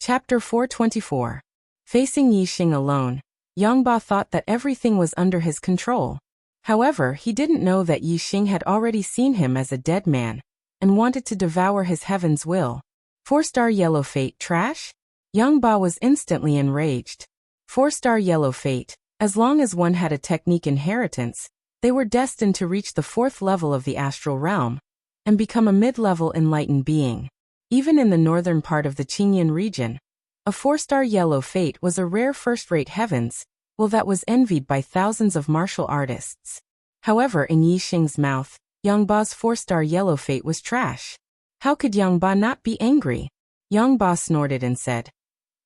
Chapter 424. Facing Yixing alone, Yangba thought that everything was under his control. However, he didn't know that Yixing had already seen him as a dead man, and wanted to devour his heaven's will. 4-star yellow fate trash? Yangba was instantly enraged. 4-star yellow fate, as long as one had a technique inheritance, they were destined to reach the 4th level of the astral realm, and become a mid-level enlightened being. Even in the northern part of the Qingyan region, a 4-star yellow fate was a rare first-rate heavens, will that was envied by thousands of martial artists. However, in Yixing's mouth, Yangba's 4-star yellow fate was trash. How could Yangba not be angry? Yangba snorted and said,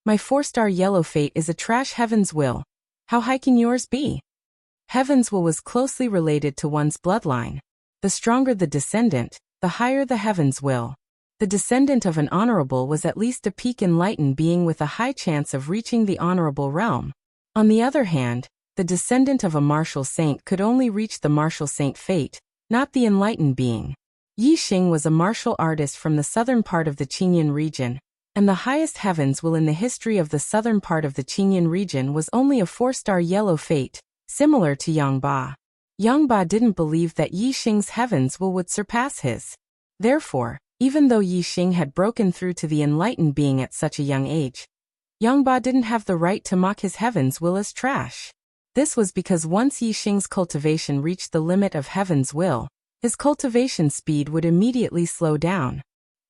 "My 4-star yellow fate is a trash heaven's will. How high can yours be?" Heaven's will was closely related to one's bloodline. The stronger the descendant, the higher the heaven's will. The descendant of an honorable was at least a peak enlightened being with a high chance of reaching the honorable realm. On the other hand, the descendant of a martial saint could only reach the martial saint fate, not the enlightened being. Yixing was a martial artist from the southern part of the Qingyan region, and the highest heavens will in the history of the southern part of the Qingyan region was only a 4-star yellow fate, similar to Yangba. Yangba didn't believe that Yixing's heavens will would surpass his. Therefore, even though Yixing had broken through to the enlightened being at such a young age, Yangba didn't have the right to mock his heaven's will as trash. This was because once Yixing's cultivation reached the limit of heaven's will, his cultivation speed would immediately slow down.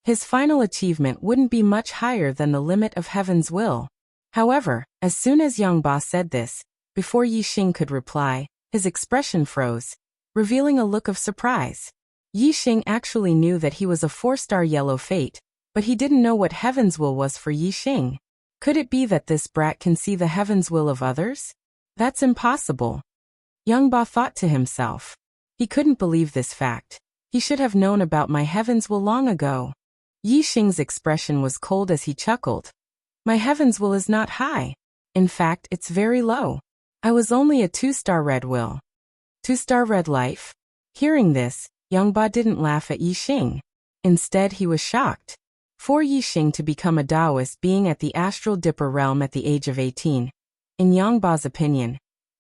His final achievement wouldn't be much higher than the limit of heaven's will. However, as soon as Yangba said this, before Yixing could reply, his expression froze, revealing a look of surprise. Yixing actually knew that he was a 4-star yellow fate, but he didn't know what heaven's will was for Yixing. Could it be that this brat can see the heaven's will of others? That's impossible. Yangba thought to himself. He couldn't believe this fact. He should have known about my heaven's will long ago. Yixing's expression was cold as he chuckled. My heaven's will is not high. In fact, it's very low. I was only a 2-star red will. 2-star red life? Hearing this, Yangba didn't laugh at Yixing. Instead, he was shocked. For Yixing to become a Taoist being at the astral dipper realm at the age of 18, in Yangba's opinion,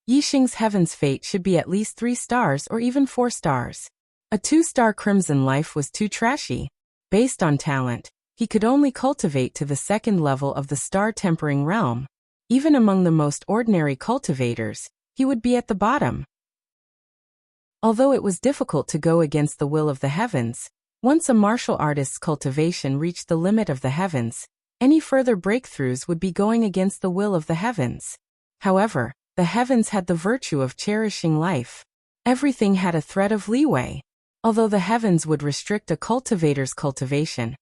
Yixing's heaven's fate should be at least 3 stars or even 4 stars. A 2-star crimson life was too trashy. Based on talent, he could only cultivate to the 2nd level of the star-tempering realm. Even among the most ordinary cultivators, he would be at the bottom. Although it was difficult to go against the will of the heavens, once a martial artist's cultivation reached the limit of the heavens, any further breakthroughs would be going against the will of the heavens. However, the heavens had the virtue of cherishing life. Everything had a thread of leeway. Although the heavens would restrict a cultivator's cultivation,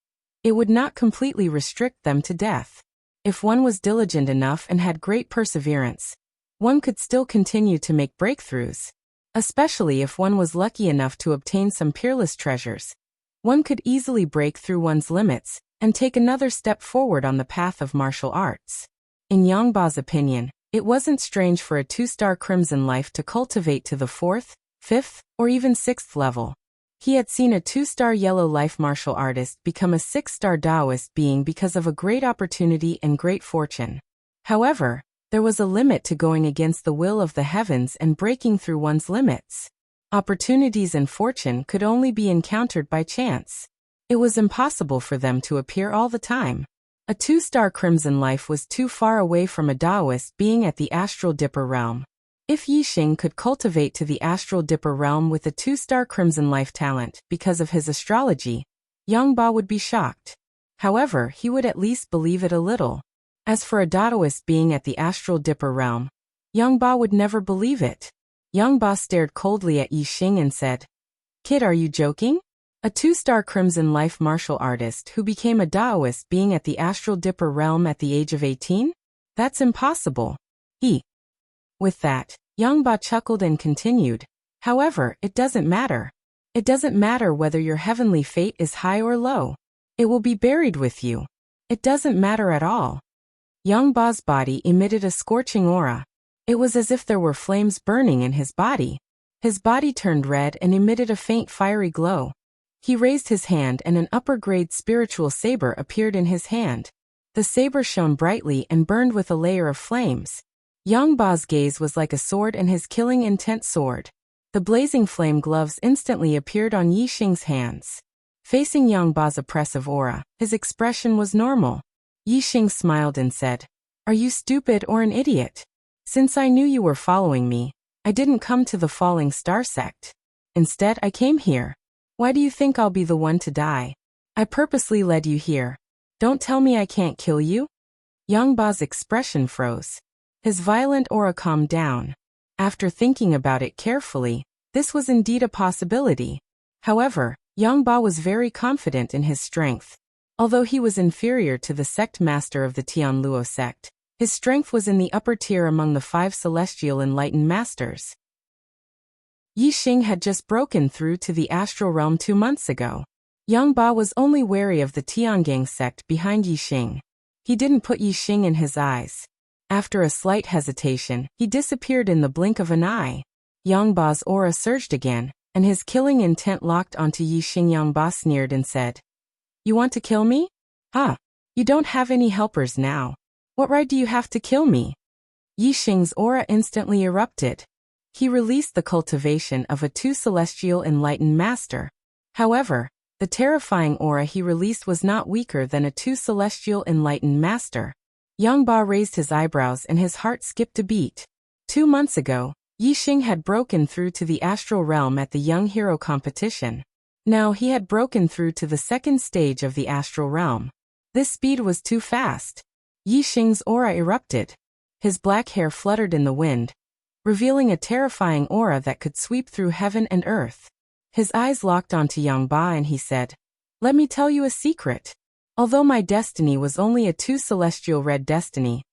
it would not completely restrict them to death. If one was diligent enough and had great perseverance, one could still continue to make breakthroughs. Especially if one was lucky enough to obtain some peerless treasures, one could easily break through one's limits and take another step forward on the path of martial arts. In Yangba's opinion, it wasn't strange for a 2-star crimson life to cultivate to the 4th, 5th, or even 6th level. He had seen a 2-star yellow life martial artist become a 6-star Taoist being because of a great opportunity and great fortune. However, there was a limit to going against the will of the heavens and breaking through one's limits. Opportunities and fortune could only be encountered by chance. It was impossible for them to appear all the time. A 2-star crimson life was too far away from a Taoist being at the astral dipper realm. If Yixing could cultivate to the astral dipper realm with a 2-star crimson life talent because of his astrology, Yangba would be shocked. However, he would at least believe it a little. As for a Taoist being at the astral dipper realm, Yangba would never believe it. Yangba stared coldly at Yixing and said, "Kid, are you joking? A 2-star crimson life martial artist who became a Taoist being at the astral dipper realm at the age of 18? That's impossible." With that, Yangba chuckled and continued, "However, it doesn't matter. It doesn't matter whether your heavenly fate is high or low. It will be buried with you. It doesn't matter at all." Yangba's body emitted a scorching aura. It was as if there were flames burning in his body. His body turned red and emitted a faint fiery glow. He raised his hand and an upper-grade spiritual saber appeared in his hand. The The saber shone brightly and burned with a layer of flames. Yang Ba's gaze was like a sword and his killing intent soared. The blazing flame gloves instantly appeared on Yi Xing's hands. Facing Yang Ba's oppressive aura, his expression was normal. Yi Xing smiled and said, "Are you stupid or an idiot? Since I knew you were following me, I didn't come to the Falling Star sect. Instead, I came here. Why do you think I'll be the one to die? I purposely led you here. Don't tell me I can't kill you?" Yang Ba's expression froze. His violent aura calmed down. After thinking about it carefully, this was indeed a possibility. However, Yang Ba was very confident in his strength. Although he was inferior to the sect master of the Tianluo sect, his strength was in the upper tier among the 5 celestial enlightened masters. Yi Xing had just broken through to the astral realm 2 months ago. Yang Ba was only wary of the Tiangang sect behind Yi Xing. He didn't put Yi Xing in his eyes. After a slight hesitation, he disappeared in the blink of an eye. Yang Ba's aura surged again, and his killing intent locked onto Yi Xing. Yang Ba sneered and said, "You want to kill me? Huh? You don't have any helpers now. What right do you have to kill me?" Yi Xing's aura instantly erupted. He released the cultivation of a 2 celestial enlightened master. However, the terrifying aura he released was not weaker than a 2 celestial enlightened master. Yang Ba raised his eyebrows and his heart skipped a beat. 2 months ago, Yi Xing had broken through to the astral realm at the Young Hero competition. Now he had broken through to the 2nd stage of the astral realm. This speed was too fast. Yi Xing's aura erupted. His black hair fluttered in the wind, revealing a terrifying aura that could sweep through heaven and earth. His eyes locked onto Yang Ba and he said, "Let me tell you a secret. Although my destiny was only a 2 celestial red destiny,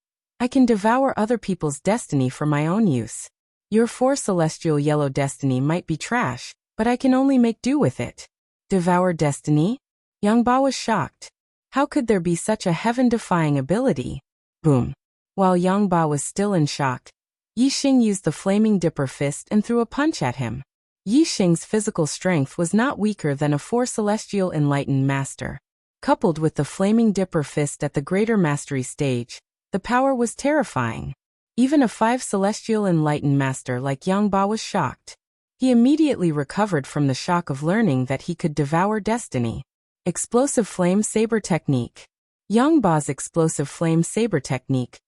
I can devour other people's destiny for my own use. Your 4 celestial yellow destiny might be trash, but I can only make do with it." Devour destiny? Yang Ba was shocked. How could there be such a heaven-defying ability? Boom. While Yang Ba was still in shock, Yi Xing used the flaming dipper fist and threw a punch at him. Yi Xing's physical strength was not weaker than a 4 celestial enlightened master. Coupled with the flaming dipper fist at the greater mastery stage, the power was terrifying. Even a 5 celestial enlightened master like Yang Ba was shocked. He immediately recovered from the shock of learning that he could devour destiny. Explosive Flame Saber Technique. Yang Ba's Explosive Flame Saber Technique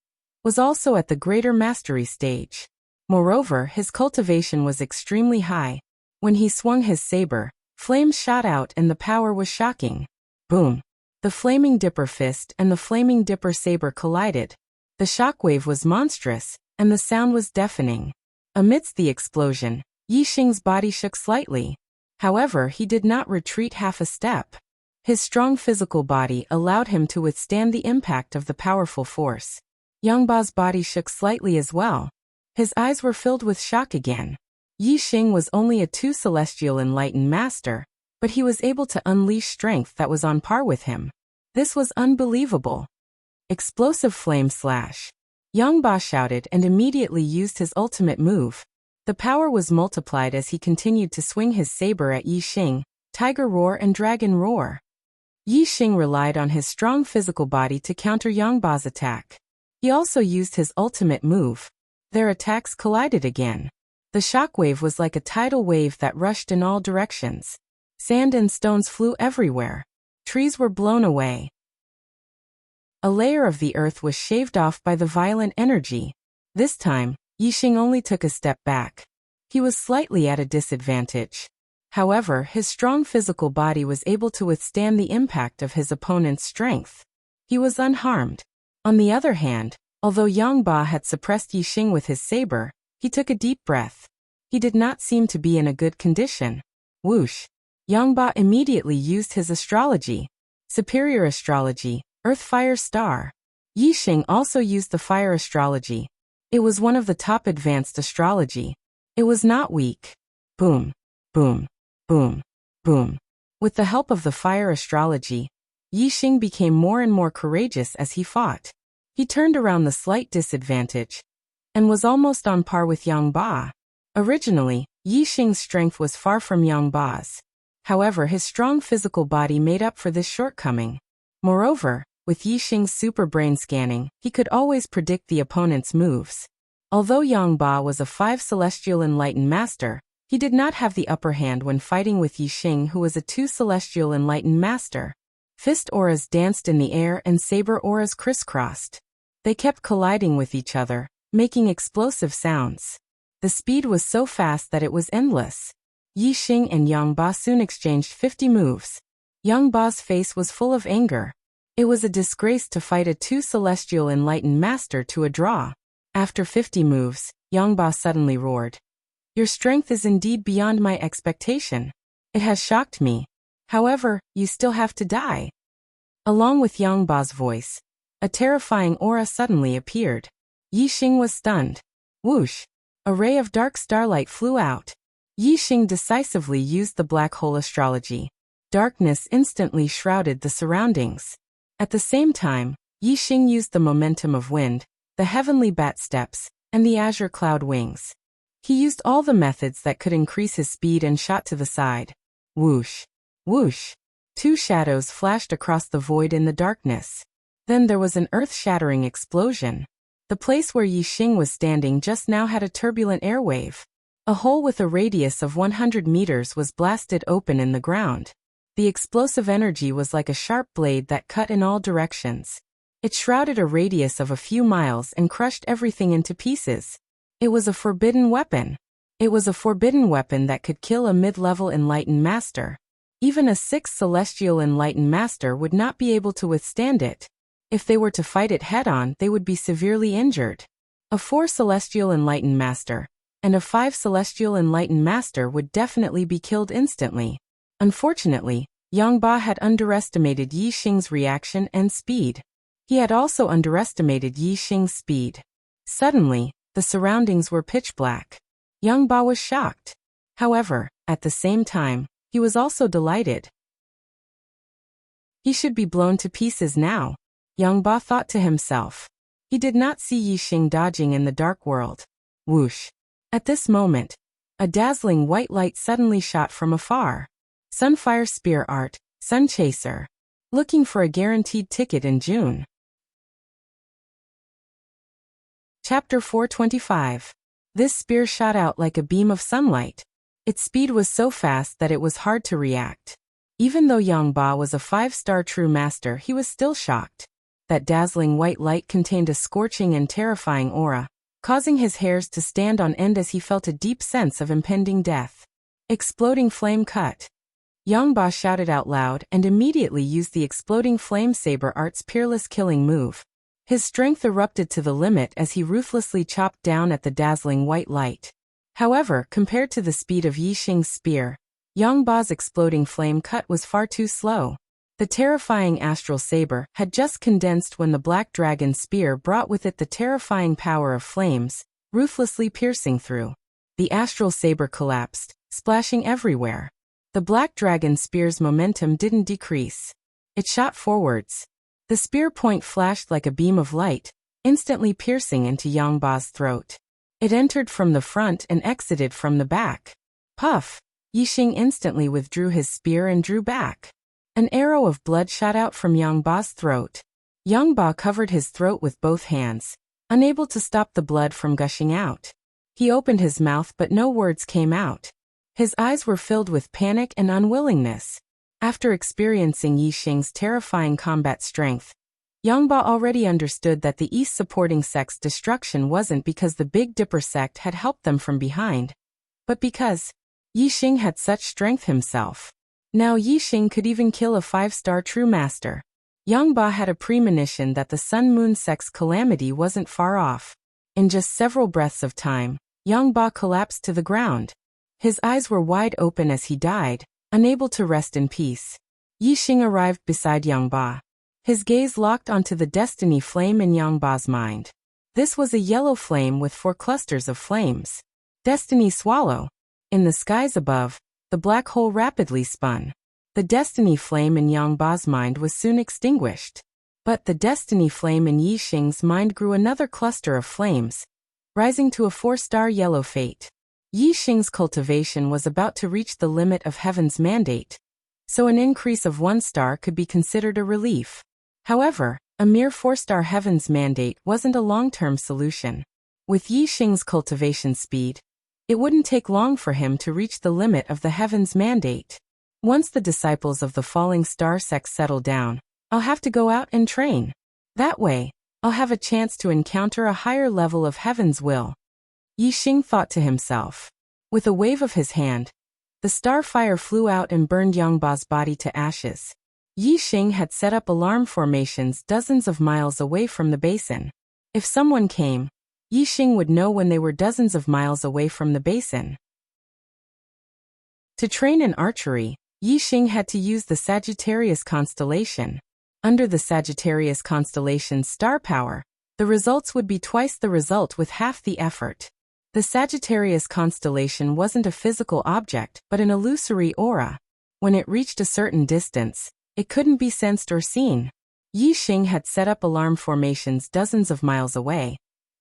was also at the greater mastery stage. Moreover, his cultivation was extremely high. When he swung his saber, flames shot out and the power was shocking. Boom. The flaming dipper fist and the flaming dipper saber collided. The shockwave was monstrous, and the sound was deafening. Amidst the explosion, Yi Xing's body shook slightly. However, he did not retreat half a step. His strong physical body allowed him to withstand the impact of the powerful force. Yang Ba's body shook slightly as well. His eyes were filled with shock again. Yi Xing was only a 2 celestial enlightened master, but he was able to unleash strength that was on par with him. This was unbelievable. Explosive Flame Slash. Yang Ba shouted and immediately used his ultimate move. The power was multiplied as he continued to swing his saber at Yi Xing, Tiger Roar and Dragon Roar. Yi Xing relied on his strong physical body to counter Yang Ba's attack. He also used his ultimate move. Their attacks collided again. The shockwave was like a tidal wave that rushed in all directions. Sand and stones flew everywhere. Trees were blown away. A layer of the earth was shaved off by the violent energy. This time, Yi Xing only took a step back. He was slightly at a disadvantage. However, his strong physical body was able to withstand the impact of his opponent's strength. He was unharmed. On the other hand, although Yang Ba had suppressed Yi Xing with his saber, he took a deep breath. He did not seem to be in a good condition. Whoosh! Yang Ba immediately used his astrology. Superior astrology, Earth Fire Star. Yi Xing also used the fire astrology. It was one of the top advanced astrology. It was not weak. Boom, boom, boom, boom. With the help of the fire astrology, Yi Xing became more and more courageous as he fought. He turned around the slight disadvantage and was almost on par with Yang Ba. Originally, Yi Xing's strength was far from Yang Ba's. However, his strong physical body made up for this shortcoming. Moreover, With Yixing's super brain scanning, he could always predict the opponent's moves. Although Yang Ba was a 5 Celestial Enlightened Master, he did not have the upper hand when fighting with Yixing, who was a 2 Celestial Enlightened Master. Fist auras danced in the air and saber auras crisscrossed. They kept colliding with each other, making explosive sounds. The speed was so fast that it was endless. Yixing and Yang Ba soon exchanged 50 moves. Yang Ba's face was full of anger. It was a disgrace to fight a 2 Celestial Enlightened Master to a draw. After 50 moves, Yang Ba suddenly roared. Your strength is indeed beyond my expectation. It has shocked me. However, you still have to die. Along with Yang Ba's voice, a terrifying aura suddenly appeared. Yixing was stunned. Whoosh! A ray of dark starlight flew out. Yixing decisively used the black hole astrology. Darkness instantly shrouded the surroundings. At the same time, Yixing used the momentum of wind, the heavenly bat steps, and the azure cloud wings. He used all the methods that could increase his speed and shot to the side. Whoosh! Whoosh! 2 shadows flashed across the void in the darkness. Then there was an earth-shattering explosion. The place where Yixing was standing just now had a turbulent airwave. A hole with a radius of 100 meters was blasted open in the ground. The explosive energy was like a sharp blade that cut in all directions. It shrouded a radius of a few miles and crushed everything into pieces. It was a forbidden weapon. It was a forbidden weapon that could kill a mid-level Enlightened Master. Even a 6 Celestial Enlightened Master would not be able to withstand it. If they were to fight it head-on, they would be severely injured. A 4 Celestial Enlightened Master and a 5 Celestial Enlightened Master would definitely be killed instantly. Unfortunately, Yang Ba had underestimated Yixing's reaction and speed. He had also underestimated Yixing's speed. Suddenly, the surroundings were pitch black. Yang Ba was shocked. However, at the same time, he was also delighted. He should be blown to pieces now, Yang Ba thought to himself. He did not see Yixing dodging in the dark world. Whoosh! At this moment, a dazzling white light suddenly shot from afar. Sunfire Spear Art, Sun Chaser. Looking for a guaranteed ticket in June. Chapter 425. This spear shot out like a beam of sunlight. Its speed was so fast that it was hard to react. Even though Yang Ba was a 5-star true master, he was still shocked. That dazzling white light contained a scorching and terrifying aura, causing his hairs to stand on end as he felt a deep sense of impending death. Exploding Flame Cut. Yang Ba shouted out loud and immediately used the Exploding Flame Saber Art's peerless killing move. His strength erupted to the limit as he ruthlessly chopped down at the dazzling white light. However, compared to the speed of Yixing's spear, Yang Ba's Exploding Flame Cut was far too slow. The terrifying astral saber had just condensed when the black dragon spear brought with it the terrifying power of flames, ruthlessly piercing through. The astral saber collapsed, splashing everywhere. The black dragon spear's momentum didn't decrease. It shot forwards. The spear point flashed like a beam of light, instantly piercing into Yang Ba's throat. It entered from the front and exited from the back. Puff! Yixing instantly withdrew his spear and drew back. An arrow of blood shot out from Yang Ba's throat. Yang Ba covered his throat with both hands, unable to stop the blood from gushing out. He opened his mouth but no words came out. His eyes were filled with panic and unwillingness. After experiencing Yixing's terrifying combat strength, Yang Ba already understood that the East supporting sect's destruction wasn't because the Big Dipper sect had helped them from behind, but because Yixing had such strength himself. Now Yixing could even kill a 5-star true master. Yang Ba had a premonition that the Sun Moon sect's calamity wasn't far off. In just several breaths of time, Yang Ba collapsed to the ground. His eyes were wide open as he died, unable to rest in peace. Yixing arrived beside Yang Ba. His gaze locked onto the destiny flame in Yang Ba's mind. This was a yellow flame with 4 clusters of flames. Destiny Swallow. In the skies above, the black hole rapidly spun. The destiny flame in Yang Ba's mind was soon extinguished. But the destiny flame in Yixing's mind grew another cluster of flames, rising to a 4-star yellow fate. Yixing's cultivation was about to reach the limit of heaven's mandate, so an increase of 1 star could be considered a relief. However, a mere 4-star heavens mandate wasn't a long-term solution. With Yi Xing's cultivation speed, it wouldn't take long for him to reach the limit of the heavens mandate. Once the disciples of the falling star sect settle down, I'll have to go out and train. That way, I'll have a chance to encounter a higher level of heaven's will. Yi Xing thought to himself. With a wave of his hand, the star fire flew out and burned Yangba's body to ashes. Yi Xing had set up alarm formations dozens of miles away from the basin. If someone came, Yi Xing would know when they were dozens of miles away from the basin. To train in archery, Yi Xing had to use the Sagittarius constellation. Under the Sagittarius constellation's star power, the results would be twice the result with half the effort. The Sagittarius constellation wasn't a physical object, but an illusory aura. When it reached a certain distance, it couldn't be sensed or seen. Yi Xing had set up alarm formations dozens of miles away,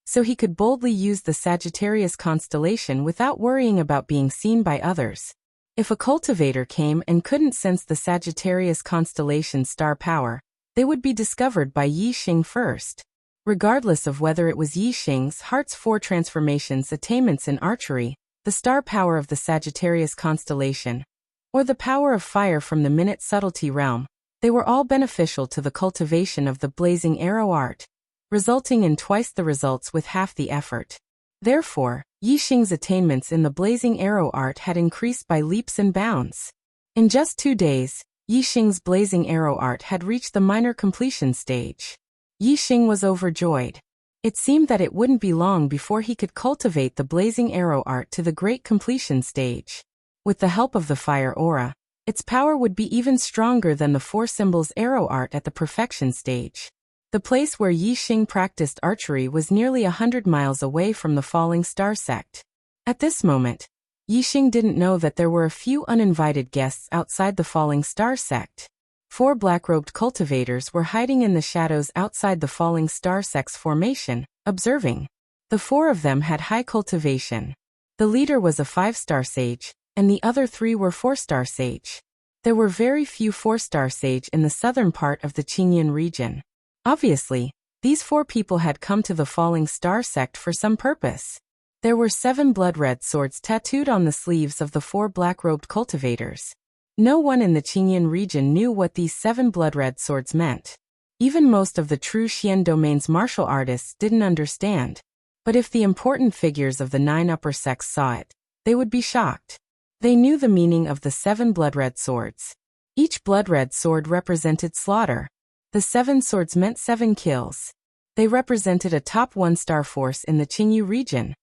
so he could boldly use the Sagittarius constellation without worrying about being seen by others. If a cultivator came and couldn't sense the Sagittarius constellation's star power, they would be discovered by Yi Xing first. Regardless of whether it was Yi Xing's Heart's 4 transformations attainments in archery, the star power of the Sagittarius constellation, or the power of fire from the minute subtlety realm, they were all beneficial to the cultivation of the blazing arrow art, resulting in twice the results with half the effort. Therefore, Yi Xing's attainments in the blazing arrow art had increased by leaps and bounds. In just 2 days, Yi Xing's blazing arrow art had reached the minor completion stage. Yi Xing was overjoyed. It seemed that it wouldn't be long before he could cultivate the blazing arrow art to the great completion stage. With the help of the fire aura, its power would be even stronger than the 4 symbols arrow art at the perfection stage. The place where Yi Xing practiced archery was nearly 100 miles away from the falling star sect. At this moment, Yi Xing didn't know that there were a few uninvited guests outside the falling star sect. 4 black-robed cultivators were hiding in the shadows outside the falling star sect's formation, observing. The 4 of them had high cultivation. The leader was a 5-star sage, and the other 3 were 4-star sage. There were very few 4-star sage in the southern part of the Qingyan region. Obviously, these 4 people had come to the falling star sect for some purpose. There were 7 blood-red swords tattooed on the sleeves of the 4 black-robed cultivators. No one in the Qingyan region knew what these 7 blood-red swords meant. Even most of the true Xian domain's martial artists didn't understand. But if the important figures of the 9 upper sects saw it, they would be shocked. They knew the meaning of the 7 blood-red swords. Each blood-red sword represented slaughter. The 7 swords meant 7 kills. They represented a top 1-star force in the Qingyu region.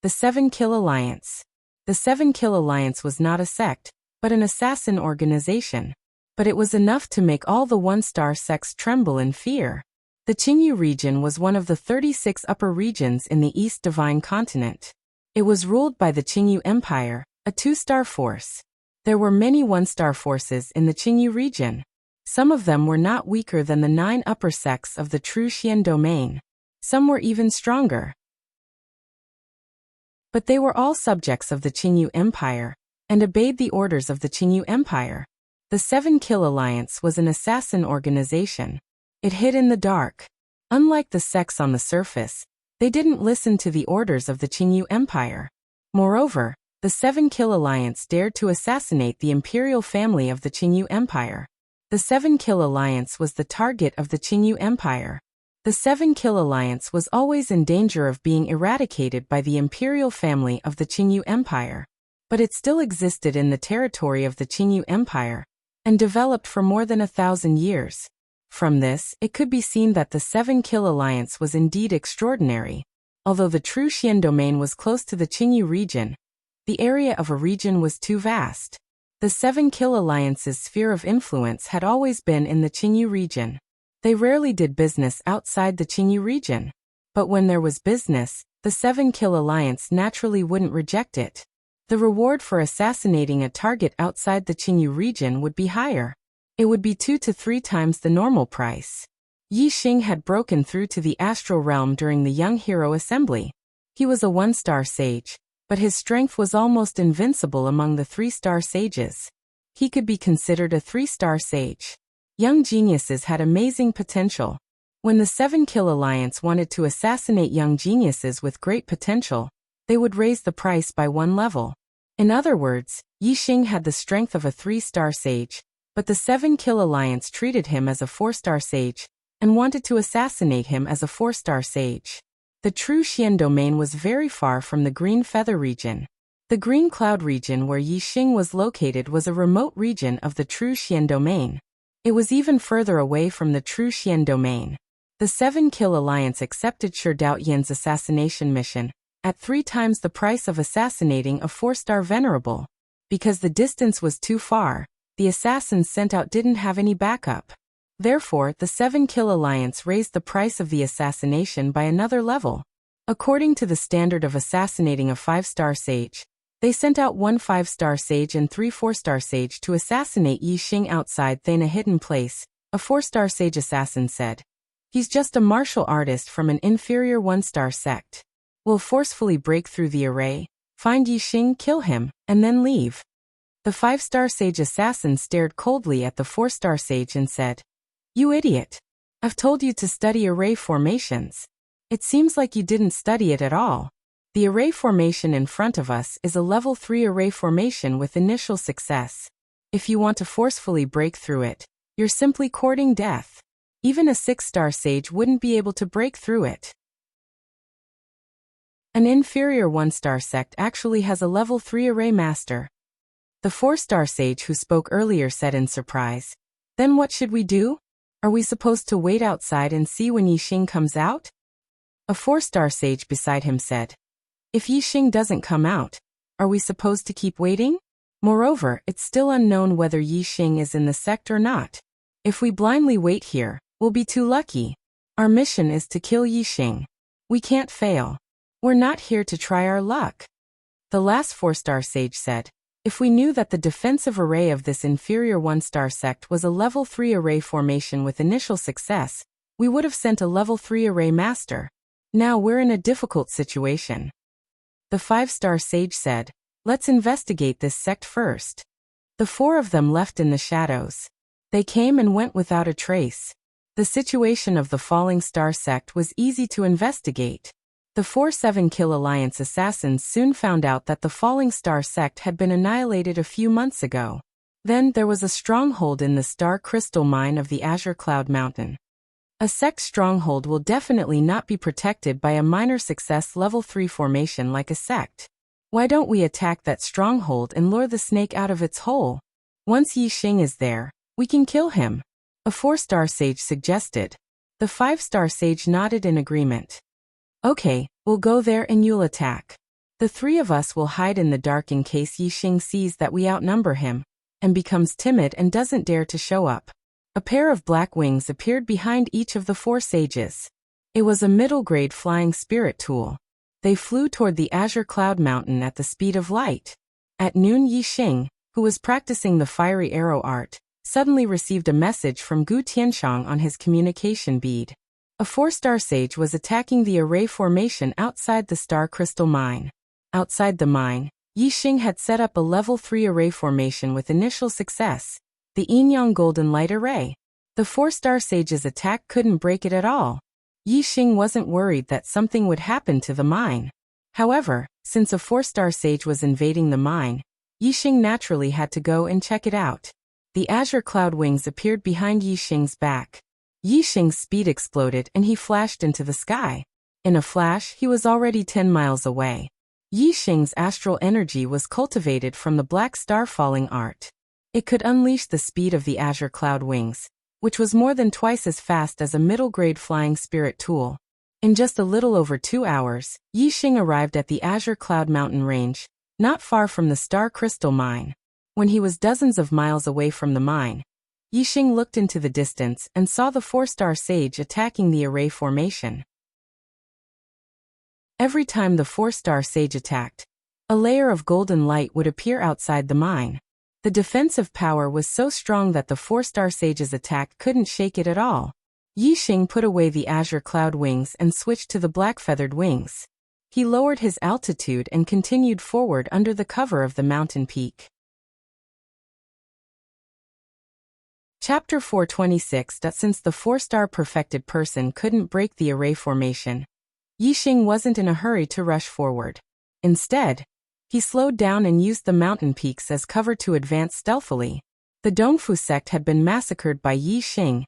The 7 Kill Alliance. The 7 Kill Alliance was not a sect, but an assassin organization. But it was enough to make all the 1-star sects tremble in fear. The Qingyu region was one of the 36 upper regions in the East Divine Continent. It was ruled by the Qingyu Empire, a 2-star force. There were many 1-star forces in the Qingyu region. Some of them were not weaker than the 9 upper sects of the true Xian domain. Some were even stronger. But they were all subjects of the Qingyu Empire, and obeyed the orders of the Qingyu Empire. The 7 Kill Alliance was an assassin organization. It hid in the dark. Unlike the sects on the surface, they didn't listen to the orders of the Qingyu Empire. Moreover, the 7 Kill Alliance dared to assassinate the imperial family of the Qingyu Empire. The 7 Kill Alliance was the target of the Qingyu Empire. The 7 Kill Alliance was always in danger of being eradicated by the imperial family of the Qingyu Empire. But it still existed in the territory of the Qingyu Empire, and developed for more than 1,000 years. From this, it could be seen that the 7 Kill Alliance was indeed extraordinary. Although the true Xian domain was close to the Qingyu region, the area of a region was too vast. The 7 Kill Alliance's sphere of influence had always been in the Qingyu region. They rarely did business outside the Qingyu region. But when there was business, the 7 Kill Alliance naturally wouldn't reject it. The reward for assassinating a target outside the Qingyu region would be higher. It would be 2 to 3 times the normal price. Yi Xing had broken through to the astral realm during the Young Hero Assembly. He was a 1-star sage, but his strength was almost invincible among the 3-star sages. He could be considered a 3-star sage. Young geniuses had amazing potential. When the 7-Kill Alliance wanted to assassinate young geniuses with great potential, they would raise the price by 1 level. In other words, Yi Xing had the strength of a 3-star sage, but the 7-Kill Alliance treated him as a 4-star sage and wanted to assassinate him as a 4-star sage. The true Xian domain was very far from the Green Feather region. The Green Cloud region where Yi Xing was located was a remote region of the true Xian domain. It was even further away from the true Xian domain. The 7-Kill Alliance accepted Shi Daoyan's assassination mission at 3 times the price of assassinating a 4-star venerable. Because the distance was too far, the assassins sent out didn't have any backup. Therefore, the 7-Kill Alliance raised the price of the assassination by another level. According to the standard of assassinating a 5-star sage, they sent out 1 5-star sage and 3 4-star sage to assassinate Yi Xing outside a hidden place. A 4-star sage assassin said, "He's just a martial artist from an inferior 1-star sect. We'll forcefully break through the array, find Yi Xing, kill him, and then leave." The 5-star sage assassin stared coldly at the 4-star sage and said, "You idiot. I've told you to study array formations. It seems like you didn't study it at all. The array formation in front of us is a level 3 array formation with initial success. If you want to forcefully break through it, you're simply courting death. Even a 6-star sage wouldn't be able to break through it. An inferior 1-star sect actually has a level 3 array master." The 4-star sage who spoke earlier said in surprise, "Then what should we do? Are we supposed to wait outside and see when Yi Xing comes out?" A 4-star sage beside him said, "If Yi Xing doesn't come out, are we supposed to keep waiting? Moreover, it's still unknown whether Yi Xing is in the sect or not. If we blindly wait here, we'll be too lucky. Our mission is to kill Yi Xing. We can't fail. We're not here to try our luck." The last 4-star sage said, "If we knew that the defensive array of this inferior 1-star sect was a level 3 array formation with initial success, we would have sent a level 3 array master. Now we're in a difficult situation." The 5-star sage said, "Let's investigate this sect first." The 4 of them left in the shadows. They came and went without a trace. The situation of the Falling Star sect was easy to investigate. The 4 7-Kill Alliance assassins soon found out that the Falling Star sect had been annihilated a few months ago. Then there was a stronghold in the Star Crystal Mine of the Azure Cloud Mountain. A sect stronghold will definitely not be protected by a minor success level 3 formation like a sect. Why don't we attack that stronghold and lure the snake out of its hole? Once Yi Xing is there, we can kill him," a 4-star sage suggested. The 5-star sage nodded in agreement. "Okay, we'll go there and you'll attack. The 3 of us will hide in the dark in case Yi Xing sees that we outnumber him and becomes timid and doesn't dare to show up." A pair of black wings appeared behind each of the 4 sages. It was a middle-grade flying spirit tool. They flew toward the Azure Cloud Mountain at the speed of light. At noon, Yi Xing, who was practicing the fiery arrow art, suddenly received a message from Gu Tianshang on his communication bead. A 4-star sage was attacking the array formation outside the Star Crystal Mine. Outside the mine, Yi Xing had set up a level 3 array formation with initial success, the Yin-Yang Golden Light Array. The 4-star sage's attack couldn't break it at all. Yi Xing wasn't worried that something would happen to the mine. However, since a 4-star sage was invading the mine, Yi Xing naturally had to go and check it out. The Azure Cloud wings appeared behind Yi Xing's back. Yi Xing's speed exploded and he flashed into the sky. In a flash, he was already 10 miles away. Yi Xing's astral energy was cultivated from the black star falling art. It could unleash the speed of the Azure Cloud wings, which was more than twice as fast as a middle-grade flying spirit tool. In just a little over 2 hours, Yi Xing arrived at the Azure Cloud Mountain range, not far from the Star Crystal Mine. When he was dozens of miles away from the mine, Yi Xing looked into the distance and saw the 4-star sage attacking the array formation. Every time the 4-star sage attacked, a layer of golden light would appear outside the mine. The defensive power was so strong that the 4-star sage's attack couldn't shake it at all. Yi Xing put away the Azure Cloud wings and switched to the black-feathered wings. He lowered his altitude and continued forward under the cover of the mountain peak. Chapter 426. Since the 4-star perfected person couldn't break the array formation, Yixing wasn't in a hurry to rush forward. Instead, he slowed down and used the mountain peaks as cover to advance stealthily. The Dongfu sect had been massacred by Yixing,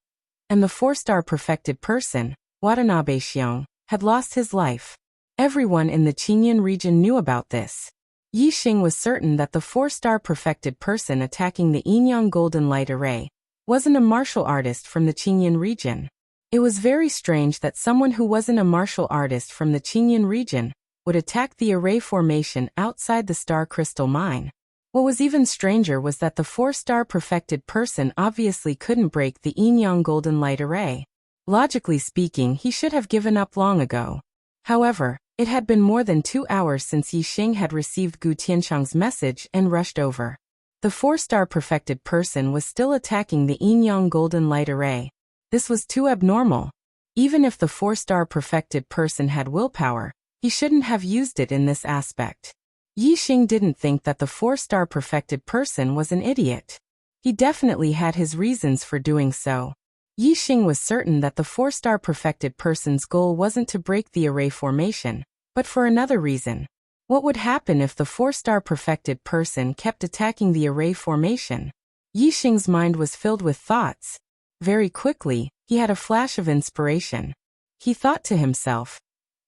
and the 4-star perfected person, Watanabe Xiong, had lost his life. Everyone in the Qingyun region knew about this. Yixing was certain that the 4-star perfected person attacking the Yinyang Golden Light Array wasn't a martial artist from the Qingyun region. It was very strange that someone who wasn't a martial artist from the Qingyun region would attack the array formation outside the star crystal mine. What was even stranger was that the 4-star perfected person obviously couldn't break the Yinyang Golden Light Array. Logically speaking, he should have given up long ago. However, it had been more than 2 hours since Yixing had received Gu Tianshang's message and rushed over. The 4-star perfected person was still attacking the Yinyang Golden Light Array. This was too abnormal. Even if the 4-star perfected person had willpower, he shouldn't have used it in this aspect. Yixing didn't think that the 4-star perfected person was an idiot. He definitely had his reasons for doing so. Yixing was certain that the 4-star perfected person's goal wasn't to break the array formation, but for another reason. What would happen if the 4-star perfected person kept attacking the array formation? Yixing's mind was filled with thoughts. Very quickly, he had a flash of inspiration. He thought to himself,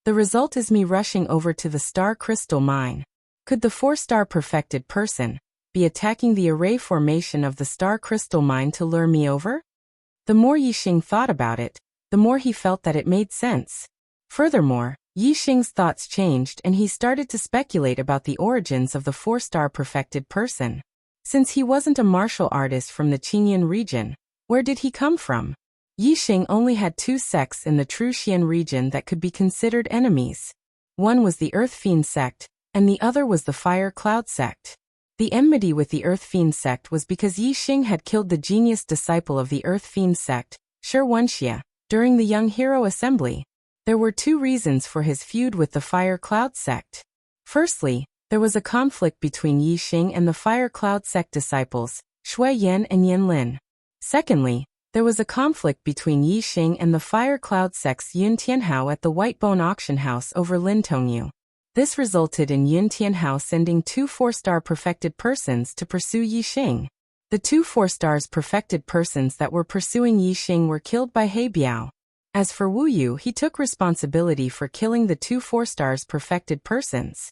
the result is me rushing over to the star crystal mine. Could the 4-star perfected person be attacking the array formation of the star crystal mine to lure me over? The more Yixing thought about it, the more he felt that it made sense. Furthermore, Yixing's thoughts changed and he started to speculate about the origins of the 4-star perfected person. Since he wasn't a martial artist from the Qingyun region, where did he come from? Yixing only had 2 sects in the true Xian region that could be considered enemies. One was the Earth Fiend sect, and the other was the Fire Cloud sect. The enmity with the Earth Fiend sect was because Yixing had killed the genius disciple of the Earth Fiend sect, Wuxia, during the Young Hero Assembly. There were 2 reasons for his feud with the Fire Cloud sect. Firstly, there was a conflict between Yixing and the Fire Cloud sect disciples, Shui Yan and Yan Lin. Secondly, there was a conflict between Yixing and the Fire Cloud sect's Yun Tianhao at the Whitebone auction house over Lin Tongyu. This resulted in Yun Tianhao sending 2 4-star perfected persons to pursue Yixing. The 2 4-stars perfected persons that were pursuing Yixing were killed by He Biao. As for Wu Yu, he took responsibility for killing the 2 4-stars perfected persons.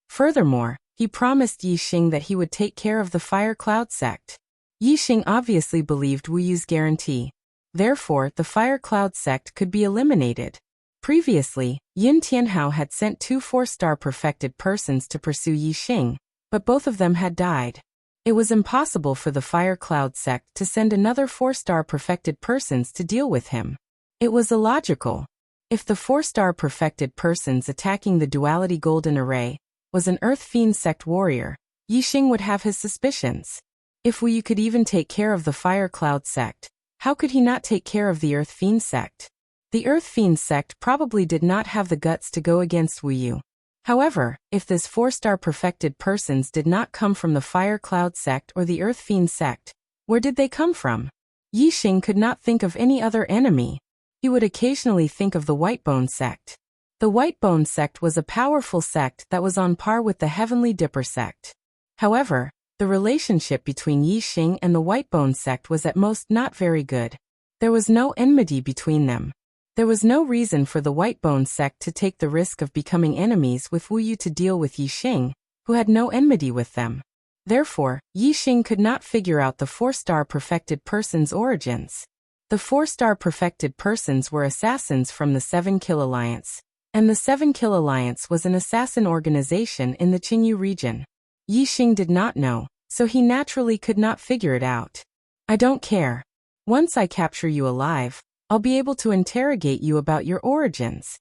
Furthermore, he promised Yixing that he would take care of the Fire Cloud sect. Yixing obviously believed Wu Yu's guarantee. Therefore, the Fire Cloud sect could be eliminated. Previously, Yun Tianhao had sent 2 4-star perfected persons to pursue Yixing, but both of them had died. It was impossible for the Fire Cloud sect to send another 4-star perfected persons to deal with him. It was illogical. If the 4-star perfected persons attacking the Duality Golden Array was an Earth Fiend sect warrior, Yixing would have his suspicions. If Wu Yu could even take care of the Fire Cloud sect, how could he not take care of the Earth Fiend sect? The Earth Fiend sect probably did not have the guts to go against Wu Yu. However, if this 4-star perfected persons did not come from the Fire Cloud sect or the Earth Fiend sect, where did they come from? Yixing could not think of any other enemy. He would occasionally think of the Whitebone sect. The Whitebone sect was a powerful sect that was on par with the Heavenly Dipper sect. However, the relationship between Yixing and the Whitebone sect was at most not very good. There was no enmity between them. There was no reason for the Whitebone sect to take the risk of becoming enemies with Wu Yu to deal with Yixing, who had no enmity with them. Therefore, Yixing could not figure out the 4-star perfected person's origins. The 4-star perfected persons were assassins from the 7 Kill Alliance, and the 7 Kill Alliance was an assassin organization in the Qingyu region. Yixing did not know, so he naturally could not figure it out. I don't care. Once I capture you alive, I'll be able to interrogate you about your origins.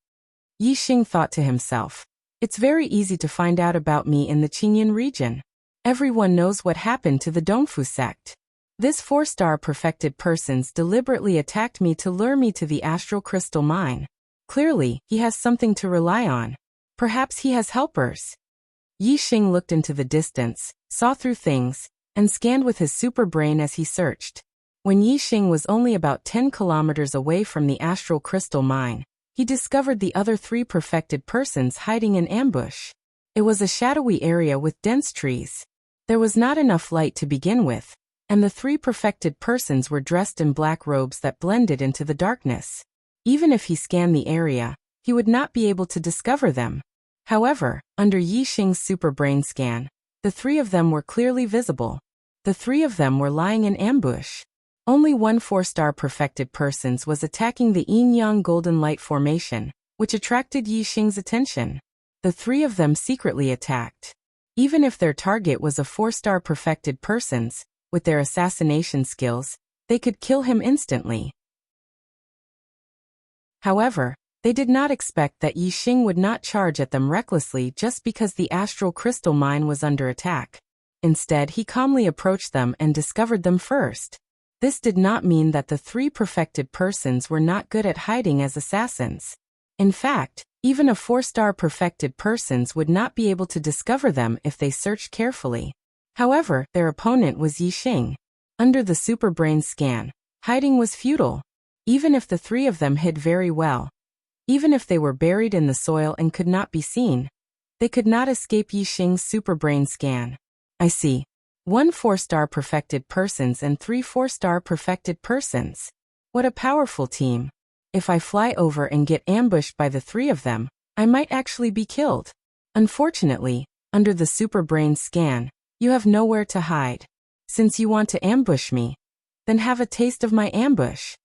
Yixing thought to himself. It's very easy to find out about me in the Qingyun region. Everyone knows what happened to the Dongfu sect. This 4-star perfected persons deliberately attacked me to lure me to the astral crystal mine. Clearly, he has something to rely on. Perhaps he has helpers. Yixing looked into the distance, saw through things, and scanned with his super brain as he searched. When Yixing was only about 10 kilometers away from the astral crystal mine, he discovered the other 3 perfected persons hiding in ambush. It was a shadowy area with dense trees. There was not enough light to begin with, and the 3 perfected persons were dressed in black robes that blended into the darkness. Even if he scanned the area, he would not be able to discover them. However, under Yixing's super brain scan, the 3 of them were clearly visible. The 3 of them were lying in ambush. Only one 4-star perfected persons was attacking the yin-yang golden light formation, which attracted Yixing's attention. The 3 of them secretly attacked. Even if their target was a 4-star perfected persons, with their assassination skills, they could kill him instantly. However, they did not expect that Yixing would not charge at them recklessly just because the astral crystal mine was under attack. Instead, he calmly approached them and discovered them first. This did not mean that the 3 perfected persons were not good at hiding as assassins. In fact, even a 4-star perfected persons would not be able to discover them if they searched carefully. However, their opponent was Yixing. Under the super brain scan, hiding was futile. Even if the 3 of them hid very well, even if they were buried in the soil and could not be seen, they could not escape Yixing's super brain scan. I see. 1 4-star perfected persons and 3 4-star perfected persons. What a powerful team. If I fly over and get ambushed by the 3 of them, I might actually be killed. Unfortunately, under the super brain scan, you have nowhere to hide. Since you want to ambush me, then have a taste of my ambush.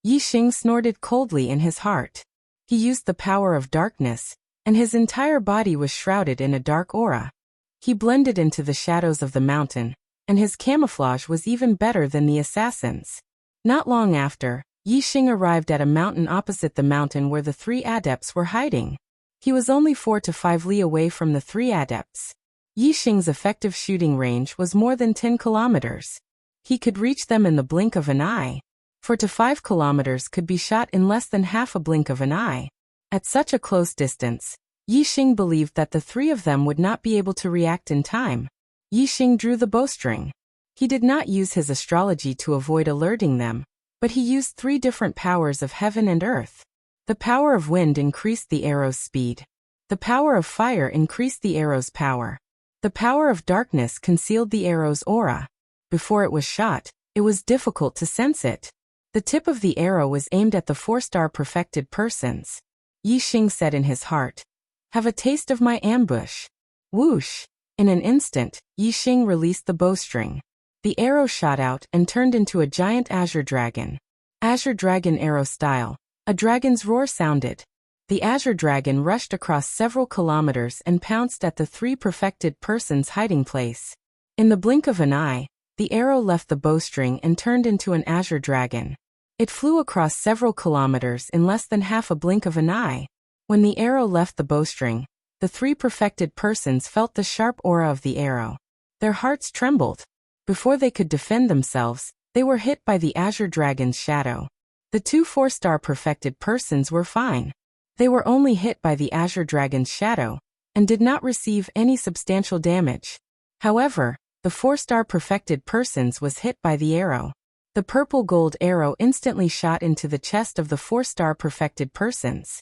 Yixing snorted coldly in his heart. He used the power of darkness, and his entire body was shrouded in a dark aura. He blended into the shadows of the mountain, and his camouflage was even better than the assassins. Not long after, Yixing arrived at a mountain opposite the mountain where the 3 adepts were hiding. He was only 4 to 5 li away from the 3 adepts. Yixing's effective shooting range was more than 10 kilometers. He could reach them in the blink of an eye. 4 to 5 kilometers could be shot in less than half a blink of an eye. At such a close distance, Yixing believed that the 3 of them would not be able to react in time. Yixing drew the bowstring. He did not use his astrology to avoid alerting them, but he used 3 different powers of heaven and earth. The power of wind increased the arrow's speed. The power of fire increased the arrow's power. The power of darkness concealed the arrow's aura. Before it was shot, it was difficult to sense it. The tip of the arrow was aimed at the 4-star perfected persons. Yixing said in his heart, "Have a taste of my ambush." Whoosh! In an instant, Yixing released the bowstring. The arrow shot out and turned into a giant azure dragon. Azure dragon arrow style. A dragon's roar sounded. The azure dragon rushed across several kilometers and pounced at the 3 perfected persons' hiding place. In the blink of an eye, the arrow left the bowstring and turned into an azure dragon. It flew across several kilometers in less than half a blink of an eye. When the arrow left the bowstring, the 3 perfected persons felt the sharp aura of the arrow. Their hearts trembled. Before they could defend themselves, they were hit by the azure dragon's shadow. The 2 4-star perfected persons were fine. They were only hit by the azure dragon's shadow, and did not receive any substantial damage. However, the 4-star perfected persons was hit by the arrow. The purple gold arrow instantly shot into the chest of the 4-star perfected persons.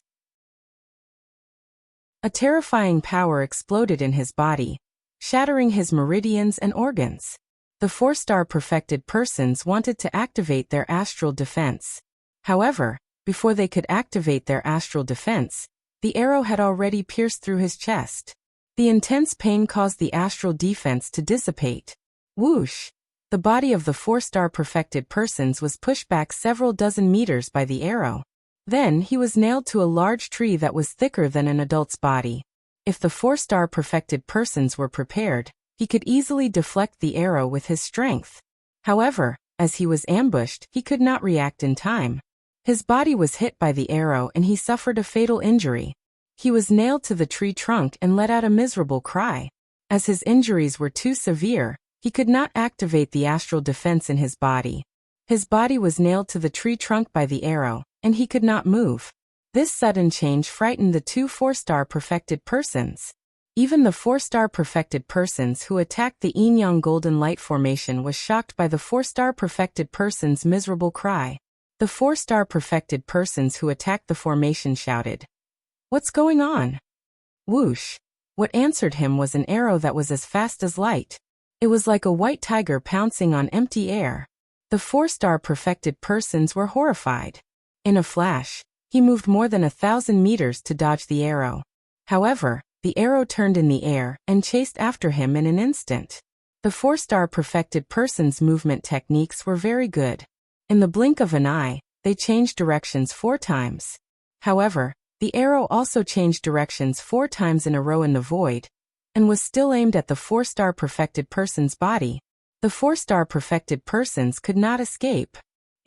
A terrifying power exploded in his body, shattering his meridians and organs. The 4-star perfected persons wanted to activate their astral defense. However, before they could activate their astral defense, the arrow had already pierced through his chest. The intense pain caused the astral defense to dissipate. Whoosh! The body of the 4-star perfected persons was pushed back several dozen meters by the arrow. Then he was nailed to a large tree that was thicker than an adult's body. If the 4-star perfected persons were prepared, he could easily deflect the arrow with his strength. However, as he was ambushed, he could not react in time. His body was hit by the arrow and he suffered a fatal injury. He was nailed to the tree trunk and let out a miserable cry. As his injuries were too severe, he could not activate the astral defense in his body. His body was nailed to the tree trunk by the arrow, and he could not move. This sudden change frightened the 2 4-star perfected persons. Even the 4-star perfected persons who attacked the Yin-Yang Golden Light Formation was shocked by the 4-star perfected person's miserable cry. The 4-star perfected persons who attacked the formation shouted, "What's going on?" Whoosh! What answered him was an arrow that was as fast as light. It was like a white tiger pouncing on empty air. The 4-star perfected persons were horrified. In a flash, he moved more than 1,000 meters to dodge the arrow. However, the arrow turned in the air and chased after him in an instant. The 4-star perfected person's movement techniques were very good. In the blink of an eye, they changed directions 4 times. However, the arrow also changed directions 4 times in a row in the void, and was still aimed at the 4-star perfected person's body. The 4-star perfected persons could not escape.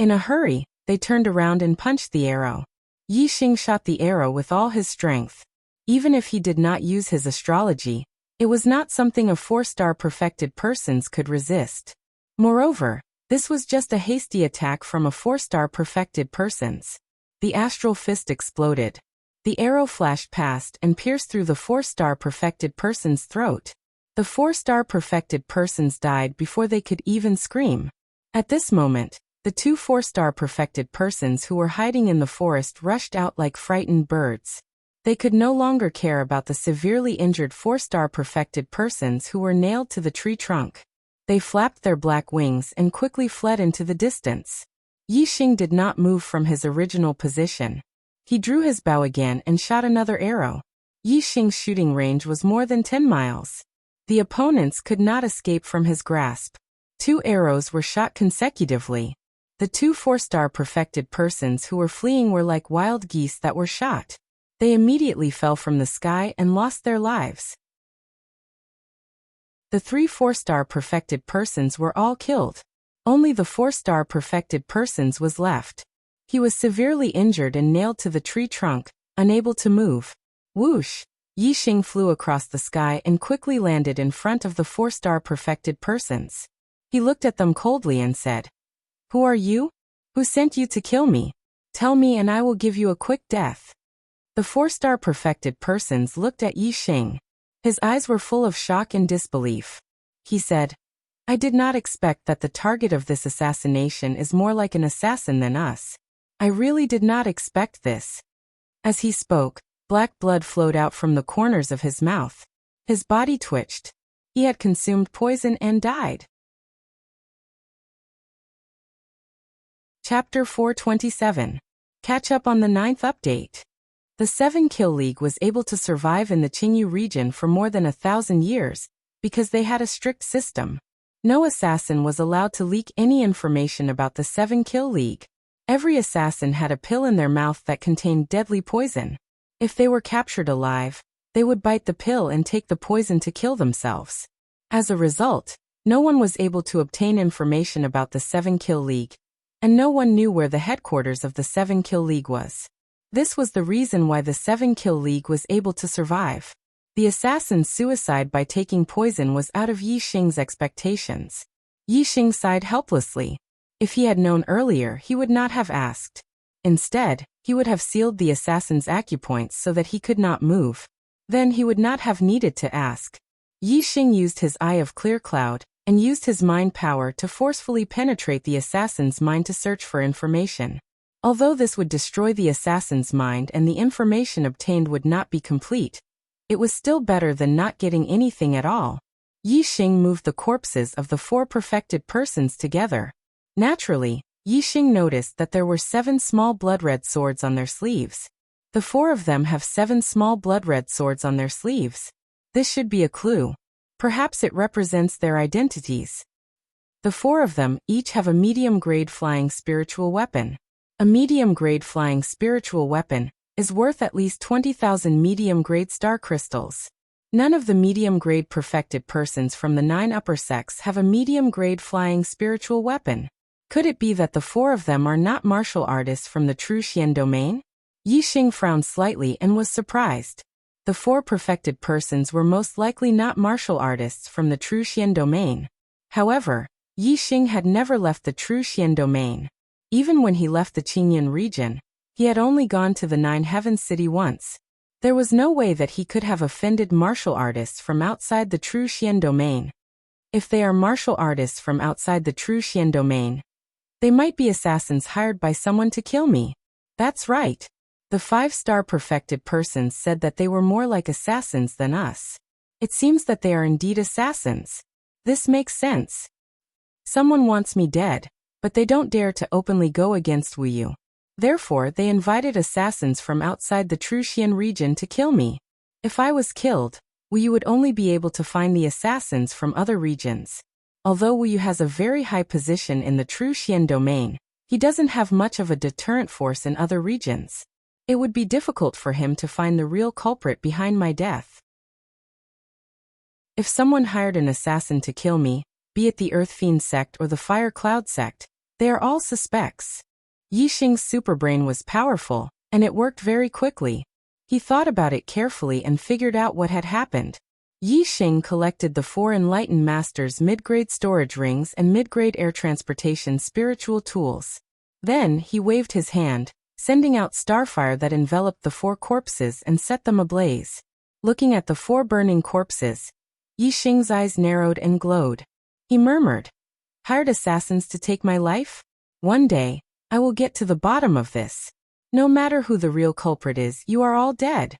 In a hurry, they turned around and punched the arrow. Yi Xing shot the arrow with all his strength. Even if he did not use his astrology, it was not something a 4-star perfected persons could resist. Moreover, this was just a hasty attack from a 4-star perfected persons. The astral fist exploded. The arrow flashed past and pierced through the 4-star perfected person's throat. The 4-star perfected persons died before they could even scream. At this moment, the 2 4-star perfected persons who were hiding in the forest rushed out like frightened birds. They could no longer care about the severely injured 4-star perfected persons who were nailed to the tree trunk. They flapped their black wings and quickly fled into the distance. Yi Xing did not move from his original position. He drew his bow again and shot another arrow. Yi Xing's shooting range was more than 10 miles. The opponents could not escape from his grasp. 2 arrows were shot consecutively. The 2 4-star perfected persons who were fleeing were like wild geese that were shot. They immediately fell from the sky and lost their lives. The 3 4-star perfected persons were all killed. Only the 4-star perfected persons was left. He was severely injured and nailed to the tree trunk, unable to move. Whoosh! Yi Xing flew across the sky and quickly landed in front of the 4-star perfected persons. He looked at them coldly and said, "Who are you? Who sent you to kill me? Tell me and I will give you a quick death." The 4-star perfected persons looked at Yi Xing. His eyes were full of shock and disbelief. He said, "I did not expect that the target of this assassination is more like an assassin than us. I really did not expect this." As he spoke, black blood flowed out from the corners of his mouth. His body twitched. He had consumed poison and died. Chapter 427. Catch up on the 9th update. The 7 Kill League was able to survive in the Qingyu region for more than 1,000 years, because they had a strict system. No assassin was allowed to leak any information about the 7 Kill League. Every assassin had a pill in their mouth that contained deadly poison. If they were captured alive, they would bite the pill and take the poison to kill themselves. As a result, no one was able to obtain information about the 7 Kill League, and no one knew where the headquarters of the 7 Kill League was. This was the reason why the 7 Kill League was able to survive. The assassin's suicide by taking poison was out of Yi Xing's expectations. Yi Xing sighed helplessly. If he had known earlier, he would not have asked. Instead, he would have sealed the assassin's acupoints so that he could not move. Then he would not have needed to ask. Yi Xing used his Eye of Clear Cloud, and used his mind power to forcefully penetrate the assassin's mind to search for information. Although this would destroy the assassin's mind and the information obtained would not be complete, it was still better than not getting anything at all. Yi Xing moved the corpses of the 4 perfected persons together. Naturally, Yi Xing noticed that there were 7 small blood-red swords on their sleeves. The 4 of them have 7 small blood-red swords on their sleeves. This should be a clue. Perhaps it represents their identities. The 4 of them each have a medium-grade flying spiritual weapon. A medium-grade flying spiritual weapon is worth at least 20,000 medium-grade star crystals. None of the medium-grade perfected persons from the 9 upper sects have a medium-grade flying spiritual weapon. Could it be that the 4 of them are not martial artists from the true Xian domain? Yi Xing frowned slightly and was surprised. The 4 perfected persons were most likely not martial artists from the true Xian domain. However, Yi Xing had never left the true Xian domain. Even when he left the Qingyan region, he had only gone to the 9 Heaven City once. There was no way that he could have offended martial artists from outside the True Xian domain. If they are martial artists from outside the True Xian domain, they might be assassins hired by someone to kill me. That's right. The 5-star perfected persons said that they were more like assassins than us. It seems that they are indeed assassins. This makes sense. Someone wants me dead, but they don't dare to openly go against Wuyu. Therefore, they invited assassins from outside the True Xian region to kill me. If I was killed, Wuyu would only be able to find the assassins from other regions. Although Wuyu has a very high position in the True Xian domain, he doesn't have much of a deterrent force in other regions. It would be difficult for him to find the real culprit behind my death. If someone hired an assassin to kill me, be it the Earth Fiend sect or the Fire Cloud sect, they are all suspects. Yixing's superbrain was powerful, and it worked very quickly. He thought about it carefully and figured out what had happened. Yixing collected the 4 Enlightened Masters' mid-grade storage rings and mid-grade air transportation spiritual tools. Then, he waved his hand, sending out starfire that enveloped the 4 corpses and set them ablaze. Looking at the 4 burning corpses, Yixing's eyes narrowed and glowed. He murmured, "Hired assassins to take my life? One day, I will get to the bottom of this. No matter who the real culprit is, you are all dead."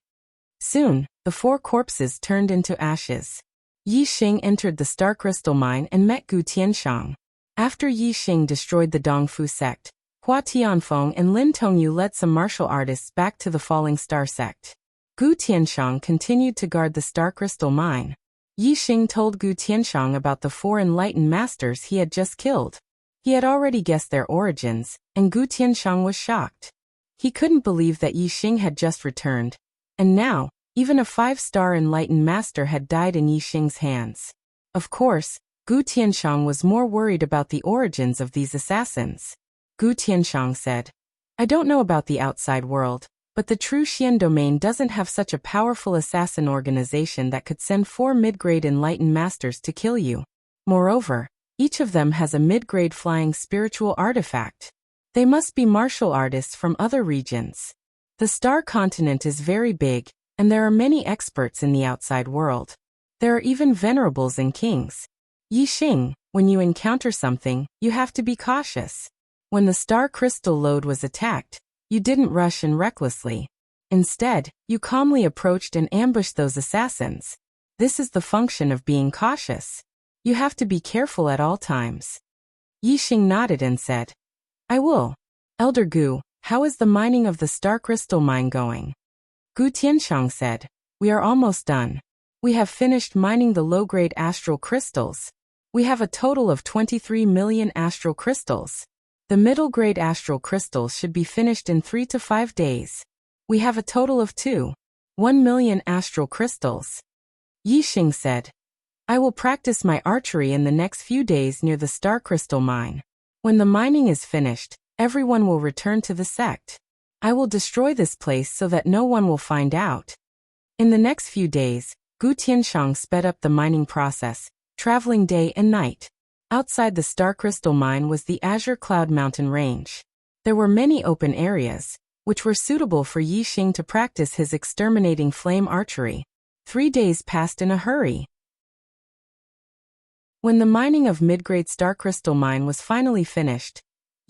Soon, the 4 corpses turned into ashes. Yixing entered the Star Crystal Mine and met Gu Tianshang. After Yixing destroyed the Dongfu sect, Hua Tianfeng and Lin Tongyu led some martial artists back to the Falling Star sect. Gu Tianshang continued to guard the Star Crystal Mine. Yixing told Gu Tianshang about the 4 Enlightened Masters he had just killed. He had already guessed their origins, and Gu Tianshang was shocked. He couldn't believe that Yixing had just returned, and now, even a 5-star Enlightened Master had died in Yixing's hands. Of course, Gu Tianshang was more worried about the origins of these assassins. Gu Tianshang said, "I don't know about the outside world, but the True Xian domain doesn't have such a powerful assassin organization that could send 4 mid-grade Enlightened Masters to kill you. Moreover, each of them has a mid-grade flying spiritual artifact. They must be martial artists from other regions. The Star Continent is very big, and there are many experts in the outside world. There are even venerables and kings. Yixing, when you encounter something, you have to be cautious. When the Star Crystal Lode was attacked, you didn't rush in recklessly. Instead, you calmly approached and ambushed those assassins. This is the function of being cautious. You have to be careful at all times." Yixing nodded and said, "I will. Elder Gu, how is the mining of the Star Crystal Mine going?" Gu Tianshang said, "We are almost done. We have finished mining the low-grade astral crystals. We have a total of 23 million astral crystals. The middle-grade astral crystals should be finished in 3 to 5 days. We have a total of 1 million astral crystals." Yixing said, "I will practice my archery in the next few days near the Star Crystal Mine. When the mining is finished, everyone will return to the sect. I will destroy this place so that no one will find out." In the next few days, Gu Tianshang sped up the mining process, traveling day and night. Outside the Star Crystal Mine was the Azure Cloud Mountain Range. There were many open areas, which were suitable for Yixing to practice his exterminating flame archery. 3 days passed in a hurry. When the mining of mid-grade Star Crystal Mine was finally finished,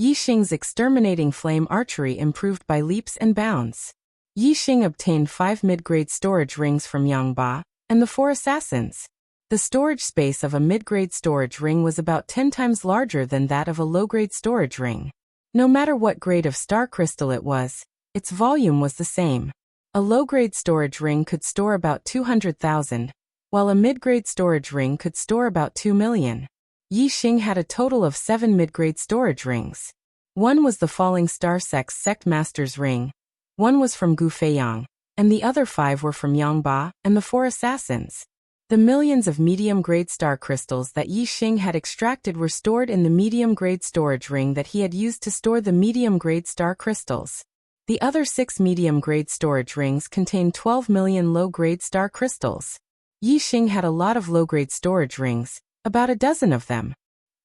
Yixing's exterminating flame archery improved by leaps and bounds. Yixing obtained 5 mid-grade storage rings from Yangba and the 4 assassins. The storage space of a mid-grade storage ring was about 10 times larger than that of a low-grade storage ring. No matter what grade of star crystal it was, its volume was the same. A low-grade storage ring could store about 200,000, while a mid-grade storage ring could store about 2 million. Yixing had a total of 7 mid-grade storage rings. One was the Falling Star Sect's Sect Master's ring, one was from Gu Feiyang, and the other 5 were from Yangba and the 4 assassins. The millions of medium-grade star crystals that Yixing had extracted were stored in the medium-grade storage ring that he had used to store the medium-grade star crystals. The other 6 medium-grade storage rings contained 12 million low-grade star crystals. Yixing had a lot of low-grade storage rings, about a dozen of them.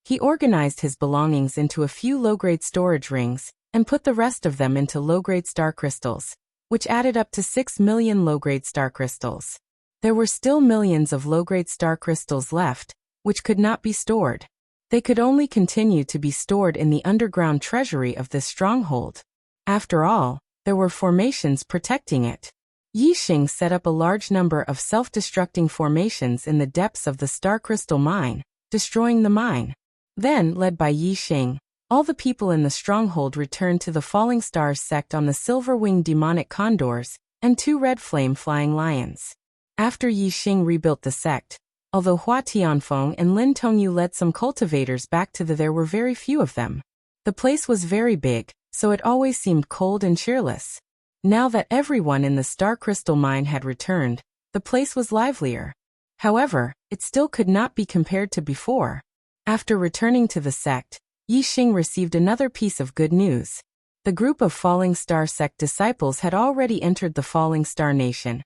He organized his belongings into a few low-grade storage rings, and put the rest of them into low-grade star crystals. which added up to 6 million low-grade star crystals. There were still millions of low-grade star crystals left, which could not be stored. They could only continue to be stored in the underground treasury of this stronghold. After all, there were formations protecting it. Yixing set up a large number of self-destructing formations in the depths of the star crystal mine, destroying the mine. Then, led by Yixing, all the people in the stronghold returned to the Falling Stars sect on the silver-winged demonic condors and 2 red flame-flying lions. After Yixing rebuilt the sect, although Hua Tianfeng and Lin Tongyu led some cultivators back to there were very few of them. The place was very big, so it always seemed cold and cheerless. Now that everyone in the star crystal mine had returned, the place was livelier. However, it still could not be compared to before. After returning to the sect, Yixing received another piece of good news. The group of Falling Star sect disciples had already entered the Falling Star Nation,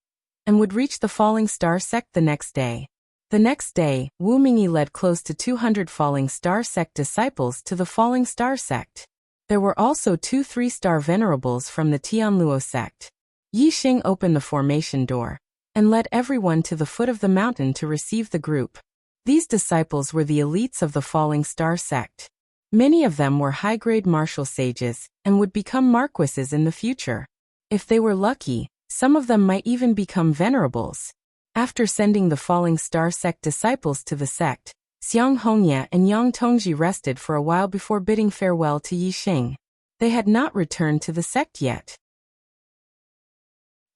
and would reach the Falling Star sect the next day. The next day, Wu Mingyi led close to 200 Falling Star sect disciples to the Falling Star sect. There were also 2 3-star venerables from the Tianluo sect. Yixing opened the formation door, and led everyone to the foot of the mountain to receive the group. These disciples were the elites of the Falling Star sect. Many of them were high-grade martial sages, and would become marquises in the future. If they were lucky, some of them might even become venerables. After sending the Falling Star sect disciples to the sect, Xiang Hongye and Yang Tongji rested for a while before bidding farewell to Yixing. They had not returned to the sect yet.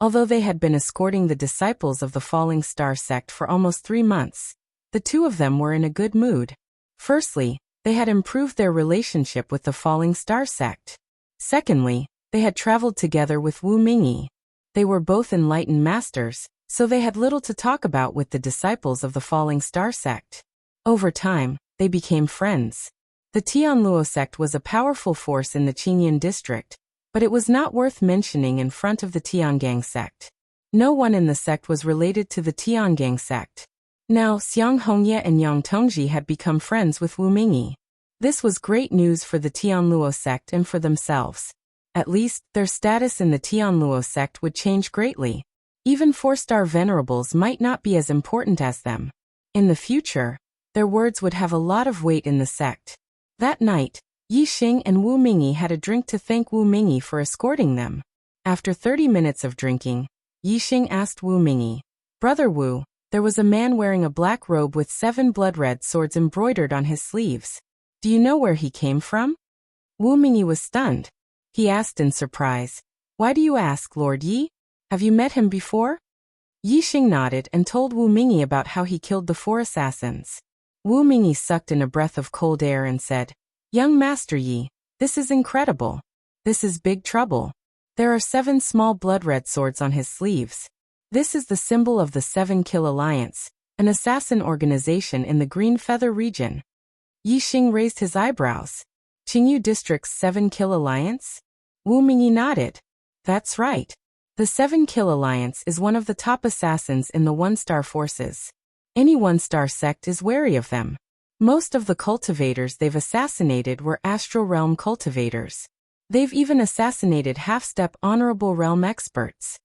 Although they had been escorting the disciples of the Falling Star sect for almost 3 months, the 2 of them were in a good mood. Firstly, they had improved their relationship with the Falling Star sect. Secondly, they had traveled together with Wu Mingyi. They were both enlightened masters, so they had little to talk about with the disciples of the Falling Star sect. Over time, they became friends. The Tianluo sect was a powerful force in the Qingyan district, but it was not worth mentioning in front of the Tiangang sect. No one in the sect was related to the Tiangang sect. Now, Xiang Hongye and Yang Tongji had become friends with Wu Mingyi. This was great news for the Tianluo sect and for themselves. At least, their status in the Tianluo sect would change greatly. Even 4-star venerables might not be as important as them. In the future, their words would have a lot of weight in the sect. That night, Yixing and Wu Mingyi had a drink to thank Wu Mingyi for escorting them. After 30 minutes of drinking, Yixing asked Wu Mingyi, "Brother Wu, there was a man wearing a black robe with 7 blood-red swords embroidered on his sleeves. Do you know where he came from?" Wu Mingyi was stunned. He asked in surprise, "Why do you ask, Lord Yi? Have you met him before?" Yixing nodded and told Wu Mingyi about how he killed the 4 assassins. Wu Mingyi sucked in a breath of cold air and said, "Young Master Yi, this is incredible. This is big trouble. There are 7 small blood-red swords on his sleeves. This is the symbol of the 7 Kill Alliance, an assassin organization in the Green Feather region." Yixing raised his eyebrows. "Qingyu District's 7 Kill Alliance?" Wu Mingyi nodded. "That's right. The 7 Kill Alliance is one of the top assassins in the 1-star forces. Any 1-star sect is wary of them. Most of the cultivators they've assassinated were Astral Realm cultivators. They've even assassinated half-step Honorable Realm experts."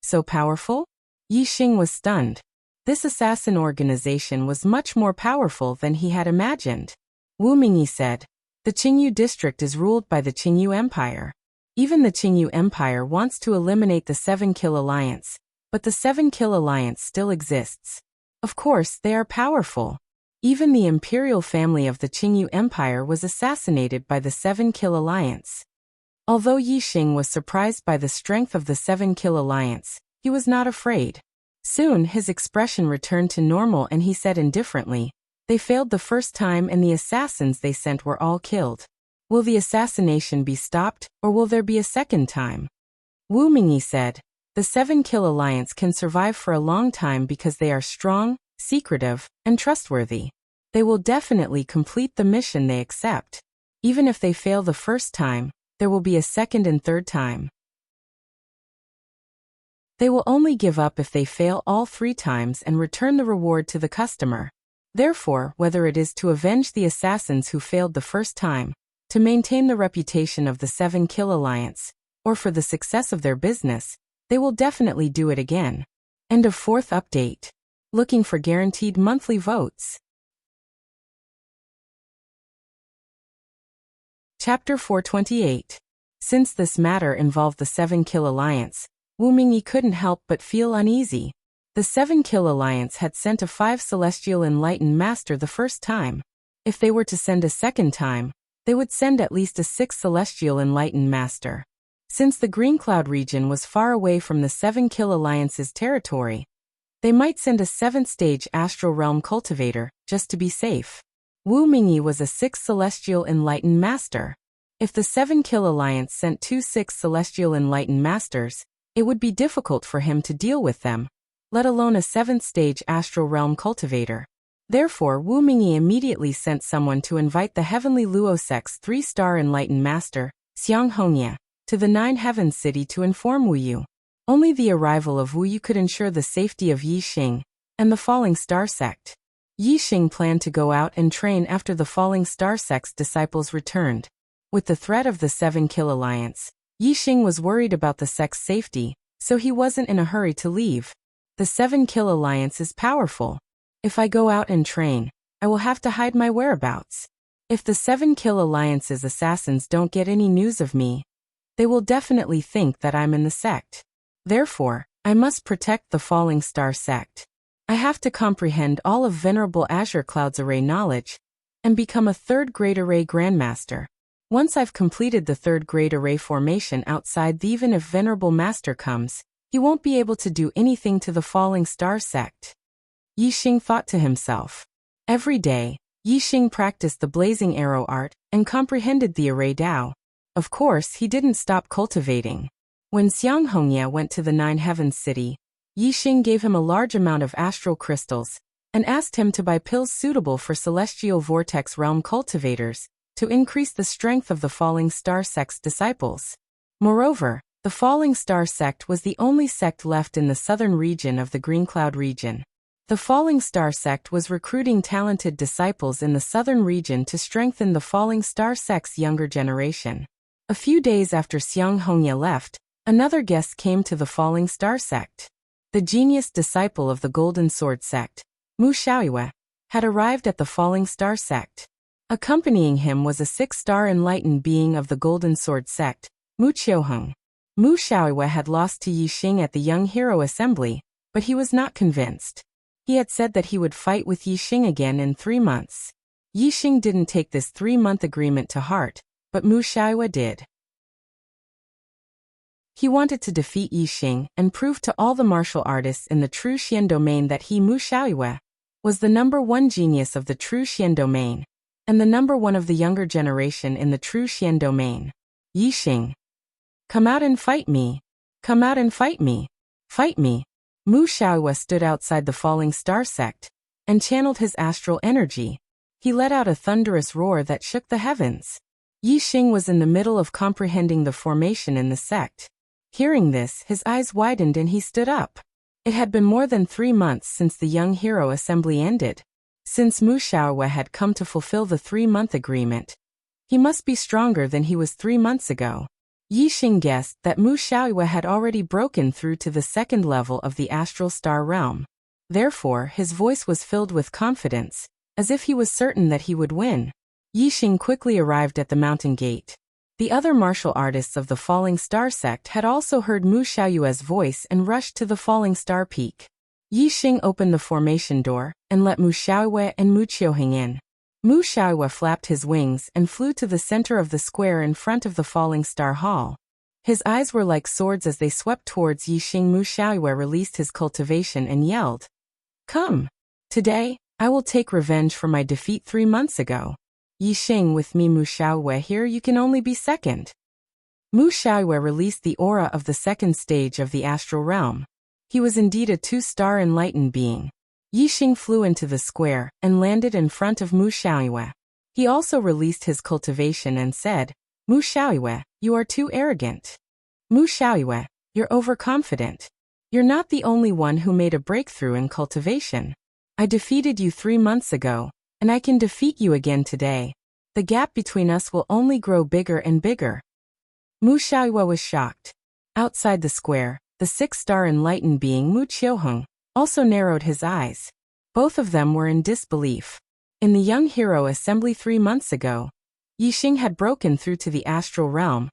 So powerful? Yixing was stunned. This assassin organization was much more powerful than he had imagined. Wu Mingyi said, "The Qingyu district is ruled by the Qingyu Empire. Even the Qingyu Empire wants to eliminate the 7 Kill Alliance, but the 7 Kill Alliance still exists. Of course, they are powerful. Even the imperial family of the Qingyu Empire was assassinated by the 7 Kill Alliance." Although Yixing was surprised by the strength of the 7 Kill Alliance, he was not afraid. Soon his expression returned to normal and he said indifferently, "They failed the first time and the assassins they sent were all killed. Will the assassination be stopped, or will there be a second time?" Wu Mingyi said, "The 7 Kill Alliance can survive for a long time because they are strong, secretive, and trustworthy. They will definitely complete the mission they accept. Even if they fail the first time, there will be a second and third time. They will only give up if they fail all 3 times and return the reward to the customer. Therefore, whether it is to avenge the assassins who failed the first time, to maintain the reputation of the 7 Kill Alliance, or for the success of their business, they will definitely do it again. End of 4th update. Looking for guaranteed monthly votes. Chapter 428. Since this matter involved the 7 Kill Alliance, Wu Mingyi couldn't help but feel uneasy. The 7 Kill Alliance had sent a 5 Celestial Enlightened Master the first time. If they were to send a second time, they would send at least a 6 Celestial Enlightened Master. Since the Green Cloud region was far away from the 7 Kill Alliance's territory, they might send a 7th stage Astral Realm Cultivator, just to be safe. Wu Mingyi was a 6 Celestial Enlightened Master. If the 7 Kill Alliance sent 2 6 Celestial Enlightened Masters, it would be difficult for him to deal with them, let alone a 7th stage Astral Realm Cultivator. Therefore, Wu Mingyi immediately sent someone to invite the Heavenly Luosec's 3-star Enlightened Master, Xiang Hongye, to the 9 Heavens City to inform Wu Yu. Only the arrival of Wu Yu could ensure the safety of Yi Xing and the Falling Star Sect. Yi Xing planned to go out and train after the Falling Star Sect's disciples returned. With the threat of the 7 Kill Alliance, Yi Xing was worried about the sect's safety, so he wasn't in a hurry to leave. The 7 Kill Alliance is powerful. If I go out and train, I will have to hide my whereabouts. If the 7 Kill Alliance's assassins don't get any news of me, they will definitely think that I'm in the sect. Therefore, I must protect the Falling Star Sect. I have to comprehend all of Venerable Azure Cloud's array knowledge and become a 3rd grade array Grandmaster. Once I've completed the 3rd grade array formation outside, even if Venerable Master comes, he won't be able to do anything to the Falling Star Sect. Yi Xing thought to himself. Every day, Yi Xing practiced the blazing arrow art and comprehended the array Tao. Of course, he didn't stop cultivating. When Xiang Hongye went to the 9 Heavens City, Yi Xing gave him a large amount of astral crystals and asked him to buy pills suitable for Celestial Vortex Realm cultivators to increase the strength of the Falling Star Sect's disciples. Moreover, the Falling Star Sect was the only sect left in the southern region of the Green Cloud region. The Falling Star Sect was recruiting talented disciples in the southern region to strengthen the Falling Star Sect's younger generation. A few days after Xiang Hongye left, another guest came to the Falling Star Sect. The genius disciple of the Golden Sword Sect, Mu Xiaoyue, had arrived at the Falling Star Sect. Accompanying him was a 6-star enlightened being of the Golden Sword Sect, Mu Qiuheng. Mu Xiaoyue had lost to Yi Xing at the Young Hero Assembly, but he was not convinced. He had said that he would fight with Yi Xing again in 3 months. Yi Xing didn't take this 3-month agreement to heart, but Mu Xiaoyue did. He wanted to defeat Yi Xing and prove to all the martial artists in the True Xian domain that he, Mu Xiaoyue, was the #1 genius of the True Xian domain, and the #1 of the younger generation in the True Xian domain. Yi Xing. Come out and fight me. Come out and fight me. Fight me. Mu Xiaoyue stood outside the Falling Star Sect and channeled his astral energy. He let out a thunderous roar that shook the heavens. Yi Xing was in the middle of comprehending the formation in the sect. Hearing this, his eyes widened and he stood up. It had been more than 3 months since the Young Hero Assembly ended. Since Mu Xiaoyue had come to fulfill the 3-month agreement, he must be stronger than he was 3 months ago. Yi Xing guessed that Mu Xiaoyue had already broken through to the 2nd level of the Astral Star Realm. Therefore, his voice was filled with confidence, as if he was certain that he would win. Yi Xing quickly arrived at the mountain gate. The other martial artists of the Falling Star Sect had also heard Mu Xiaoyue's voice and rushed to the Falling Star Peak. Yi Xing opened the formation door and let Mu Xiaoyue and Mu Qiuheng in. Mu Xiaoyue flapped his wings and flew to the center of the square in front of the Falling Star Hall. His eyes were like swords as they swept towards Yi Xing. Mu Xiaoyue released his cultivation and yelled, "Come! Today, I will take revenge for my defeat 3 months ago. Yi Xing, with me, Mu Xiaoyue here, you can only be second." Mu Xiaoyue released the aura of the 2nd stage of the astral realm. He was indeed a 2-star enlightened being. Yi Xing flew into the square and landed in front of Mu Xiaoyue. He also released his cultivation and said, "Mu Xiaoyue, you are too arrogant. Mu Xiaoyue, you're overconfident. You're not the only one who made a breakthrough in cultivation. I defeated you 3 months ago, and I can defeat you again today. The gap between us will only grow bigger and bigger." Mu Xiaoyue was shocked. Outside the square, the six-star enlightened being Mu Qiuheng also narrowed his eyes. Both of them were in disbelief. In the young hero assembly 3 months ago, Yixing had broken through to the astral realm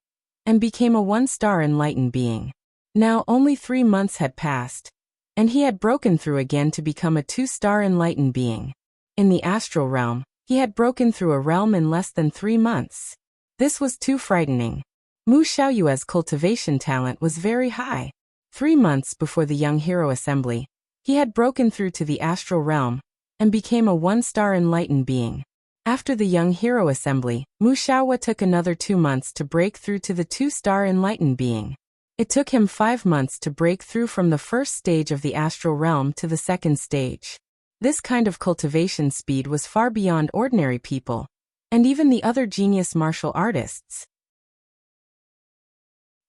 and became a one-star enlightened being. Now only 3 months had passed, and he had broken through again to become a 2-star enlightened being. In the astral realm, he had broken through a realm in less than 3 months. This was too frightening. Mu Xiaoyue's cultivation talent was very high. 3 months before the young hero assembly, he had broken through to the astral realm and became a 1-star enlightened being. After the young hero assembly, Mu Xiaoyue took another 2 months to break through to the 2-star enlightened being. It took him 5 months to break through from the first stage of the astral realm to the second stage. This kind of cultivation speed was far beyond ordinary people, and even the other genius martial artists.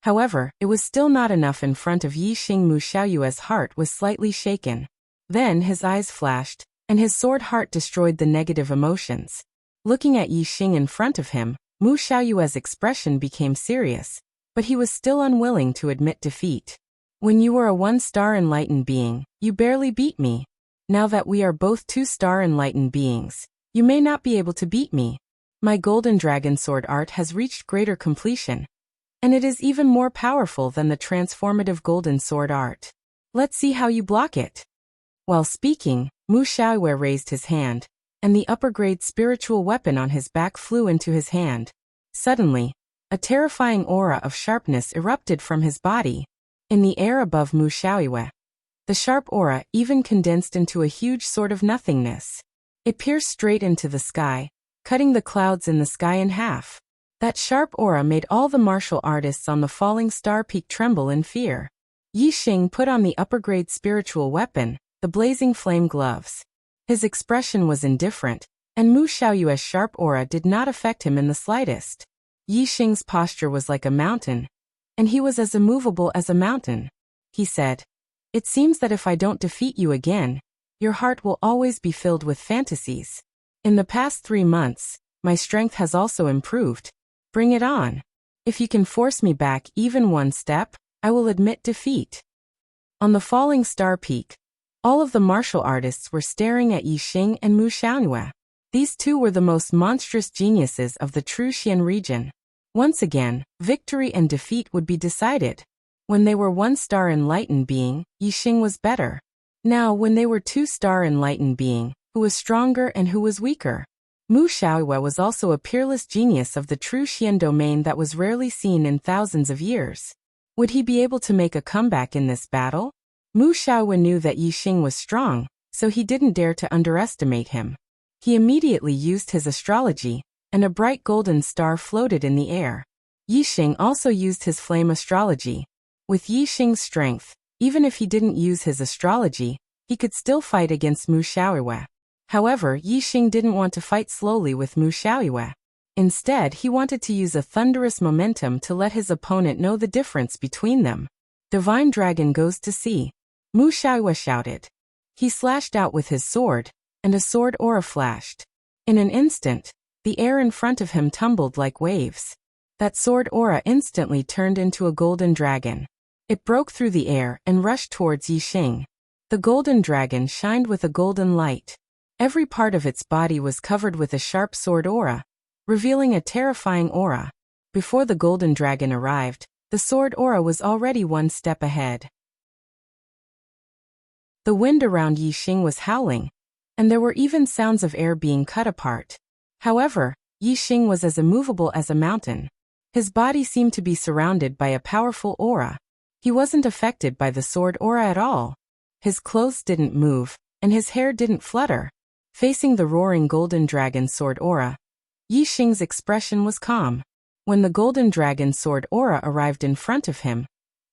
However, it was still not enough in front of Yixing. Mu Xiaoyue's heart was slightly shaken. Then his eyes flashed, and his sword heart destroyed the negative emotions. Looking at Yixing in front of him, Mu Xiaoyue's expression became serious, but he was still unwilling to admit defeat. When you were a 1-star enlightened being, you barely beat me. Now that we are both 2-star enlightened beings, you may not be able to beat me. My golden dragon sword art has reached greater completion, and it is even more powerful than the transformative golden sword art. Let's see how you block it. While speaking, Mu Xiaoyue raised his hand, and the upper-grade spiritual weapon on his back flew into his hand. Suddenly, a terrifying aura of sharpness erupted from his body. In the air above Mu Xiaoyue, the sharp aura even condensed into a huge sort of nothingness. It pierced straight into the sky, cutting the clouds in the sky in half. That sharp aura made all the martial artists on the falling star peak tremble in fear. Yixing put on the upper-grade spiritual weapon, the blazing flame gloves. His expression was indifferent, and Mu Xiaoyue's sharp aura did not affect him in the slightest. Yixing's posture was like a mountain, and he was as immovable as a mountain. He said, "It seems that if I don't defeat you again, your heart will always be filled with fantasies. In the past 3 months, my strength has also improved. Bring it on. If you can force me back even 1 step, I will admit defeat." On the falling star peak, all of the martial artists were staring at Yixing and Mu Xiaoyue. These two were the most monstrous geniuses of the true Xian region. Once again, victory and defeat would be decided. When they were 1-star enlightened being, Yixing was better. Now when they were 2-star enlightened being, who was stronger and who was weaker? Mu Xiaoyue was also a peerless genius of the true Xian domain that was rarely seen in thousands of years. Would he be able to make a comeback in this battle? Mu Xiaoyue knew that Yixing was strong, so he didn't dare to underestimate him. He immediately used his astrology, and a bright golden star floated in the air. Yixing also used his flame astrology. With Yixing's strength, even if he didn't use his astrology, he could still fight against Mu Xiaoyue. However, Yixing didn't want to fight slowly with Mu Xiaoyue. Instead, he wanted to use a thunderous momentum to let his opponent know the difference between them. "Divine Dragon goes to sea," Mu Xiaoyue shouted. He slashed out with his sword, and a sword aura flashed. In an instant, the air in front of him tumbled like waves. That sword aura instantly turned into a golden dragon. It broke through the air and rushed towards Yixing. The golden dragon shined with a golden light. Every part of its body was covered with a sharp sword aura, revealing a terrifying aura. Before the golden dragon arrived, the sword aura was already 1 step ahead. The wind around Yixing was howling, and there were even sounds of air being cut apart. However, Yixing was as immovable as a mountain. His body seemed to be surrounded by a powerful aura. He wasn't affected by the sword aura at all. His clothes didn't move, and his hair didn't flutter. Facing the roaring golden dragon sword aura, Yixing's expression was calm. When the golden dragon sword aura arrived in front of him,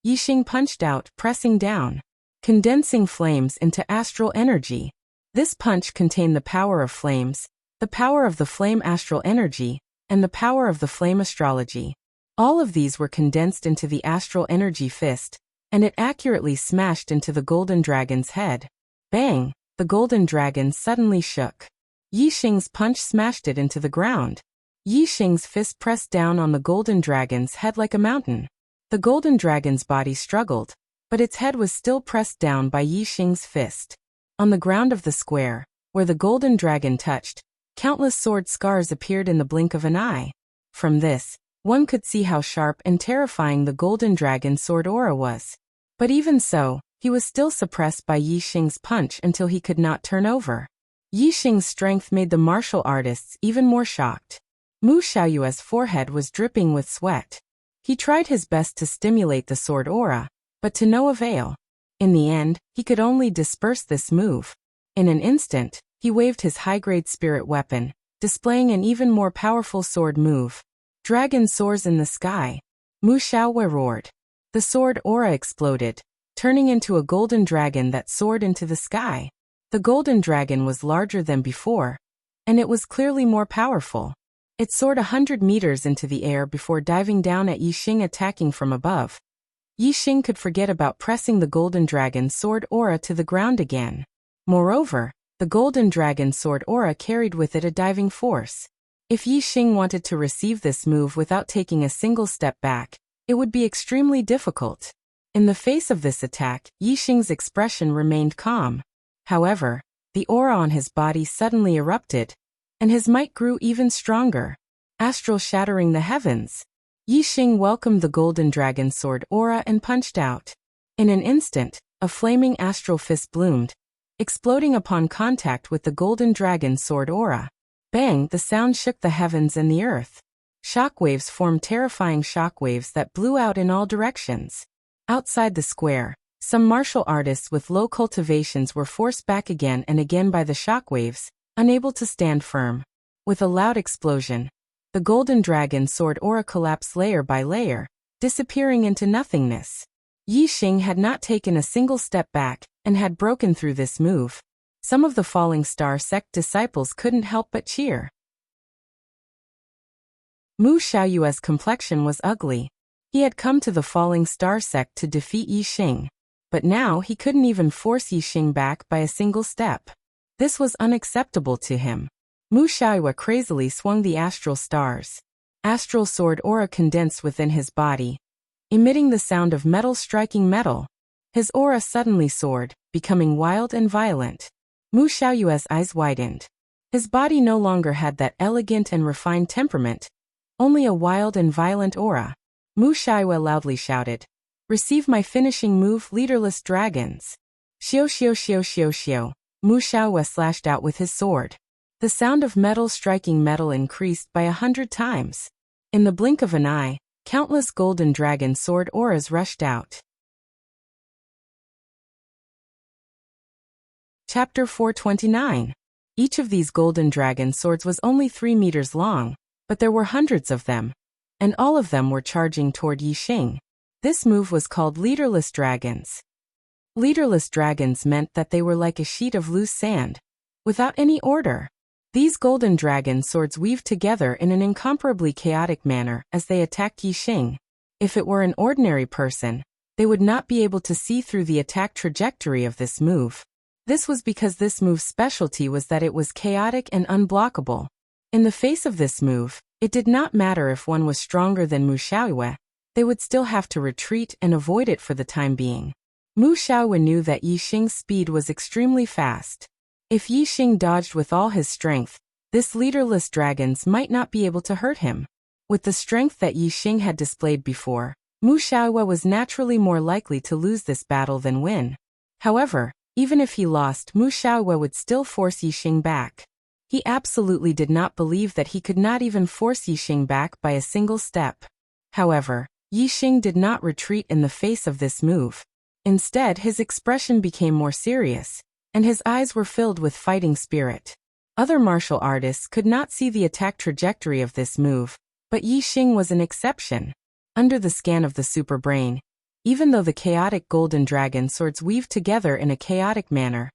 Yixing punched out, pressing down, condensing flames into astral energy. This punch contained the power of flames, the power of the flame astral energy, and the power of the flame astrology. All of these were condensed into the astral energy fist, and it accurately smashed into the golden dragon's head. Bang! The golden dragon suddenly shook. Yixing's punch smashed it into the ground. Yi Xing's fist pressed down on the golden dragon's head like a mountain. The golden dragon's body struggled, but its head was still pressed down by Yi Xing's fist. On the ground of the square, where the golden dragon touched, countless sword scars appeared in the blink of an eye. From this, one could see how sharp and terrifying the golden dragon's sword aura was. But even so, he was still suppressed by Yi Xing's punch until he could not turn over. Yi Xing's strength made the martial artists even more shocked. Mu Xiaoyue's forehead was dripping with sweat. He tried his best to stimulate the sword aura, but to no avail. In the end, he could only disperse this move. In an instant, he waved his high-grade spirit weapon, displaying an even more powerful sword move. Dragon soars in the sky. Mu Xiaoyue roared. The sword aura exploded, turning into a golden dragon that soared into the sky. The golden dragon was larger than before, and it was clearly more powerful. It soared 100 meters into the air before diving down at Yi Xing, attacking from above. Yi Xing could forget about pressing the golden dragon's sword aura to the ground again. Moreover, the golden dragon's sword aura carried with it a diving force. If Yi Xing wanted to receive this move without taking a single step back, it would be extremely difficult. In the face of this attack, Yi Xing's expression remained calm. However, the aura on his body suddenly erupted, and his might grew even stronger, astral shattering the heavens. Yi Xing welcomed the golden dragon's sword aura and punched out. In an instant, a flaming astral fist bloomed, exploding upon contact with the golden dragon's sword aura. Bang! The sound shook the heavens and the earth. Shockwaves formed, terrifying shockwaves that blew out in all directions. Outside the square, some martial artists with low cultivations were forced back again and again by the shockwaves, unable to stand firm. With a loud explosion, the golden dragon's sword aura collapsed layer by layer, disappearing into nothingness. Yi Xing had not taken a single step back, and had broken through this move. Some of the Falling Star sect disciples couldn't help but cheer. Mu Xiaoyue's complexion was ugly. He had come to the Falling Star sect to defeat Yi Xing, but now he couldn't even force Yi Xing back by a single step. This was unacceptable to him. Mu Xiaoyue crazily swung the astral stars. Astral sword aura condensed within his body, emitting the sound of metal striking metal. His aura suddenly soared, becoming wild and violent. Mu Xiaoyue's eyes widened. His body no longer had that elegant and refined temperament, only a wild and violent aura. Mu Xiaoyue loudly shouted, "Receive my finishing move, leaderless dragons." Xiao xiao xiao xiao xiao. Mu Xiaoyue slashed out with his sword. The sound of metal striking metal increased by 100 times. In the blink of an eye, countless golden dragon sword auras rushed out. Chapter 429. Each of these golden dragon swords was only 3 meters long, but there were hundreds of them, and all of them were charging toward Yi Xing. This move was called leaderless dragons. Leaderless dragons meant that they were like a sheet of loose sand, without any order. These golden dragon swords weaved together in an incomparably chaotic manner as they attacked Yi Xing. If it were an ordinary person, they would not be able to see through the attack trajectory of this move. This was because this move's specialty was that it was chaotic and unblockable. In the face of this move, it did not matter if one was stronger than Mu Xiaoyue, they would still have to retreat and avoid it for the time being. Mu Xiaoyue knew that Yi Xing's speed was extremely fast. If Yi Xing dodged with all his strength, this leaderless dragons might not be able to hurt him. With the strength that Yi Xing had displayed before, Mu Xiaoyue was naturally more likely to lose this battle than win. However, even if he lost, Mu Xiaoyue would still force Yi Xing back. He absolutely did not believe that he could not even force Yi Xing back by a single step. However, Yi Xing did not retreat in the face of this move. Instead, his expression became more serious, and his eyes were filled with fighting spirit. Other martial artists could not see the attack trajectory of this move, but Yi Xing was an exception. Under the scan of the super brain, even though the chaotic golden dragon swords weaved together in a chaotic manner,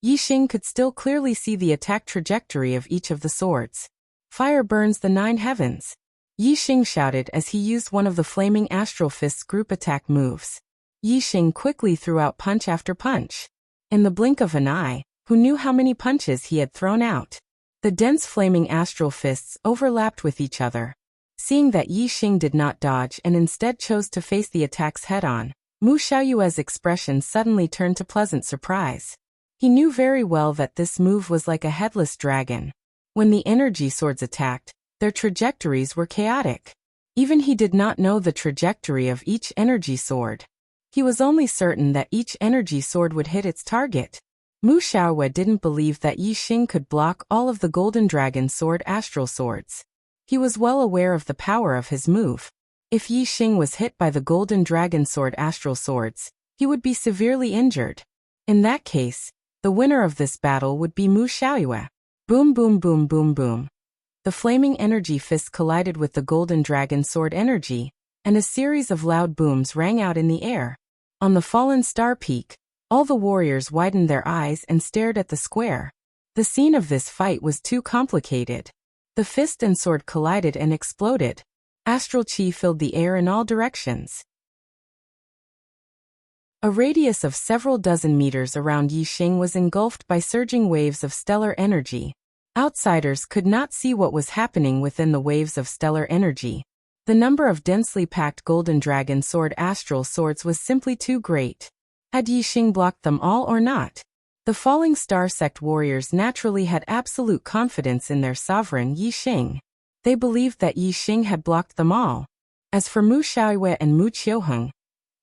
Yi Xing could still clearly see the attack trajectory of each of the swords. Fire burns the 9 heavens. Yi Xing shouted as he used one of the flaming astral fist's group attack moves. Yi Xing quickly threw out punch after punch. In the blink of an eye, who knew how many punches he had thrown out? The dense flaming astral fists overlapped with each other. Seeing that Yi Xing did not dodge and instead chose to face the attacks head-on, Mu Xiaoyue's expression suddenly turned to pleasant surprise. He knew very well that this move was like a headless dragon. When the energy swords attacked, their trajectories were chaotic. Even he did not know the trajectory of each energy sword. He was only certain that each energy sword would hit its target. Mu Xiaoyue didn't believe that Yi Xing could block all of the Golden Dragon Sword astral swords. He was well aware of the power of his move. If Yi Xing was hit by the Golden Dragon Sword astral swords, he would be severely injured. In that case, the winner of this battle would be Mu Xiaoyue. Boom boom boom boom boom. The flaming energy fists collided with the Golden Dragon Sword energy, and a series of loud booms rang out in the air. On the fallen star peak, all the warriors widened their eyes and stared at the square. The scene of this fight was too complicated. The fist and sword collided and exploded. Astral chi filled the air in all directions. A radius of several dozen meters around Yi Xing was engulfed by surging waves of stellar energy. Outsiders could not see what was happening within the waves of stellar energy. The number of densely packed Golden Dragon Sword astral swords was simply too great. Had Yi Xing blocked them all or not? The falling star sect warriors naturally had absolute confidence in their sovereign Yi Xing. They believed that Yi Xing had blocked them all. As for Mu Xiaoyue and Mu Qiuheng,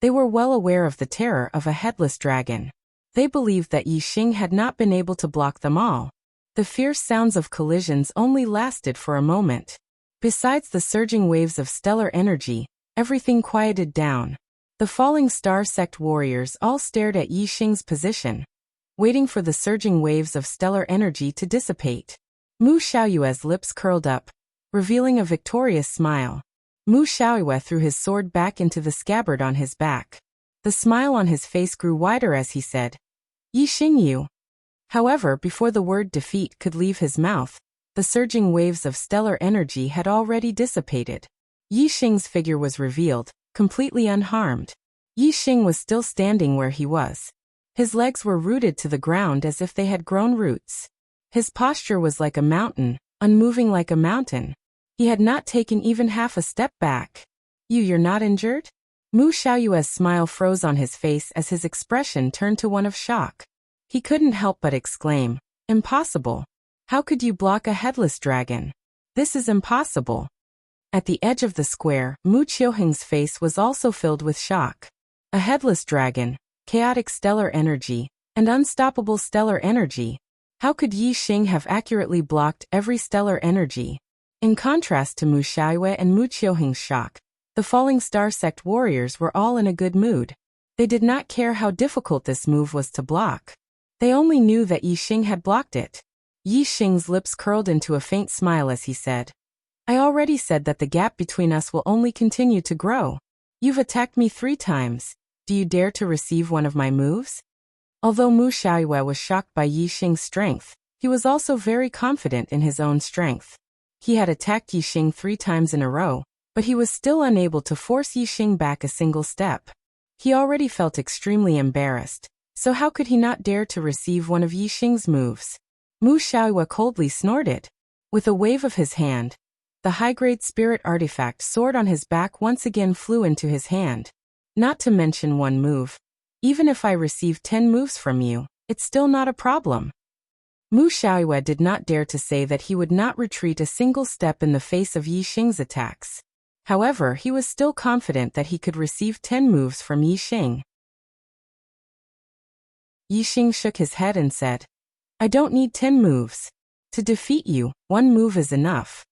they were well aware of the terror of a headless dragon. They believed that Yi Xing had not been able to block them all. The fierce sounds of collisions only lasted for a moment. Besides the surging waves of stellar energy, everything quieted down. The falling star sect warriors all stared at Yi Xing's position, waiting for the surging waves of stellar energy to dissipate. Mu Xiaoyue's lips curled up, revealing a victorious smile. Mu Xiaoyue threw his sword back into the scabbard on his back. The smile on his face grew wider as he said, "Yi Xing you." However, before the word defeat could leave his mouth, the surging waves of stellar energy had already dissipated. Yi Xing's figure was revealed, completely unharmed. Yi Xing was still standing where he was. His legs were rooted to the ground as if they had grown roots. His posture was like a mountain, unmoving like a mountain. He had not taken even half a step back. You're not injured?" Mu Xiaoyue's smile froze on his face as his expression turned to one of shock. He couldn't help but exclaim, "Impossible. How could you block a headless dragon? This is impossible." At the edge of the square, Mu Qiuheng's face was also filled with shock. A headless dragon, chaotic stellar energy, and unstoppable stellar energy. How could Yi Xing have accurately blocked every stellar energy? In contrast to Mu Xiaoyue and Mu Qiuheng's shock, the falling star sect warriors were all in a good mood. They did not care how difficult this move was to block. They only knew that Yi Xing had blocked it. Yi Xing's lips curled into a faint smile as he said, "I already said that the gap between us will only continue to grow. You've attacked me 3 times. Do you dare to receive one of my moves?" Although Mu Xiaoyue was shocked by Yi Xing's strength, he was also very confident in his own strength. He had attacked Yi Xing 3 times in a row, but he was still unable to force Yi Xing back a single step. He already felt extremely embarrassed, so how could he not dare to receive one of Yi Xing's moves? Mu Xiaoyue coldly snorted. With a wave of his hand, the high-grade spirit artifact sword on his back once again flew into his hand. Not to mention one move. Even if I receive 10 moves from you, it's still not a problem. Mu Xiaoyue did not dare to say that he would not retreat a single step in the face of Yi Xing's attacks. However, he was still confident that he could receive 10 moves from Yi Xing. Yi Xing shook his head and said, "I don't need 10 moves. To defeat you, 1 move is enough."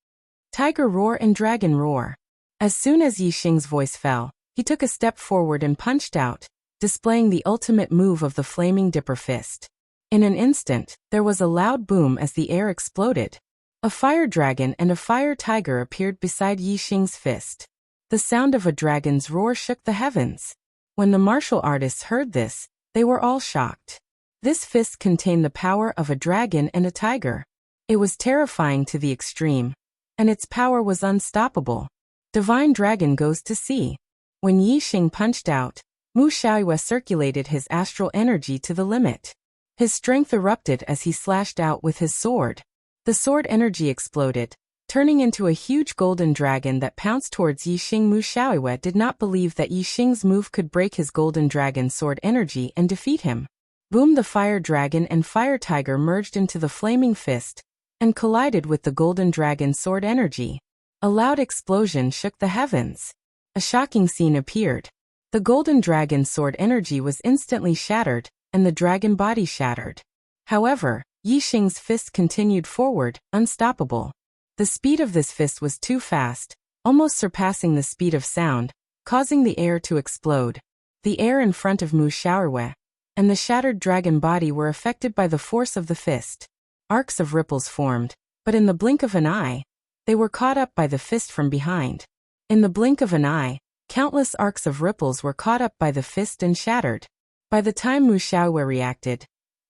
Tiger roar and dragon roar. As soon as Yi Xing's voice fell, he took a step forward and punched out, displaying the ultimate move of the flaming dipper fist. In an instant, there was a loud boom as the air exploded. A fire dragon and a fire tiger appeared beside Yi Xing's fist. The sound of a dragon's roar shook the heavens. When the martial artists heard this, they were all shocked. This fist contained the power of a dragon and a tiger. It was terrifying to the extreme, and its power was unstoppable. Divine Dragon goes to sea. When Yi Xing punched out, Mu Xiaoyue circulated his astral energy to the limit. His strength erupted as he slashed out with his sword. The The sword energy exploded, turning into a huge golden dragon that pounced towards Yixing. Mu Xiaoyue did not believe that Yixing's move could break his golden dragon sword energy and defeat him. Boom! The fire dragon and fire tiger merged into the flaming fist and collided with the golden dragon sword energy. A loud explosion shook the heavens. A shocking scene appeared. The golden dragon sword energy was instantly shattered, and the dragon body shattered. However, Yixing's fist continued forward, unstoppable. The speed of this fist was too fast, almost surpassing the speed of sound, causing the air to explode. The air in front of Mu Xiaoyue and the shattered dragon body were affected by the force of the fist. Arcs of ripples formed, but in the blink of an eye, they were caught up by the fist from behind. In the blink of an eye, countless arcs of ripples were caught up by the fist and shattered. By the time Mu Xiaoyue reacted,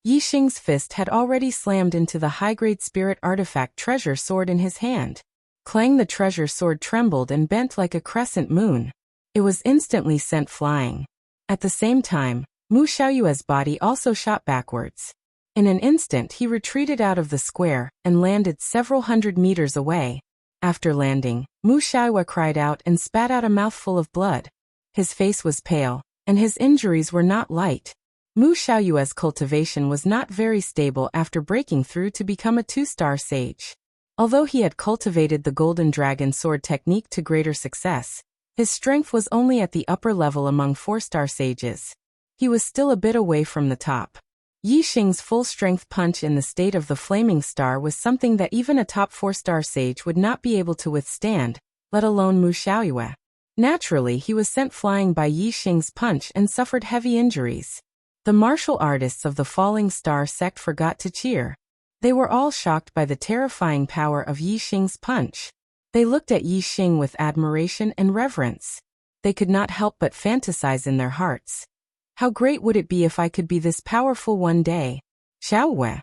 Yixing's fist had already slammed into the high-grade spirit artifact treasure sword in his hand. Clang! The treasure sword trembled and bent like a crescent moon. It was instantly sent flying. At the same time, Mu Xiaoyue's body also shot backwards. In an instant he retreated out of the square and landed several hundred meters away. After landing, Mu Xiaoyue cried out and spat out a mouthful of blood. His face was pale, and his injuries were not light. Mu Xiaoyue's cultivation was not very stable after breaking through to become a 2-star sage. Although he had cultivated the golden dragon sword technique to greater success, his strength was only at the upper level among 4-star sages. He was still a bit away from the top. Yixing's full-strength punch in the state of the flaming star was something that even a top 4-star sage would not be able to withstand, let alone Mu Xiaoyue. Naturally, he was sent flying by Yixing's punch and suffered heavy injuries. The martial artists of the Falling Star sect forgot to cheer. They were all shocked by the terrifying power of Yixing's punch. They looked at Yixing with admiration and reverence. They could not help but fantasize in their hearts. How great would it be if I could be this powerful one day? Xiaoyue.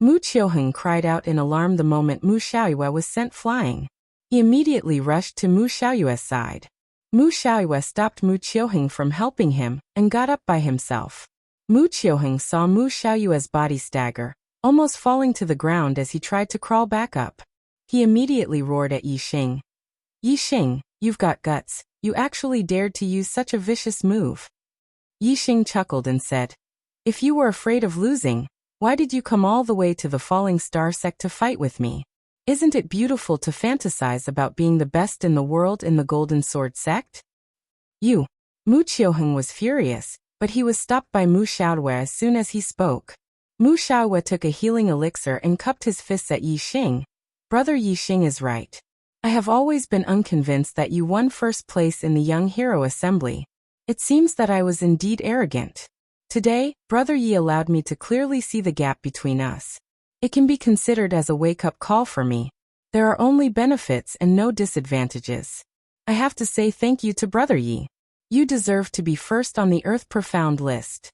Mu Qiuheng cried out in alarm the moment Mu Xiaoyue was sent flying. He immediately rushed to Mu Xiaoyue's side. Mu Xiaoyue stopped Mu Qiuheng from helping him and got up by himself. Mu Qiuheng saw Mu Xiaoyue's body stagger, almost falling to the ground as he tried to crawl back up. He immediately roared at Yixing. Yixing, you've got guts, you actually dared to use such a vicious move. Yixing chuckled and said, if you were afraid of losing, why did you come all the way to the Falling Star sect to fight with me? Isn't it beautiful to fantasize about being the best in the world in the Golden Sword sect? You. Mu Qiuheng was furious, but he was stopped by Mu Xiaoyue as soon as he spoke. Mu Xiaoyue took a healing elixir and cupped his fists at Yixing. Brother, Yixing is right. I have always been unconvinced that you won first place in the Young Hero Assembly. It seems that I was indeed arrogant. Today, Brother Yi allowed me to clearly see the gap between us. It can be considered as a wake-up call for me. There are only benefits and no disadvantages. I have to say thank you to Brother Yi. You deserve to be first on the Earth Profound list.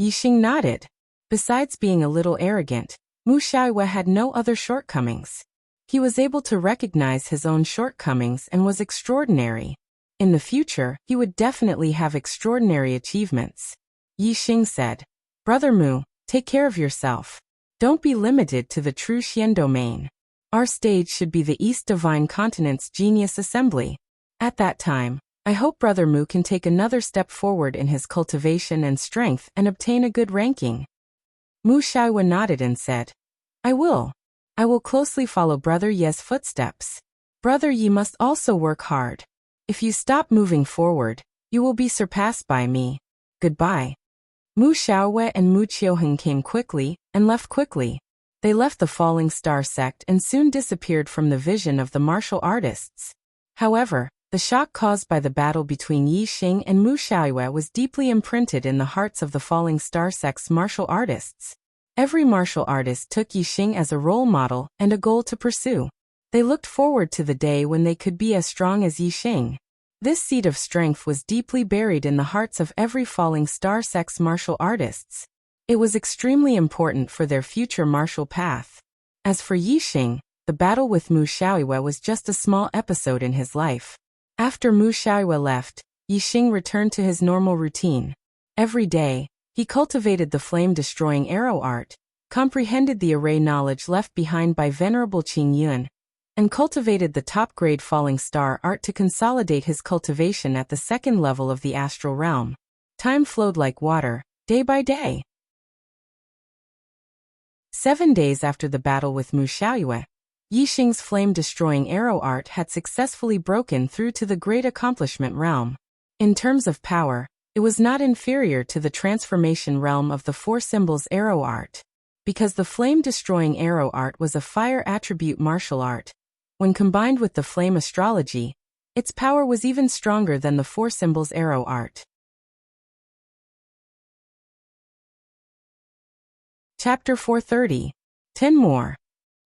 Yixing nodded. Besides being a little arrogant, Mu Xiaoyue had no other shortcomings. He was able to recognize his own shortcomings and was extraordinary. In the future, he would definitely have extraordinary achievements. Yixing said, Brother Mu, take care of yourself. Don't be limited to the true Xian domain. Our stage should be the East Divine Continent's Genius Assembly. At that time, I hope Brother Mu can take another step forward in his cultivation and strength and obtain a good ranking. Mu Xiaoyue nodded and said, I will closely follow Brother Ye's footsteps. Brother Yi must also work hard. If you stop moving forward, you will be surpassed by me. Goodbye. Mu Xiaoyue and Mu Qiuheng came quickly and left quickly. They left the Falling Star sect and soon disappeared from the vision of the martial artists. However, the shock caused by the battle between Yixing and Mu Xiaoyue was deeply imprinted in the hearts of the Falling Star sect's martial artists. Every martial artist took Yixing as a role model and a goal to pursue. They looked forward to the day when they could be as strong as Yixing. This seed of strength was deeply buried in the hearts of every Falling Star sect's martial artists. It was extremely important for their future martial path. As for Yixing, the battle with Mu Xiaoyue was just a small episode in his life. After Mu Xiaoyue left, Yixing returned to his normal routine. Every day, he cultivated the flame-destroying arrow art, comprehended the array knowledge left behind by Venerable Qing Yuan, and cultivated the top-grade falling star art to consolidate his cultivation at the second level of the astral realm. Time flowed like water, day by day. 7 days after the battle with Mu Xiaoyue, Yixing's flame-destroying arrow art had successfully broken through to the great accomplishment realm. In terms of power, it was not inferior to the transformation realm of the four symbols arrow art. Because the flame-destroying arrow art was a fire attribute martial art, when combined with the flame astrology, its power was even stronger than the four symbols arrow art. Chapter 430. 10 more.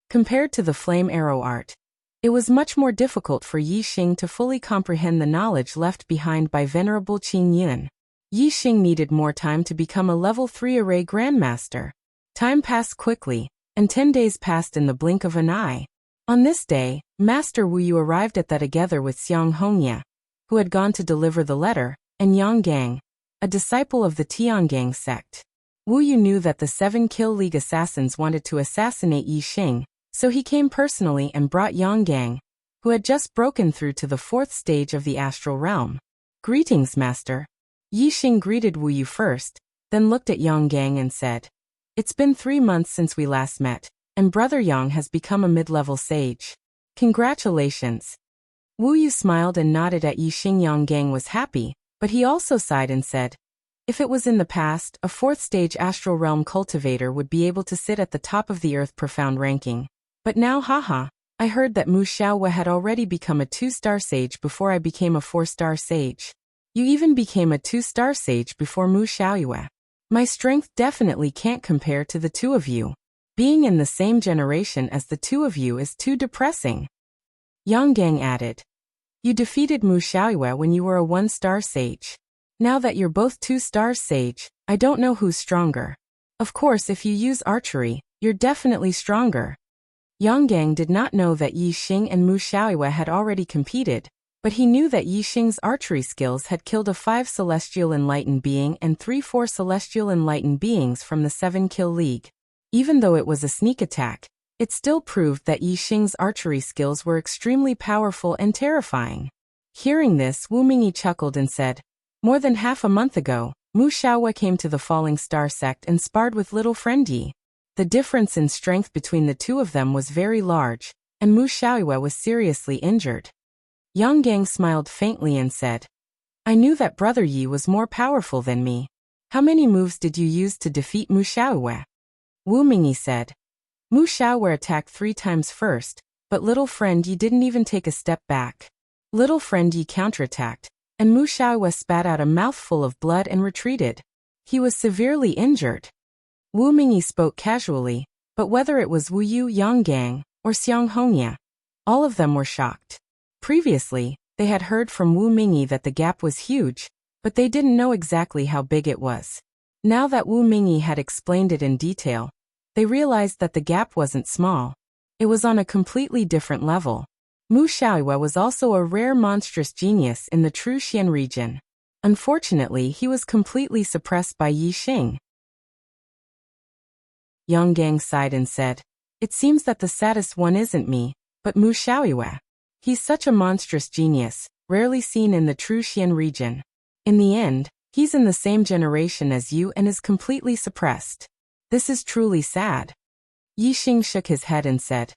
Compared to the flame arrow art, it was much more difficult for Yixing to fully comprehend the knowledge left behind by Venerable Qing Yuan. Yixing needed more time to become a level 3 array grandmaster. Time passed quickly, and 10 days passed in the blink of an eye. On this day, Master Wu Yu arrived at that together with Xiang Hongya, who had gone to deliver the letter, and Yang Gang, a disciple of the Tiangang sect. Wu Yu knew that the 7 Kill League assassins wanted to assassinate Yixing, so he came personally and brought Yang Gang, who had just broken through to the 4th stage of the astral realm. "Greetings, Master." Yixing greeted Wu Yu first, then looked at Yang Gang and said, "It's been 3 months since we last met, and Brother Yang has become a mid-level sage. Congratulations." Wu Yu smiled and nodded at Yixing. Yang Gang was happy, but he also sighed and said, "If it was in the past, a 4th stage astral realm cultivator would be able to sit at the top of the earth profound ranking. But now haha, I heard that Mu Xiaoyue had already become a 2-star sage before I became a 4-star sage. You even became a 2-star sage before Mu Xiaoyue. My strength definitely can't compare to the two of you. Being in the same generation as the two of you is too depressing." Yang Gang added, "You defeated Mu Xiaoyue when you were a 1-star sage. Now that you're both 2-star sage, I don't know who's stronger. Of course, if you use archery, you're definitely stronger." Yang Gang did not know that Yixing and Mu Xiaoyue had already competed, but he knew that Yixing's archery skills had killed a 5 celestial enlightened being and 3-4 celestial enlightened beings from the 7 Kill League. Even though it was a sneak attack, it still proved that Yixing's archery skills were extremely powerful and terrifying. Hearing this, Wu Mingyi chuckled and said, "More than half a month ago, Mu Xiaoyue came to the Falling Star sect and sparred with little friend Yi. The difference in strength between the two of them was very large, and Mu Xiaoyue was seriously injured." Yang Gang smiled faintly and said, "I knew that Brother Yi was more powerful than me. How many moves did you use to defeat Mu Xiaoyue?" Wu Mingyi said, "Mu Xiaoyue attacked 3 times first, but little friend Yi didn't even take a step back. Little friend Yi counterattacked, and Mu Xiaoyue spat out a mouthful of blood and retreated. He was severely injured." Wu Mingyi spoke casually, but whether it was Wu Yu, Yang Gang, or Xiang Hongya, all of them were shocked. Previously, they had heard from Wu Mingyi that the gap was huge, but they didn't know exactly how big it was. Now that Wu Mingyi had explained it in detail, they realized that the gap wasn't small. It was on a completely different level. Mu Xiaoyue was also a rare monstrous genius in the True Xian region. Unfortunately, he was completely suppressed by Yixing. Yang Gang sighed and said, "It seems that the saddest one isn't me, but Mu Xiaoyue. He's such a monstrous genius, rarely seen in the True Xian region. In the end, he's in the same generation as you and is completely suppressed. This is truly sad." Yixing shook his head and said,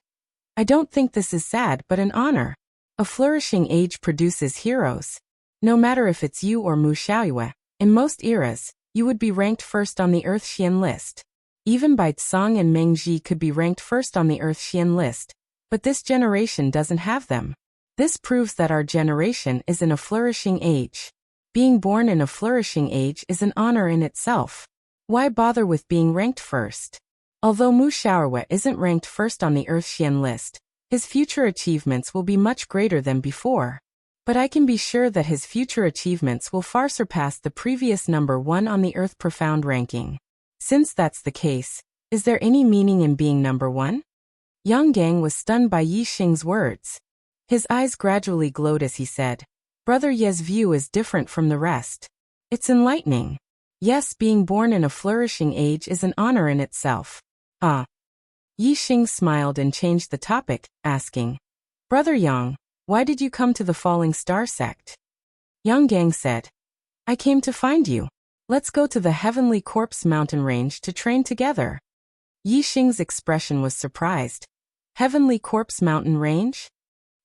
"I don't think this is sad but an honor. A flourishing age produces heroes. No matter if it's you or Mu Xiaoyue, in most eras, you would be ranked first on the Earth Xian list. Even Bai Tsang and Meng Ji could be ranked first on the Earth Xian list, but this generation doesn't have them. This proves that our generation is in a flourishing age. Being born in a flourishing age is an honor in itself. Why bother with being ranked first?" Although Mu Xiaoyue isn't ranked first on the Earth Xian list, his future achievements will be much greater than before. But I can be sure that his future achievements will far surpass the previous number 1 on the Earth Profound ranking. Since that's the case, is there any meaning in being number 1? Yang Gang was stunned by Yixing's words. His eyes gradually glowed as he said, "Brother Ye's view is different from the rest. It's enlightening. Yes, being born in a flourishing age is an honor in itself. Ah. Yixing smiled and changed the topic, asking, Brother Yang, why did you come to the Falling Star sect? Yang Gang said, I came to find you. Let's go to the Heavenly Corpse mountain range to train together. Yixing's expression was surprised. Heavenly Corpse mountain range?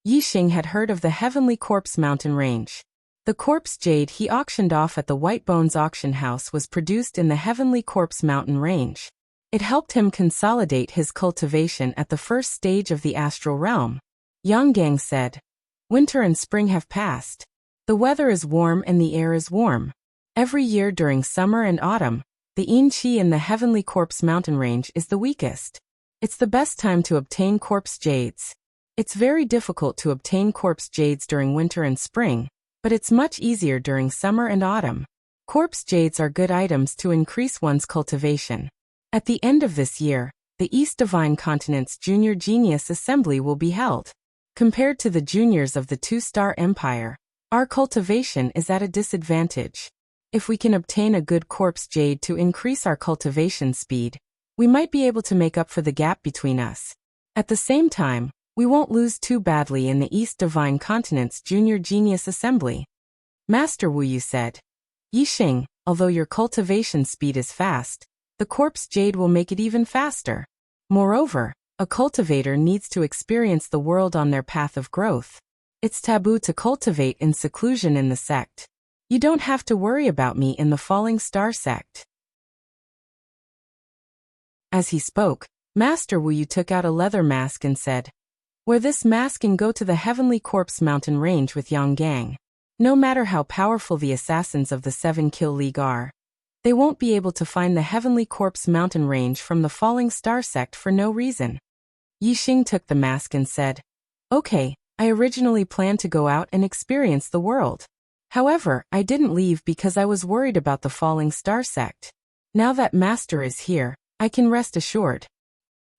Yixing had heard of the Heavenly Corpse mountain range. The corpse jade he auctioned off at the White Bones auction house was produced in the Heavenly Corpse mountain range. It helped him consolidate his cultivation at the first stage of the astral realm. Yang Gang said, Winter and spring have passed. The weather is warm and the air is warm. Every year during summer and autumn, the yin qi in the Heavenly Corpse mountain range is the weakest. It's the best time to obtain corpse jades. It's very difficult to obtain corpse jades during winter and spring, but it's much easier during summer and autumn. Corpse jades are good items to increase one's cultivation. At the end of this year, the East Divine Continent's Junior Genius Assembly will be held. Compared to the juniors of the Two-Star Empire, our cultivation is at a disadvantage. If we can obtain a good corpse jade to increase our cultivation speed, we might be able to make up for the gap between us. At the same time, we won't lose too badly in the East Divine Continent's Junior Genius Assembly. Master Wuyu said, Yixing, although your cultivation speed is fast, the corpse jade will make it even faster. Moreover, a cultivator needs to experience the world on their path of growth. It's taboo to cultivate in seclusion in the sect. You don't have to worry about me in the Falling Star sect. As he spoke, Master Wuyu took out a leather mask and said, Wear this mask and go to the Heavenly Corpse mountain range with Yang Gang. No matter how powerful the assassins of the Seven Kill League are, they won't be able to find the Heavenly Corpse mountain range from the Falling Star sect for no reason. Yixing took the mask and said, Okay, I originally planned to go out and experience the world. However, I didn't leave because I was worried about the Falling Star sect. Now that Master is here, I can rest assured.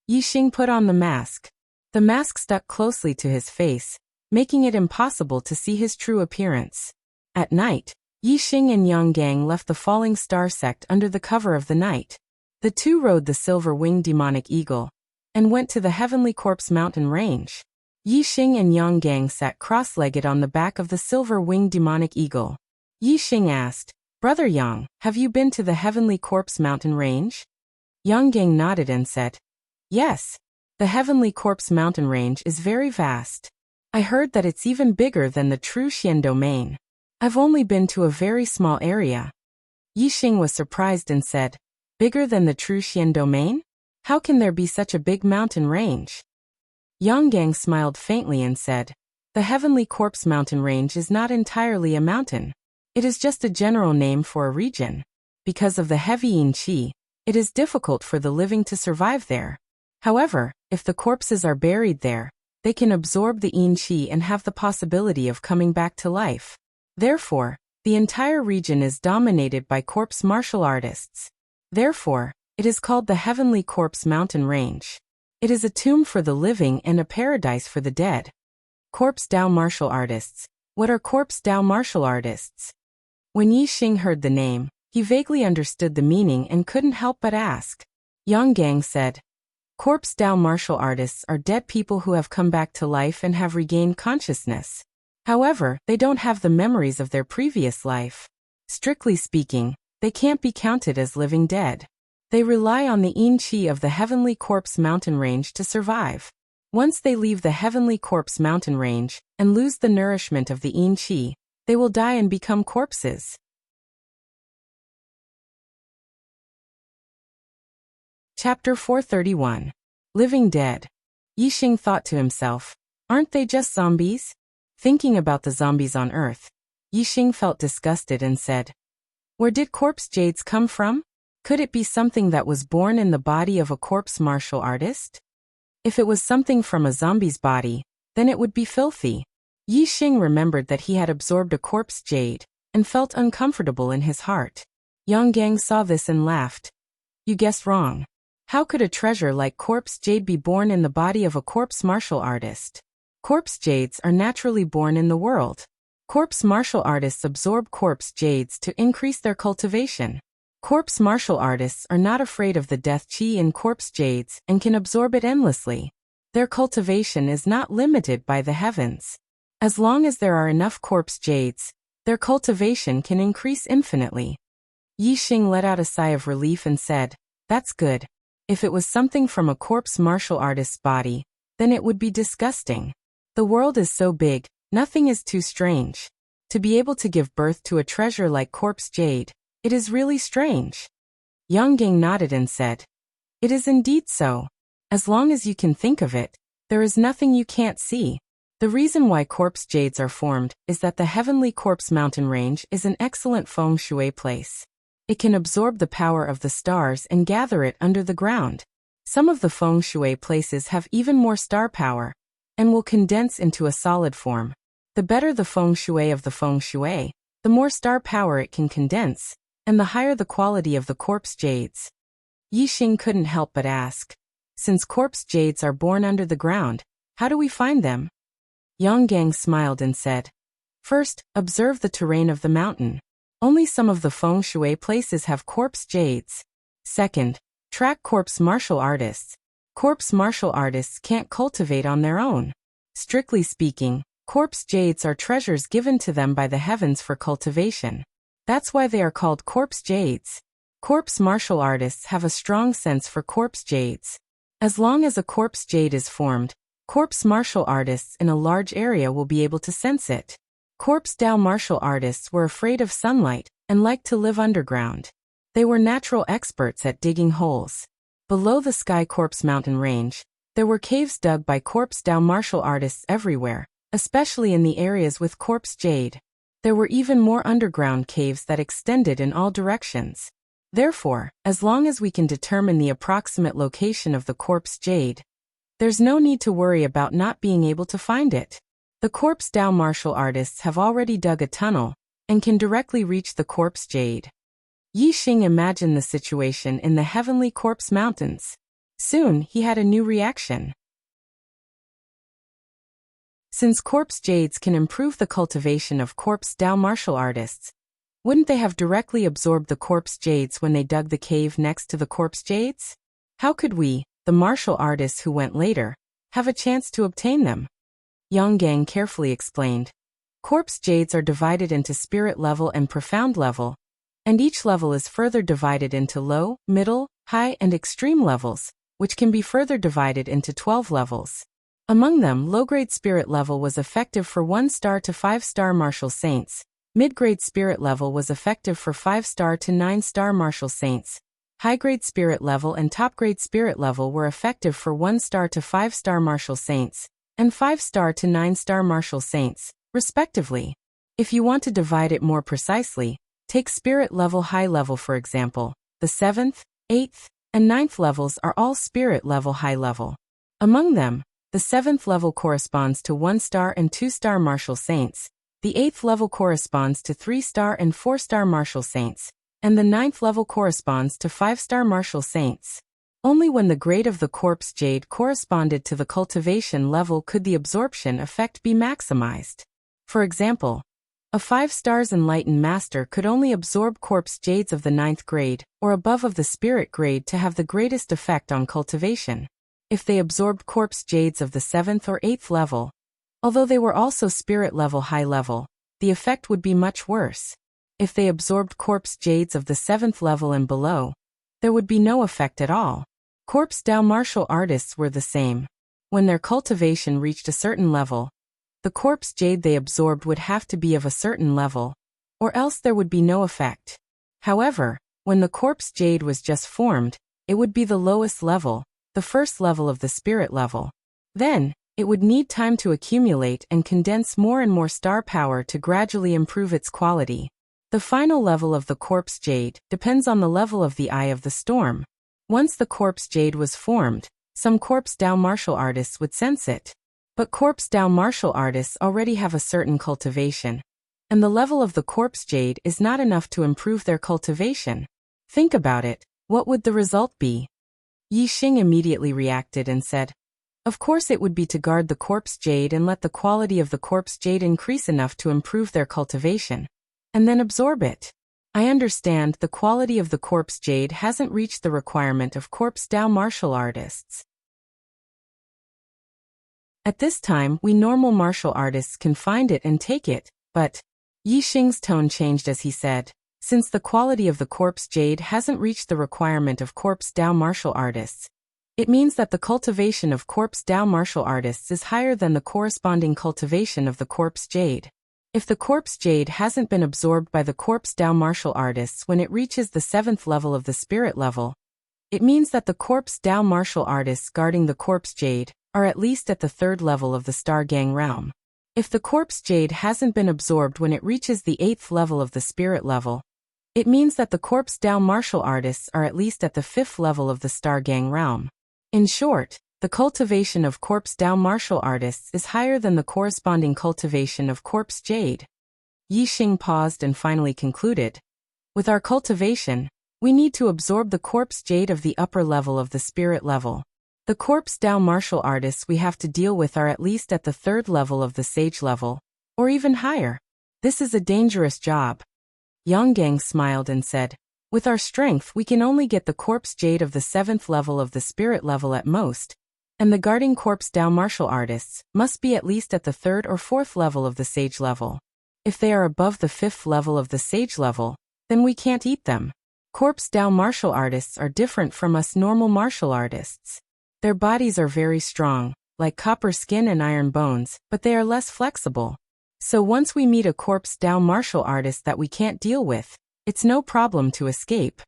Yixing put on the mask. The mask stuck closely to his face, making it impossible to see his true appearance. At night, Yixing and Yang Gang left the Falling Star sect under the cover of the night. The two rode the silver-winged demonic eagle and went to the Heavenly Corpse mountain range. Yixing and Yang Gang sat cross-legged on the back of the silver-winged demonic eagle. Yixing asked, Brother Yang, have you been to the Heavenly Corpse mountain range? Yang Gang nodded and said, Yes. The Heavenly Corpse mountain range is very vast. I heard that it's even bigger than the True Xian domain. I've only been to a very small area. Yixing was surprised and said, Bigger than the True Xian domain? How can there be such a big mountain range? Yang Gang smiled faintly and said, The Heavenly Corpse mountain range is not entirely a mountain. It is just a general name for a region. Because of the heavy yin qi, it is difficult for the living to survive there. However, if the corpses are buried there, they can absorb the yin qi and have the possibility of coming back to life. Therefore, the entire region is dominated by corpse martial artists. Therefore, it is called the Heavenly Corpse mountain range. It is a tomb for the living and a paradise for the dead. Corpse Dao martial artists. What are corpse Dao martial artists? When Yixing heard the name, he vaguely understood the meaning and couldn't help but ask. Yang Gang said, Corpse Dao martial artists are dead people who have come back to life and have regained consciousness. However, they don't have the memories of their previous life. Strictly speaking, they can't be counted as living dead. They rely on the yin qi of the Heavenly Corpse mountain range to survive. Once they leave the Heavenly Corpse mountain range and lose the nourishment of the yin qi, they will die and become corpses. Chapter 431. Living Dead. Yixing thought to himself, Aren't they just zombies? Thinking about the zombies on Earth, Yixing felt disgusted and said, Where did corpse jades come from? Could it be something that was born in the body of a corpse martial artist? If it was something from a zombie's body, then it would be filthy. Yixing remembered that he had absorbed a corpse jade and felt uncomfortable in his heart. Yang Gang saw this and laughed. You guessed wrong. How could a treasure like corpse jade be born in the body of a corpse martial artist? Corpse jades are naturally born in the world. Corpse martial artists absorb corpse jades to increase their cultivation. Corpse martial artists are not afraid of the death chi in corpse jades and can absorb it endlessly. Their cultivation is not limited by the heavens. As long as there are enough corpse jades, their cultivation can increase infinitely. Yi Xing let out a sigh of relief and said, "That's good. If it was something from a corpse martial artist's body, then it would be disgusting. The world is so big, nothing is too strange. To be able to give birth to a treasure like corpse jade, it is really strange." Yang Gang nodded and said, "It is indeed so. As long as you can think of it, there is nothing you can't see. The reason why corpse jades are formed is that the heavenly corpse mountain range is an excellent feng shui place. It can absorb the power of the stars and gather it under the ground. Some of the feng shui places have even more star power and will condense into a solid form. The better the feng shui of the feng shui, the more star power it can condense, and the higher the quality of the corpse jades." Yi Xing couldn't help but ask, "Since corpse jades are born under the ground, how do we find them?" Yang Gang smiled and said, "First, observe the terrain of the mountain. Only some of the feng shui places have corpse jades. Second, track corpse martial artists. Corpse martial artists can't cultivate on their own. Strictly speaking, corpse jades are treasures given to them by the heavens for cultivation. That's why they are called corpse jades. Corpse martial artists have a strong sense for corpse jades. As long as a corpse jade is formed, corpse martial artists in a large area will be able to sense it. Corpse Dao martial artists were afraid of sunlight and liked to live underground. They were natural experts at digging holes. Below the Sky Corpse mountain range, there were caves dug by corpse Dao martial artists everywhere, especially in the areas with corpse jade. There were even more underground caves that extended in all directions. Therefore, as long as we can determine the approximate location of the corpse jade, there's no need to worry about not being able to find it. The corpse Dao martial artists have already dug a tunnel and can directly reach the corpse jade." Yi Xing imagined the situation in the heavenly corpse mountains. Soon, he had a new reaction. Since corpse jades can improve the cultivation of corpse Dao martial artists, wouldn't they have directly absorbed the corpse jades when they dug the cave next to the corpse jades? How could we, the martial artists who went later, have a chance to obtain them? Yang Gang carefully explained. Corpse jades are divided into spirit level and profound level, and each level is further divided into low, middle, high, and extreme levels, which can be further divided into 12 levels. Among them, low-grade spirit level was effective for 1-star to 5-star martial saints, mid-grade spirit level was effective for 5-star to 9-star martial saints, high-grade spirit level and top-grade spirit level were effective for 1-star to 5-star martial saints, and 5-star to 9-star martial saints, respectively. If you want to divide it more precisely, take spirit level high level for example. The 7th, 8th, and 9th levels are all spirit level high level. Among them, the 7th level corresponds to 1-star and 2-star martial saints, the 8th level corresponds to 3-star and 4-star martial saints, and the 9th level corresponds to 5-star martial saints. Only when the grade of the corpse jade corresponded to the cultivation level could the absorption effect be maximized. For example, a 5-stars enlightened master could only absorb corpse jades of the 9th grade or above of the spirit grade to have the greatest effect on cultivation. If they absorbed corpse jades of the 7th or 8th level, although they were also spirit level high level, the effect would be much worse. If they absorbed corpse jades of the 7th level and below, there would be no effect at all. Corpse Dao martial artists were the same. When their cultivation reached a certain level, the corpse jade they absorbed would have to be of a certain level, or else there would be no effect. However, when the corpse jade was just formed, it would be the lowest level, the first level of the spirit level. Then, it would need time to accumulate and condense more and more star power to gradually improve its quality. The final level of the corpse jade depends on the level of the eye of the storm. Once the corpse jade was formed, some corpse Dao martial artists would sense it. But corpse Dao martial artists already have a certain cultivation, and the level of the corpse jade is not enough to improve their cultivation. Think about it, what would the result be? Yi Xing immediately reacted and said, "Of course it would be to guard the corpse jade and let the quality of the corpse jade increase enough to improve their cultivation, and then absorb it. I understand the quality of the corpse jade hasn't reached the requirement of corpse Dao martial artists. At this time, we normal martial artists can find it and take it, but Yixing's tone changed as he said, since the quality of the corpse jade hasn't reached the requirement of corpse Dao martial artists, it means that the cultivation of corpse Dao martial artists is higher than the corresponding cultivation of the corpse jade. If the corpse jade hasn't been absorbed by the corpse Dao martial artists when it reaches the 7th level of the spirit level, it means that the corpse Dao martial artists guarding the corpse jade are at least at the 3rd level of the Star Gang realm. If the corpse jade hasn't been absorbed when it reaches the 8th level of the spirit level, it means that the corpse Dao martial artists are at least at the 5th level of the Star Gang realm. In short, the cultivation of corpse Dao martial artists is higher than the corresponding cultivation of corpse jade. Yixing paused and finally concluded. With our cultivation, we need to absorb the corpse jade of the upper level of the spirit level. The corpse Dao martial artists we have to deal with are at least at the 3rd level of the sage level, or even higher. This is a dangerous job. Yang Gang smiled and said, with our strength we can only get the corpse jade of the 7th level of the spirit level at most, and the guarding corpse Dao martial artists must be at least at the 3rd or 4th level of the sage level. If they are above the 5th level of the sage level, then we can't eat them. Corpse Dao martial artists are different from us normal martial artists. Their bodies are very strong, like copper skin and iron bones, but they are less flexible. So once we meet a corpse Dao martial artist that we can't deal with, it's no problem to escape.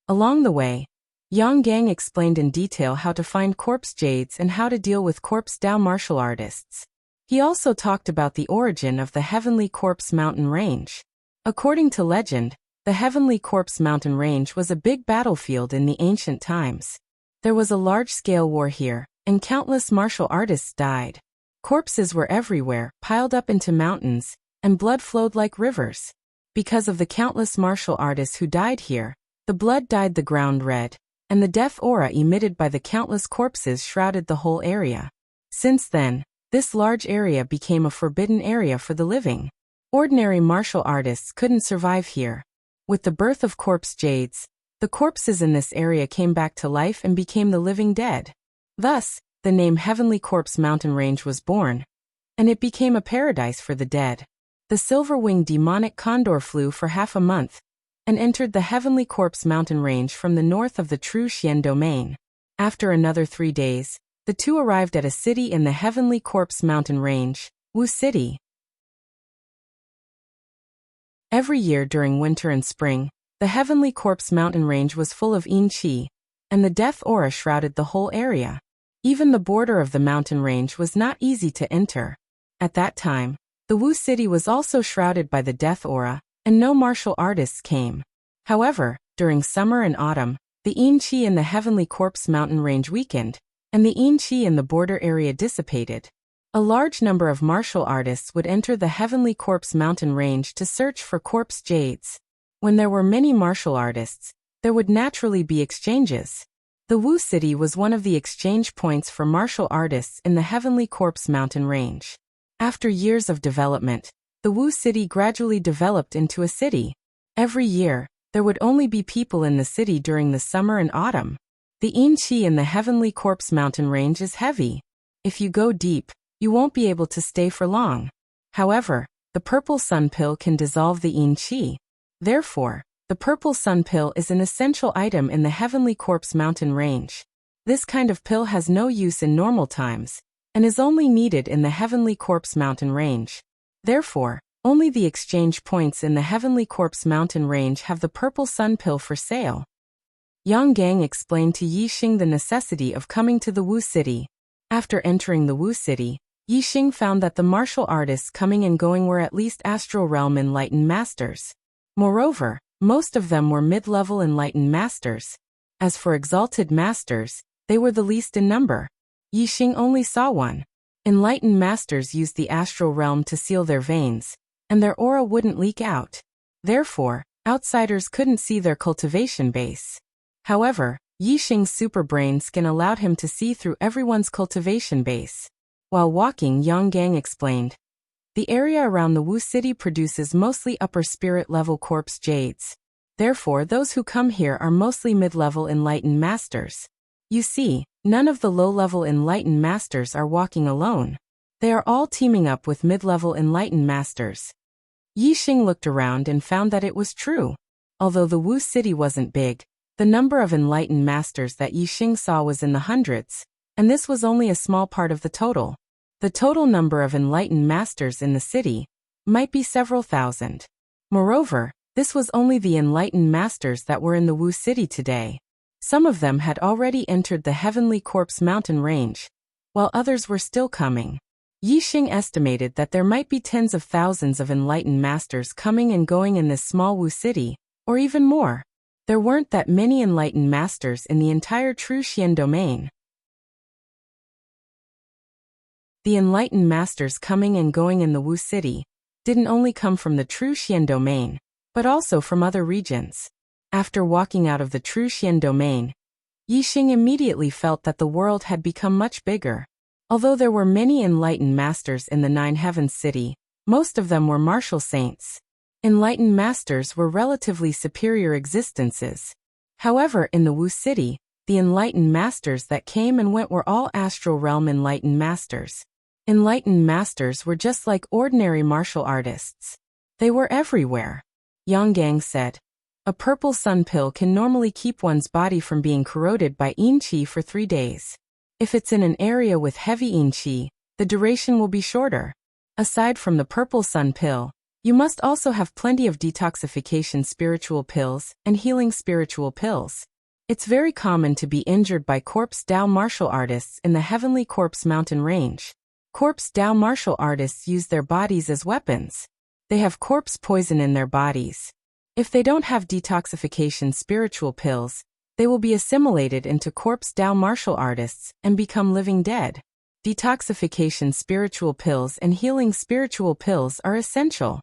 Along the way, Yang Gang explained in detail how to find corpse jades and how to deal with corpse Dao martial artists. He also talked about the origin of the Heavenly Corpse Mountain Range. According to legend, the Heavenly Corpse Mountain Range was a big battlefield in the ancient times. There was a large-scale war here, and countless martial artists died. Corpses were everywhere, piled up into mountains, and blood flowed like rivers. Because of the countless martial artists who died here, the blood dyed the ground red, and the death aura emitted by the countless corpses shrouded the whole area. Since then, this large area became a forbidden area for the living. Ordinary martial artists couldn't survive here. With the birth of corpse jades, the corpses in this area came back to life and became the living dead. Thus, the name Heavenly Corpse Mountain Range was born, and it became a paradise for the dead. The silver-winged demonic condor flew for half a month, and entered the Heavenly Corpse Mountain Range from the north of the True Xian domain. After another 3 days, the two arrived at a city in the Heavenly Corpse Mountain Range, Wu City. Every year during winter and spring, the Heavenly Corpse Mountain Range was full of yin qi, and the death aura shrouded the whole area. Even the border of the mountain range was not easy to enter. At that time, the Wu City was also shrouded by the death aura, and no martial artists came. However, during summer and autumn, the yin qi in the Heavenly Corpse Mountain Range weakened, and the yin qi in the border area dissipated. A large number of martial artists would enter the Heavenly Corpse Mountain Range to search for corpse jades. When there were many martial artists, there would naturally be exchanges. The Wu City was one of the exchange points for martial artists in the Heavenly Corpse Mountain Range. After years of development, the Wu City gradually developed into a city. Every year, there would only be people in the city during the summer and autumn. The yin qi in the Heavenly Corpse Mountain Range is heavy. If you go deep, you won't be able to stay for long. However, the purple sun pill can dissolve the yin qi. Therefore, the purple sun pill is an essential item in the Heavenly Corpse Mountain Range. This kind of pill has no use in normal times, and is only needed in the Heavenly Corpse Mountain Range. Therefore, only the exchange points in the Heavenly Corpse Mountain Range have the purple sun pill for sale. Yang Gang explained to Yixing the necessity of coming to the Wu City. After entering the Wu City, Yixing found that the martial artists coming and going were at least Astral Realm Enlightened Masters. Moreover, most of them were mid-level Enlightened Masters. As for Exalted Masters, they were the least in number. Yixing only saw one. Enlightened Masters used the Astral Realm to seal their veins, and their aura wouldn't leak out. Therefore, outsiders couldn't see their cultivation base. However, Yixing's super brain skin allowed him to see through everyone's cultivation base. While walking, Yang Gang explained, the area around the Wu City produces mostly upper spirit level corpse jades. Therefore, those who come here are mostly mid-level enlightened masters. You see, none of the low-level enlightened masters are walking alone. They are all teaming up with mid-level enlightened masters. Yi Xing looked around and found that it was true. Although the Wu city wasn't big, the number of enlightened masters that Yi Xing saw was in the hundreds, and this was only a small part of the total. The total number of enlightened masters in the city might be several thousand. Moreover, this was only the enlightened masters that were in the Wu city today. Some of them had already entered the Heavenly Corpse mountain range, while others were still coming. Yi Xing estimated that there might be tens of thousands of enlightened masters coming and going in this small Wu city, or even more. There weren't that many enlightened masters in the entire True Xian domain. The enlightened masters coming and going in the Wu city didn't only come from the True Xian domain, but also from other regions. After walking out of the True Xian domain, Yi Xing immediately felt that the world had become much bigger. Although there were many enlightened masters in the Nine Heavens city, most of them were martial saints. Enlightened masters were relatively superior existences. However, in the Wu city, the enlightened masters that came and went were all astral realm enlightened masters. Enlightened masters were just like ordinary martial artists. They were everywhere. Yang Gang said, "A purple sun pill can normally keep one's body from being corroded by yin qi for 3 days. If it's in an area with heavy yin qi, the duration will be shorter. Aside from the purple sun pill, you must also have plenty of detoxification spiritual pills and healing spiritual pills. It's very common to be injured by Corpse Dao martial artists in the Heavenly Corpse mountain range. Corpse Dao martial artists use their bodies as weapons. They have corpse poison in their bodies. If they don't have detoxification spiritual pills, they will be assimilated into Corpse Dao martial artists and become living dead. Detoxification spiritual pills and healing spiritual pills are essential."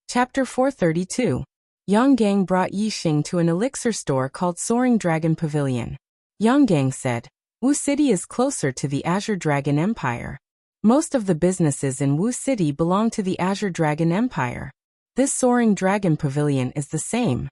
Chapter 432. Yang Gang brought Yi Xing to an elixir store called Soaring Dragon Pavilion. Yang Gang said, "Wu City is closer to the Azure Dragon Empire. Most of the businesses in Wu City belong to the Azure Dragon Empire. This Soaring Dragon Pavilion is the same."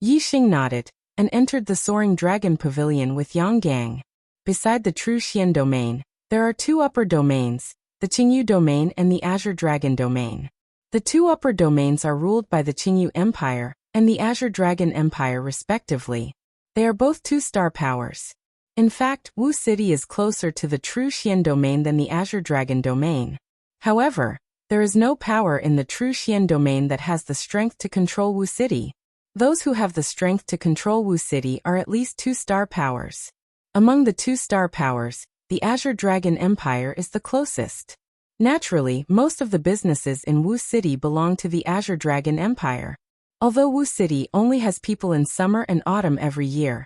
Yi Xing nodded and entered the Soaring Dragon Pavilion with Yang Gang. Beside the True Xian domain, there are 2 upper domains, the Qingyu domain and the Azure Dragon domain. The 2 upper domains are ruled by the Qingyu Empire and the Azure Dragon Empire respectively. They are both 2-star powers. In fact, Wu City is closer to the True Xian domain than the Azure Dragon domain. However, there is no power in the True Xian domain that has the strength to control Wu City. Those who have the strength to control Wu City are at least 2-star powers. Among the 2-star powers, the Azure Dragon Empire is the closest. Naturally, most of the businesses in Wu City belong to the Azure Dragon Empire. Although Wu City only has people in summer and autumn every year,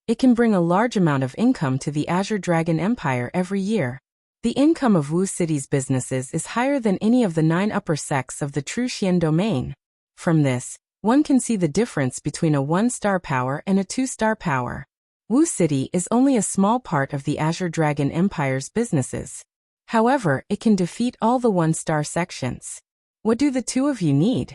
it can bring a large amount of income to the Azure Dragon Empire every year. The income of Wu City's businesses is higher than any of the 9 upper sects of the True Xian domain. From this, one can see the difference between a 1-star power and a 2-star power. Wu City is only a small part of the Azure Dragon Empire's businesses. However, it can defeat all the 1-star sections. What do the 2 of you need?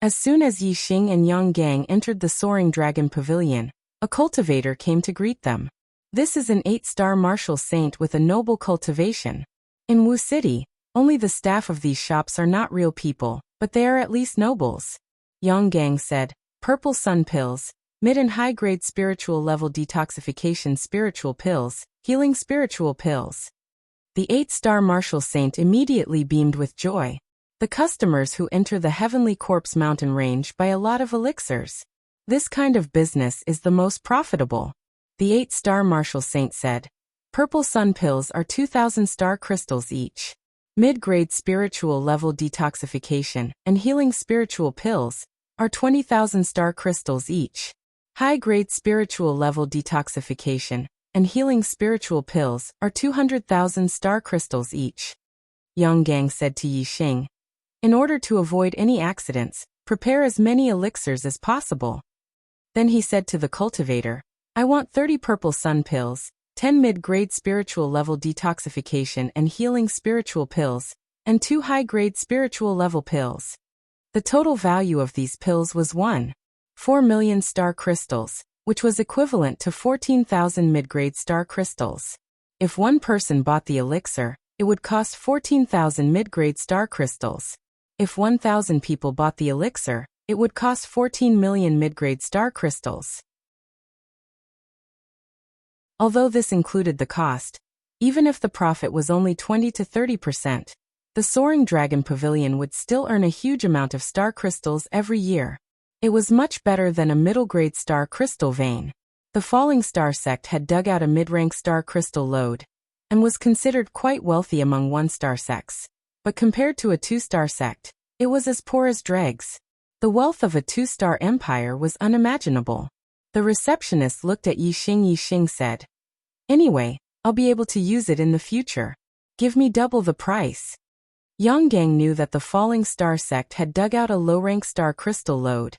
As soon as Yi Xing and Yang Gang entered the Soaring Dragon Pavilion, a cultivator came to greet them. This is an 8-star martial saint with a noble cultivation. In Wu City, only the staff of these shops are not real people, but they are at least nobles. Yang Gang said, "Purple sun pills, mid and high-grade spiritual level detoxification spiritual pills, healing spiritual pills." The 8-star martial saint immediately beamed with joy. The customers who enter the Heavenly Corpse mountain range buy a lot of elixirs. This kind of business is the most profitable. The 8-star martial saint said, "Purple sun pills are 2,000 star crystals each. Mid-grade spiritual level detoxification and healing spiritual pills are 20,000 star crystals each. High-grade spiritual level detoxification and healing spiritual pills are 200,000 star crystals each." Yang Gang said to Yi Xing, "In order to avoid any accidents, prepare as many elixirs as possible." Then he said to the cultivator, "I want 30 purple sun pills, 10 mid-grade spiritual level detoxification and healing spiritual pills, and 2 high-grade spiritual level pills. The total value of these pills was 1.4 million star crystals, which was equivalent to 14,000 mid-grade star crystals. If one person bought the elixir, it would cost 14,000 mid-grade star crystals. If 1,000 people bought the elixir, it would cost 14 million mid-grade star crystals. Although this included the cost, even if the profit was only 20 to 30%, the Soaring Dragon Pavilion would still earn a huge amount of star crystals every year. It was much better than a middle-grade star crystal vein. The Falling Star sect had dug out a mid-rank star crystal lode, and was considered quite wealthy among 1-star sects. But compared to a 2-star sect, it was as poor as dregs. The wealth of a 2-star empire was unimaginable. The receptionist looked at Yixing. Yixing said, "Anyway, I'll be able to use it in the future. Give me double the price." Yang Gang knew that the Falling Star sect had dug out a low-rank star crystal lode,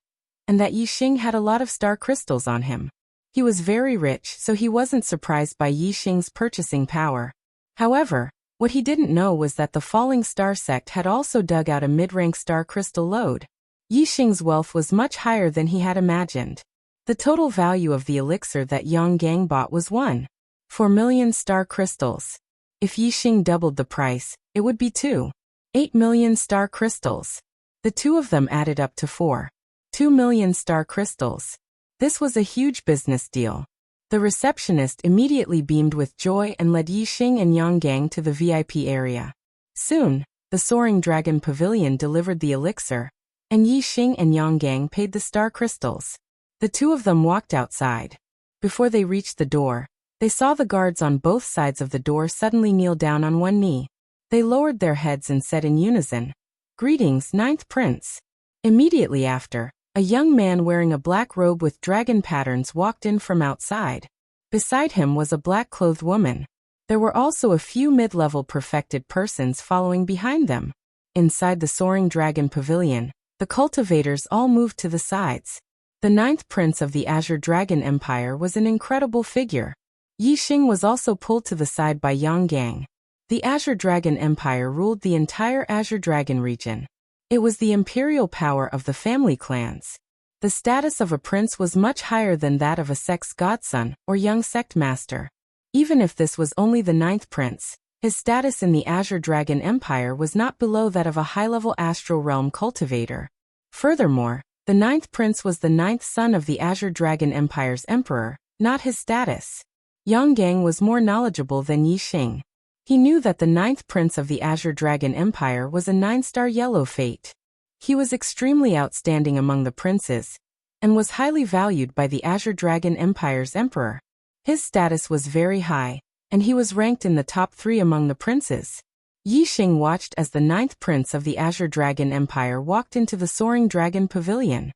and that Yixing had a lot of star crystals on him. He was very rich, so he wasn't surprised by Yixing's purchasing power. However, what he didn't know was that the Falling Star sect had also dug out a mid-rank star crystal lode. Yixing's wealth was much higher than he had imagined. The total value of the elixir that Yang Gang bought was 1.4 million star crystals. If Yixing doubled the price, it would be 2.8 million star crystals. The two of them added up to 4.2 million star crystals. This was a huge business deal. The receptionist immediately beamed with joy and led Yixing and Yang Gang to the VIP area. Soon, the Soaring Dragon Pavilion delivered the elixir, and Yixing and Yang Gang paid the star crystals. The two of them walked outside. Before they reached the door, they saw the guards on both sides of the door suddenly kneel down on one knee. They lowered their heads and said in unison, "Greetings, 9th Prince." Immediately after, a young man wearing a black robe with dragon patterns walked in from outside. Beside him was a black-clothed woman. There were also a few mid-level perfected persons following behind them. Inside the Soaring Dragon Pavilion, the cultivators all moved to the sides. The 9th Prince of the Azure Dragon Empire was an incredible figure. Yixing was also pulled to the side by Yang Gang. The Azure Dragon Empire ruled the entire Azure Dragon region. It was the imperial power of the family clans. The status of a prince was much higher than that of a sect's godson or young sect master. Even if this was only the 9th prince, his status in the Azure Dragon Empire was not below that of a high-level astral realm cultivator. Furthermore, the 9th prince was the 9th son of the Azure Dragon Empire's emperor, not his status. Yang Gang was more knowledgeable than Yixing. He knew that the 9th prince of the Azure Dragon Empire was a 9-star yellow fate. He was extremely outstanding among the princes, and was highly valued by the Azure Dragon Empire's emperor. His status was very high, and he was ranked in the top 3 among the princes. Yixing watched as the 9th prince of the Azure Dragon Empire walked into the Soaring Dragon Pavilion.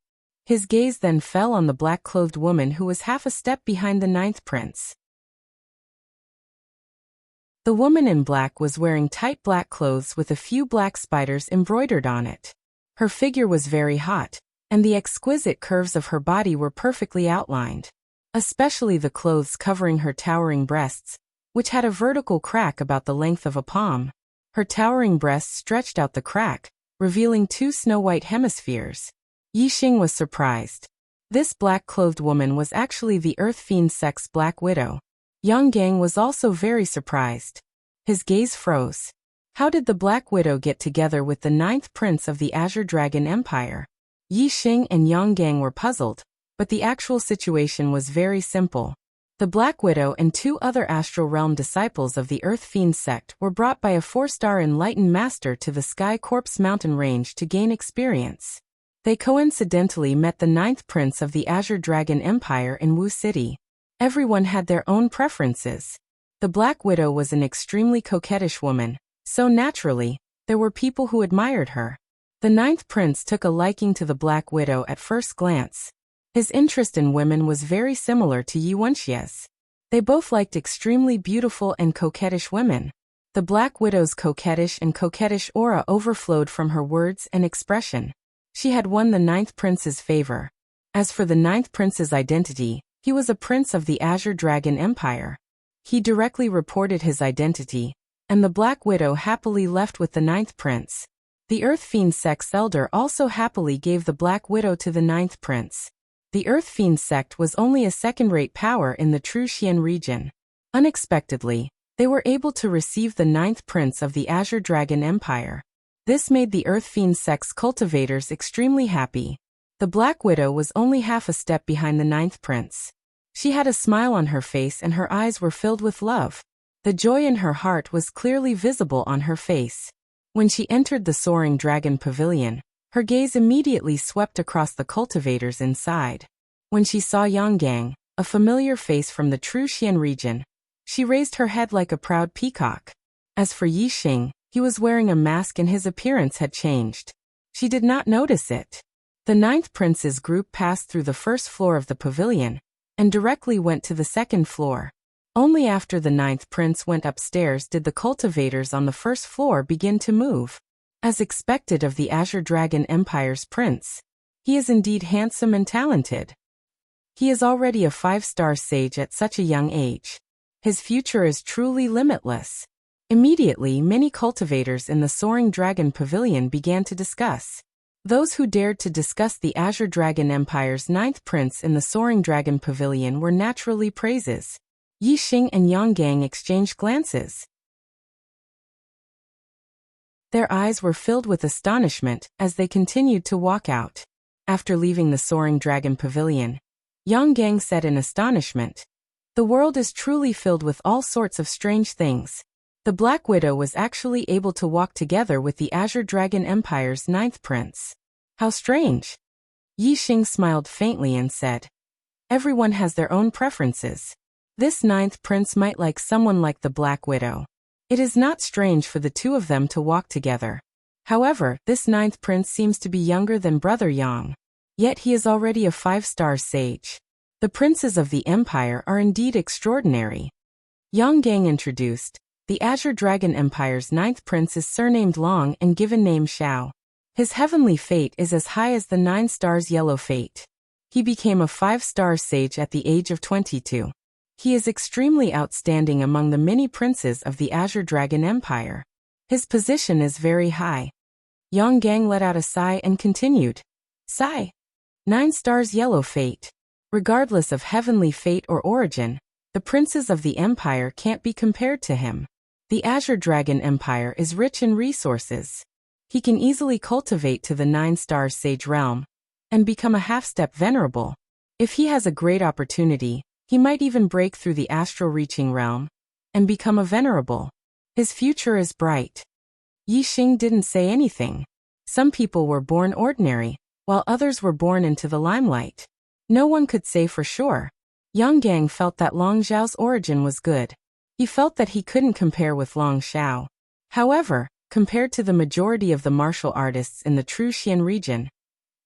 His gaze then fell on the black-clothed woman who was half a step behind the 9th prince. The woman in black was wearing tight black clothes with a few black spiders embroidered on it. Her figure was very hot, and the exquisite curves of her body were perfectly outlined. Especially the clothes covering her towering breasts, which had a vertical crack about the length of a palm. Her towering breasts stretched out the crack, revealing 2 snow-white hemispheres. Yixing was surprised. This black-clothed woman was actually the Earth Fiend sect's Black Widow. Yang Gang was also very surprised. His gaze froze. How did the Black Widow get together with the 9th prince of the Azure Dragon Empire? Yixing and Yang Gang were puzzled, but the actual situation was very simple. The Black Widow and 2 other Astral Realm disciples of the Earth Fiend sect were brought by a 4-star enlightened master to the Sky Corpse mountain range to gain experience. They coincidentally met the 9th prince of the Azure Dragon Empire in Wu City. Everyone had their own preferences. The Black Widow was an extremely coquettish woman, so naturally, there were people who admired her. The 9th prince took a liking to the Black Widow at first glance. His interest in women was very similar to Wuxia's. They both liked extremely beautiful and coquettish women. The Black Widow's coquettish aura overflowed from her words and expression. She had won the 9th prince's favor. As for the 9th prince's identity, he was a prince of the Azure Dragon Empire. He directly reported his identity, and the Black Widow happily left with the 9th prince. The Earth Fiend sect's elder also happily gave the Black Widow to the 9th prince. The Earth Fiend sect was only a second-rate power in the true Xian region. Unexpectedly, they were able to receive the 9th prince of the Azure Dragon Empire. This made the Earth Fiend sect's cultivators extremely happy. The Black Widow was only half a step behind the 9th prince. She had a smile on her face and her eyes were filled with love. The joy in her heart was clearly visible on her face. When she entered the Soaring Dragon Pavilion, her gaze immediately swept across the cultivators inside. When she saw Yang Gang, a familiar face from the true Xian region, she raised her head like a proud peacock. As for Yi Xing, he was wearing a mask and his appearance had changed. She did not notice it. The 9th prince's group passed through the first floor of the pavilion and directly went to the second floor. Only after the 9th prince went upstairs did the cultivators on the first floor begin to move. As expected of the Azure Dragon Empire's prince, he is indeed handsome and talented. He is already a 5-star sage at such a young age. His future is truly limitless. Immediately, many cultivators in the Soaring Dragon Pavilion began to discuss. Those who dared to discuss the Azure Dragon Empire's 9th prince in the Soaring Dragon Pavilion were naturally praises. Yi Xing and Yang Gang exchanged glances. Their eyes were filled with astonishment as they continued to walk out. After leaving the Soaring Dragon Pavilion, Yang Gang said in astonishment, "The world is truly filled with all sorts of strange things." The Black Widow was actually able to walk together with the Azure Dragon Empire's 9th prince. How strange! Yi Xing smiled faintly and said, "Everyone has their own preferences. This 9th prince might like someone like the Black Widow. It is not strange for the two of them to walk together. However, this 9th prince seems to be younger than Brother Yang. Yet he is already a 5-star sage. The princes of the Empire are indeed extraordinary." Yang Gang introduced. The Azure Dragon Empire's 9th prince is surnamed Long and given name Xiao. His heavenly fate is as high as the 9 stars yellow fate. He became a 5-star sage at the age of 22. He is extremely outstanding among the many princes of the Azure Dragon Empire. His position is very high. Yang Gang let out a sigh and continued. Sigh. 9 stars yellow fate. Regardless of heavenly fate or origin, the princes of the Empire can't be compared to him. The Azure Dragon Empire is rich in resources. He can easily cultivate to the 9-star sage realm and become a half-step venerable. If he has a great opportunity, he might even break through the astral reaching realm and become a venerable. His future is bright. Yi Xing didn't say anything. Some people were born ordinary, while others were born into the limelight. No one could say for sure. Yang Gang felt that Long Xiao's origin was good. He felt that he couldn't compare with Long Xiao. However, compared to the majority of the martial artists in the true Xian region,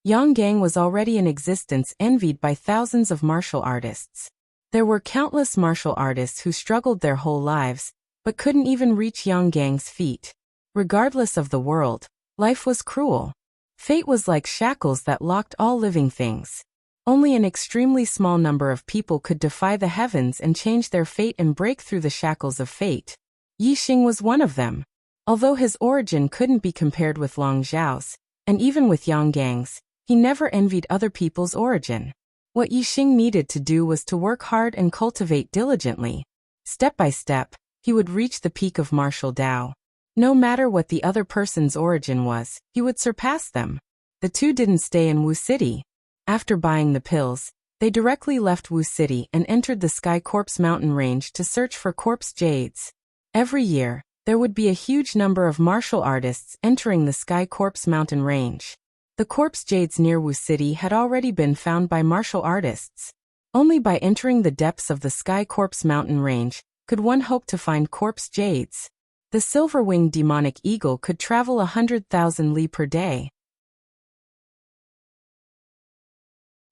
Yang Gang was already in existence, envied by thousands of martial artists. There were countless martial artists who struggled their whole lives, but couldn't even reach Yang Gang's feet. Regardless of the world, life was cruel. Fate was like shackles that locked all living things. Only an extremely small number of people could defy the heavens and change their fate and break through the shackles of fate. Yi Xing was one of them. Although his origin couldn't be compared with Long Xiao's, and even with Yang Gang's, he never envied other people's origin. What Yi Xing needed to do was to work hard and cultivate diligently. Step by step, he would reach the peak of martial Dao. No matter what the other person's origin was, he would surpass them. The two didn't stay in Wu City. After buying the pills, they directly left Wu City and entered the Sky Corpse mountain range to search for corpse jades. Every year, there would be a huge number of martial artists entering the Sky Corpse mountain range. The corpse jades near Wu City had already been found by martial artists. Only by entering the depths of the Sky Corpse mountain range could one hope to find corpse jades. The silver-winged demonic eagle could travel 100,000 li per day.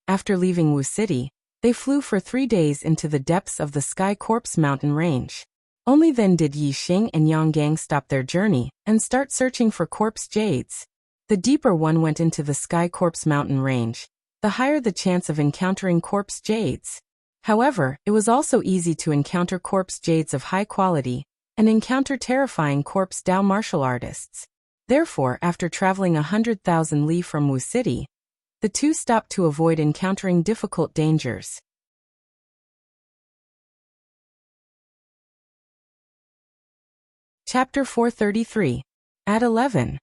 After leaving Wu City, they flew for 3 days into the depths of the Sky Corpse mountain range. Only then did Yi Xing and Yang Gang stop their journey and start searching for corpse jades. The deeper one went into the Sky Corpse mountain range, the higher the chance of encountering corpse jades. However, it was also easy to encounter corpse jades of high quality, and encounter terrifying corpse Dao martial artists. Therefore, after traveling 100,000 li from Wu City, the two stopped to avoid encountering difficult dangers. Chapter 433. At 11.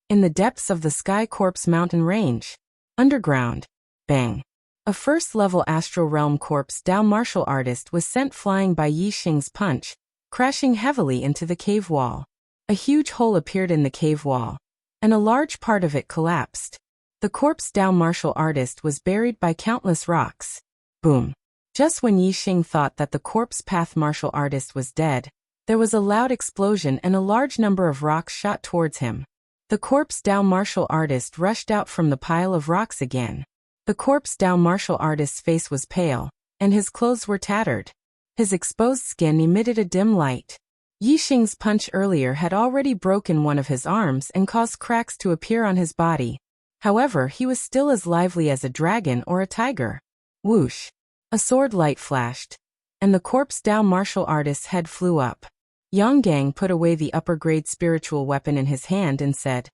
In the depths of the Sky Corpse mountain range. Underground. Bang. A first-level astral realm corpse Dao martial artist was sent flying by Yi Xing's punch, crashing heavily into the cave wall. A huge hole appeared in the cave wall, and a large part of it collapsed. The corpse Dao martial artist was buried by countless rocks. Boom. Just when Yi Xing thought that the corpse path martial artist was dead, there was a loud explosion and a large number of rocks shot towards him. The corpse Dao martial artist rushed out from the pile of rocks again. The corpse Dao martial artist's face was pale, and his clothes were tattered. His exposed skin emitted a dim light. Yi Xing's punch earlier had already broken one of his arms and caused cracks to appear on his body. However, he was still as lively as a dragon or a tiger. Whoosh! A sword light flashed, and the corpse Dao martial artist's head flew up. Yang Gang put away the upper-grade spiritual weapon in his hand and said,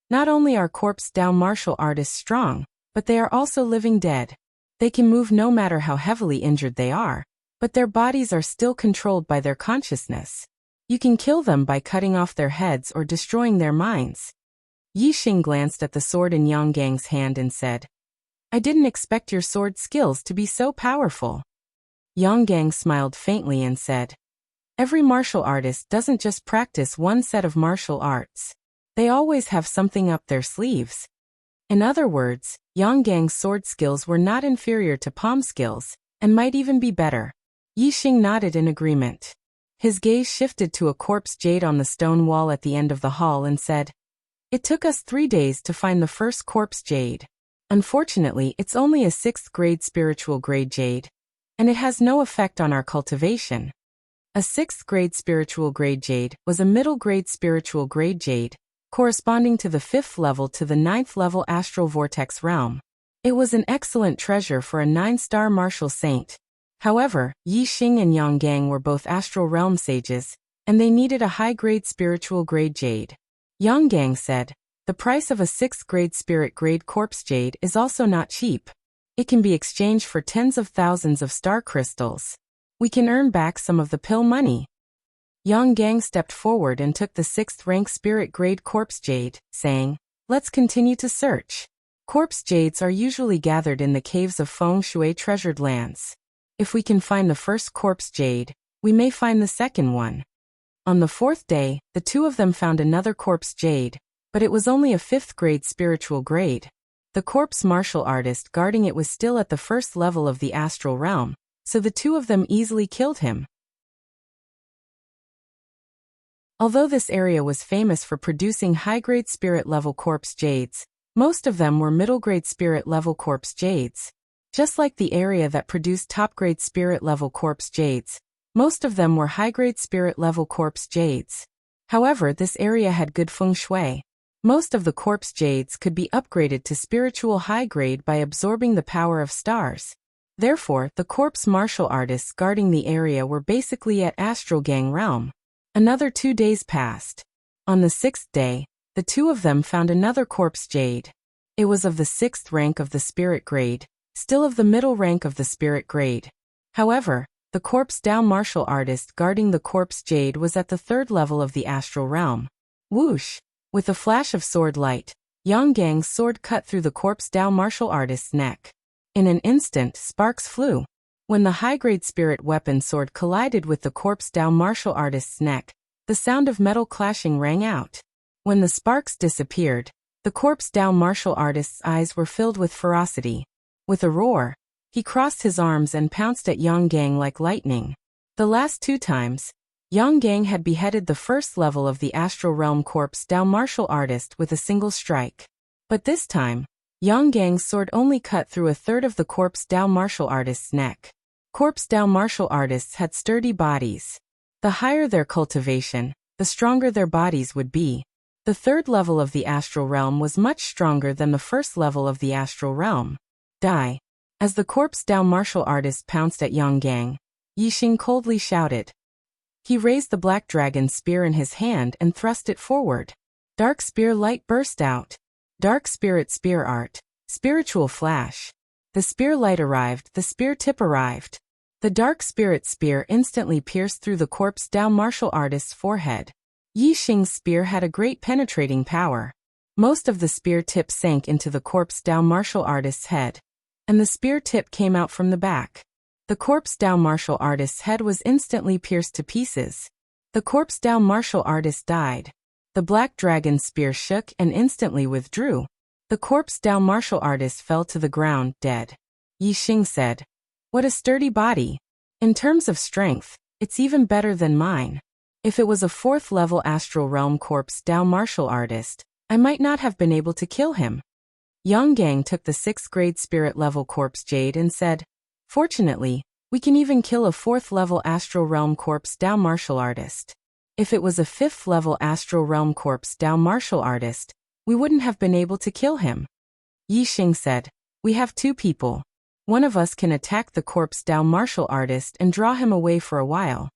"Not only are corpse Dao martial artists strong, but they are also living dead. They can move no matter how heavily injured they are, but their bodies are still controlled by their consciousness. You can kill them by cutting off their heads or destroying their minds." Yi Xing glanced at the sword in Yang Gang's hand and said, "I didn't expect your sword skills to be so powerful." Yang Gang smiled faintly and said, "Every martial artist doesn't just practice one set of martial arts. They always have something up their sleeves." In other words, Yang Gang's sword skills were not inferior to palm skills, and might even be better. Yi Xing nodded in agreement. His gaze shifted to a corpse jade on the stone wall at the end of the hall and said, "It took us 3 days to find the first corpse jade. Unfortunately, it's only a 6th grade spiritual grade jade, and it has no effect on our cultivation." A 6th grade spiritual grade jade was a middle grade spiritual grade jade, corresponding to the 5th level to the 9th level astral vortex realm. It was an excellent treasure for a 9-star martial saint. However, Yi Xing and Yang Gang were both astral realm sages, and they needed a high-grade spiritual grade jade. Yang Gang said, "The price of a 6th grade spirit grade corpse jade is also not cheap. It can be exchanged for tens of thousands of star crystals. We can earn back some of the pill money." Yang Gang stepped forward and took the 6th rank spirit grade corpse jade, saying, "Let's continue to search. Corpse jades are usually gathered in the caves of Feng Shui treasured lands. If we can find the first corpse jade, we may find the second one." On the 4th day, the two of them found another corpse jade, but it was only a 5th grade spiritual grade. The corpse martial artist guarding it was still at the 1st level of the astral realm, so the two of them easily killed him. Although this area was famous for producing high-grade spirit-level corpse jades, most of them were middle-grade spirit-level corpse jades. Just like the area that produced top-grade spirit-level corpse jades, most of them were high-grade spirit-level corpse jades. However, this area had good feng shui. Most of the corpse jades could be upgraded to spiritual high-grade by absorbing the power of stars. Therefore, the corpse martial artists guarding the area were basically at Astral Gang realm. Another 2 days passed. On the 6th day, the two of them found another corpse jade. It was of the 6th rank of the spirit grade, still of the middle rank of the spirit grade. However, the corpse Dao martial artist guarding the corpse jade was at the 3rd level of the astral realm. Whoosh! With a flash of sword light, Yang Gang's sword cut through the corpse Dao martial artist's neck. In an instant, sparks flew. When the high-grade spirit weapon sword collided with the corpse Dao martial artist's neck, the sound of metal clashing rang out. When the sparks disappeared, the corpse Dao martial artist's eyes were filled with ferocity. With a roar, he crossed his arms and pounced at Yang Gang like lightning. The last 2 times, Yang Gang had beheaded the 1st level of the astral realm corpse Dao martial artist with a single strike. But this time, Yang Gang's sword only cut through a 1/3 of the corpse Dao martial artist's neck. Corpse Dao martial artists had sturdy bodies. The higher their cultivation, the stronger their bodies would be. The 3rd level of the astral realm was much stronger than the 1st level of the astral realm. Die. As the corpse Dao martial artist pounced at Yang Gang, Yi Xing coldly shouted, He raised the black dragon spear in his hand and thrust it forward. Dark spear light burst out. Dark spirit spear art. Spiritual flash. The spear light arrived, the spear tip arrived. The dark spirit spear instantly pierced through the corpse Dao martial artist's forehead. Yi Xing's spear had a great penetrating power. Most of the spear tip sank into the corpse Dao martial artist's head, and the spear tip came out from the back. The corpse Dao martial artist's head was instantly pierced to pieces. The corpse Dao martial artist died. The black dragon spear shook and instantly withdrew. The corpse Dao martial artist fell to the ground, dead. Yi Xing said, "What a sturdy body. In terms of strength, it's even better than mine. If it was a 4th level astral realm corpse Dao martial artist, I might not have been able to kill him." Yang Gang took the 6th grade spirit level corpse Jade and said, "Fortunately, we can even kill a 4th level astral realm corpse Dao martial artist. If it was a 5th level astral realm corpse Dao martial artist, we wouldn't have been able to kill him." Yi Xing said, "We have 2 people. One of us can attack the corpse Dao martial artist and draw him away for a while.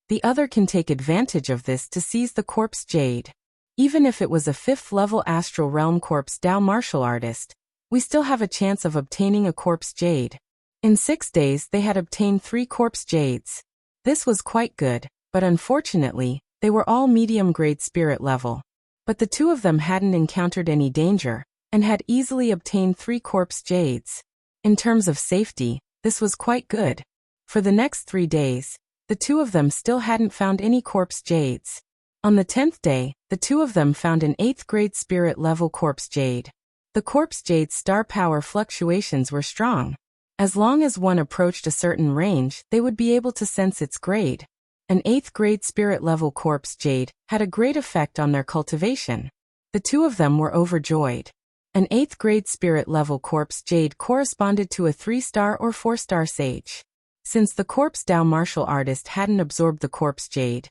The other can take advantage of this to seize the corpse Jade. Even if it was a 5th level astral realm corpse Dao martial artist, we still have a chance of obtaining a corpse Jade." In 6 days they had obtained 3 corpse Jades. This was quite good, but unfortunately, they were all medium-grade spirit level. But the 2 of them hadn't encountered any danger, and had easily obtained 3 corpse Jades. In terms of safety, this was quite good. For the next 3 days, the 2 of them still hadn't found any corpse Jades. On the 10th day, the 2 of them found an 8th grade spirit level corpse Jade. The corpse Jade's star power fluctuations were strong. As long as one approached a certain range, they would be able to sense its grade. An 8th grade spirit level corpse Jade had a great effect on their cultivation. The 2 of them were overjoyed. An 8th grade spirit level corpse Jade corresponded to a 3-star or 4-star sage. Since the corpse Dao martial artist hadn't absorbed the corpse Jade,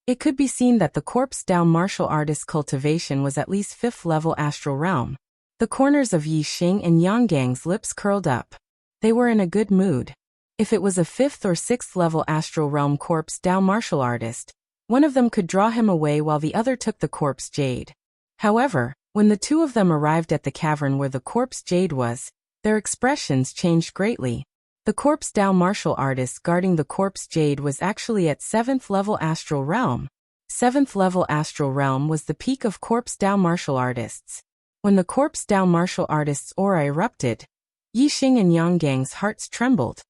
it could be seen that the corpse Dao martial artist's cultivation was at least 5th level astral realm. The corners of Yi Xing and Yang Gang's lips curled up. They were in a good mood. If it was a 5th or 6th level astral realm corpse Dao martial artist, one of them could draw him away while the other took the corpse Jade. However, when the 2 of them arrived at the cavern where the corpse Jade was, their expressions changed greatly. The corpse Dao martial artist guarding the corpse Jade was actually at 7th level astral realm. 7th level astral realm was the peak of corpse Dao martial artists. When the corpse Dao martial artist's aura erupted, Yi Xing and Yang Gang's hearts trembled.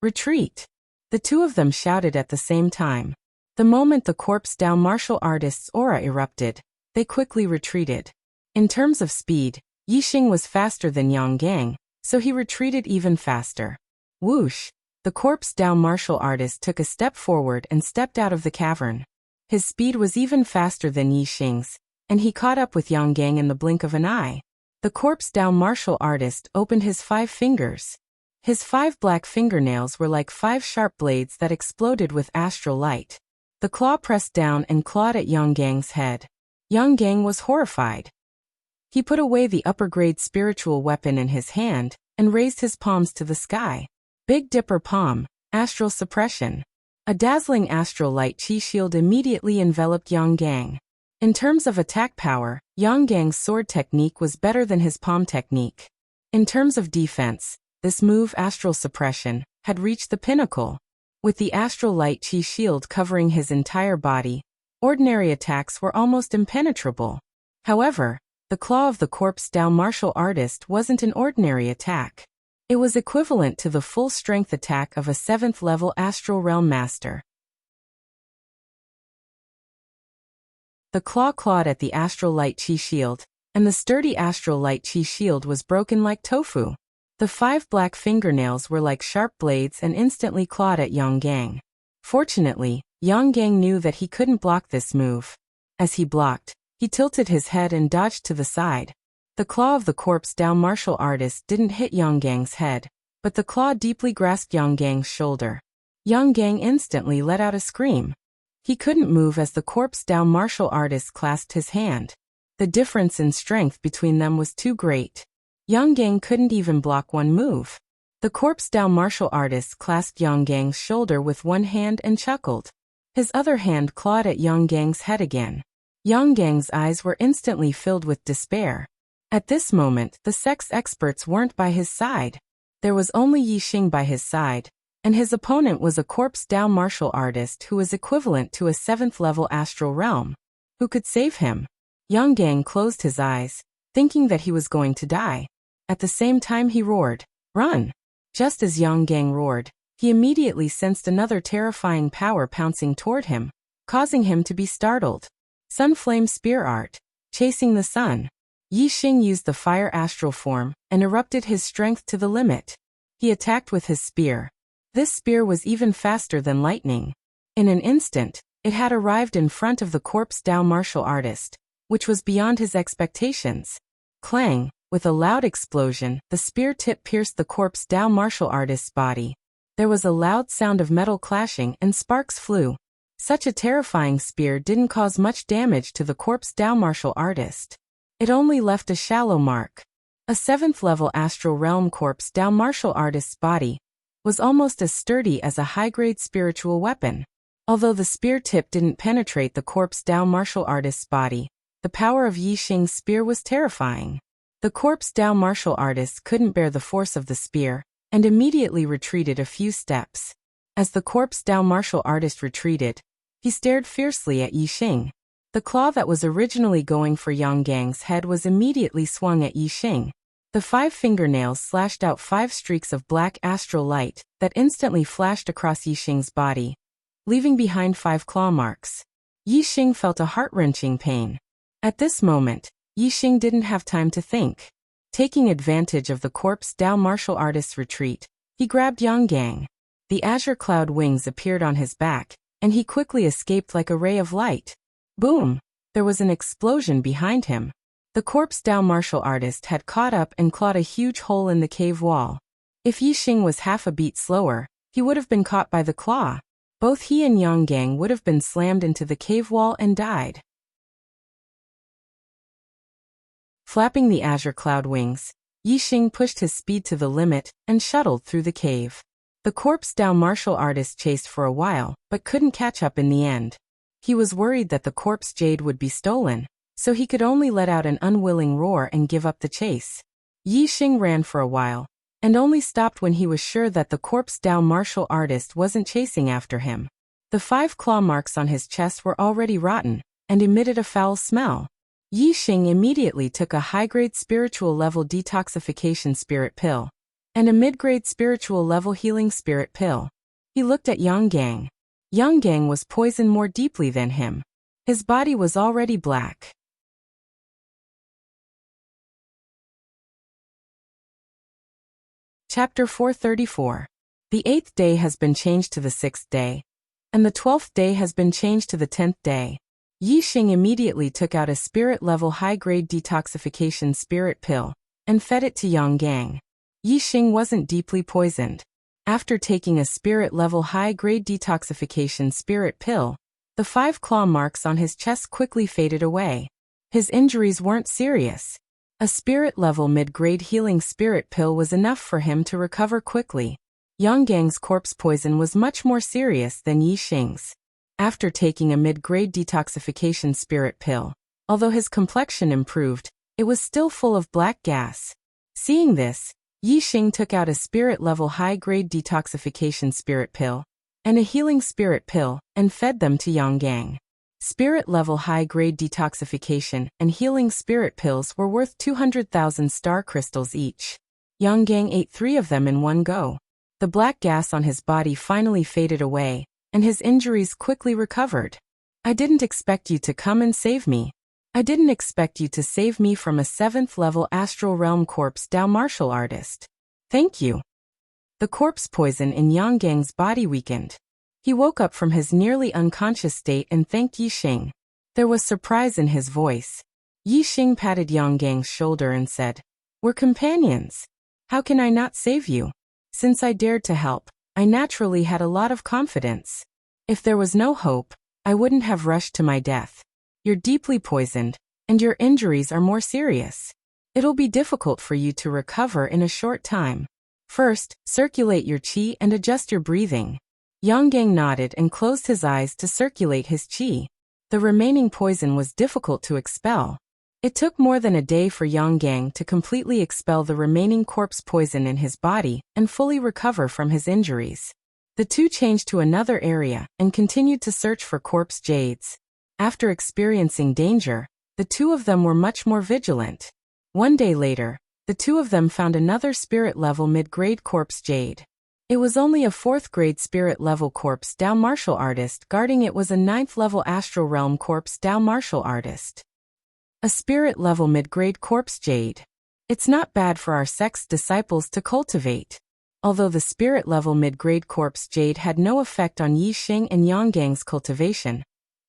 "Retreat!" The 2 of them shouted at the same time. The moment the corpse Dao martial artist's aura erupted, they quickly retreated. In terms of speed, Yi Xing was faster than Yang Gang, so he retreated even faster. Whoosh! The corpse Dao martial artist took a step forward and stepped out of the cavern. His speed was even faster than Yi Xing's, and he caught up with Yang Gang in the blink of an eye. The corpse Dao martial artist opened his 5 fingers. His 5 black fingernails were like 5 sharp blades that exploded with astral light. The claw pressed down and clawed at Yang Gang's head. Yang Gang was horrified. He put away the upper-grade spiritual weapon in his hand and raised his palms to the sky. Big Dipper Palm, astral suppression. A dazzling astral light chi shield immediately enveloped Yang Gang. In terms of attack power, Yang Gang's sword technique was better than his palm technique. In terms of defense, this move, astral suppression, had reached the pinnacle. With the astral light chi shield covering his entire body, ordinary attacks were almost impenetrable. However, the claw of the corpse Dao martial artist wasn't an ordinary attack. It was equivalent to the full-strength attack of a 7th level astral realm master. The claw clawed at the astral light chi shield, and the sturdy astral light chi shield was broken like tofu. The 5 black fingernails were like sharp blades and instantly clawed at Yang Gang. Fortunately, Yang Gang knew that he couldn't block this move. As he blocked, he tilted his head and dodged to the side. The claw of the corpse Dao martial artist didn't hit Yang Gang's head, but the claw deeply grasped Yang Gang's shoulder. Yang Gang instantly let out a scream. He couldn't move as the corpse Dao martial artist clasped his hand. The difference in strength between them was too great. Yang Gang couldn't even block one move. The corpse Dao martial artist clasped Yang Gang's shoulder with one hand and chuckled. His other hand clawed at Yang Gang's head again. Yang Gang's eyes were instantly filled with despair. At this moment, the sex experts weren't by his side. There was only Yi Xing by his side, and his opponent was a corpse Dao martial artist who was equivalent to a 7th-level astral realm. Who could save him? Yang Gang closed his eyes, thinking that he was going to die. At the same time he roared, "Run!" Just as Yang Gang roared, he immediately sensed another terrifying power pouncing toward him, causing him to be startled. Sunflame Spear Art, chasing the sun. Yi Xing used the fire astral form and erupted his strength to the limit. He attacked with his spear. This spear was even faster than lightning. In an instant, it had arrived in front of the corpse Dao martial artist, which was beyond his expectations. Clang! With a loud explosion, the spear tip pierced the corpse Dao martial artist's body. There was a loud sound of metal clashing and sparks flew. Such a terrifying spear didn't cause much damage to the corpse Dao martial artist. It only left a shallow mark. A 7th-level astral realm corpse Dao martial artist's body was almost as sturdy as a high-grade spiritual weapon. Although the spear tip didn't penetrate the corpse Dao martial artist's body, the power of Yi Xing's spear was terrifying. The corpse Dao martial artist couldn't bear the force of the spear, and immediately retreated a few steps. As the corpse Dao martial artist retreated, he stared fiercely at Yi Xing. The claw that was originally going for Yang Gang's head was immediately swung at Yi Xing. The 5 fingernails slashed out 5 streaks of black astral light that instantly flashed across Yi Xing's body, leaving behind 5 claw marks. Yi Xing felt a heart-wrenching pain. At this moment, Yi Xing didn't have time to think. Taking advantage of the corpse Dao martial artist's retreat, he grabbed Yang Gang. The azure cloud wings appeared on his back, and he quickly escaped like a ray of light. Boom! There was an explosion behind him. The corpse Dao martial artist had caught up and clawed a huge hole in the cave wall. If Yi Xing was half a beat slower, he would have been caught by the claw. Both he and Yang Gang would have been slammed into the cave wall and died. Flapping the azure cloud wings, Yi Xing pushed his speed to the limit and shuttled through the cave. The corpse Dao martial artist chased for a while, but couldn't catch up in the end. He was worried that the corpse jade would be stolen, so he could only let out an unwilling roar and give up the chase. Yi Xing ran for a while, and only stopped when he was sure that the corpse Dao martial artist wasn't chasing after him. The 5 claw marks on his chest were already rotten, and emitted a foul smell. Yi Xing immediately took a high-grade spiritual level detoxification spirit pill, and a mid-grade spiritual level healing spirit pill. He looked at Yang Gang. Yang Gang was poisoned more deeply than him. His body was already black. Chapter 434. The 8th day has been changed to the 6th day, and the 12th day has been changed to the 10th day. Yi Xing immediately took out a spirit-level high-grade detoxification spirit pill and fed it to Yang Gang. Yi Xing wasn't deeply poisoned. After taking a spirit-level high-grade detoxification spirit pill, the 5 claw marks on his chest quickly faded away. His injuries weren't serious. A spirit-level mid-grade healing spirit pill was enough for him to recover quickly. Yang Gang's corpse poison was much more serious than Yi Xing's. After taking a mid-grade detoxification spirit pill, although his complexion improved, it was still full of black gas. Seeing this, Yi Xing took out a spirit-level high-grade detoxification spirit pill and a healing spirit pill and fed them to Yang Gang. Spirit-level high-grade detoxification and healing spirit pills were worth 200,000 star crystals each. Yang Gang ate 3 of them in one go. The black gas on his body finally faded away, and his injuries quickly recovered. I didn't expect you to come and save me. I didn't expect you to save me from a 7th-level astral realm corpse Dao martial artist. Thank you. The corpse poison in Yang Gang's body weakened. He woke up from his nearly unconscious state and thanked Yi Xing. There was surprise in his voice. Yi Xing patted Yang Gang's shoulder and said, "We're companions. How can I not save you? Since I dared to help, I naturally had a lot of confidence. If there was no hope, I wouldn't have rushed to my death. You're deeply poisoned, and your injuries are more serious. It'll be difficult for you to recover in a short time. First, circulate your qi and adjust your breathing. Yang Gang nodded and closed his eyes to circulate his qi. The remaining poison was difficult to expel. It took more than a day for Yang Gang to completely expel the remaining corpse poison in his body and fully recover from his injuries. The two changed to another area and continued to search for corpse jades. After experiencing danger, the two of them were much more vigilant. One day later, the two of them found another spirit-level mid-grade corpse jade. It was only a 4th-grade spirit-level corpse Dao martial artist. Guarding it was a 9th-level astral realm corpse Dao martial artist. A spirit-level mid-grade corpse jade. It's not bad for our sect's disciples to cultivate. Although the spirit-level mid-grade corpse jade had no effect on Yi Xing and Yang Gang's cultivation,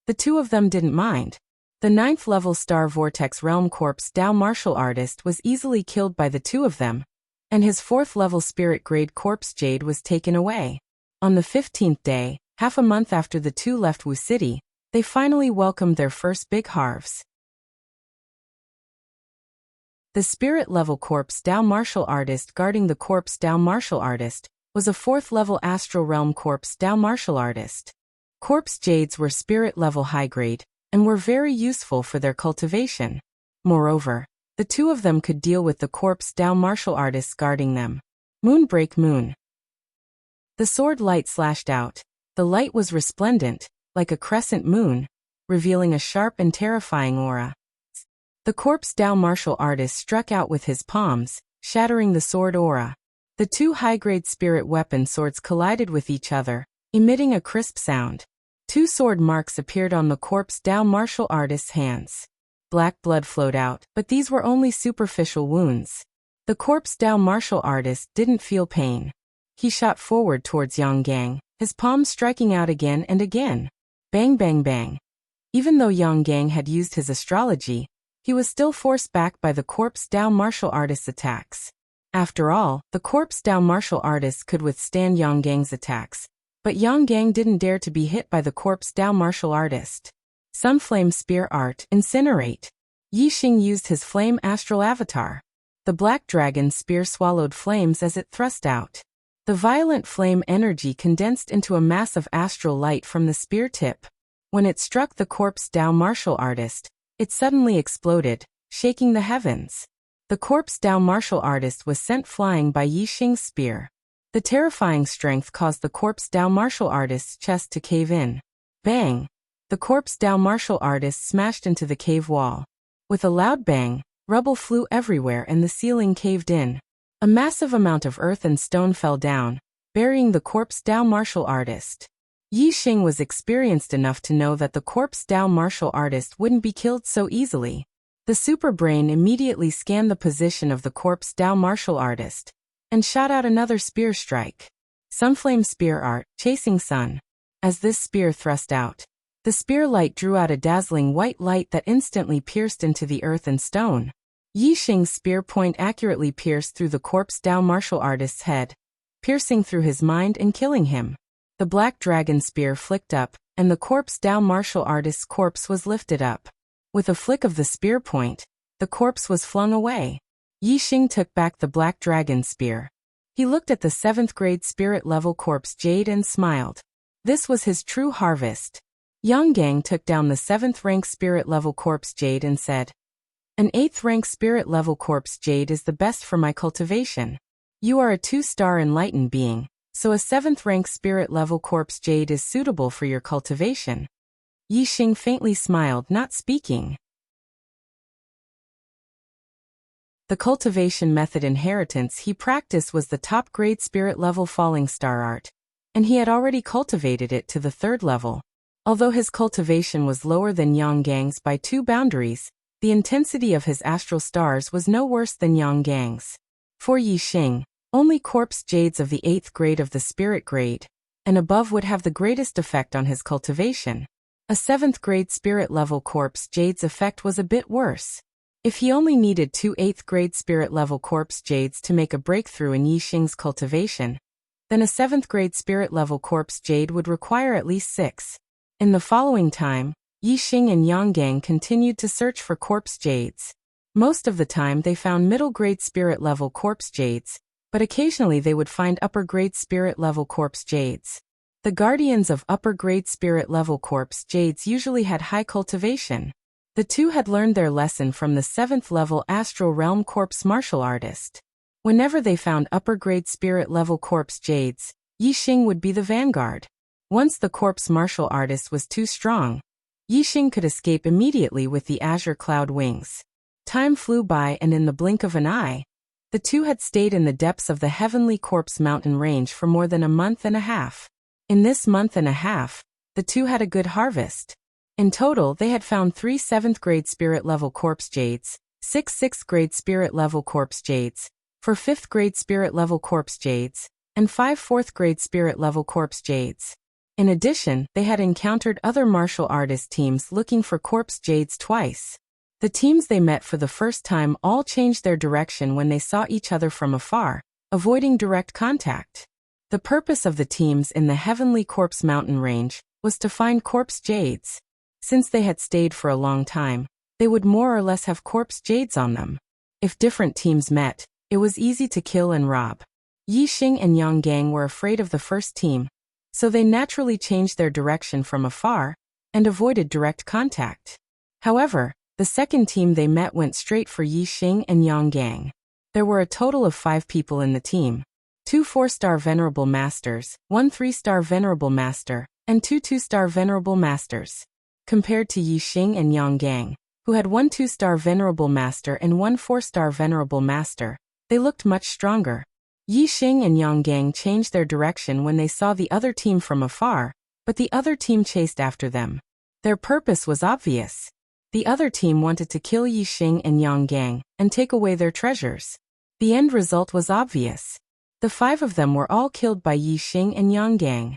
the two of them didn't mind. The 9th-level Star Vortex Realm Corpse Dao martial artist was easily killed by the two of them, and his 4th-level spirit-grade corpse jade was taken away. On the 15th day, half a month after the two left Wu City, they finally welcomed their first big harvest. The spirit-level corpse Dao martial artist guarding the corpse Dao martial artist was a 4th-level astral realm corpse Dao martial artist. Corpse jades were spirit-level high-grade, and were very useful for their cultivation. Moreover, the two of them could deal with the corpse Dao martial artists guarding them. Moonbreak Moon. The sword light slashed out. The light was resplendent, like a crescent moon, revealing a sharp and terrifying aura. The corpse Dao martial artist struck out with his palms, shattering the sword aura. The two high-grade spirit weapon swords collided with each other, emitting a crisp sound. 2 sword marks appeared on the corpse Dao martial artist's hands. Black blood flowed out, but these were only superficial wounds. The corpse Dao martial artist didn't feel pain. He shot forward towards Yang Gang, his palms striking out again and again. Bang bang bang. Even though Yang Gang had used his astrology, he was still forced back by the corpse Dao martial artist's attacks. After all, the corpse Dao martial artist could withstand Yang Gang's attacks, but Yang Gang didn't dare to be hit by the corpse Dao martial artist. Sunflame Spear Art Incinerate. Yi Xing used his flame astral avatar. The black dragon spear swallowed flames as it thrust out. The violent flame energy condensed into a mass of astral light from the spear tip. When it struck the corpse Dao martial artist, it suddenly exploded, shaking the heavens. The corpse Dao martial artist was sent flying by Yi Xing's spear. The terrifying strength caused the corpse Dao martial artist's chest to cave in. Bang! The corpse Dao martial artist smashed into the cave wall. With a loud bang, rubble flew everywhere and the ceiling caved in. A massive amount of earth and stone fell down, burying the corpse Dao martial artist. Yi Xing was experienced enough to know that the corpse Dao martial artist wouldn't be killed so easily. The super brain immediately scanned the position of the corpse Dao martial artist and shot out another spear strike. Sunflame Spear Art, Chasing Sun. As this spear thrust out, the spear light drew out a dazzling white light that instantly pierced into the earth and stone. Yi Xing's spear point accurately pierced through the corpse Dao martial artist's head, piercing through his mind and killing him. The black dragon spear flicked up, and the corpse Dao martial artist's corpse was lifted up. With a flick of the spear point, the corpse was flung away. Yi Xing took back the black dragon spear. He looked at the 7th grade spirit level corpse jade and smiled. This was his true harvest. Yang Gang took down the 7th rank spirit level corpse jade and said, "An 8th rank spirit level corpse jade is the best for my cultivation. You are a 2-star enlightened being, so a 7th rank spirit level corpse jade is suitable for your cultivation." Yi Xing faintly smiled, not speaking. The cultivation method inheritance he practiced was the top grade spirit level falling star art, and he had already cultivated it to the 3rd level. Although his cultivation was lower than Yang Gang's by 2 boundaries, the intensity of his astral stars was no worse than Yang Gang's. For Yi Xing, only corpse jades of the 8th grade of the spirit grade and above would have the greatest effect on his cultivation. A 7th grade spirit level corpse jade's effect was a bit worse. If he only needed 2 8th grade spirit level corpse jades to make a breakthrough in Yi Xing's cultivation, then a 7th grade spirit level corpse jade would require at least 6. In the following time, Yi Xing and Yang Gang continued to search for corpse jades. Most of the time they found middle grade spirit level corpse jades, but occasionally they would find upper-grade spirit-level corpse jades. The guardians of upper-grade spirit-level corpse jades usually had high cultivation. The two had learned their lesson from the 7th-level astral realm corpse martial artist. Whenever they found upper-grade spirit-level corpse jades, Yixing would be the vanguard. Once the corpse martial artist was too strong, Yixing could escape immediately with the azure cloud wings. Time flew by, and in the blink of an eye, the two had stayed in the depths of the heavenly corpse mountain range for more than a month and a half. In this month and a half, the two had a good harvest. In total, they had found 3 7th-grade spirit-level corpse jades, 6 6th-grade spirit-level corpse jades, 4 5th-grade spirit-level corpse jades, and 5 4th-grade spirit-level corpse jades. In addition, they had encountered other martial artist teams looking for corpse jades twice. The teams they met for the first time all changed their direction when they saw each other from afar, avoiding direct contact. The purpose of the teams in the Heavenly Corpse Mountain Range was to find corpse jades. Since they had stayed for a long time, they would more or less have corpse jades on them. If different teams met, it was easy to kill and rob. Yixing and Yang Gang were afraid of the first team, so they naturally changed their direction from afar and avoided direct contact. However, the second team they met went straight for Yixing and Yang Gang. There were a total of 5 people in the team. 2 4-star Venerable Masters, 1 3-star Venerable Master, and 2 2-star Venerable Masters. Compared to Yixing and Yang Gang, who had 1 2-star Venerable Master and 1 4-star Venerable Master, they looked much stronger. Yixing and Yang Gang changed their direction when they saw the other team from afar, but the other team chased after them. Their purpose was obvious. The other team wanted to kill Yixing and Yang Gang and take away their treasures. The end result was obvious. The 5 of them were all killed by Yixing and Yang Gang.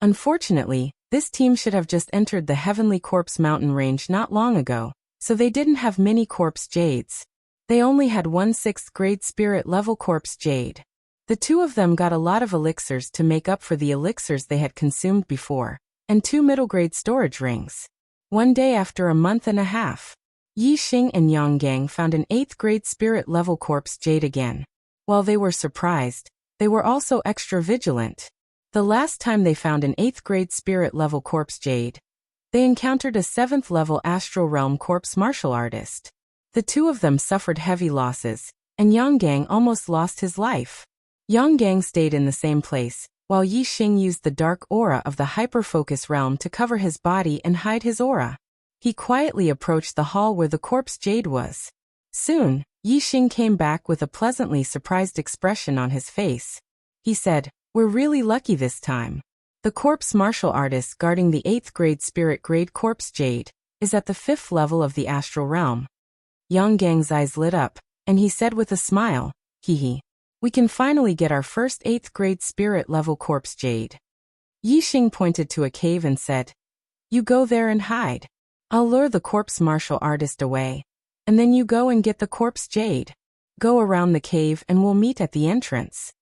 Unfortunately, this team should have just entered the Heavenly Corpse Mountain Range not long ago, so they didn't have many corpse jades. They only had 1 6th-grade spirit-level corpse jade. The 2 of them got a lot of elixirs to make up for the elixirs they had consumed before, and 2 middle-grade storage rings. One day after a month and a half, Yixing and Yang Gang found an 8th-grade spirit-level corpse jade again. While they were surprised, they were also extra vigilant. The last time they found an 8th-grade spirit-level corpse jade, they encountered a 7th-level astral realm corpse martial artist. The 2 of them suffered heavy losses, and Yang Gang almost lost his life. Yang Gang stayed in the same place, while Yixing used the dark aura of the hyperfocus realm to cover his body and hide his aura. He quietly approached the hall where the corpse jade was. Soon, Yixing came back with a pleasantly surprised expression on his face. He said, "We're really lucky this time. The corpse martial artist guarding the 8th-grade spirit-grade corpse jade is at the 5th level of the astral realm." Yang Gang's eyes lit up, and he said with a smile, "Hee. We can finally get our first 8th-grade spirit-level corpse jade." Yixing pointed to a cave and said, "You go there and hide. I'll lure the corpse martial artist away, and then you go and get the corpse jade. Go around the cave and we'll meet at the entrance."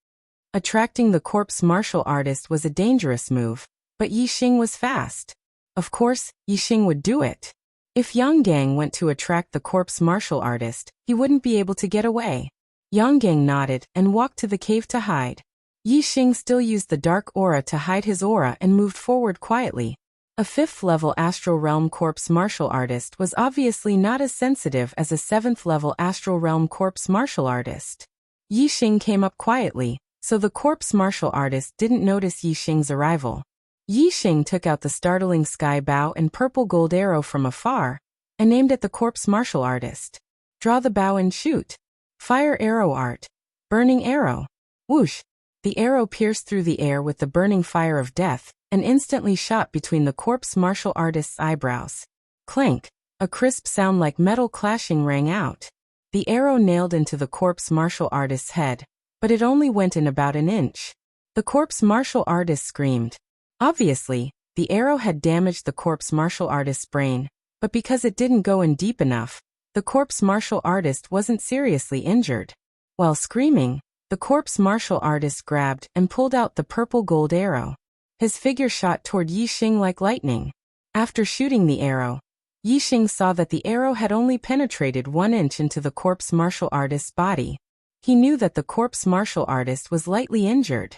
Attracting the corpse martial artist was a dangerous move, but Yixing was fast. Of course, Yixing would do it. If Yang Gang went to attract the corpse martial artist, he wouldn't be able to get away. Yang Gang nodded and walked to the cave to hide. Yixing still used the dark aura to hide his aura and moved forward quietly. A 5th-level astral realm corpse martial artist was obviously not as sensitive as a 7th-level astral realm corpse martial artist. Yixing came up quietly, so the corpse martial artist didn't notice Yixing's arrival. Yixing took out the startling sky bow and purple gold arrow from afar, and aimed at the corpse martial artist. "Draw the bow and shoot. Fire arrow art. Burning arrow." Whoosh! The arrow pierced through the air with the burning fire of death, and instantly shot between the corpse martial artist's eyebrows. Clank! A crisp sound like metal clashing rang out. The arrow nailed into the corpse martial artist's head, but it only went in about an inch. The corpse martial artist screamed. Obviously, the arrow had damaged the corpse martial artist's brain, but because it didn't go in deep enough, the corpse martial artist wasn't seriously injured. While screaming, the corpse martial artist grabbed and pulled out the purple gold arrow. His figure shot toward Yixing like lightning. After shooting the arrow, Yixing saw that the arrow had only penetrated 1 inch into the corpse martial artist's body. He knew that the corpse martial artist was lightly injured.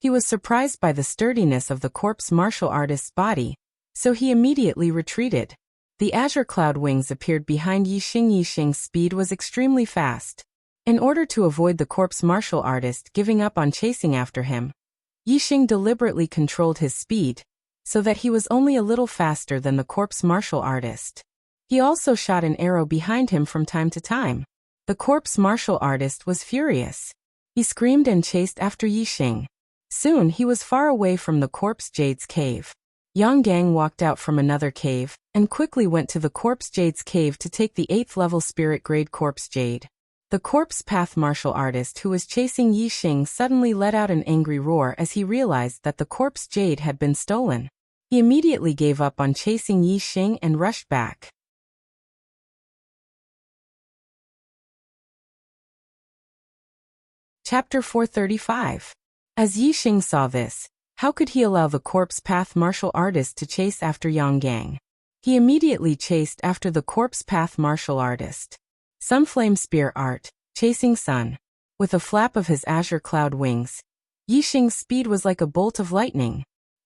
He was surprised by the sturdiness of the corpse martial artist's body, so he immediately retreated. The azure cloud wings appeared behind Yixing. Yixing's speed was extremely fast. In order to avoid the corpse martial artist giving up on chasing after him, Yixing deliberately controlled his speed, so that he was only a little faster than the corpse martial artist. He also shot an arrow behind him from time to time. The corpse martial artist was furious. He screamed and chased after Yixing. Soon he was far away from the corpse jade's cave. Yang Gang walked out from another cave, and quickly went to the corpse jade's cave to take the 8th level spirit grade corpse jade. The corpse path martial artist who was chasing Yixing suddenly let out an angry roar as he realized that the corpse jade had been stolen. He immediately gave up on chasing Yixing and rushed back. Chapter 435. As Yixing saw this, how could he allow the corpse path martial artist to chase after Yang Gang? He immediately chased after the corpse path martial artist. Sunflame Spear Art, Chasing Sun. With a flap of his azure cloud wings, Yixing's speed was like a bolt of lightning.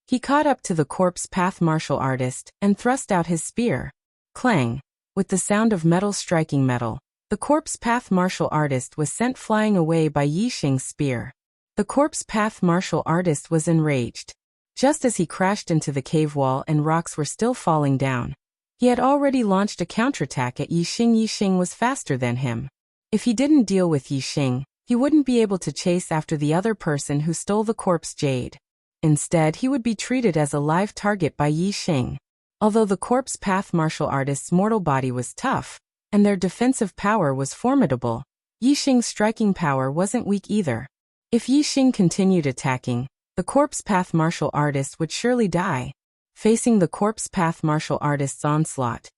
He caught up to the corpse path martial artist and thrust out his spear. Clang! With the sound of metal striking metal, the corpse path martial artist was sent flying away by Yixing's spear. The corpse path martial artist was enraged. Just as he crashed into the cave wall and rocks were still falling down, he had already launched a counterattack at Yixing. Yixing was faster than him. If he didn't deal with Yixing, he wouldn't be able to chase after the other person who stole the corpse jade. Instead, he would be treated as a live target by Yixing. Although the corpse path martial artist's mortal body was tough, and their defensive power was formidable, Yixing's striking power wasn't weak either. If Yixing continued attacking, the corpse path martial artist would surely die. Facing the corpse path martial artist's onslaught,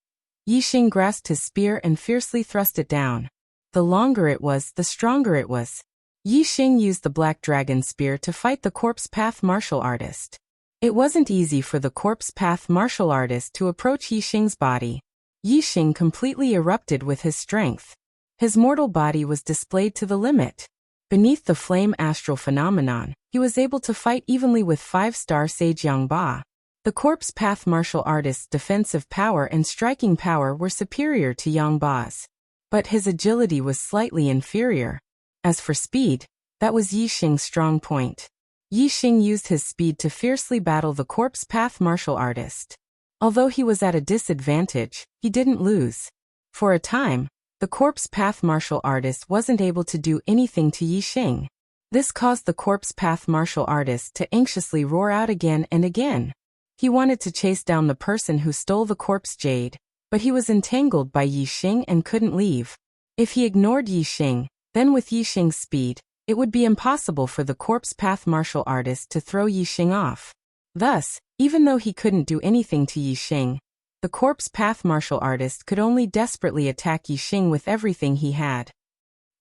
Yixing grasped his spear and fiercely thrust it down. The longer it was, the stronger it was. Yixing used the black dragon spear to fight the corpse path martial artist. It wasn't easy for the corpse path martial artist to approach Yixing's body. Yixing completely erupted with his strength. His mortal body was displayed to the limit. Beneath the flame astral phenomenon, he was able to fight evenly with 5-star sage Yang Ba. The corpse path martial artist's defensive power and striking power were superior to Yang Ba's, but his agility was slightly inferior. As for speed, that was Yixing's strong point. Yixing used his speed to fiercely battle the corpse path martial artist. Although he was at a disadvantage, he didn't lose. For a time, the corpse path martial artist wasn't able to do anything to Yixing. This caused the corpse path martial artist to anxiously roar out again and again. He wanted to chase down the person who stole the corpse jade, but he was entangled by Yixing and couldn't leave. If he ignored Yixing, then with Yixing's speed, it would be impossible for the corpse path martial artist to throw Yixing off. Thus, even though he couldn't do anything to Yixing, the corpse path martial artist could only desperately attack Yixing with everything he had.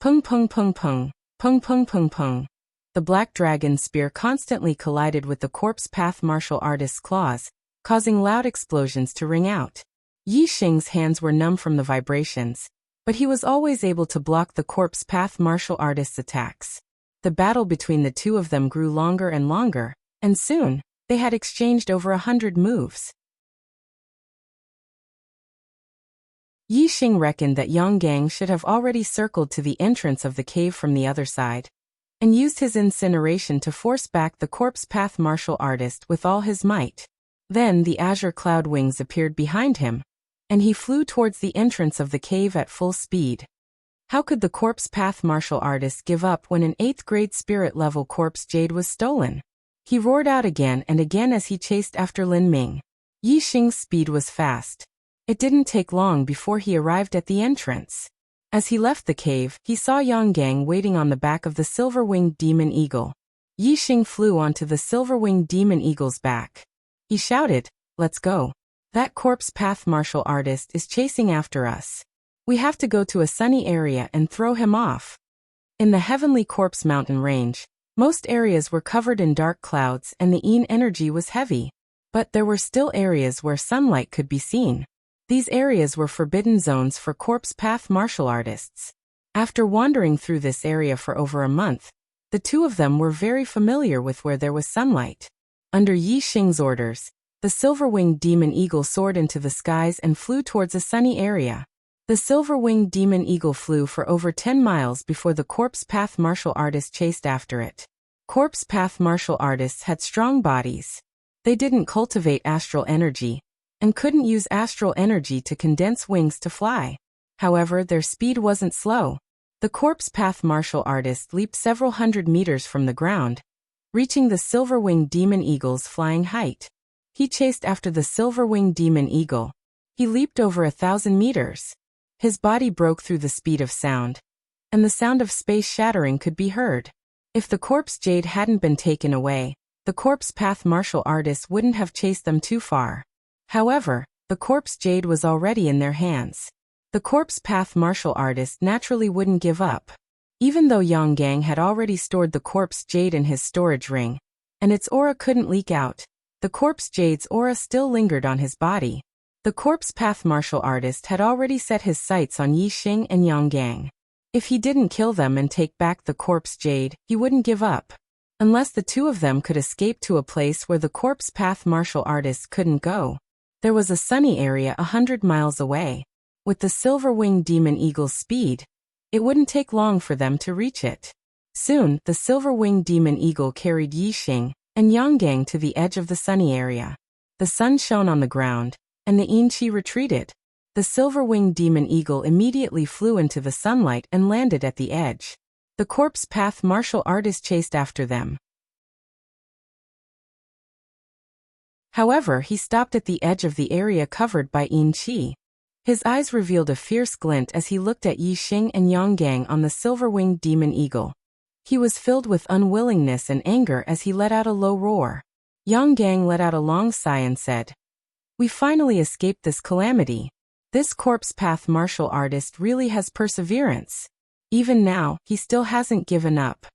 Pung pung pung pung, pung pung pung pung. The black dragon spear constantly collided with the corpse path martial artist's claws, causing loud explosions to ring out. Yixing's hands were numb from the vibrations, but he was always able to block the corpse path martial artist's attacks. The battle between the two of them grew longer and longer, and soon, they had exchanged over 100 moves. Yixing reckoned that Yang Gang should have already circled to the entrance of the cave from the other side, and used his incineration to force back the corpse path martial artist with all his might. Then the azure cloud wings appeared behind him, and he flew towards the entrance of the cave at full speed. How could the corpse path martial artist give up when an 8th grade spirit level corpse jade was stolen? He roared out again and again as he chased after Lin Ming. Yixing's speed was fast. It didn't take long before he arrived at the entrance. As he left the cave, he saw Yang Gang waiting on the back of the silver-winged demon eagle. Yixing flew onto the silver-winged demon eagle's back. He shouted, "Let's go. That corpse path martial artist is chasing after us. We have to go to a sunny area and throw him off." In the heavenly corpse mountain range, most areas were covered in dark clouds and the Yin energy was heavy. But there were still areas where sunlight could be seen. These areas were forbidden zones for corpse path martial artists. After wandering through this area for over a month, the two of them were very familiar with where there was sunlight. Under Yi Xing's orders, the silver-winged demon eagle soared into the skies and flew towards a sunny area. The silver-winged demon eagle flew for over 10 miles before the corpse path martial artist chased after it. Corpse path martial artists had strong bodies. They didn't cultivate astral energy, and couldn't use astral energy to condense wings to fly. However, their speed wasn't slow. The corpse path martial artist leaped several hundred meters from the ground, reaching the silver-winged demon eagle's flying height. He chased after the silver-winged demon eagle. He leaped over 1,000 meters. His body broke through the speed of sound, and the sound of space shattering could be heard. If the corpse jade hadn't been taken away, the corpse path martial artists wouldn't have chased them too far. However, the corpse jade was already in their hands. The corpse path martial artist naturally wouldn't give up. Even though Yang Gang had already stored the corpse jade in his storage ring, and its aura couldn't leak out, the corpse jade's aura still lingered on his body. The corpse path martial artist had already set his sights on Yi Xing and Yang Gang. If he didn't kill them and take back the corpse jade, he wouldn't give up. Unless the two of them could escape to a place where the corpse path martial artist couldn't go. There was a sunny area 100 miles away. With the silver-winged demon eagle's speed, it wouldn't take long for them to reach it. Soon, the silver-winged demon eagle carried Yi Xing and Yang Gang to the edge of the sunny area. The sun shone on the ground, and the Yin-Chi retreated. The silver-winged demon eagle immediately flew into the sunlight and landed at the edge. The corpse path martial artist chased after them. However, he stopped at the edge of the area covered by Yin-Chi. His eyes revealed a fierce glint as he looked at Yi Xing and Yang Gang on the silver-winged demon eagle. He was filled with unwillingness and anger as he let out a low roar. Yang Gang let out a long sigh and said, "We finally escaped this calamity. This corpse path martial artist really has perseverance. Even now, he still hasn't given up."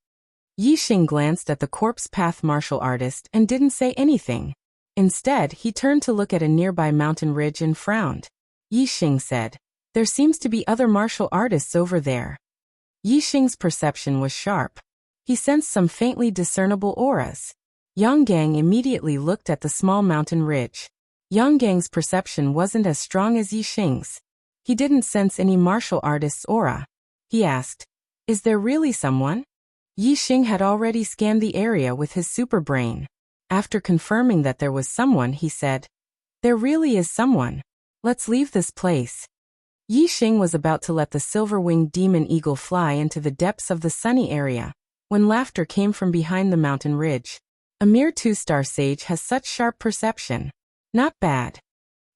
Yi Xing glanced at the corpse path martial artist and didn't say anything. Instead, he turned to look at a nearby mountain ridge and frowned. Yi Xing said, "There seems to be other martial artists over there." Yi Xing's perception was sharp. He sensed some faintly discernible auras. Yang Gang immediately looked at the small mountain ridge. Yang Gang's perception wasn't as strong as Yi Xing's. He didn't sense any martial artist's aura. He asked, "Is there really someone?" Yi Xing had already scanned the area with his super brain. After confirming that there was someone, he said, "There really is someone. Let's leave this place." Yi Xing was about to let the silver-winged demon eagle fly into the depths of the sunny area, when laughter came from behind the mountain ridge. A mere 2-star sage has such sharp perception. Not bad.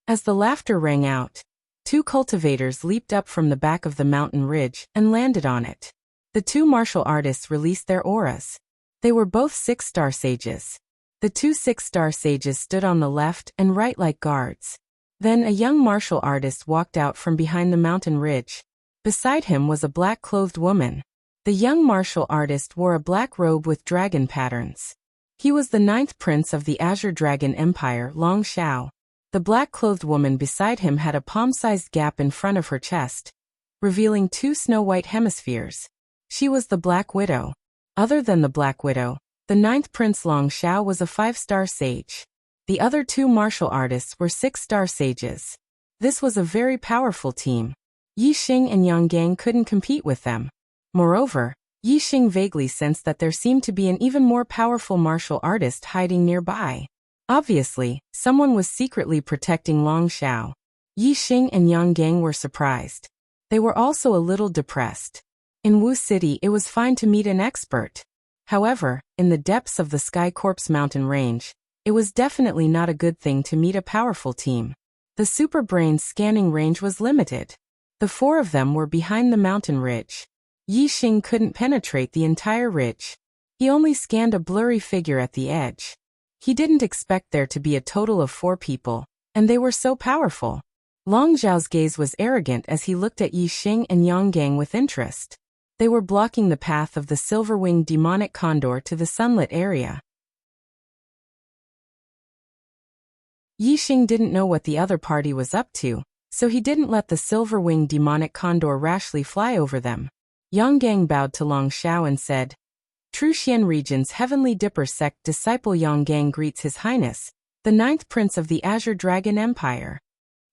As the laughter rang out, 2 cultivators leaped up from the back of the mountain ridge and landed on it. The 2 martial artists released their auras. They were both 6-star sages. The 2 6-star sages stood on the left and right like guards. Then a young martial artist walked out from behind the mountain ridge. Beside him was a black-clothed woman. The young martial artist wore a black robe with dragon patterns. He was the 9th prince of the Azure Dragon Empire, Long Xiao. The black-clothed woman beside him had a palm-sized gap in front of her chest, revealing 2 snow-white hemispheres. She was the Black Widow. Other than the Black Widow, the 9th prince Long Xiao was a 5-star sage. The other 2 martial artists were 6-star sages. This was a very powerful team. Yi Xing and Yang Gang couldn't compete with them. Moreover, Yi Xing vaguely sensed that there seemed to be an even more powerful martial artist hiding nearby. Obviously, someone was secretly protecting Long Xiao. Yi Xing and Yang Gang were surprised. They were also a little depressed. In Wu City, it was fine to meet an expert. However, in the depths of the Sky Corpse mountain range, it was definitely not a good thing to meet a powerful team. The Super Brain's scanning range was limited. The 4 of them were behind the mountain ridge. Yi Xing couldn't penetrate the entire ridge. He only scanned a blurry figure at the edge. He didn't expect there to be a total of 4 people, and they were so powerful. Long Zhao's gaze was arrogant as he looked at Yi Xing and Yang Gang with interest. They were blocking the path of the silver-winged demonic condor to the sunlit area. Yixing didn't know what the other party was up to, so he didn't let the silver-winged demonic condor rashly fly over them. Yang Gang bowed to Long Xiao and said, True Xian region's Heavenly Dipper sect disciple Yang Gang greets His Highness, the 9th Prince of the Azure Dragon Empire.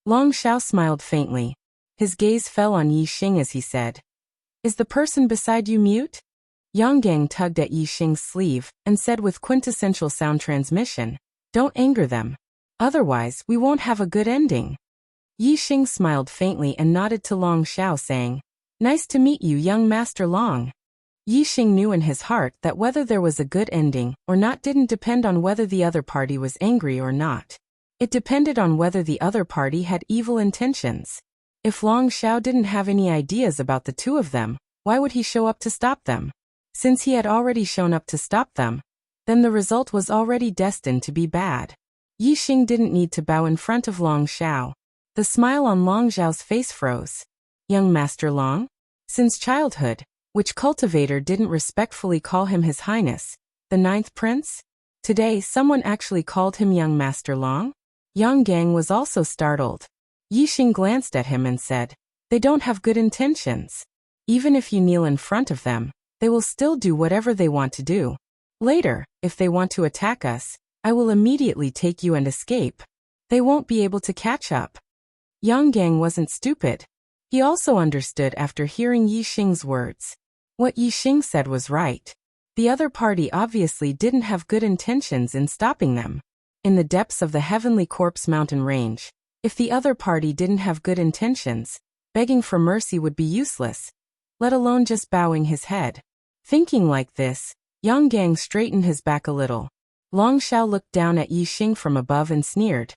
Long Xiao smiled faintly. His gaze fell on Yixing as he said, Is the person beside you mute? Yang Gang tugged at Yixing's sleeve and said with quintessential sound transmission, Don't anger them. Otherwise, we won't have a good ending. Yixing smiled faintly and nodded to Long Xiao saying, Nice to meet you, young Master Long. Yixing knew in his heart that whether there was a good ending or not didn't depend on whether the other party was angry or not. It depended on whether the other party had evil intentions. If Long Xiao didn't have any ideas about the two of them, why would he show up to stop them? Since he had already shown up to stop them, then the result was already destined to be bad. Yixing didn't need to bow in front of Long Xiao. The smile on Long Xiao's face froze. Young Master Long? Since childhood, which cultivator didn't respectfully call him His Highness, the 9th Prince? Today someone actually called him Young Master Long? Yang Gang was also startled. Yixing glanced at him and said, They don't have good intentions. Even if you kneel in front of them, they will still do whatever they want to do. Later, if they want to attack us, I will immediately take you and escape. They won't be able to catch up. Yang Gang wasn't stupid. He also understood after hearing Yixing's words. What Yixing said was right. The other party obviously didn't have good intentions in stopping them. In the depths of the Heavenly Corpse mountain range, if the other party didn't have good intentions, begging for mercy would be useless, let alone just bowing his head. Thinking like this, Yang Gang straightened his back a little. Long Xiao looked down at Yixing from above and sneered.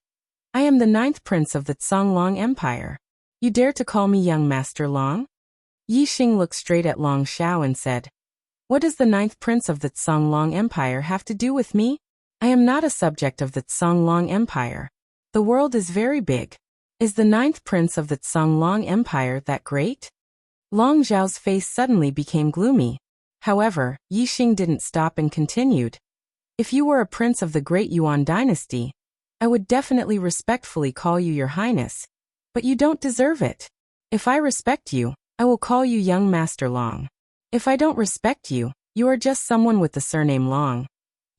I am the 9th Prince of the Songlong Empire. You dare to call me Young Master Long? Yixing looked straight at Long Xiao and said, What does the 9th Prince of the Songlong Empire have to do with me? I am not a subject of the Songlong Empire. The world is very big. Is the 9th Prince of the Songlong Empire that great? Long Xiao's face suddenly became gloomy. However, Yixing didn't stop and continued. If you were a prince of the Great Yuan dynasty, I would definitely respectfully call you Your Highness. But you don't deserve it. If I respect you, I will call you Young Master Long. If I don't respect you, you are just someone with the surname Long.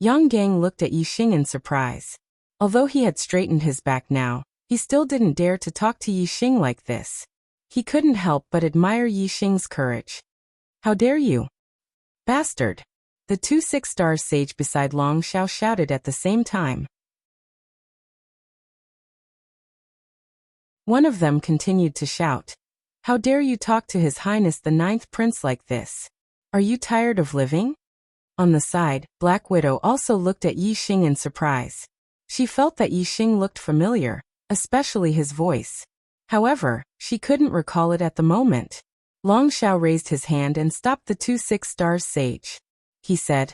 Yang Gang looked at Yixing in surprise. Although he had straightened his back now, he still didn't dare to talk to Yixing like this. He couldn't help but admire Yixing's courage. How dare you? Bastard! The 2 6-star sage beside Long Xiao shouted at the same time. One of them continued to shout, How dare you talk to His Highness the 9th Prince like this? Are you tired of living? On the side, Black Widow also looked at Yixing in surprise. She felt that Yixing looked familiar, especially his voice. However, she couldn't recall it at the moment. Long Xiao raised his hand and stopped the 2 6-star sage. He said,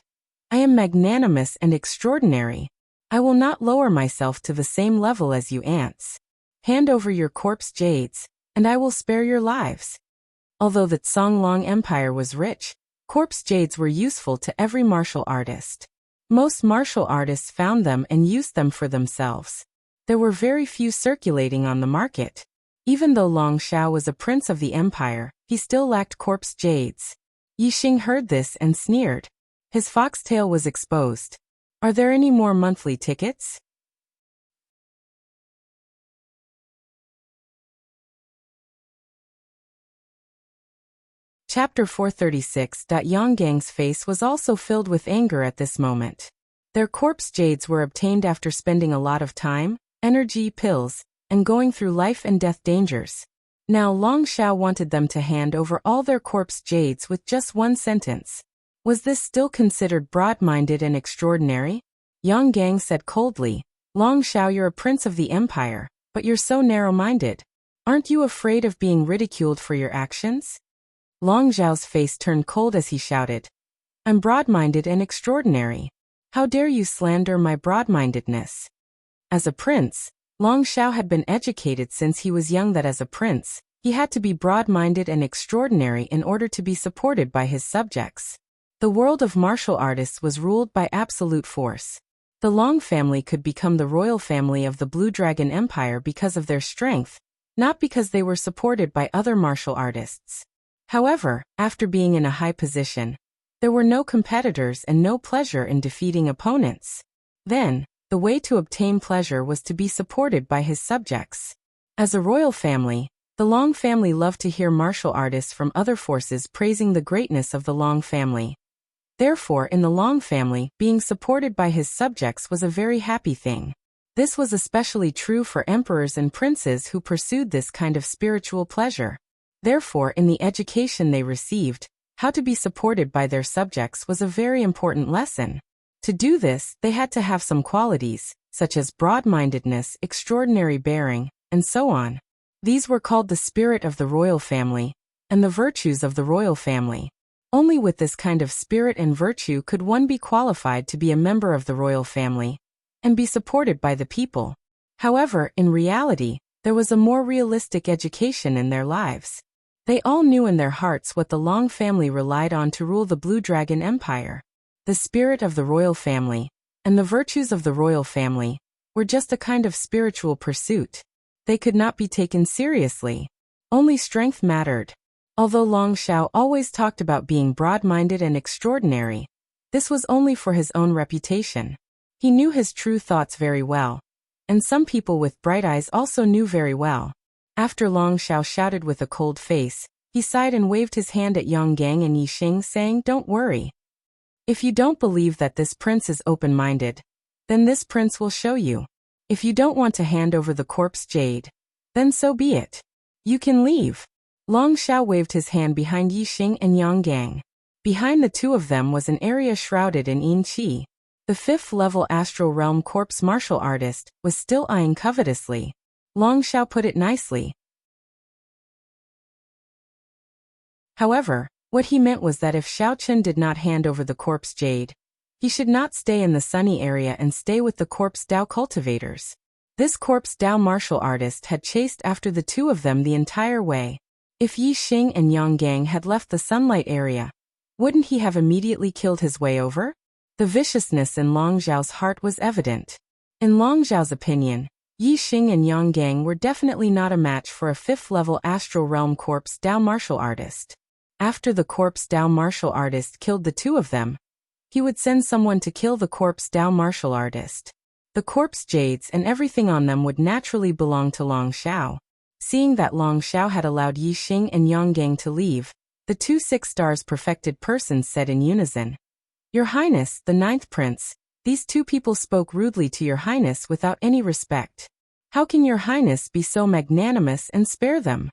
I am magnanimous and extraordinary. I will not lower myself to the same level as you ants. Hand over your corpse jades, and I will spare your lives. Although the Songlong Empire was rich, corpse jades were useful to every martial artist. Most martial artists found them and used them for themselves. There were very few circulating on the market. Even though Long Xiao was a prince of the empire, he still lacked corpse jades. Yixing heard this and sneered. His foxtail was exposed. Are there any more monthly tickets? Chapter 436. Yang Gang's face was also filled with anger at this moment. Their corpse jades were obtained after spending a lot of time, energy, pills, and going through life and death dangers. Now Long Xiao wanted them to hand over all their corpse jades with just one sentence. Was this still considered broad-minded and extraordinary? Yang Gang said coldly, Long Xiao, you're a prince of the empire, but you're so narrow-minded. Aren't you afraid of being ridiculed for your actions? Long Xiao's face turned cold as he shouted, I'm broad-minded and extraordinary. How dare you slander my broad-mindedness? As a prince, Long Xiao had been educated since he was young that as a prince, he had to be broad-minded and extraordinary in order to be supported by his subjects. The world of martial artists was ruled by absolute force. The Long family could become the royal family of the Blue Dragon Empire because of their strength, not because they were supported by other martial artists. However, after being in a high position, there were no competitors and no pleasure in defeating opponents. Then, the way to obtain pleasure was to be supported by his subjects. As a royal family, the Long family loved to hear martial artists from other forces praising the greatness of the Long family. Therefore, in the Long family, being supported by his subjects was a very happy thing. This was especially true for emperors and princes who pursued this kind of spiritual pleasure. Therefore, in the education they received, how to be supported by their subjects was a very important lesson. To do this, they had to have some qualities, such as broad-mindedness, extraordinary bearing, and so on. These were called the spirit of the royal family, and the virtues of the royal family. Only with this kind of spirit and virtue could one be qualified to be a member of the royal family, and be supported by the people. However, in reality, there was a more realistic education in their lives. They all knew in their hearts what the Long family relied on to rule the Blue Dragon Empire. The spirit of the royal family, and the virtues of the royal family, were just a kind of spiritual pursuit. They could not be taken seriously. Only strength mattered. Although Long Xiao always talked about being broad-minded and extraordinary, this was only for his own reputation. He knew his true thoughts very well, and some people with bright eyes also knew very well. After Long Xiao shouted with a cold face, he sighed and waved his hand at Yang Gang and Yi Xing, saying, "Don't worry. If you don't believe that this prince is open-minded, then this prince will show you. If you don't want to hand over the corpse jade, then so be it. You can leave." Long Xiao waved his hand behind Yi Xing and Yang Gang. Behind the two of them was an area shrouded in yin qi. The 5th-level Astral Realm corpse martial artist was still eyeing covetously. Long Xiao put it nicely. However, what he meant was that if Xiao Chen did not hand over the corpse jade, he should not stay in the sunny area and stay with the corpse Dao cultivators. This corpse Dao martial artist had chased after the two of them the entire way. If Yi Xing and Yang Gang had left the sunlight area, wouldn't he have immediately killed his way over? The viciousness in Long Xiao's heart was evident. In Long Xiao's opinion, Yi Xing and Yang Gang were definitely not a match for a 5th-level Astral Realm corpse Dao martial artist. After the corpse Dao martial artist killed the two of them, he would send someone to kill the corpse Dao martial artist. The corpse jades and everything on them would naturally belong to Long Xiao. Seeing that Long Xiao had allowed Yi Xing and Yang Gang to leave, the two 6-stars perfected persons said in unison, "Your Highness, the 9th Prince, these two people spoke rudely to Your Highness without any respect. How can Your Highness be so magnanimous and spare them?"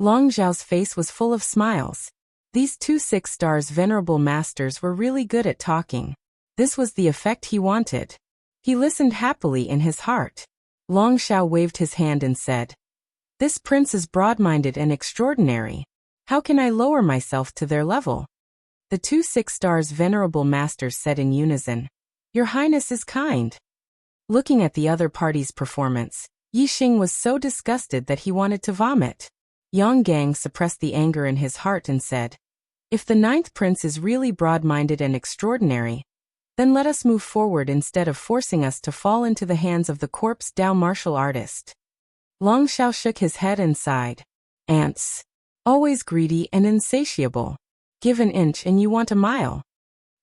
Long Xiao's face was full of smiles. These two 6-stars venerable masters were really good at talking. This was the effect he wanted. He listened happily in his heart. Long Xiao waved his hand and said, "This prince is broad-minded and extraordinary. How can I lower myself to their level?" The two 6-stars venerable masters said in unison, "Your Highness is kind." Looking at the other party's performance, Yi Xing was so disgusted that he wanted to vomit. Yang Gang suppressed the anger in his heart and said, "If the 9th Prince is really broad-minded and extraordinary, then let us move forward instead of forcing us to fall into the hands of the corpse Dao martial artist." Long Xiao shook his head and sighed. "Ants. Always greedy and insatiable. Give an inch and you want a mile."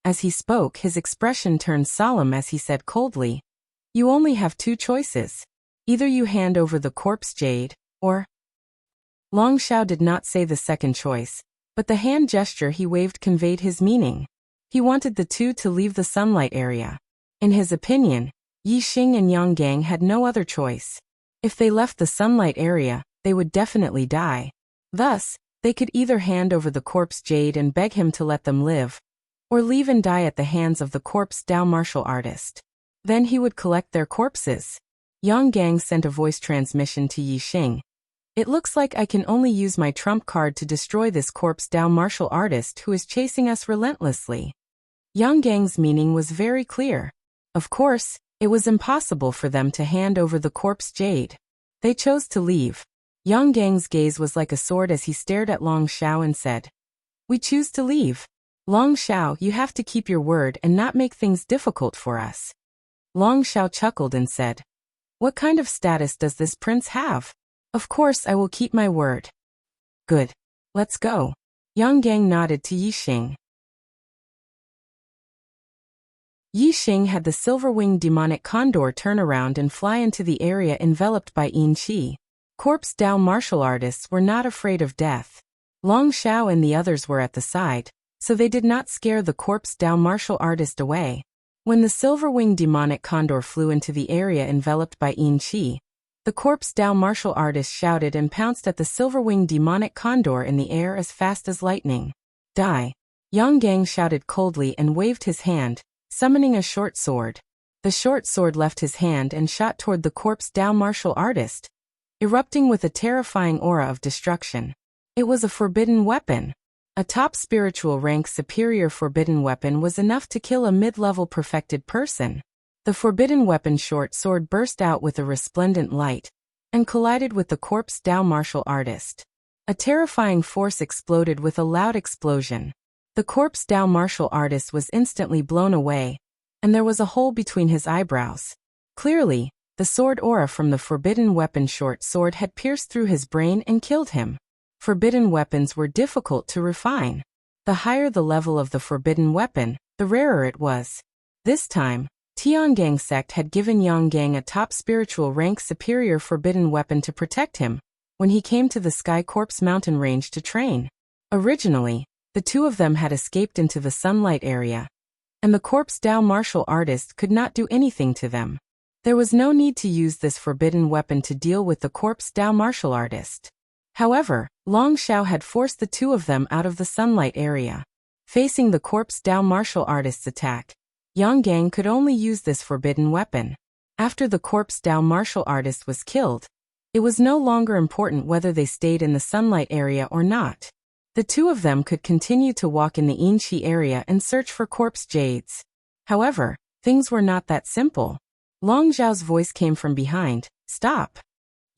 As he spoke, his expression turned solemn as he said coldly, "You only have two choices. Either you hand over the corpse jade, or—" Long Xiao did not say the second choice, but the hand gesture he waved conveyed his meaning. He wanted the two to leave the sunlight area. In his opinion, Yi Xing and Yang Gang had no other choice. If they left the sunlight area, they would definitely die. Thus, they could either hand over the corpse jade and beg him to let them live, or leave and die at the hands of the corpse Dao martial artist. Then he would collect their corpses. Yang Gang sent a voice transmission to Yi Xing. "It looks like I can only use my trump card to destroy this corpse Dao martial artist who is chasing us relentlessly." Yang Gang's meaning was very clear. Of course, it was impossible for them to hand over the corpse jade. They chose to leave. Yang Gang's gaze was like a sword as he stared at Long Xiao and said, "We choose to leave. Long Xiao, you have to keep your word and not make things difficult for us." Long Xiao chuckled and said, "What kind of status does this prince have? Of course I will keep my word." "Good. Let's go." Yang Gang nodded to Yixing. Yixing had the silver-winged demonic condor turn around and fly into the area enveloped by Yin Qi. Corpse Dao martial artists were not afraid of death. Long Xiao and the others were at the side, so they did not scare the Corpse Dao martial artist away. When the silver-winged demonic condor flew into the area enveloped by Yin Qi, the Corpse Dao martial artist shouted and pounced at the silver-winged demonic condor in the air as fast as lightning. "Die!" Yang Gang shouted coldly and waved his hand, summoning a short sword. The short sword left his hand and shot toward the Corpse Dao martial artist, erupting with a terrifying aura of destruction. It was a forbidden weapon. A top spiritual rank superior forbidden weapon was enough to kill a mid-level perfected person. The forbidden weapon short sword burst out with a resplendent light and collided with the Corpse Dao martial artist. A terrifying force exploded with a loud explosion. The Corpse Dao martial artist was instantly blown away, and there was a hole between his eyebrows. Clearly, the sword aura from the forbidden weapon short sword had pierced through his brain and killed him. Forbidden weapons were difficult to refine. The higher the level of the forbidden weapon, the rarer it was. This time, Tiangang sect had given Yang Gang a top spiritual rank superior forbidden weapon to protect him when he came to the Sky Corpse mountain range to train. Originally, the two of them had escaped into the sunlight area, and the Corpse Dao martial artist could not do anything to them. There was no need to use this forbidden weapon to deal with the Corpse Dao martial artist. However, Long Xiao had forced the two of them out of the sunlight area. Facing the Corpse Dao martial artist's attack, Yang Gang could only use this forbidden weapon. After the Corpse Dao martial artist was killed, it was no longer important whether they stayed in the sunlight area or not. The two of them could continue to walk in the Yin Qi area and search for corpse jades. However, things were not that simple. Long Xiao's voice came from behind, "Stop!"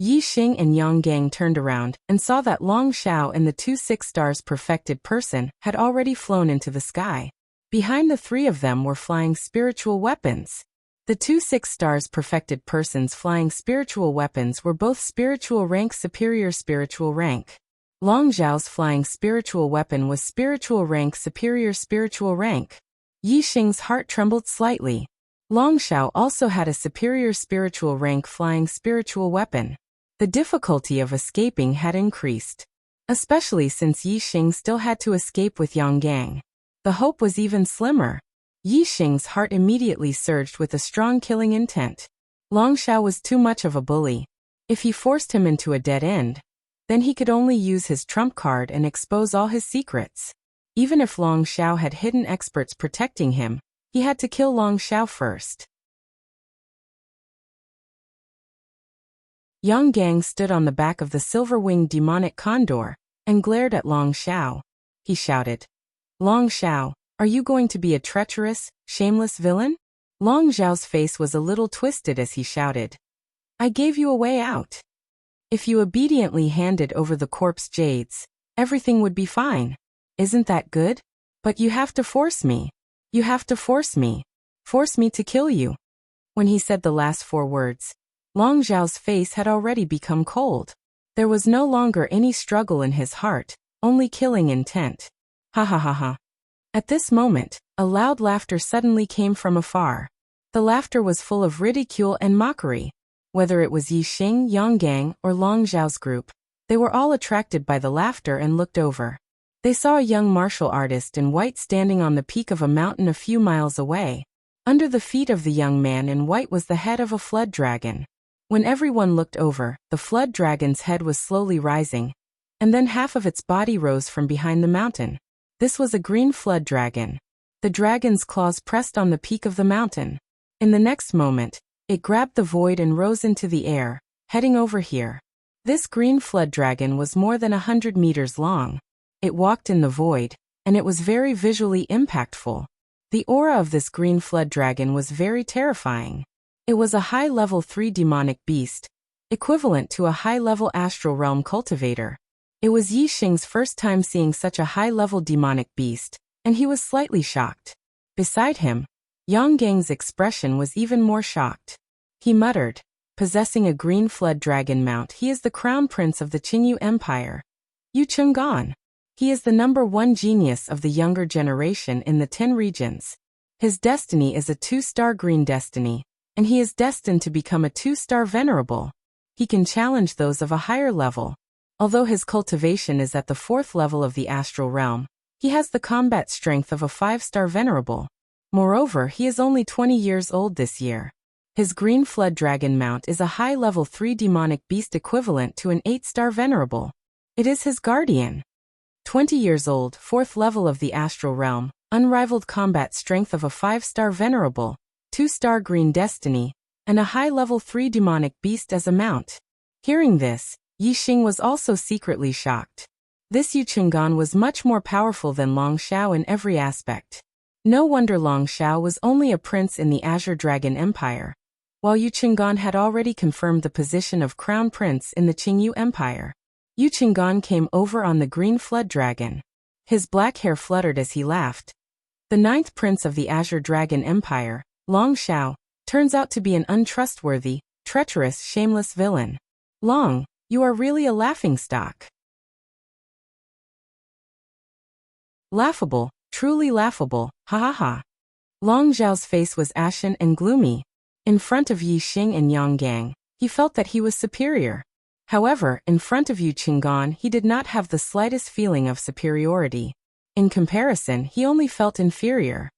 Yixing and Yang Gang turned around and saw that Long Xiao and the two 6 stars perfected person had already flown into the sky. Behind the three of them were flying spiritual weapons. The two 6 stars perfected persons flying spiritual weapons were both spiritual rank superior spiritual rank. Long Xiao's flying spiritual weapon was spiritual rank superior spiritual rank. Yixing's heart trembled slightly. Long Xiao also had a superior spiritual rank flying spiritual weapon. The difficulty of escaping had increased, especially since Yixing still had to escape with Yang Gang. The hope was even slimmer. Yixing's heart immediately surged with a strong killing intent. Long Xiao was too much of a bully. If he forced him into a dead end, then he could only use his trump card and expose all his secrets. Even if Long Xiao had hidden experts protecting him, he had to kill Long Xiao first. Yang Gang stood on the back of the silver-winged demonic condor and glared at Long Xiao. He shouted, "Long Xiao, are you going to be a treacherous, shameless villain?" Long Xiao's face was a little twisted as he shouted, "I gave you a way out. If you obediently handed over the corpse jades, everything would be fine. Isn't that good? But you have to force me. You have to force me. Force me to kill you." When he said the last 4 words, Long Xiao's face had already become cold. There was no longer any struggle in his heart, only killing intent. Ha ha ha ha. At this moment, a loud laughter suddenly came from afar. The laughter was full of ridicule and mockery. Whether it was Yixing, Yang Gang, or Long Xiao's group, they were all attracted by the laughter and looked over. They saw a young martial artist in white standing on the peak of a mountain a few miles away. Under the feet of the young man in white was the head of a flood dragon. When everyone looked over, the flood dragon's head was slowly rising, and then half of its body rose from behind the mountain. This was a green flood dragon. The dragon's claws pressed on the peak of the mountain. In the next moment, it grabbed the void and rose into the air, heading over here. This green flood dragon was more than 100 meters long. It walked in the void, and it was very visually impactful. The aura of this green flood dragon was very terrifying. It was a high-level 3 demonic beast, equivalent to a high-level astral realm cultivator. It was Yixing's first time seeing such a high-level demonic beast, and he was slightly shocked. Beside him, Yang Gang's expression was even more shocked. He muttered, possessing a green flood dragon mount, he is the crown prince of the Qingyu Empire. Yu Chenggan. He is the #1 genius of the younger generation in the 10 regions. His destiny is a 2-star green destiny, and he is destined to become a 2-star venerable. He can challenge those of a higher level. Although his cultivation is at the 4th level of the astral realm, he has the combat strength of a 5-star venerable. Moreover, he is only 20 years old this year. His green flood dragon mount is a high-level 3 demonic beast equivalent to an 8-star venerable. It is his guardian. 20 years old, 4th level of the astral realm, unrivaled combat strength of a 5-star venerable, 2-star green destiny, and a high-level 3 demonic beast as a mount. Hearing this, Yi Xing was also secretly shocked. This Yu Chenggan was much more powerful than Long Xiao in every aspect. No wonder Long Xiao was only a prince in the Azure Dragon Empire, while Yu Chenggan had already confirmed the position of crown prince in the Qingyu Empire. Yu Chenggan came over on the green flood dragon. His black hair fluttered as he laughed. The 9th prince of the Azure Dragon Empire, Long Xiao, turns out to be an untrustworthy, treacherous, shameless villain. Long, you are really a laughingstock. Laughable, truly laughable, ha ha ha. Long Xiao's face was ashen and gloomy. In front of Yi Xing and Yang Gang, he felt that he was superior. However, in front of Yu Chenggan he did not have the slightest feeling of superiority. In comparison, he only felt inferior.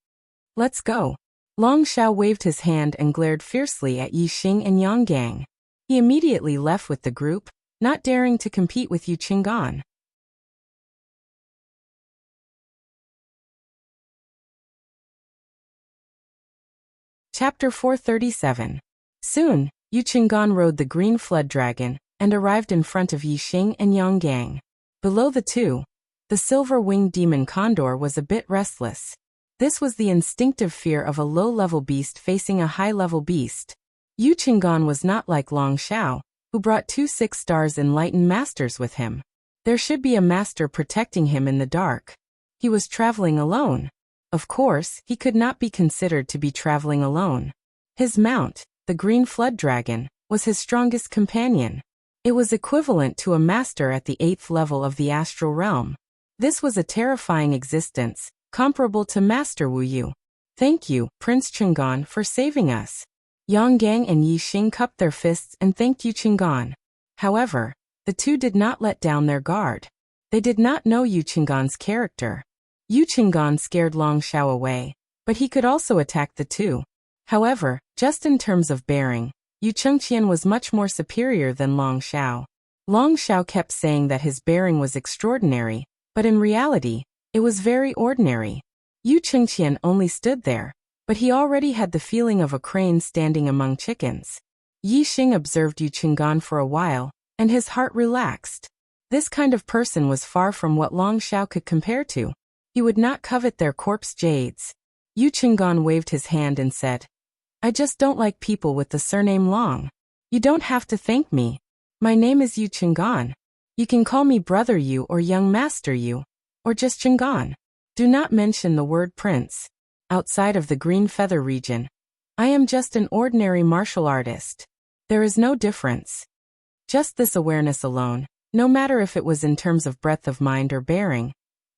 Let's go. Long Xiao waved his hand and glared fiercely at Yi Xing and Yang Gang. He immediately left with the group, not daring to compete with Yu Chenggan. Chapter 437. Soon, Yu Chenggan rode the green flood dragon, and arrived in front of Yi Xing and Yang Gang. Below the two, the silver-winged demon condor was a bit restless. This was the instinctive fear of a low-level beast facing a high-level beast. Yu Chenggan was not like Long Xiao, who brought 2 6-stars enlightened masters with him. There should be a master protecting him in the dark. He was traveling alone. Of course, he could not be considered to be traveling alone. His mount, the green flood dragon, was his strongest companion. It was equivalent to a master at the 8th level of the astral realm. This was a terrifying existence, comparable to Master Wu Yu. Thank you, Prince Chenggan, for saving us. Yang Gang and Yi Xing cupped their fists and thanked Yu Chenggan. However, the two did not let down their guard. They did not know Yu Chenggan's character. Yu Chenggan scared Long Xiao away, but he could also attack the two. However, just in terms of bearing, Yu Chengqian was much more superior than Long Xiao. Long Xiao kept saying that his bearing was extraordinary, but in reality, it was very ordinary. Yu Chengqian only stood there, but he already had the feeling of a crane standing among chickens. Yi Xing observed Yu Chenggan for a while, and his heart relaxed. This kind of person was far from what Long Xiao could compare to. He would not covet their corpse jades. Yu Chenggan waved his hand and said, I just don't like people with the surname Long. You don't have to thank me. My name is Yu Chenggan. You can call me Brother Yu or Young Master Yu, or just Chenggan. Do not mention the word prince. Outside of the green feather region, I am just an ordinary martial artist. There is no difference. Just this awareness alone, no matter if it was in terms of breadth of mind or bearing,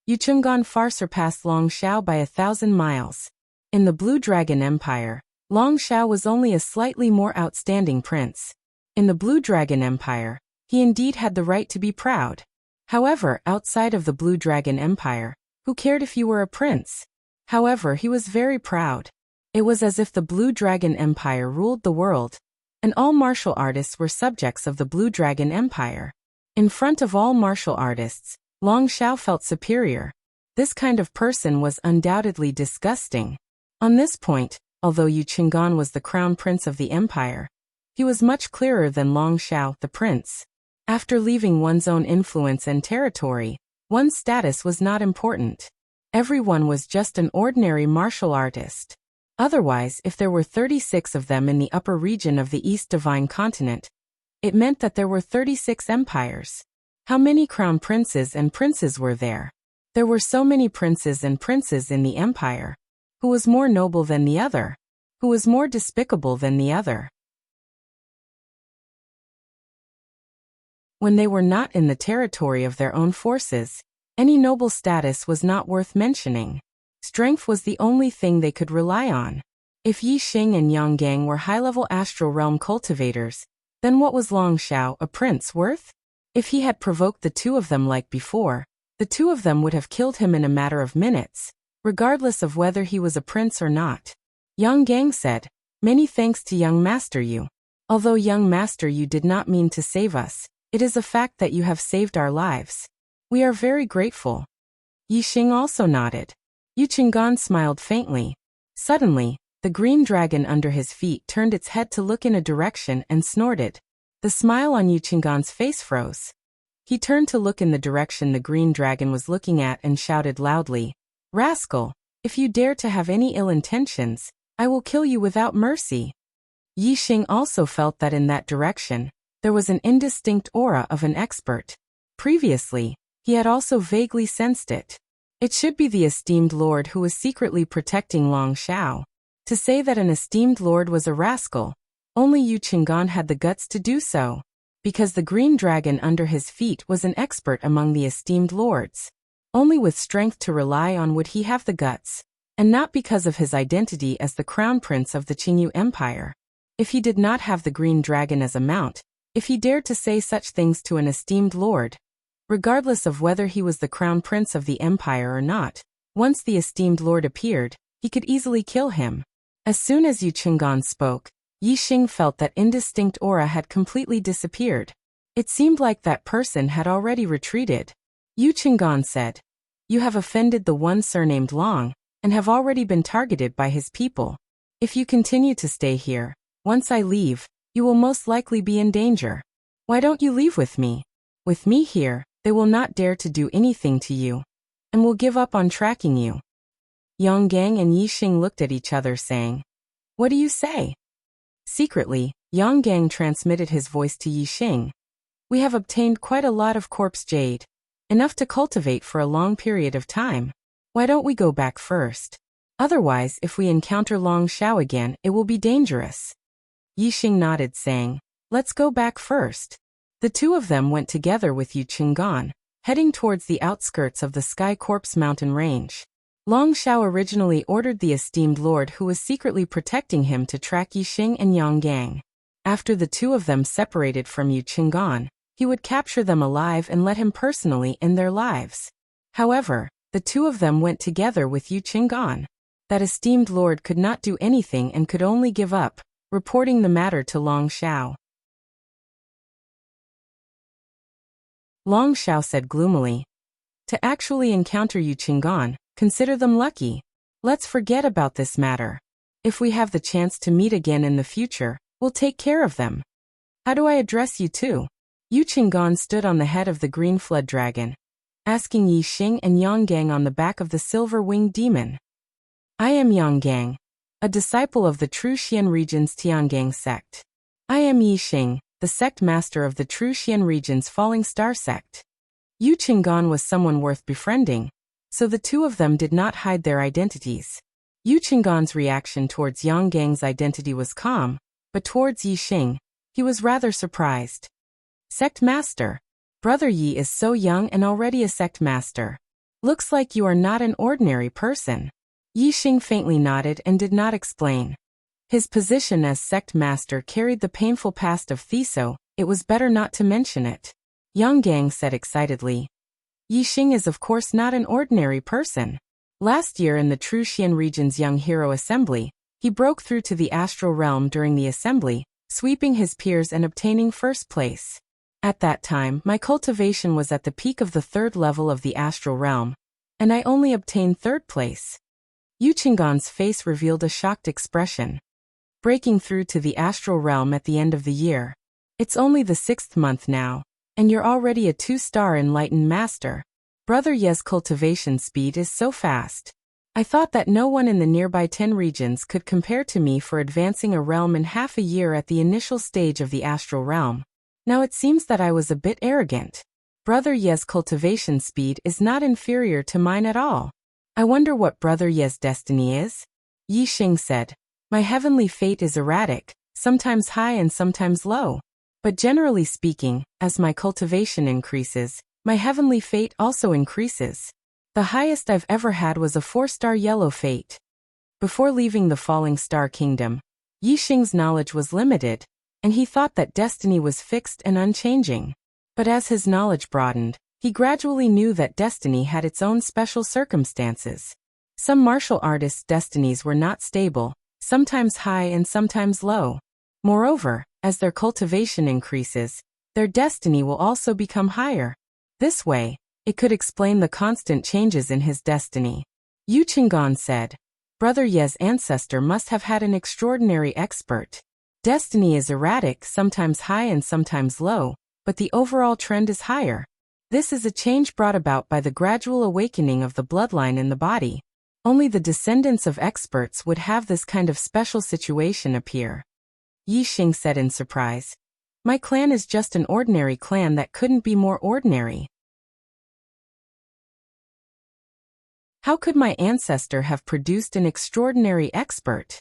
Yu Chenggan far surpassed Long Xiao by 1,000 miles. In the Blue Dragon Empire, Long Xiao was only a slightly more outstanding prince. In the Blue Dragon Empire, he indeed had the right to be proud. However, outside of the Blue Dragon Empire, who cared if you were a prince? However, he was very proud. It was as if the Blue Dragon Empire ruled the world, and all martial artists were subjects of the Blue Dragon Empire. In front of all martial artists, Long Xiao felt superior. This kind of person was undoubtedly disgusting. On this point, although Yu Chenggan was the crown prince of the empire, he was much clearer than Long Xiao, the prince. After leaving one's own influence and territory, one's status was not important. Everyone was just an ordinary martial artist. Otherwise, if there were 36 of them in the upper region of the East Divine Continent, it meant that there were 36 empires. How many crown princes and princes were there? There were so many princes and princes in the empire. Who was more noble than the other? Who was more despicable than the other? When they were not in the territory of their own forces, any noble status was not worth mentioning. Strength was the only thing they could rely on. If Yi Xing and Yang Gang were high-level astral realm cultivators, then what was Long Xiao, a prince, worth? If he had provoked the two of them like before, the two of them would have killed him in a matter of minutes, regardless of whether he was a prince or not. Yang Gang said, "Many thanks to young Master Yu. Although young Master Yu did not mean to save us, it is a fact that you have saved our lives. We are very grateful." Yi Xing also nodded. Yu Qinggan smiled faintly. Suddenly, the green dragon under his feet turned its head to look in a direction and snorted. The smile on Yu Qinggan's face froze. He turned to look in the direction the green dragon was looking at and shouted loudly, "Rascal! If you dare to have any ill intentions, I will kill you without mercy." Yi Xing also felt that in that direction, there was an indistinct aura of an expert. Previously, he had also vaguely sensed it. It should be the esteemed lord who was secretly protecting Long Xiao. To say that an esteemed lord was a rascal, only Yu Qinggan had the guts to do so, because the green dragon under his feet was an expert among the esteemed lords. Only with strength to rely on would he have the guts, and not because of his identity as the crown prince of the Qingyu Empire. If he did not have the green dragon as a mount, if he dared to say such things to an esteemed lord, regardless of whether he was the crown prince of the empire or not, once the esteemed lord appeared, he could easily kill him. As soon as Yu Qinggan spoke, Yi Xing felt that indistinct aura had completely disappeared. It seemed like that person had already retreated. Yu Qinggan said, "You have offended the one surnamed Long, and have already been targeted by his people. If you continue to stay here, once I leave, you will most likely be in danger. Why don't you leave with me? With me here, they will not dare to do anything to you, and will give up on tracking you." Yang Gang and Yi Xing looked at each other saying, "What do you say?" Secretly, Yang Gang transmitted his voice to Yi Xing. "We have obtained quite a lot of corpse jade, enough to cultivate for a long period of time. Why don't we go back first? Otherwise, if we encounter Long Xiao again, it will be dangerous." Yi Xing nodded, saying, "Let's go back first." The two of them went together with Yu Qinggan, heading towards the outskirts of the Sky Corpse mountain range. Long Xiao originally ordered the esteemed lord who was secretly protecting him to track Yi Xing and Yang Gang. After the two of them separated from Yu Qinggan, he would capture them alive and let him personally end their lives. However, the two of them went together with Yu Qinggan. That esteemed lord could not do anything and could only give up, reporting the matter to Long Xiao. Long Xiao said gloomily, "To actually encounter Yu Qinggan, consider them lucky. Let's forget about this matter. If we have the chance to meet again in the future, we'll take care of them. How do I address you two?" Yu Qinggan stood on the head of the green flood dragon, asking Yi Xing and Yang Gang on the back of the silver-winged demon. "I am Yang Gang, a disciple of the True Xian region's Tiangang sect. I am Yi Xing, the sect master of the True Xian region's Falling Star sect." Yu Qinggan was someone worth befriending, so the two of them did not hide their identities. Yu Qinggan's reaction towards Yang Gang's identity was calm, but towards Yi Xing, he was rather surprised. "Sect master. Brother Yi is so young and already a sect master. Looks like you are not an ordinary person." Yi Xing faintly nodded and did not explain. His position as sect master carried the painful past of Thiso, it was better not to mention it. Yang Gang said excitedly, "Yi Xing is of course not an ordinary person. Last year in the True Xian region's Young Hero Assembly, he broke through to the astral realm during the assembly, sweeping his peers and obtaining first place. At that time, my cultivation was at the peak of the third level of the astral realm, and I only obtained third place." Yu Qinggan's face revealed a shocked expression. "Breaking through to the astral realm at the end of the year. It's only the 6th month now, and you're already a 2-star enlightened master. Brother Ye's cultivation speed is so fast. I thought that no one in the nearby 10 regions could compare to me for advancing a realm in half a year at the initial stage of the astral realm. Now it seems that I was a bit arrogant. Brother Ye's cultivation speed is not inferior to mine at all. I wonder what Brother Ye's destiny is? Yi Xing said. My heavenly fate is erratic, sometimes high and sometimes low. But generally speaking, as my cultivation increases, my heavenly fate also increases. The highest I've ever had was a 4-star yellow fate. Before leaving the Falling Star Kingdom, Yi Xing's knowledge was limited, and he thought that destiny was fixed and unchanging. But as his knowledge broadened, he gradually knew that destiny had its own special circumstances. Some martial artists' destinies were not stable, sometimes high and sometimes low. Moreover, as their cultivation increases, their destiny will also become higher. This way, it could explain the constant changes in his destiny. Yu Qinggan said, Brother Ye's ancestor must have had an extraordinary expert. Destiny is erratic, sometimes high and sometimes low, but the overall trend is higher. This is a change brought about by the gradual awakening of the bloodline in the body. Only the descendants of experts would have this kind of special situation appear. Yi Xing said in surprise. My clan is just an ordinary clan that couldn't be more ordinary. How could my ancestor have produced an extraordinary expert?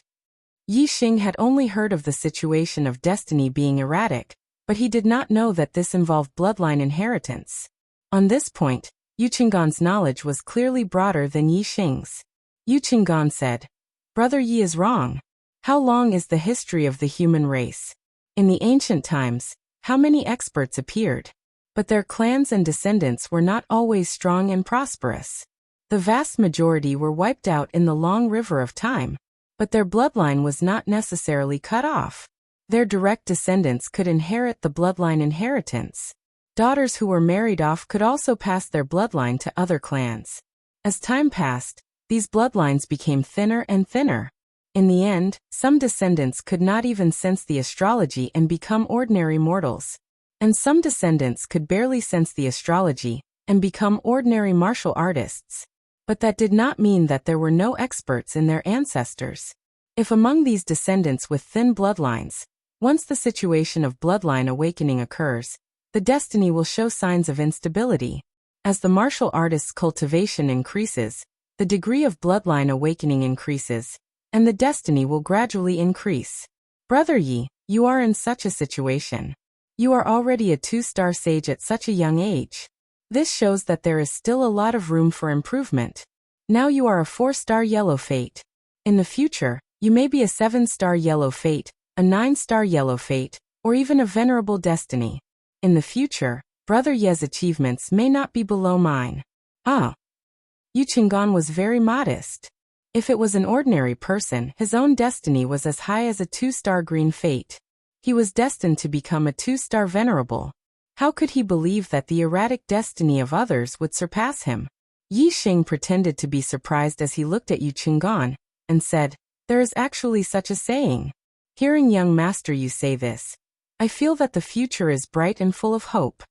Yi Xing had only heard of the situation of destiny being erratic, but he did not know that this involved bloodline inheritance. On this point, Yu Qinggan's knowledge was clearly broader than Yi Xing's. Yu Qinggan said, Brother Yi is wrong. How long is the history of the human race? In the ancient times, how many experts appeared? But their clans and descendants were not always strong and prosperous. The vast majority were wiped out in the long river of time, but their bloodline was not necessarily cut off. Their direct descendants could inherit the bloodline inheritance. Daughters who were married off could also pass their bloodline to other clans. As time passed, these bloodlines became thinner and thinner. In the end, some descendants could not even sense the astrology and become ordinary mortals. And some descendants could barely sense the astrology and become ordinary martial artists. But that did not mean that there were no experts in their ancestors. If among these descendants with thin bloodlines, once the situation of bloodline awakening occurs, the destiny will show signs of instability. As the martial artist's cultivation increases, the degree of bloodline awakening increases, and the destiny will gradually increase. Brother Yi, you are in such a situation. You are already a 2-star sage at such a young age. This shows that there is still a lot of room for improvement. Now you are a 4-star yellow fate. In the future, you may be a 7-star yellow fate, a 9-star yellow fate, or even a venerable destiny. In the future, Brother Ye's achievements may not be below mine. Yu Qinggan was very modest. If it was an ordinary person, his own destiny was as high as a 2-star green fate. He was destined to become a 2-star venerable. How could he believe that the erratic destiny of others would surpass him? Yi Xing pretended to be surprised as he looked at Yu Qinggan, and said, There is actually such a saying. Hearing young master you say this, I feel that the future is bright and full of hope.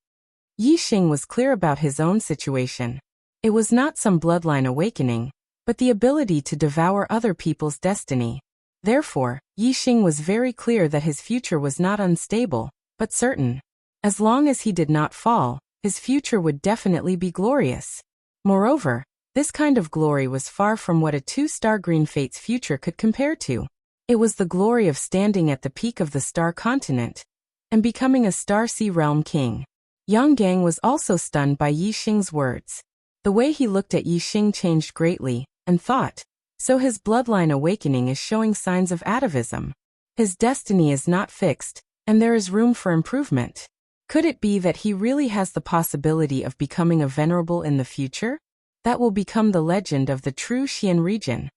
Yi Xing was clear about his own situation. It was not some bloodline awakening, but the ability to devour other people's destiny. Therefore, Yi Xing was very clear that his future was not unstable, but certain. As long as he did not fall, his future would definitely be glorious. Moreover, this kind of glory was far from what a 2-star green fate's future could compare to. It was the glory of standing at the peak of the star continent and becoming a Star Sea Realm king. Yang Gang was also stunned by Yi Xing's words. The way he looked at Yi Xing changed greatly, and thought, so his bloodline awakening is showing signs of atavism. His destiny is not fixed, and there is room for improvement. Could it be that he really has the possibility of becoming a venerable in the future? That will become the legend of the true Xian region.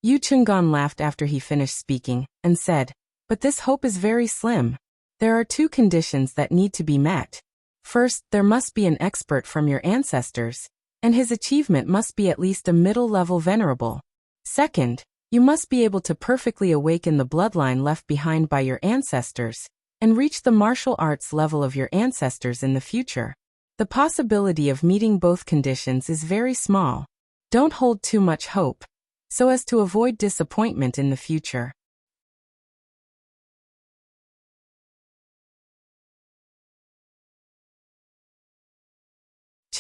Yu Qinggan laughed after he finished speaking, and said, But this hope is very slim. There are 2 conditions that need to be met. First, there must be an expert from your ancestors, and his achievement must be at least a middle-level venerable. Second, you must be able to perfectly awaken the bloodline left behind by your ancestors, and reach the martial arts level of your ancestors in the future. The possibility of meeting both conditions is very small. Don't hold too much hope, so as to avoid disappointment in the future.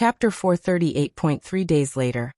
Chapter 438.3 days later.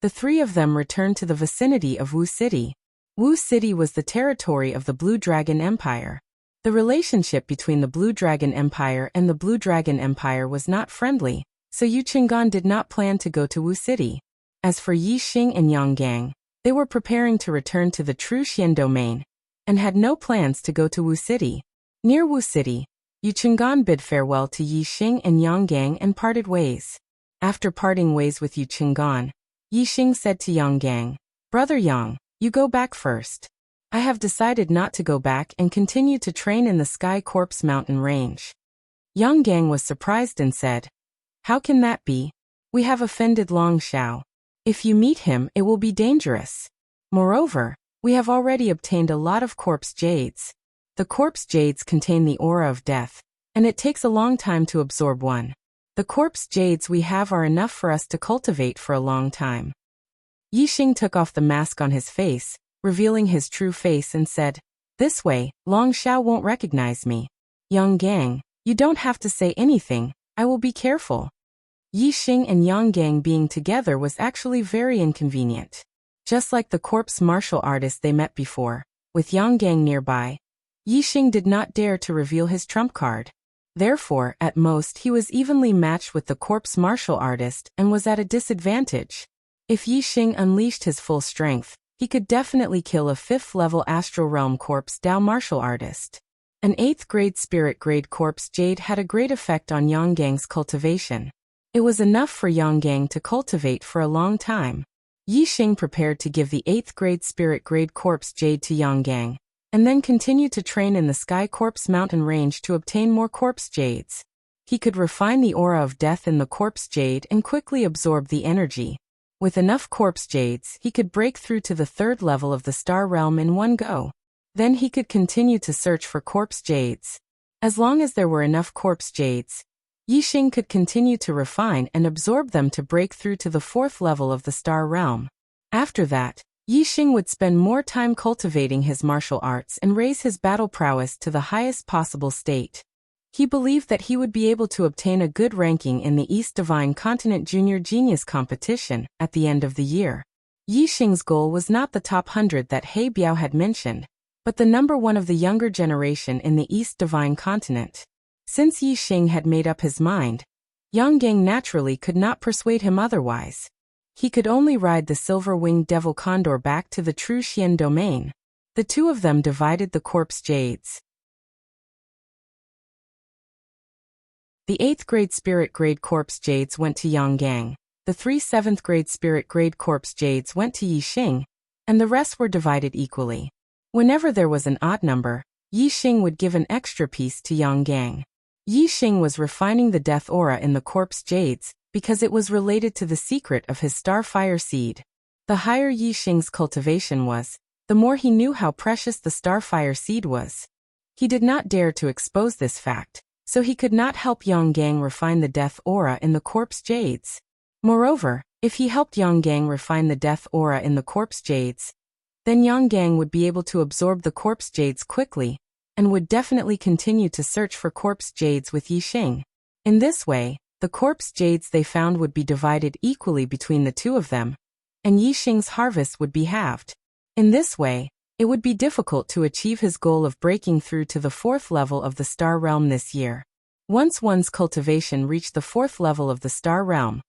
The three of them returned to the vicinity of Wu City. Wu City was the territory of the Blue Dragon Empire. The relationship between the Blue Dragon Empire and the Blue Dragon Empire was not friendly, so Yu Qinggan did not plan to go to Wu City. As for Yi Xing and Yang Gang, they were preparing to return to the True Xian domain, and had no plans to go to Wu City. Near Wu City, Yu Qinggan bid farewell to Yi Xing and Yang Gang and parted ways. After parting ways with Yu Qinggan, Yi Xing said to Yang Gang, "Brother Yang, you go back first. I have decided not to go back and continue to train in the Sky Corpse mountain range." Yang Gang was surprised and said, "How can that be? We have offended Long Xiao. If you meet him, it will be dangerous. Moreover, we have already obtained a lot of corpse jades. The corpse jades contain the aura of death, and it takes a long time to absorb one. The corpse jades we have are enough for us to cultivate for a long time." Yi Xing took off the mask on his face, revealing his true face, and said, "This way, Long Xiao won't recognize me. Yang Gang, you don't have to say anything, I will be careful." Yi Xing and Yang Gang being together was actually very inconvenient. Just like the corpse martial artist they met before, with Yang Gang nearby, Yi Xing did not dare to reveal his trump card. Therefore, at most he was evenly matched with the corpse martial artist and was at a disadvantage. If Yi Xing unleashed his full strength, he could definitely kill a 5th-level Astral Realm Corpse Dao martial artist. An 8th-grade Spirit Grade Corpse Jade had a great effect on Yang Gang's cultivation. It was enough for Yang Gang to cultivate for a long time. Yi Xing prepared to give the 8th-grade Spirit Grade Corpse Jade to Yang Gang, and then continued to train in the Sky Corpse mountain range to obtain more corpse jades. He could refine the aura of death in the corpse jade and quickly absorb the energy. With enough corpse jades, he could break through to the 3rd level of the Star Realm in one go. Then he could continue to search for corpse jades. As long as there were enough corpse jades, Yi Xing could continue to refine and absorb them to break through to the 4th level of the Star Realm. After that, Yi Xing would spend more time cultivating his martial arts and raise his battle prowess to the highest possible state. He believed that he would be able to obtain a good ranking in the East Divine Continent Junior Genius competition at the end of the year. Yi Xing's goal was not the top 100 that He Biao had mentioned, but the number 1 of the younger generation in the East Divine Continent. Since Yi Xing had made up his mind, Yang Gang naturally could not persuade him otherwise. He could only ride the silver-winged devil condor back to the True Xian domain. The two of them divided the corpse jades. The 8th-grade Spirit-grade corpse jades went to Yang Gang, the 3 7th-grade Spirit-grade corpse jades went to Yi Xing, and the rest were divided equally. Whenever there was an odd number, Yi Xing would give an extra piece to Yang Gang. Yi Xing was refining the death aura in the corpse jades, because it was related to the secret of his Starfire seed. The higher Yi Xing's cultivation was, the more he knew how precious the Starfire seed was. He did not dare to expose this fact, so he could not help Yang Gang refine the death aura in the corpse jades. Moreover, if he helped Yang Gang refine the death aura in the corpse jades, then Yang Gang would be able to absorb the corpse jades quickly, and would definitely continue to search for corpse jades with Yi Xing. In this way, the corpse jades they found would be divided equally between the two of them, and Yi Xing's harvest would be halved. In this way, it would be difficult to achieve his goal of breaking through to the 4th level of the Star Realm this year. Once one's cultivation reached the 4th level of the Star Realm,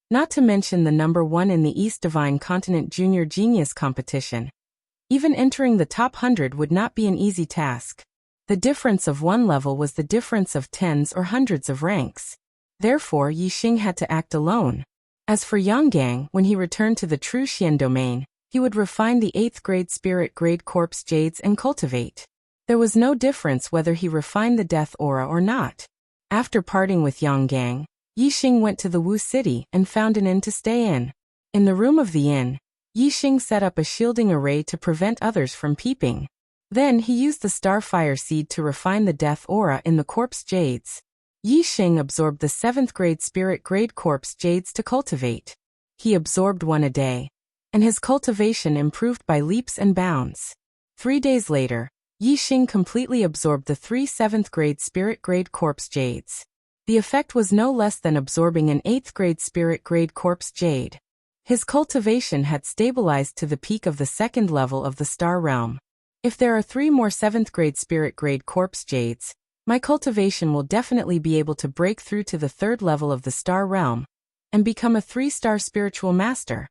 not to mention the number 1 in the East Divine Continent Junior Genius competition, even entering the top 100 would not be an easy task. The difference of one level was the difference of tens or hundreds of ranks. Therefore, Yi Xing had to act alone. As for Yang Gang, when he returned to the True Xian domain, he would refine the 8th-grade Spirit-grade corpse jades and cultivate. There was no difference whether he refined the death aura or not. After parting with Yang Gang, Yi Xing went to the Wu City and found an inn to stay in. In the room of the inn, Yi Xing set up a shielding array to prevent others from peeping. Then he used the Starfire seed to refine the death aura in the corpse jades. Yi Xing absorbed the 7th-grade Spirit-grade corpse jades to cultivate. He absorbed one a day, and his cultivation improved by leaps and bounds. 3 days later, Yi Xing completely absorbed the 3 7th-grade Spirit-grade corpse jades. The effect was no less than absorbing an 8th grade spirit grade corpse jade. His cultivation had stabilized to the peak of the 2nd level of the star realm. If there are 3 more 7th grade spirit grade corpse jades, my cultivation will definitely be able to break through to the 3rd level of the star realm and become a 3-star spiritual master.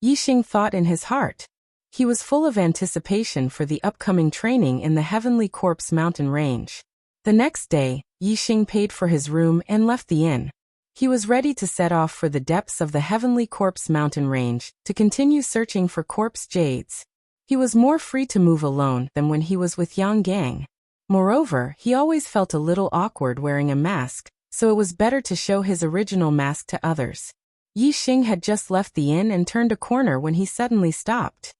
Yixing thought in his heart. He was full of anticipation for the upcoming training in the Heavenly Corpse mountain range. The next day, Yixing paid for his room and left the inn. He was ready to set off for the depths of the Heavenly Corpse mountain range to continue searching for corpse jades. He was more free to move alone than when he was with Yang Gang. Moreover, he always felt a little awkward wearing a mask, so it was better to show his original mask to others. Yixing had just left the inn and turned a corner when he suddenly stopped.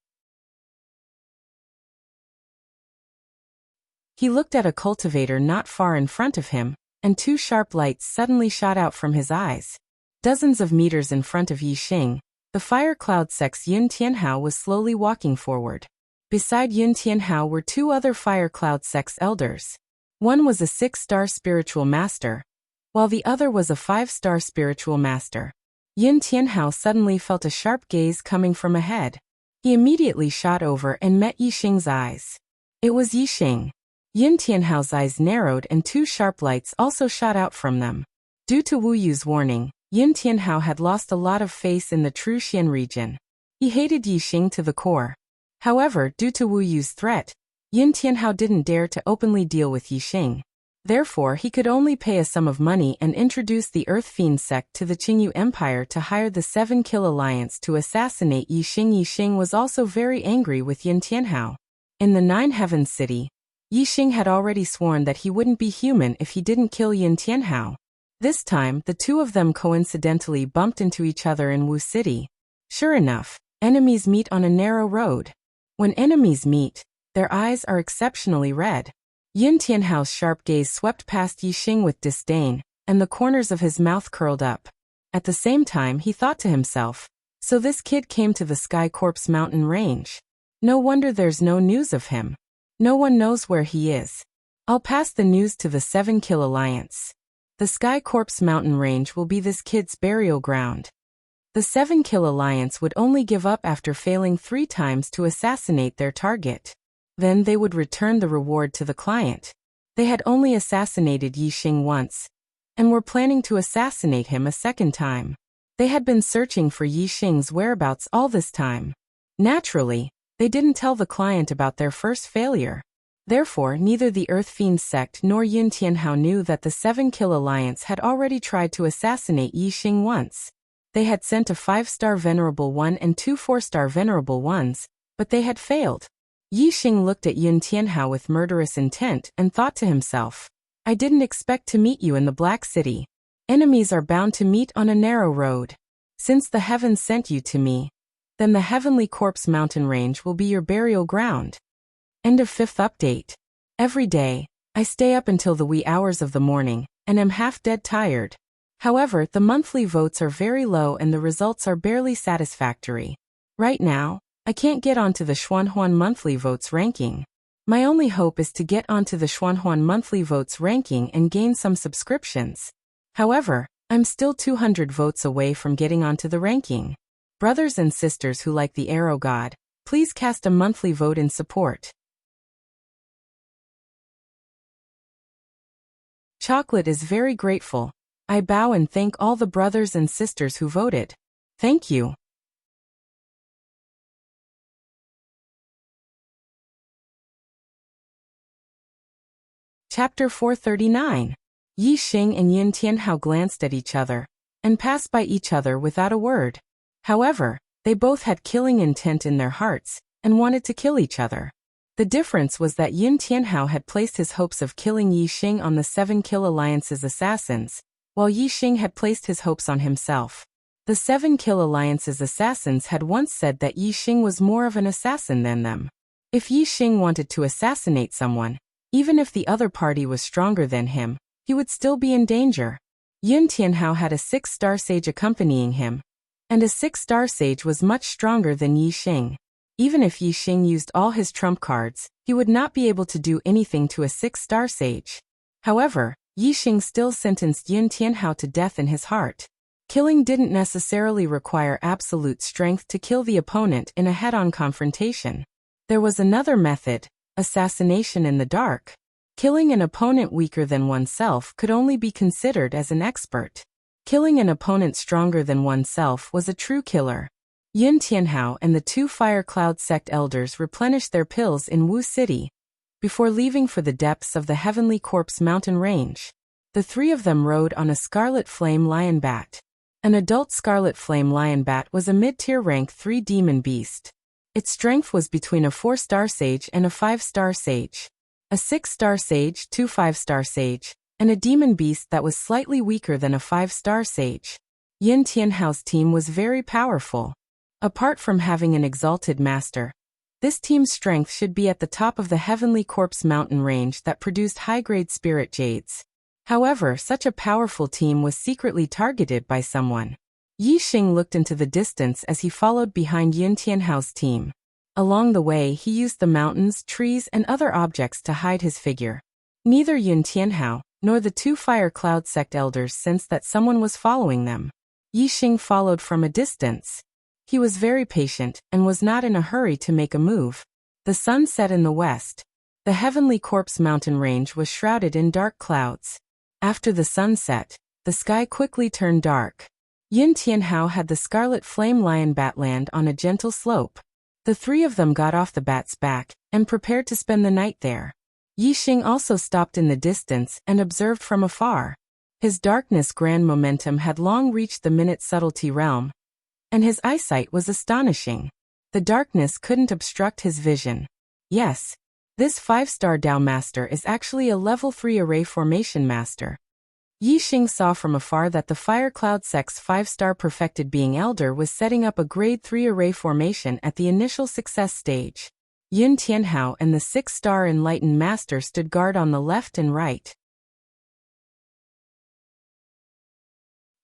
He looked at a cultivator not far in front of him, and 2 sharp lights suddenly shot out from his eyes. Dozens of meters in front of Yixing, the fire cloud sex Yun Tianhao was slowly walking forward. Beside Yun Tianhao were 2 other fire cloud sex elders. One was a 6-star spiritual master, while the other was a 5-star spiritual master. Yun Tianhao suddenly felt a sharp gaze coming from ahead. He immediately shot over and met Yixing's eyes. It was Yixing. Yun Tianhao's eyes narrowed and 2 sharp lights also shot out from them. Due to Wu Yu's warning, Yun Tianhao had lost a lot of face in the true Xian region. He hated Yixing to the core. However, due to Wu Yu's threat, Yun Tianhao didn't dare to openly deal with Yixing. Therefore, he could only pay a sum of money and introduce the Earth Fiend sect to the Qingyu Empire to hire the 7-Kill Alliance to assassinate Yixing. Yixing was also very angry with Yun Tianhao. In the 9 Heavens City, Yixing had already sworn that he wouldn't be human if he didn't kill Yun Tianhao. This time, the 2 of them coincidentally bumped into each other in Wu City. Sure enough, enemies meet on a narrow road. When enemies meet, their eyes are exceptionally red. Yun Tianhao's sharp gaze swept past Yixing with disdain, and the corners of his mouth curled up. At the same time, he thought to himself, so this kid came to the Sky Corpse mountain range. No wonder there's no news of him. No one knows where he is. I'll pass the news to the 7-Kill Alliance. The Sky Corpse mountain range will be this kid's burial ground. The 7-Kill Alliance would only give up after failing 3 times to assassinate their target. Then they would return the reward to the client. They had only assassinated Yixing once, and were planning to assassinate him a 2nd time. They had been searching for Yixing's whereabouts all this time. Naturally, they didn't tell the client about their first failure. Therefore, neither the Earth Fiend sect nor Yun Tianhao knew that the 7-Kill Alliance had already tried to assassinate Yixing once. They had sent a 5-star Venerable One and 2 4-star Venerable Ones, but they had failed. Yixing looked at Yun Tianhao with murderous intent and thought to himself, I didn't expect to meet you in the Black City. Enemies are bound to meet on a narrow road. Since the heavens sent you to me, then the Heavenly Corpse mountain range will be your burial ground. End of 5th update. Every day, I stay up until the wee hours of the morning, and am half dead tired. However, the monthly votes are very low and the results are barely satisfactory. Right now, I can't get onto the Xuanhuan monthly votes ranking. My only hope is to get onto the Xuanhuan monthly votes ranking and gain some subscriptions. However, I'm still 200 votes away from getting onto the ranking. Brothers and sisters who like the Arrow God, please cast a monthly vote in support. Chocolate is very grateful. I bow and thank all the brothers and sisters who voted. Thank you. Chapter 439. Yixing and Yun Tianhao glanced at each other, and passed by each other without a word. However, they both had killing intent in their hearts, and wanted to kill each other. The difference was that Yun Tianhao had placed his hopes of killing Yixing on the 7-Kill Alliance's assassins, while Yixing had placed his hopes on himself. The 7-Kill Alliance's assassins had once said that Yixing was more of an assassin than them. If Yixing wanted to assassinate someone, even if the other party was stronger than him, he would still be in danger. Yun Tianhao had a 6-star sage accompanying him, and a 6-star sage was much stronger than Yixing. Even if Yixing used all his trump cards, he would not be able to do anything to a 6-star sage. However, Yixing still sentenced Yun Tianhao to death in his heart. Killing didn't necessarily require absolute strength to kill the opponent in a head-on confrontation. There was another method, assassination in the dark. Killing an opponent weaker than oneself could only be considered as an expert. Killing an opponent stronger than oneself was a true killer. Yun Tianhao and the 2 Fire Cloud sect elders replenished their pills in Wu City before leaving for the depths of the Heavenly Corpse mountain range. The 3 of them rode on a Scarlet Flame Lion Bat. An adult Scarlet Flame Lion Bat was a mid-tier rank 3 demon beast. Its strength was between a 4-star sage and a 5-star sage. A 6-star sage, 2 5-star sage, and a demon beast that was slightly weaker than a 5-star sage. Yun Tianhao's team was very powerful. Apart from having an exalted master, this team's strength should be at the top of the Heavenly Corpse mountain range that produced high-grade spirit jades. However, such a powerful team was secretly targeted by someone. Yixing looked into the distance as he followed behind Yun Tianhao's team. Along the way, he used the mountains, trees, and other objects to hide his figure. Neither Yun Tianhao nor the 2 Fire Cloud sect elders sensed that someone was following them. Yixing followed from a distance. He was very patient and was not in a hurry to make a move. The sun set in the west. The Heavenly Corpse mountain range was shrouded in dark clouds. After the sunset, the sky quickly turned dark. Yun Tianhao had the Scarlet Flame Lion Bat land on a gentle slope. The 3 of them got off the bat's back and prepared to spend the night there. Yixing also stopped in the distance and observed from afar. His darkness grand momentum had long reached the minute subtlety realm, and his eyesight was astonishing. The darkness couldn't obstruct his vision. Yes, this 5-star Dao Master is actually a level 3 array formation master. Yixing saw from afar that the Fire Cloud sect's 5-star perfected being elder was setting up a grade 3 array formation at the initial success stage. Yun Tianhao and the 6-star enlightened master stood guard on the left and right.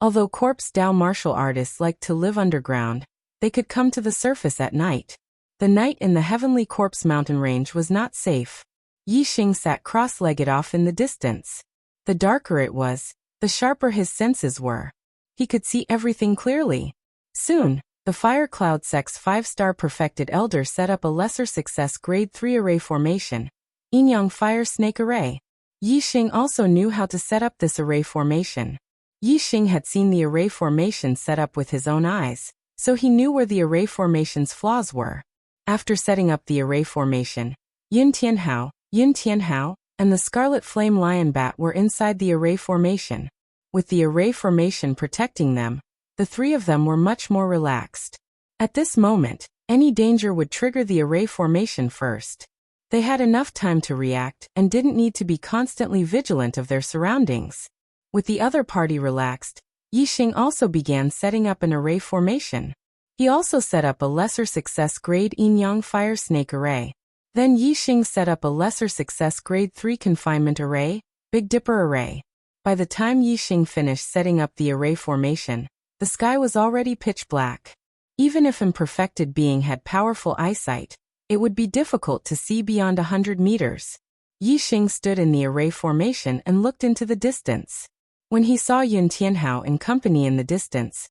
Although Corpse Dao martial artists liked to live underground, they could come to the surface at night. The night in the Heavenly Corpse mountain range was not safe. Yixing sat cross-legged off in the distance. The darker it was, the sharper his senses were. He could see everything clearly. Soon, the Fire Cloud sect's 5-star perfected elder set up a lesser success grade 3 array formation, Yin-Yang Fire Snake Array. Yixing also knew how to set up this array formation. Yixing had seen the array formation set up with his own eyes, so he knew where the array formation's flaws were. After setting up the array formation, Yun Tianhao, and the Scarlet Flame Lion Bat were inside the array formation. With the array formation protecting them, the 3 of them were much more relaxed. At this moment, any danger would trigger the array formation first. They had enough time to react and didn't need to be constantly vigilant of their surroundings. With the other party relaxed, Yixing also began setting up an array formation. He also set up a lesser success grade Yin-Yang Fire Snake Array. Then Yixing set up a lesser success grade 3 confinement array, Big Dipper Array. By the time Yixing finished setting up the array formation, the sky was already pitch black. Even if an perfected being had powerful eyesight, it would be difficult to see beyond 100 meters. Yixing stood in the array formation and looked into the distance. When he saw Yun Tianhao and company in the distance,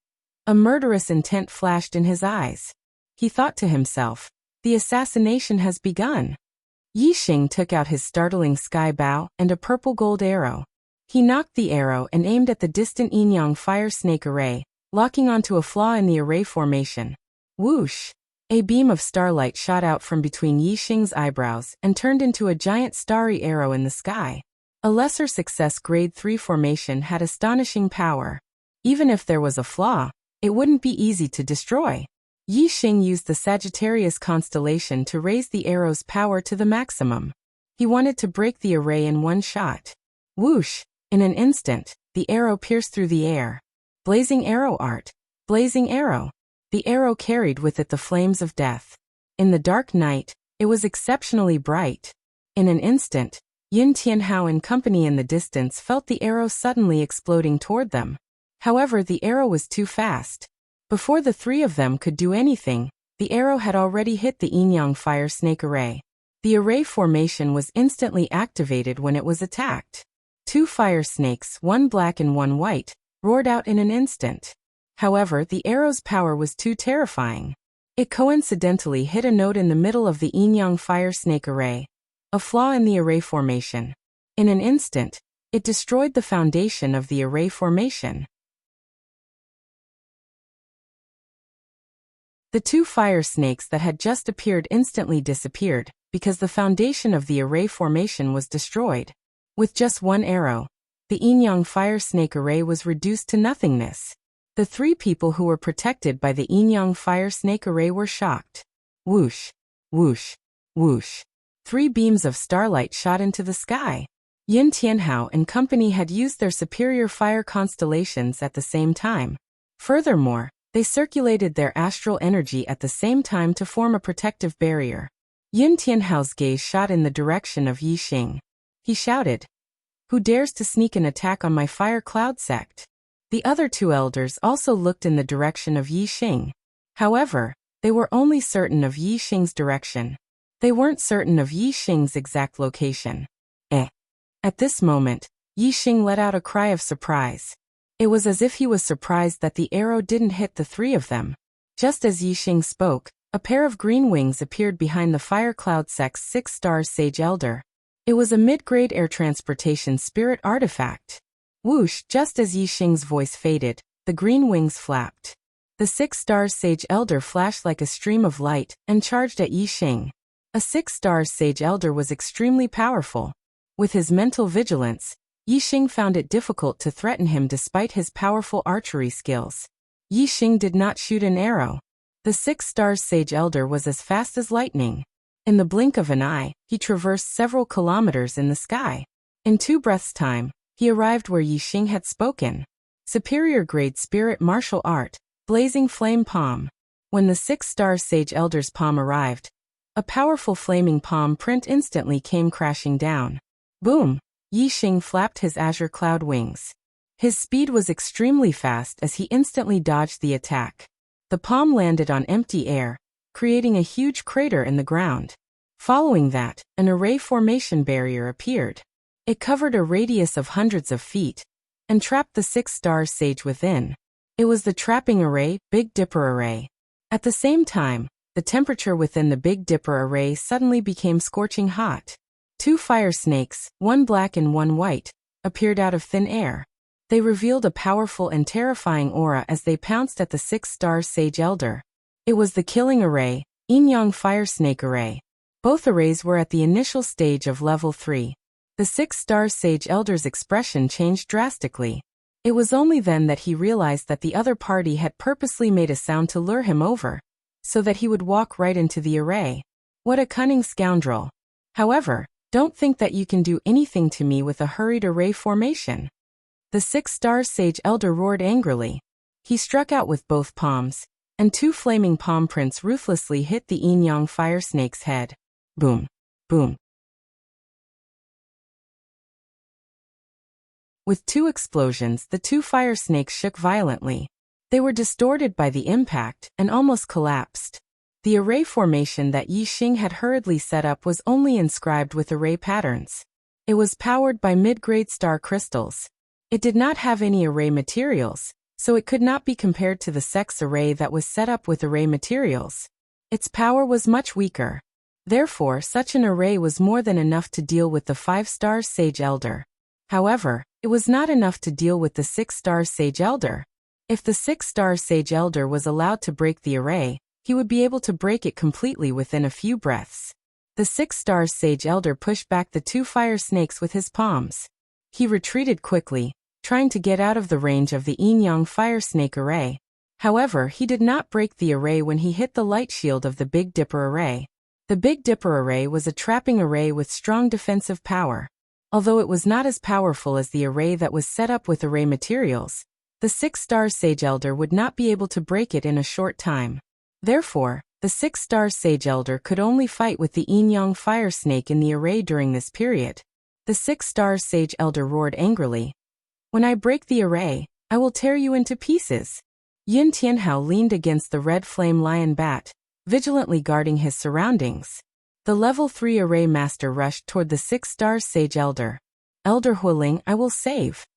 a murderous intent flashed in his eyes. He thought to himself, the assassination has begun. Yixing took out his startling sky bow and a purple gold arrow. He knocked the arrow and aimed at the distant Yin-Yang Fire Snake Array, locking onto a flaw in the array formation. Whoosh! A beam of starlight shot out from between Yixing's eyebrows and turned into a giant starry arrow in the sky. A lesser success grade 3 formation had astonishing power. Even if there was a flaw, it wouldn't be easy to destroy. Yixing used the Sagittarius constellation to raise the arrow's power to the maximum. He wanted to break the array in one shot. Whoosh! In an instant, the arrow pierced through the air. Blazing arrow art. Blazing arrow. The arrow carried with it the flames of death. In the dark night, it was exceptionally bright. In an instant, Yun Tianhao and company in the distance felt the arrow suddenly exploding toward them. However, the arrow was too fast. Before the 3 of them could do anything, the arrow had already hit the Yin-Yang Fire Snake Array. The array formation was instantly activated when it was attacked. 2 fire snakes, one black and one white, roared out in an instant. However, the arrow's power was too terrifying. It coincidentally hit a node in the middle of the yin-yang fire snake array, a flaw in the array formation. In an instant, it destroyed the foundation of the array formation. The 2 fire snakes that had just appeared instantly disappeared, because the foundation of the array formation was destroyed. With just one arrow, the yin-yang fire snake array was reduced to nothingness. The 3 people who were protected by the yin-yang fire snake array were shocked. Whoosh, whoosh, whoosh. 3 beams of starlight shot into the sky. Yin Tianhao and company had used their superior fire constellations at the same time. Furthermore, they circulated their astral energy at the same time to form a protective barrier. Yin Tianhao's gaze shot in the direction of Yi Xing. He shouted, "Who dares to sneak an attack on my fire cloud sect?" The other 2 elders also looked in the direction of Yi Xing. However, they were only certain of Yi Xing's direction. They weren't certain of Yi Xing's exact location. At this moment, Yi Xing let out a cry of surprise. It was as if he was surprised that the arrow didn't hit the 3 of them. Just as Yi Xing spoke, a pair of green wings appeared behind the Fire Cloud Sect's 6 stars Sage Elder. It was a mid-grade air transportation spirit artifact. Whoosh! Just as Yi Xing's voice faded, the green wings flapped. The 6 stars Sage Elder flashed like a stream of light and charged at Yi Xing. A 6 stars Sage Elder was extremely powerful. With his mental vigilance, Yi Xing found it difficult to threaten him despite his powerful archery skills. Yi Xing did not shoot an arrow. The 6 stars Sage Elder was as fast as lightning. In the blink of an eye, he traversed several kilometers in the sky. In 2 breaths' time, he arrived where Yi Xing had spoken. Superior grade spirit martial art, blazing flame palm. When the 6 stars Sage Elder's palm arrived, a powerful flaming palm print instantly came crashing down. Boom! Yi Xing flapped his azure cloud wings. His speed was extremely fast as he instantly dodged the attack. The palm landed on empty air, creating a huge crater in the ground. Following that, an array formation barrier appeared. It covered a radius of hundreds of feet and trapped the 6 stars Sage within. It was the trapping array, Big Dipper Array. At the same time, the temperature within the Big Dipper Array suddenly became scorching hot. 2 fire snakes, one black and one white, appeared out of thin air. They revealed a powerful and terrifying aura as they pounced at the 6 stars Sage Elder. It was the killing array, Yin-Yang Fire Snake Array. Both arrays were at the initial stage of level 3. The 6 stars Sage Elder's expression changed drastically. It was only then that he realized that the other party had purposely made a sound to lure him over, so that he would walk right into the array. What a cunning scoundrel. However, don't think that you can do anything to me with a hurried array formation. The 6 stars Sage Elder roared angrily. He struck out with both palms, and 2 flaming palm prints ruthlessly hit the Yin-Yang fire snake's head. Boom! Boom! With 2 explosions, the 2 fire snakes shook violently. They were distorted by the impact and almost collapsed. The array formation that Yi Xing had hurriedly set up was only inscribed with array patterns. It was powered by mid-grade star crystals. It did not have any array materials, so it could not be compared to the sex array that was set up with array materials. Its power was much weaker. Therefore, such an array was more than enough to deal with the 5 stars Sage Elder. However, it was not enough to deal with the 6 stars Sage Elder. If the 6 stars Sage Elder was allowed to break the array, he would be able to break it completely within a few breaths. The 6 stars Sage Elder pushed back the 2 fire snakes with his palms. He retreated quickly, trying to get out of the range of the Yin-Yang fire snake array. However, he did not break the array when he hit the light shield of the Big Dipper Array. The Big Dipper Array was a trapping array with strong defensive power. Although it was not as powerful as the array that was set up with array materials, the 6 stars Sage Elder would not be able to break it in a short time. Therefore, the 6 stars Sage Elder could only fight with the Yin-Yang fire snake in the array during this period. The 6 stars Sage Elder roared angrily. "When I break the array, I will tear you into pieces." Yin Tianhao leaned against the red flame lion bat, vigilantly guarding his surroundings. The level 3 array master rushed toward the 6 stars Sage Elder. Elder Huiling, I will save.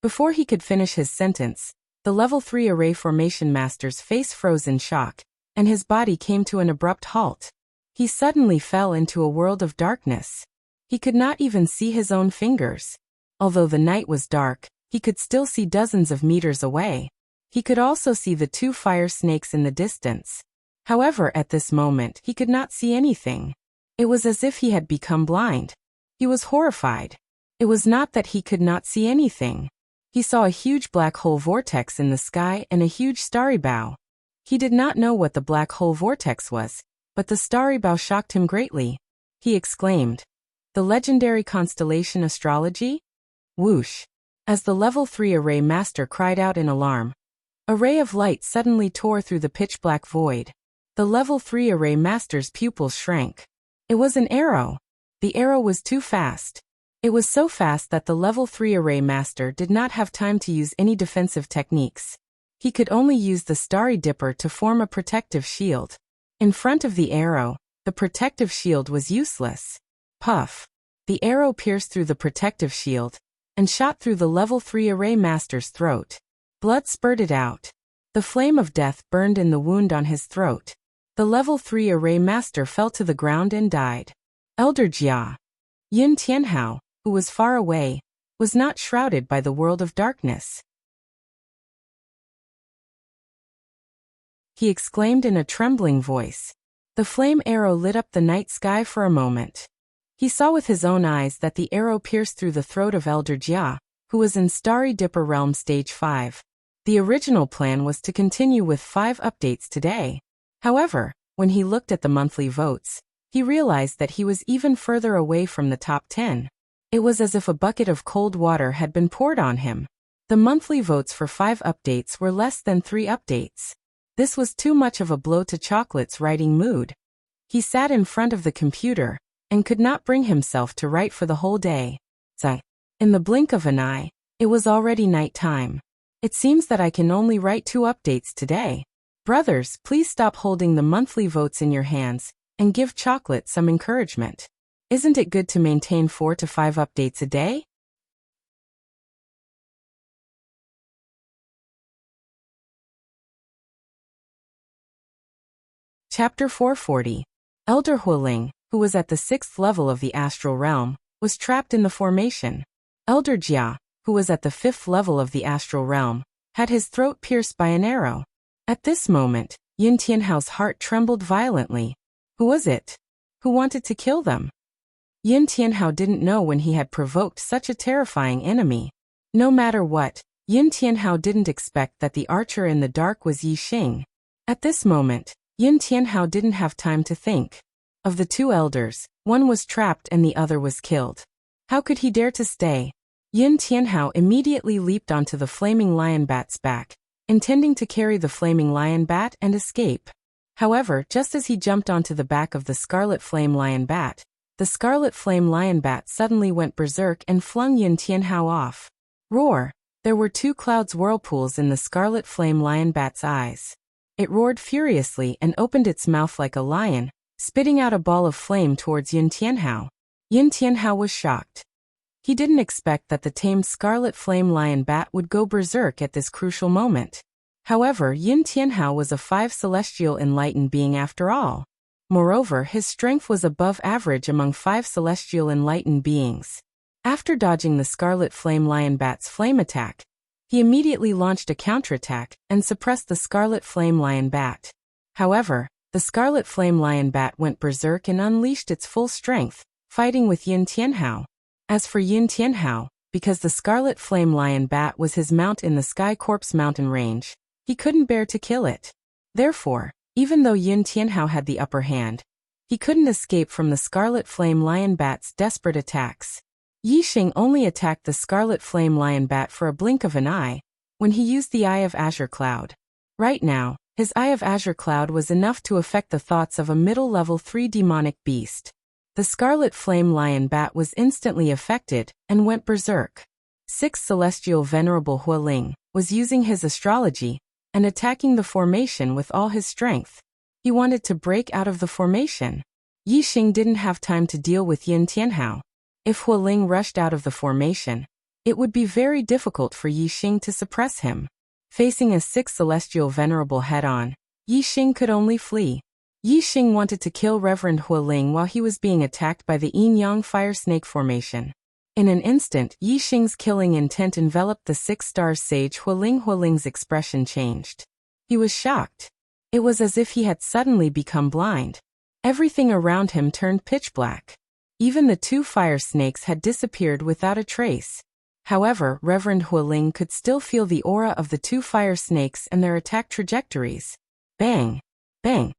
Before he could finish his sentence, the level 3 array formation master's face froze in shock, and his body came to an abrupt halt. He suddenly fell into a world of darkness. He could not even see his own fingers. Although the night was dark, he could still see dozens of meters away. He could also see the 2 fire snakes in the distance. However, at this moment, he could not see anything. It was as if he had become blind. He was horrified. It was not that he could not see anything. He saw a huge black hole vortex in the sky and a huge starry bow. He did not know what the black hole vortex was, but the starry bow shocked him greatly. He exclaimed, "The legendary constellation astrology?" Whoosh! As the level 3 array master cried out in alarm, a ray of light suddenly tore through the pitch-black void. The level 3 array master's pupils shrank. It was an arrow. The arrow was too fast. It was so fast that the level 3 array master did not have time to use any defensive techniques. He could only use the starry dipper to form a protective shield. In front of the arrow, the protective shield was useless. Puff! The arrow pierced through the protective shield and shot through the level 3 array master's throat. Blood spurted out. The flame of death burned in the wound on his throat. The level 3 array master fell to the ground and died. Elder Jia. Yin Tianhao, who was far away, was not shrouded by the world of darkness. He exclaimed in a trembling voice. The flame arrow lit up the night sky for a moment. He saw with his own eyes that the arrow pierced through the throat of Elder Jia, who was in Starry Dipper Realm Stage 5. The original plan was to continue with 5 updates today. However, when he looked at the monthly votes, he realized that he was even further away from the top 10. It was as if a bucket of cold water had been poured on him. The monthly votes for 5 updates were less than 3 updates. This was too much of a blow to Chocolate's writing mood. He sat in front of the computer and could not bring himself to write for the whole day. In the blink of an eye, it was already night time. It seems that I can only write 2 updates today. Brothers, please stop holding the monthly votes in your hands and give Chocolate some encouragement. Isn't it good to maintain 4 to 5 updates a day? Chapter 440. Elder Huiling, who was at the 6th level of the astral realm, was trapped in the formation. Elder Jia, who was at the 5th level of the astral realm, had his throat pierced by an arrow. At this moment, Yin Tianhao's heart trembled violently. Who was it? Who wanted to kill them? Yin Tianhao didn't know when he had provoked such a terrifying enemy. No matter what, Yin Tianhao didn't expect that the archer in the dark was Yi Xing. At this moment, Yin Tianhao didn't have time to think. Of the 2 elders, one was trapped and the other was killed. How could he dare to stay? Yin Tianhao immediately leaped onto the flaming lion bat's back, intending to carry the flaming lion bat and escape. However, just as he jumped onto the back of the scarlet flame lion bat, the scarlet flame lion bat suddenly went berserk and flung Yin Tianhao off. Roar! There were 2 clouds whirlpools in the scarlet flame lion bat's eyes. It roared furiously and opened its mouth like a lion, spitting out a ball of flame towards Yin Tianhao. Yin Tianhao was shocked. He didn't expect that the tamed scarlet flame lion bat would go berserk at this crucial moment. However, Yin Tianhao was a 5 celestial enlightened being after all. Moreover, his strength was above average among 5 celestial enlightened beings. After dodging the scarlet flame lion bat's flame attack, he immediately launched a counterattack and suppressed the scarlet flame lion bat. However, the scarlet flame lion bat went berserk and unleashed its full strength, fighting with Yin Tianhao. As for Yin Tianhao, because the scarlet flame lion bat was his mount in the Sky Corpse mountain range, he couldn't bear to kill it. Therefore, even though Yin Tianhao had the upper hand, he couldn't escape from the scarlet flame lion bat's desperate attacks. Yi Xing only attacked the scarlet flame lion bat for a blink of an eye, when he used the Eye of Azure Cloud. Right now, his Eye of Azure Cloud was enough to affect the thoughts of a middle-level 3 demonic beast. The scarlet flame lion bat was instantly affected and went berserk. 6th Celestial Venerable Huiling was using his astrology and attacking the formation with all his strength. He wanted to break out of the formation. Yi Xing didn't have time to deal with Yin Tianhao. If Hualing rushed out of the formation, it would be very difficult for Yixing to suppress him. Facing a sixth celestial venerable head-on, Yixing could only flee. Yixing wanted to kill Reverend Hualing while he was being attacked by the yin-yang fire snake formation. In an instant, Yixing's killing intent enveloped the six-star sage Hualing. Hualing's expression changed. He was shocked. It was as if he had suddenly become blind. Everything around him turned pitch black. Even the two fire snakes had disappeared without a trace. However, Reverend Hualing could still feel the aura of the two fire snakes and their attack trajectories. Bang! Bang!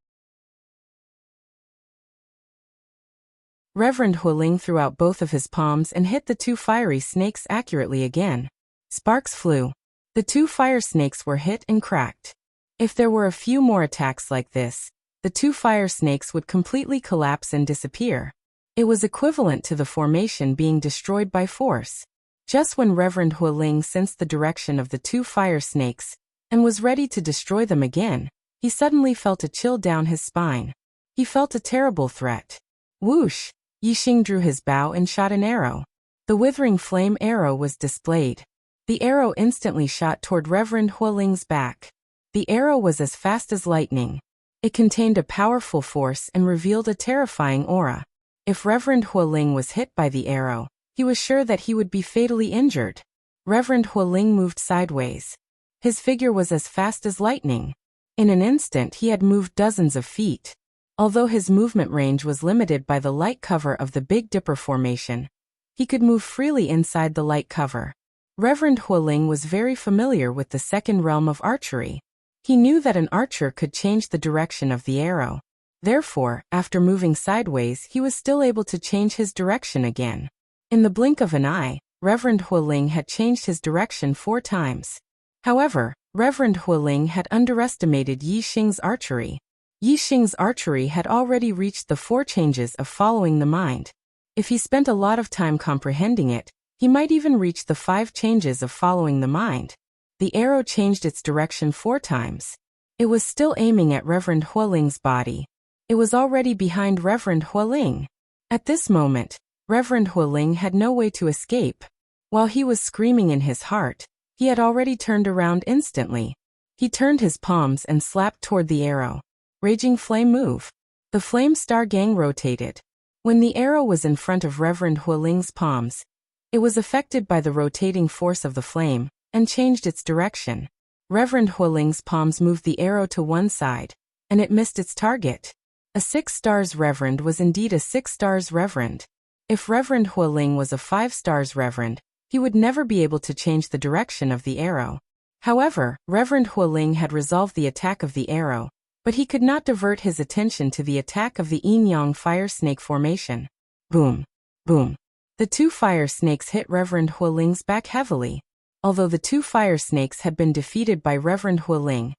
Reverend Hualing threw out both of his palms and hit the two fiery snakes accurately again. Sparks flew. The two fire snakes were hit and cracked. If there were a few more attacks like this, the two fire snakes would completely collapse and disappear. It was equivalent to the formation being destroyed by force. Just when Reverend Hualing sensed the direction of the two fire snakes and was ready to destroy them again, he suddenly felt a chill down his spine. He felt a terrible threat. Whoosh! Yixing drew his bow and shot an arrow. The withering flame arrow was displayed. The arrow instantly shot toward Reverend Hualing's back. The arrow was as fast as lightning. It contained a powerful force and revealed a terrifying aura. If Reverend Hualing was hit by the arrow, he was sure that he would be fatally injured. Reverend Hualing moved sideways. His figure was as fast as lightning. In an instant he had moved dozens of feet. Although his movement range was limited by the light cover of the Big Dipper formation, he could move freely inside the light cover. Reverend Hualing was very familiar with the second realm of archery. He knew that an archer could change the direction of the arrow. Therefore, after moving sideways, he was still able to change his direction again. In the blink of an eye, Reverend Hualing had changed his direction 4 times. However, Reverend Hualing had underestimated Yixing's archery. Yixing's archery had already reached the 4 changes of following the mind. If he spent a lot of time comprehending it, he might even reach the 5 changes of following the mind. The arrow changed its direction 4 times. It was still aiming at Reverend Hualing's body. It was already behind Reverend Hualing. At this moment, Reverend Hualing had no way to escape. While he was screaming in his heart, he had already turned around instantly. He turned his palms and slapped toward the arrow. Raging flame move. The flame star gang rotated. When the arrow was in front of Reverend Hualing's palms, it was affected by the rotating force of the flame and changed its direction. Reverend Hualing's palms moved the arrow to one side, and it missed its target. A 6 stars reverend was indeed a 6 stars reverend. If Reverend Hualing was a 5 stars reverend, he would never be able to change the direction of the arrow. However, Reverend Hualing had resolved the attack of the arrow, but he could not divert his attention to the attack of the yin-yang fire snake formation. Boom! Boom! The 2 fire snakes hit Reverend Hualing's back heavily. Although the 2 fire snakes had been defeated by Reverend Hualing,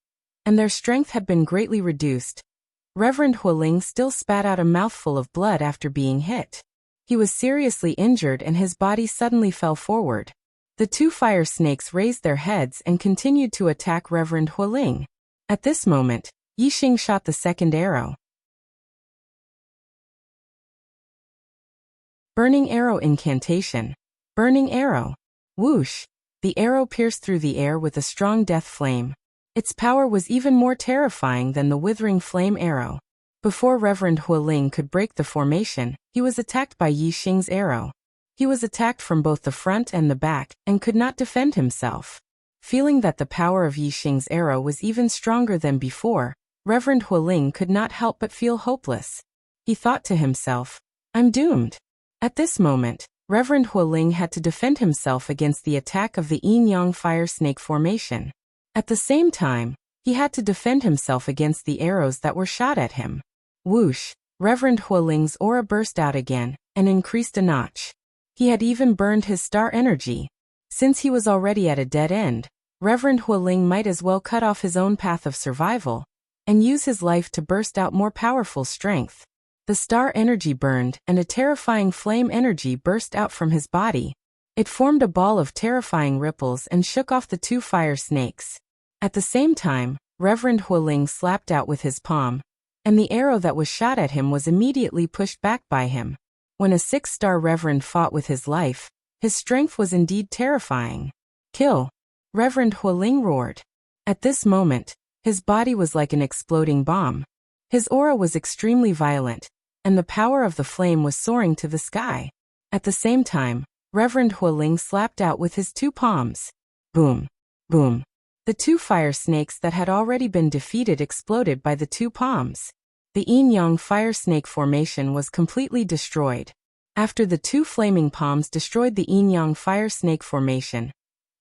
and their strength had been greatly reduced, Reverend Hualing still spat out a mouthful of blood after being hit. He was seriously injured and his body suddenly fell forward. The 2 fire snakes raised their heads and continued to attack Reverend Hualing. At this moment, Yixing shot the second arrow. Burning arrow incantation. Burning arrow. Whoosh! The arrow pierced through the air with a strong death flame. Its power was even more terrifying than the withering flame arrow. Before Reverend Hualing could break the formation, he was attacked by Yixing's arrow. He was attacked from both the front and the back and could not defend himself. Feeling that the power of Yixing's arrow was even stronger than before, Reverend Hualing could not help but feel hopeless. He thought to himself, "I'm doomed." At this moment, Reverend Hualing had to defend himself against the attack of the yin-yang fire snake formation. At the same time, he had to defend himself against the arrows that were shot at him. Whoosh! Reverend Hualing's aura burst out again and increased a notch. He had even burned his star energy. Since he was already at a dead end, Reverend Hualing might as well cut off his own path of survival and use his life to burst out more powerful strength. The star energy burned and a terrifying flame energy burst out from his body. It formed a ball of terrifying ripples and shook off the 2 fire snakes. At the same time, Reverend Hualing slapped out with his palm, and the arrow that was shot at him was immediately pushed back by him. When a 6-star Reverend fought with his life, his strength was indeed terrifying. Kill! Reverend Hualing roared. At this moment, his body was like an exploding bomb. His aura was extremely violent, and the power of the flame was soaring to the sky. At the same time, Reverend Hualing slapped out with his 2 palms. Boom! Boom! The 2 fire snakes that had already been defeated exploded by the 2 palms. The yin-yang fire snake formation was completely destroyed. After the 2 flaming palms destroyed the yin-yang fire snake formation,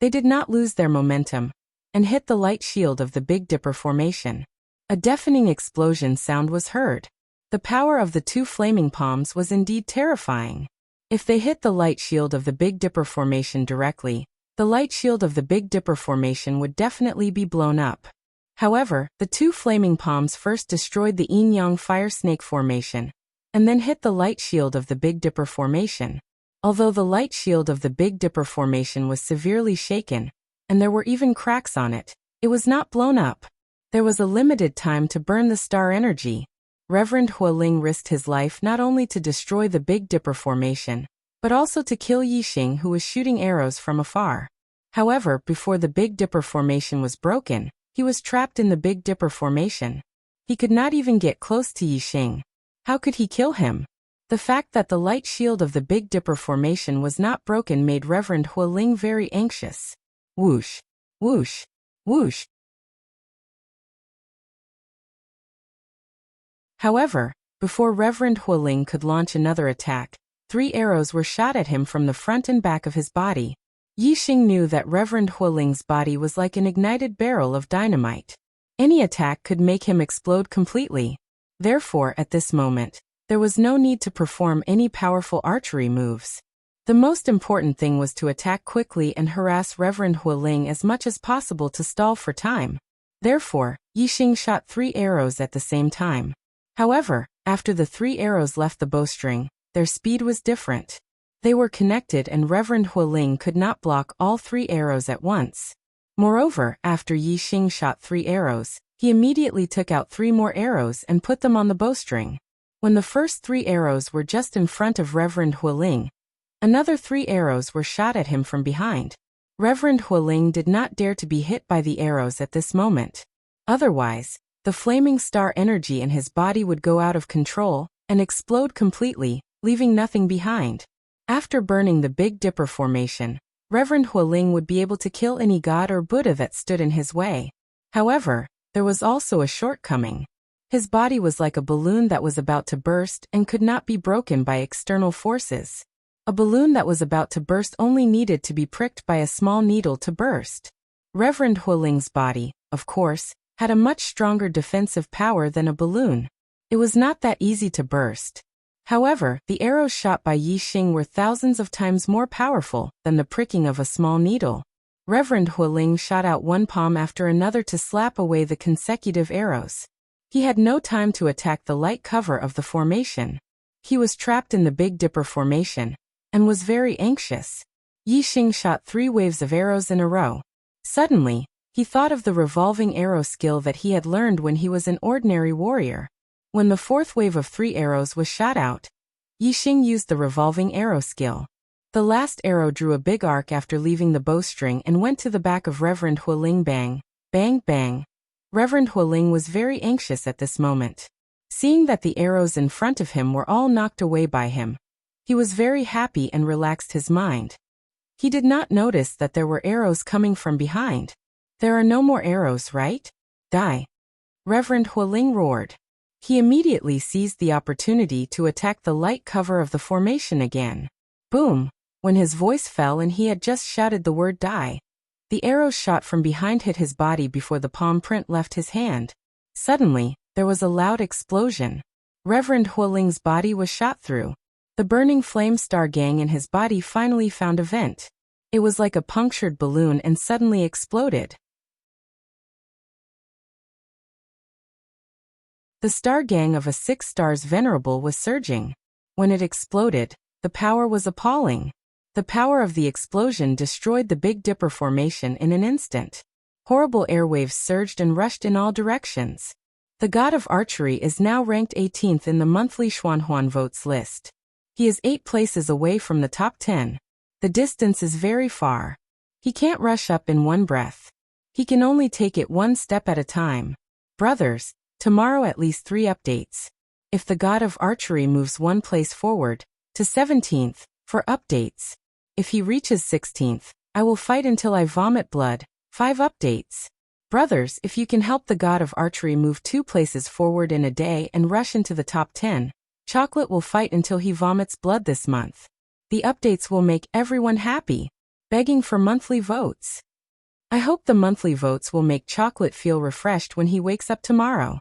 they did not lose their momentum and hit the light shield of the Big Dipper formation. A deafening explosion sound was heard. The power of the 2 flaming palms was indeed terrifying. If they hit the light shield of the Big Dipper formation directly, the light shield of the Big Dipper formation would definitely be blown up. However, the 2 flaming palms first destroyed the yin-yang fire snake formation, and then hit the light shield of the Big Dipper formation. Although the light shield of the Big Dipper formation was severely shaken, and there were even cracks on it, it was not blown up. There was a limited time to burn the star energy. Reverend Hualing risked his life not only to destroy the Big Dipper formation, but also to kill Yixing, who was shooting arrows from afar. However, before the Big Dipper formation was broken, he was trapped in the Big Dipper formation. He could not even get close to Yixing. How could he kill him? The fact that the light shield of the Big Dipper formation was not broken made Reverend Hualing very anxious. Whoosh! Whoosh! Whoosh! However, before Reverend Hualing could launch another attack, 3 arrows were shot at him from the front and back of his body. Yixing knew that Reverend Hualing's body was like an ignited barrel of dynamite. Any attack could make him explode completely. Therefore, at this moment, there was no need to perform any powerful archery moves. The most important thing was to attack quickly and harass Reverend Hualing as much as possible to stall for time. Therefore, Yixing shot 3 arrows at the same time. However, after the 3 arrows left the bowstring, their speed was different. They were connected and Reverend Hualing could not block all 3 arrows at once. Moreover, after Yixing shot 3 arrows, he immediately took out 3 more arrows and put them on the bowstring. When the first 3 arrows were just in front of Reverend Hualing, another 3 arrows were shot at him from behind. Reverend Hualing did not dare to be hit by the arrows at this moment. Otherwise, the flaming star energy in his body would go out of control and explode completely, leaving nothing behind. After burning the Big Dipper formation, Reverend Hualing would be able to kill any god or Buddha that stood in his way. However, there was also a shortcoming. His body was like a balloon that was about to burst and could not be broken by external forces. A balloon that was about to burst only needed to be pricked by a small needle to burst. Reverend Hualing's body, of course, had a much stronger defensive power than a balloon. It was not that easy to burst. However, the arrows shot by Yixing were thousands of times more powerful than the pricking of a small needle. Reverend Hualing shot out 1 palm after another to slap away the consecutive arrows. He had no time to attack the light cover of the formation. He was trapped in the Big Dipper formation and was very anxious. Yixing shot 3 waves of arrows in a row. Suddenly, he thought of the revolving arrow skill that he had learned when he was an ordinary warrior. When the 4th wave of 3 arrows was shot out, Yixing used the revolving arrow skill. The last arrow drew a big arc after leaving the bowstring and went to the back of Reverend Hualing. Bang, bang, bang. Reverend Hualing was very anxious at this moment. Seeing that the arrows in front of him were all knocked away by him, he was very happy and relaxed his mind. He did not notice that there were arrows coming from behind. There are no more arrows, right? Die! Reverend Hualing roared. He immediately seized the opportunity to attack the light cover of the formation again. Boom! When his voice fell and he had just shouted the word die, the arrows shot from behind hit his body before the palm print left his hand. Suddenly, there was a loud explosion. Reverend Hualing's body was shot through. The burning flame star gang in his body finally found a vent. It was like a punctured balloon and suddenly exploded. The star gang of a 6 stars venerable was surging. When it exploded, the power was appalling. The power of the explosion destroyed the Big Dipper formation in an instant. Horrible airwaves surged and rushed in all directions. The god of archery is now ranked 18th in the monthly Xuanhuan votes list. He is 8 places away from the top 10. The distance is very far. He can't rush up in one breath. He can only take it one step at a time. Brothers, tomorrow at least 3 updates. If the god of archery moves 1 place forward, to 17th, for updates. If he reaches 16th, I will fight until I vomit blood, 5 updates. Brothers, if you can help the god of archery move 2 places forward in a day and rush into the top 10, Chocolate will fight until he vomits blood this month. The updates will make everyone happy. Begging for monthly votes. I hope the monthly votes will make Chocolate feel refreshed when he wakes up tomorrow.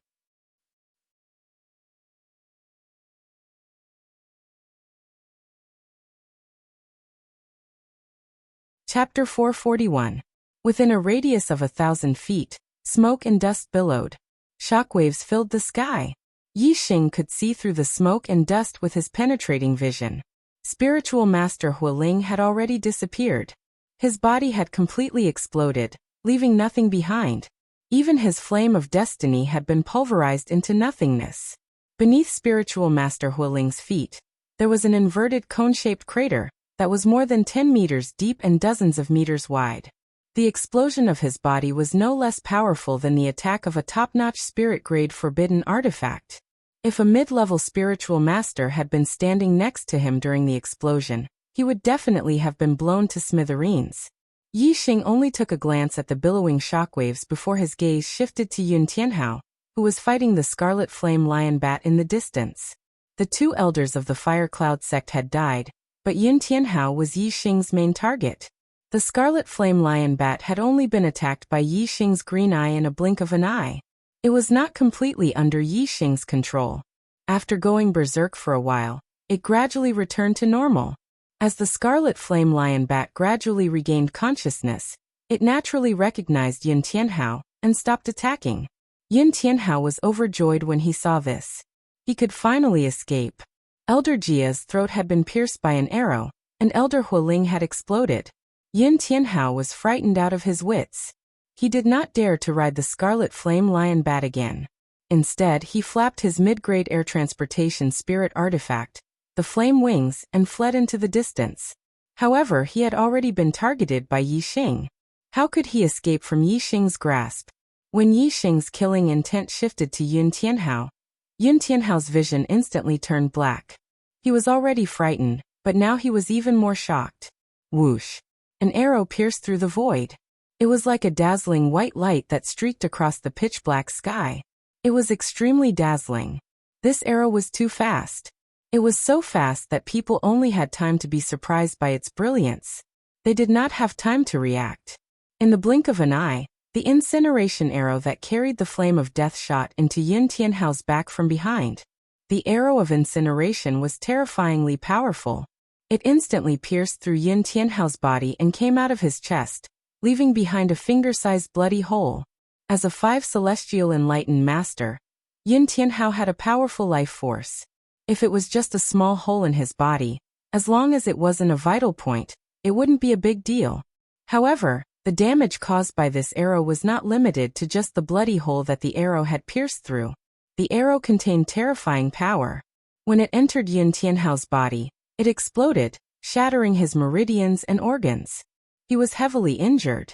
Chapter 441. Within a radius of 1,000 feet, smoke and dust billowed. Shockwaves filled the sky. Yi Xing could see through the smoke and dust with his penetrating vision. Spiritual Master Hualing had already disappeared. His body had completely exploded, leaving nothing behind. Even his flame of destiny had been pulverized into nothingness. Beneath Spiritual Master Hualing's feet, there was an inverted cone-shaped crater that was more than 10 meters deep and dozens of meters wide. The explosion of his body was no less powerful than the attack of a top-notch spirit-grade forbidden artifact. If a mid-level spiritual master had been standing next to him during the explosion, he would definitely have been blown to smithereens. Yi Xing only took a glance at the billowing shockwaves before his gaze shifted to Yun Tianhao, who was fighting the Scarlet Flame Lion Bat in the distance. The 2 elders of the Fire Cloud sect had died, but Yun Tianhao was Yi Xing's main target. The Scarlet Flame Lion Bat had only been attacked by Yi Xing's green eye in a blink of an eye. It was not completely under Yi Xing's control. After going berserk for a while, it gradually returned to normal. As the Scarlet Flame Lion Bat gradually regained consciousness, it naturally recognized Yun Tianhao and stopped attacking. Yun Tianhao was overjoyed when he saw this. He could finally escape. Elder Jia's throat had been pierced by an arrow, and Elder Hualing had exploded. Yun Tianhao was frightened out of his wits. He did not dare to ride the Scarlet Flame Lion Bat again. Instead, he flapped his mid-grade air transportation spirit artifact, the Flame Wings, and fled into the distance. However, he had already been targeted by Yi Xing. How could he escape from Yi Xing's grasp? When Yi Xing's killing intent shifted to Yun Tianhao's vision instantly turned black. He was already frightened, but now he was even more shocked. Whoosh! An arrow pierced through the void. It was like a dazzling white light that streaked across the pitch-black sky. It was extremely dazzling. This arrow was too fast. It was so fast that people only had time to be surprised by its brilliance. They did not have time to react. In the blink of an eye, the incineration arrow that carried the flame of death shot into Yun Tianhao's back from behind. The arrow of incineration was terrifyingly powerful. It instantly pierced through Yun Tianhao's body and came out of his chest, leaving behind a finger-sized bloody hole. As a 5 celestial enlightened master, Yun Tianhao had a powerful life force. If it was just a small hole in his body, as long as it wasn't a vital point, it wouldn't be a big deal. However, the damage caused by this arrow was not limited to just the bloody hole that the arrow had pierced through. The arrow contained terrifying power. When it entered Yun Tianhao's body, it exploded, shattering his meridians and organs. He was heavily injured.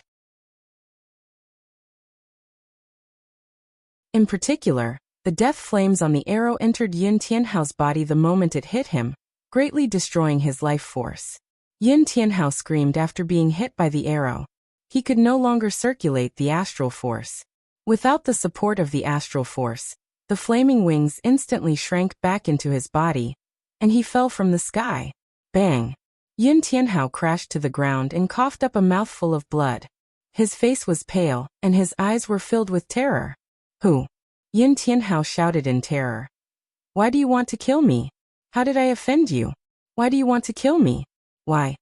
In particular, the death flames on the arrow entered Yun Tianhao's body the moment it hit him, greatly destroying his life force. Yun Tianhao screamed after being hit by the arrow. He could no longer circulate the astral force. Without the support of the astral force, the flaming wings instantly shrank back into his body, and he fell from the sky. Bang! Yun Tianhao crashed to the ground and coughed up a mouthful of blood. His face was pale, and his eyes were filled with terror. Who? Yun Tianhao shouted in terror. Why do you want to kill me? How did I offend you? Why do you want to kill me? Why?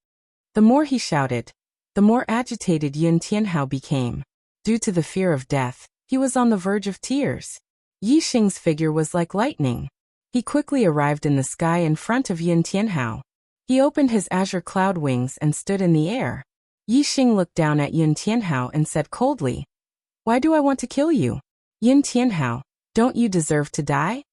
The more he shouted, the more agitated Yun Tianhao became. Due to the fear of death, he was on the verge of tears. Yi Xing's figure was like lightning. He quickly arrived in the sky in front of Yun Tianhao. He opened his azure cloud wings and stood in the air. Yi Xing looked down at Yun Tianhao and said coldly, Why do I want to kill you? Yun Tianhao, don't you deserve to die?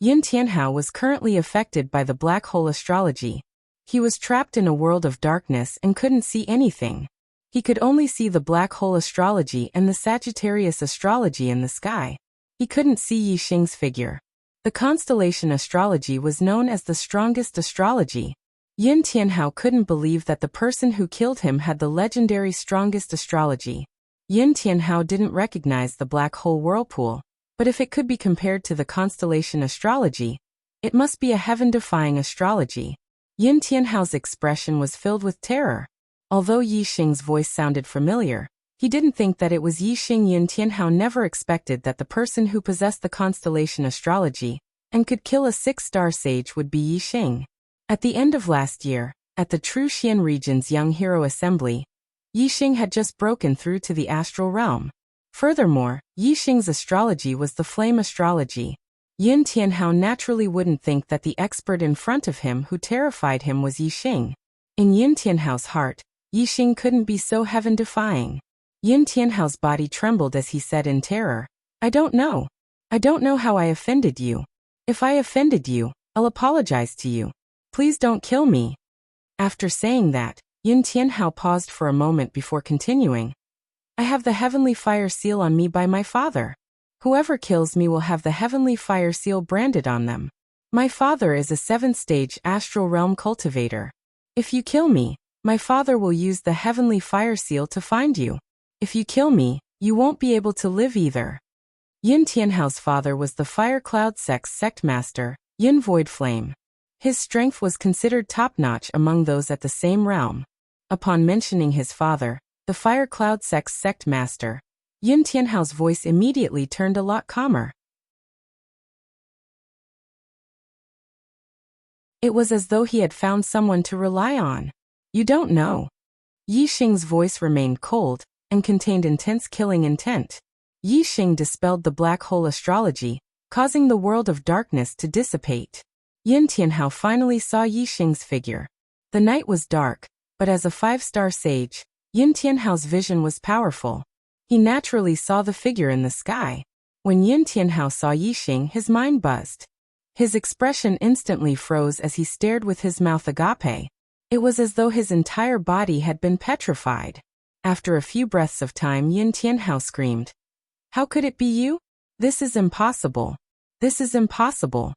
Yin Tianhao was currently affected by the black hole astrology. He was trapped in a world of darkness and couldn't see anything. He could only see the black hole astrology and the Sagittarius astrology in the sky. He couldn't see Yi Xing's figure. The constellation astrology was known as the strongest astrology. Yin Tianhao couldn't believe that the person who killed him had the legendary strongest astrology. Yin Tianhao didn't recognize the black hole whirlpool, but if it could be compared to the constellation astrology, it must be a heaven-defying astrology. Yin Tianhao's expression was filled with terror. Although Yi Xing's voice sounded familiar, he didn't think that it was Yi Xing. Yin Tianhao never expected that the person who possessed the constellation astrology and could kill a 6-star sage would be Yi Xing. At the end of last year, at the True Xian region's Young Hero Assembly, Yi Xing had just broken through to the astral realm. Furthermore, Yi Xing's astrology was the flame astrology. Yin Tianhao naturally wouldn't think that the expert in front of him who terrified him was Yi Xing. In Yin Tianhao's heart, Yi Xing couldn't be so heaven-defying. Yin Tianhao's body trembled as he said in terror, "I don't know. I don't know how I offended you. If I offended you, I'll apologize to you. Please don't kill me." After saying that, Yin Tianhao paused for a moment before continuing. "I have the heavenly fire seal on me by my father. Whoever kills me will have the heavenly fire seal branded on them. My father is a 7th-stage astral realm cultivator. If you kill me, my father will use the heavenly fire seal to find you. If you kill me, you won't be able to live either." Yin Tianhao's father was the Fire Cloud Sect's sect master, Yin Void Flame. His strength was considered top-notch among those at the same realm. Upon mentioning his father, the Fire Cloud Sect's sect master, Yin Tianhao's voice immediately turned a lot calmer. It was as though he had found someone to rely on. "You don't know." Yi Xing's voice remained cold and contained intense killing intent. Yi Xing dispelled the black hole astrology, causing the world of darkness to dissipate. Yin Tianhao finally saw Yi Xing's figure. The night was dark, but as a 5-star sage, Yin Tianhao's vision was powerful. He naturally saw the figure in the sky. When Yin Tianhao saw Yi Xing, his mind buzzed. His expression instantly froze as he stared with his mouth agape. It was as though his entire body had been petrified. After a few breaths of time, Yin Tianhao screamed, "How could it be you? This is impossible. This is impossible."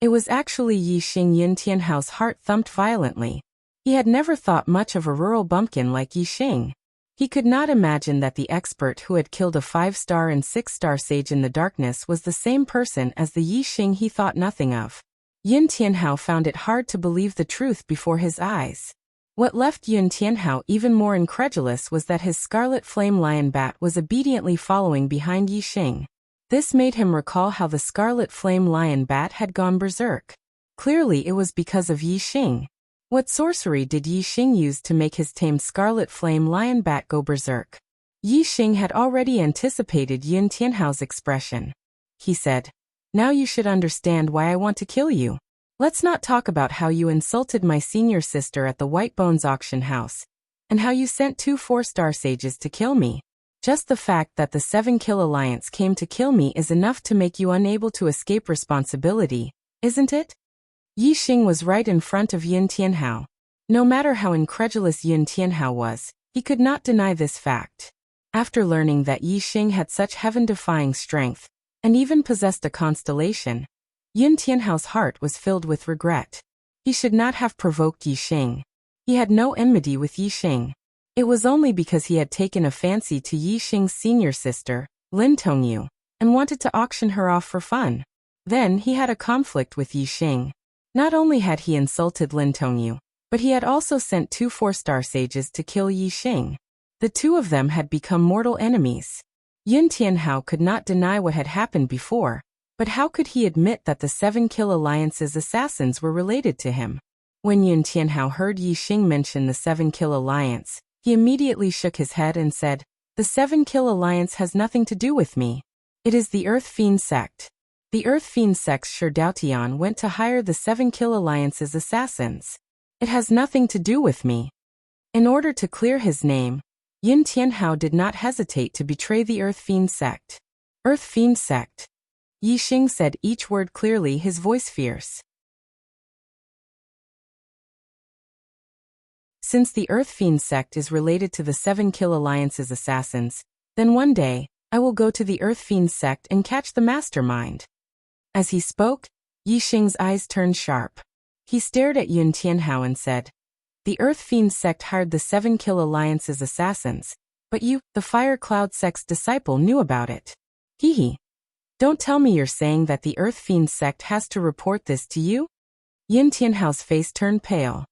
It was actually Yi Xing. Yin Tianhao's heart thumped violently. He had never thought much of a rural bumpkin like Yi Xing. He could not imagine that the expert who had killed a 5-star and 6-star sage in the darkness was the same person as the Yi Xing he thought nothing of. Yin Tianhao found it hard to believe the truth before his eyes. What left Yin Tianhao even more incredulous was that his scarlet flame lion bat was obediently following behind Yi Xing. This made him recall how the scarlet flame lion bat had gone berserk. Clearly it was because of Yi Xing. What sorcery did Yi Xing use to make his tamed scarlet flame lion bat go berserk? Yi Xing had already anticipated Yin Tianhao's expression. He said, "Now you should understand why I want to kill you. Let's not talk about how you insulted my senior sister at the White Bones auction house, and how you sent 2 4-star sages to kill me. Just the fact that the 7-Kill Alliance came to kill me is enough to make you unable to escape responsibility, isn't it?" Yi Xing was right in front of Yin Tianhao. No matter how incredulous Yin Tianhao was, he could not deny this fact. After learning that Yi Xing had such heaven-defying strength, and even possessed a constellation, Yin Tianhao's heart was filled with regret. He should not have provoked Yi Xing. He had no enmity with Yi Xing. It was only because he had taken a fancy to Yi Xing's senior sister, Lin Tongyu, and wanted to auction her off for fun. Then he had a conflict with Yi Xing. Not only had he insulted Lin Tongyu, but he had also sent 2 4-star sages to kill Yi Xing. The two of them had become mortal enemies. Yin Tianhao could not deny what had happened before, but how could he admit that the 7-Kill Alliance's assassins were related to him? When Yin Tianhao heard Yi Xing mention the 7-Kill Alliance, he immediately shook his head and said, "The 7-Kill Alliance has nothing to do with me. It is the Earth Fiend sect. The Earth Fiend sect's Shi Daotian went to hire the 7-Kill Alliance's assassins. It has nothing to do with me." In order to clear his name, Yin Tianhao did not hesitate to betray the Earth Fiend sect. Earth Fiend sect. Yi Xing said each word clearly, his voice fierce. Since the Earth Fiend sect is related to the 7 Kill Alliance's assassins, then one day, I will go to the Earth Fiend sect and catch the mastermind. As he spoke, Yi Xing's eyes turned sharp. He stared at Yun Tianhao and said, "The Earth Fiend sect hired the 7 Kill Alliance's assassins, but you, the Fire Cloud sect's disciple, knew about it. Hee. Don't tell me you're saying that the Earth Fiend sect has to report this to you?" Yun Tianhao's face turned pale.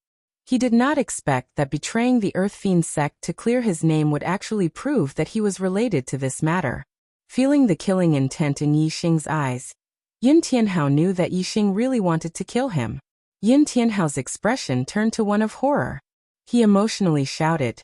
He did not expect that betraying the Earth Fiend sect to clear his name would actually prove that he was related to this matter. Feeling the killing intent in Yi Xing's eyes, Yun Tianhao knew that Yi Xing really wanted to kill him. Yun Tianhao's expression turned to one of horror. He emotionally shouted,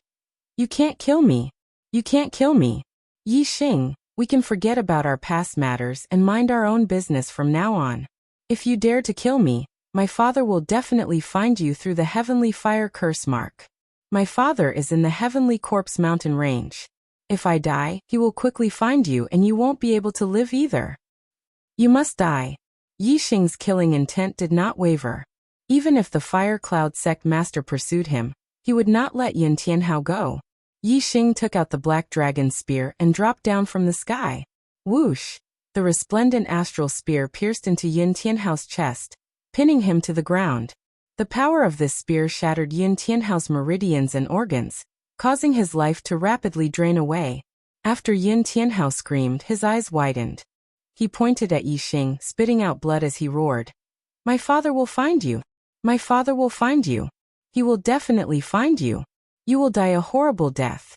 "You can't kill me! You can't kill me! Yi Xing, we can forget about our past matters and mind our own business from now on. If you dare to kill me, my father will definitely find you through the Heavenly Fire curse mark. My father is in the Heavenly Corpse mountain range. If I die, he will quickly find you and you won't be able to live either. You must die." Yi Xing's killing intent did not waver. Even if the Fire Cloud sect master pursued him, he would not let Yun Tianhao go. Yi Xing took out the black dragon spear and dropped down from the sky. Whoosh! The resplendent astral spear pierced into Yun Tianhao's chest, pinning him to the ground. The power of this spear shattered Yun Tianhao's meridians and organs, causing his life to rapidly drain away. After Yun Tianhao screamed, his eyes widened. He pointed at Yi Xing, spitting out blood as he roared, "My father will find you! My father will find you! He will definitely find you! You will die a horrible death!"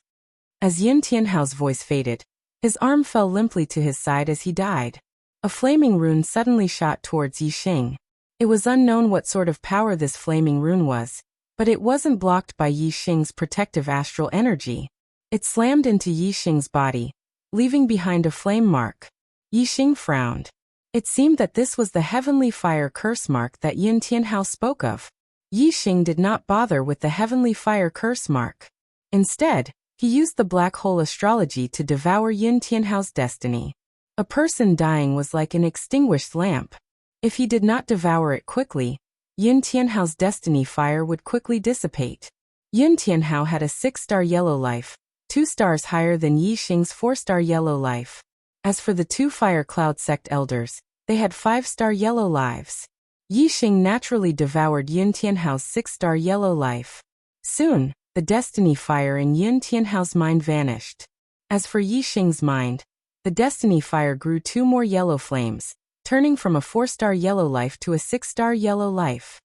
As Yun Tianhao's voice faded, his arm fell limply to his side as he died. A flaming rune suddenly shot towards Yi Xing. It was unknown what sort of power this flaming rune was, but it wasn't blocked by Yi Xing's protective astral energy. It slammed into Yi Xing's body, leaving behind a flame mark. Yi Xing frowned. It seemed that this was the Heavenly Fire curse mark that Yun Tianhao spoke of. Yi Xing did not bother with the Heavenly Fire curse mark. Instead, he used the black hole astrology to devour Yun Tianhao's destiny. A person dying was like an extinguished lamp. If he did not devour it quickly, Yun Tianhao's destiny fire would quickly dissipate. Yun Tianhao had a 6-star yellow life, 2 stars higher than Yi Xing's 4-star yellow life. As for the 2 Fire Cloud sect elders, they had 5-star yellow lives. Yi Xing naturally devoured Yun Tianhao's 6-star yellow life. Soon, the destiny fire in Yun Tianhao's mind vanished. As for Yi Xing's mind, the destiny fire grew 2 more yellow flames, turning from a 4-star yellow life to a 6-star yellow life.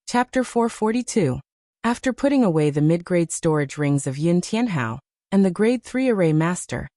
Chapter 442. After putting away the mid-grade storage rings of Yun Tianhao and the grade 3 array master,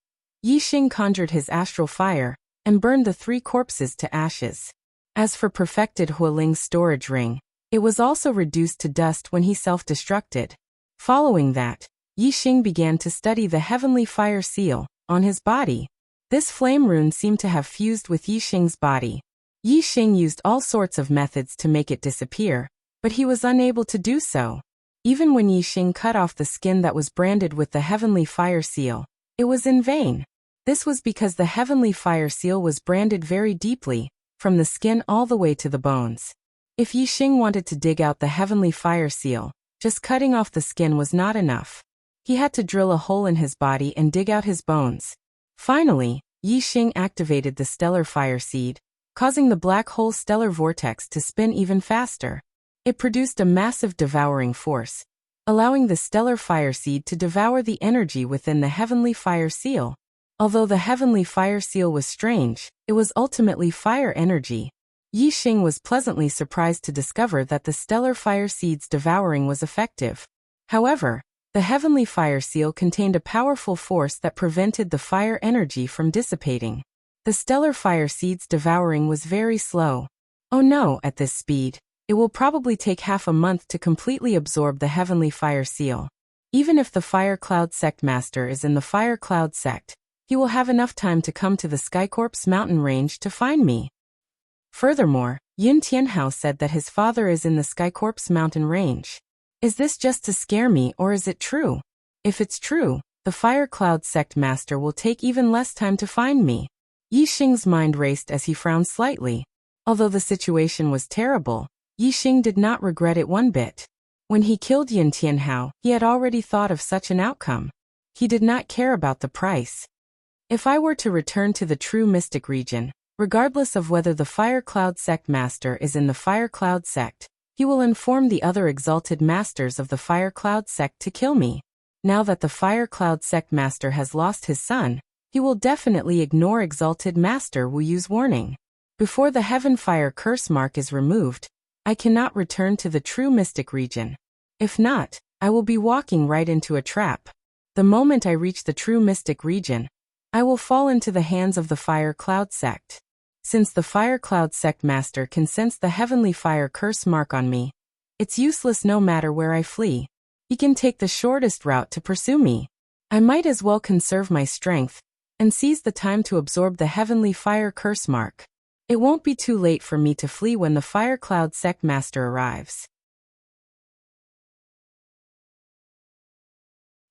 Yi Xing conjured his astral fire and burned the 3 corpses to ashes. As for perfected Hualing's storage ring, it was also reduced to dust when he self-destructed. Following that, Yi Xing began to study the Heavenly Fire seal on his body. This flame rune seemed to have fused with Yi Xing's body. Yi Xing used all sorts of methods to make it disappear, but he was unable to do so. Even when Yi Xing cut off the skin that was branded with the Heavenly Fire seal, it was in vain. This was because the Heavenly Fire seal was branded very deeply, from the skin all the way to the bones. If Yi Xing wanted to dig out the Heavenly Fire seal, just cutting off the skin was not enough. He had to drill a hole in his body and dig out his bones. Finally, Yi Xing activated the Stellar Fire Seed, causing the black hole stellar vortex to spin even faster. It produced a massive devouring force, allowing the Stellar Fire Seed to devour the energy within the Heavenly Fire Seal. Although the Heavenly Fire Seal was strange, it was ultimately fire energy. Yi Xing was pleasantly surprised to discover that the Stellar Fire Seed's devouring was effective. However, the Heavenly Fire Seal contained a powerful force that prevented the fire energy from dissipating. The Stellar Fire Seed's devouring was very slow. Oh no, at this speed, it will probably take half a month to completely absorb the Heavenly Fire Seal. Even if the Fire Cloud Sect Master is in the Fire Cloud Sect, he will have enough time to come to the Skycorp's mountain range to find me. Furthermore, Yun Tianhao said that his father is in the Skycorp's mountain range. Is this just to scare me or is it true? If it's true, the Fire Cloud Sect Master will take even less time to find me. Yi Xing's mind raced as he frowned slightly. Although the situation was terrible, Yi Xing did not regret it one bit. When he killed Yin Tianhao, he had already thought of such an outcome. He did not care about the price. If I were to return to the true mystic region, regardless of whether the Fire Cloud Sect Master is in the Fire Cloud Sect, he will inform the other exalted masters of the Fire Cloud Sect to kill me. Now that the Fire Cloud Sect Master has lost his son, he will definitely ignore exalted Master Wu Yu's warning. Before the Heaven Fire curse mark is removed, I cannot return to the true mystic region. If not, I will be walking right into a trap. The moment I reach the true mystic region, I will fall into the hands of the Fire Cloud Sect. Since the Fire Cloud Sect Master can sense the Heavenly Fire curse mark on me, it's useless no matter where I flee. He can take the shortest route to pursue me. I might as well conserve my strength and seize the time to absorb the Heavenly Fire curse mark. It won't be too late for me to flee when the Fire Cloud Sect Master arrives.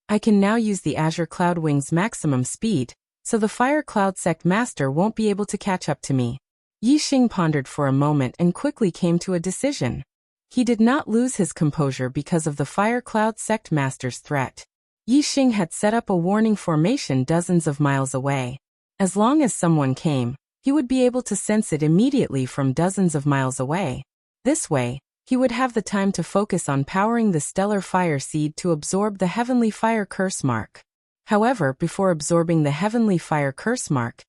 I can now use the Azure Cloud Wing's maximum speed, so the Fire Cloud Sect Master won't be able to catch up to me. Yi Xing pondered for a moment and quickly came to a decision. He did not lose his composure because of the Fire Cloud Sect Master's threat. Yi Xing had set up a warning formation dozens of miles away. As long as someone came, he would be able to sense it immediately from dozens of miles away. This way, he would have the time to focus on powering the Stellar Fire Seed to absorb the Heavenly Fire curse mark. However, before absorbing the Heavenly Fire curse mark,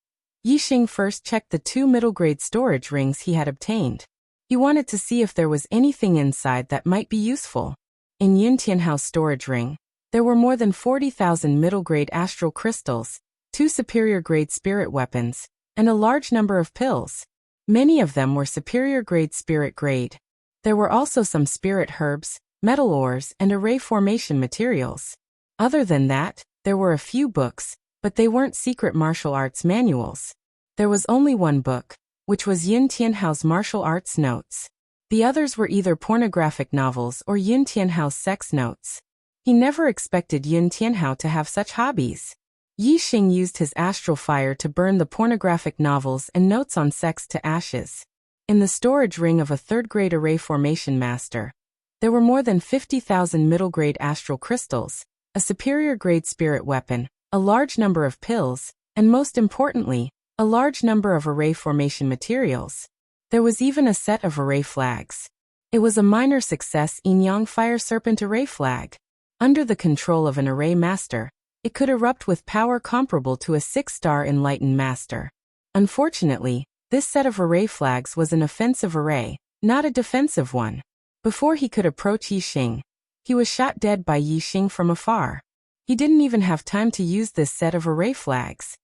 Yi Xing first checked the 2 middle-grade storage rings he had obtained. He wanted to see if there was anything inside that might be useful. In Yin Tianhao's storage ring, there were more than 40,000 middle-grade astral crystals, 2 superior-grade spirit weapons, and a large number of pills. Many of them were superior-grade spirit grade. There were also some spirit herbs, metal ores, and array formation materials. Other than that, there were a few books, but they weren't secret martial arts manuals. There was only one book, which was Yin Tianhao's martial arts notes. The others were either pornographic novels or Yin Tianhao's sex notes. He never expected Yin Tianhao to have such hobbies. Yi Xing used his astral fire to burn the pornographic novels and notes on sex to ashes. In the storage ring of a third-grade array formation master, there were more than 50,000 middle-grade astral crystals, a superior-grade spirit weapon, a large number of pills, and most importantly, a large number of array formation materials. There was even a set of array flags. It was a minor success Yin-Yang Fire Serpent array flag. Under the control of an array master, it could erupt with power comparable to a 6-star enlightened master. Unfortunately, this set of array flags was an offensive array, not a defensive one. Before he could approach Yi Xing, he was shot dead by Yi Xing from afar. He didn't even have time to use this set of array flags.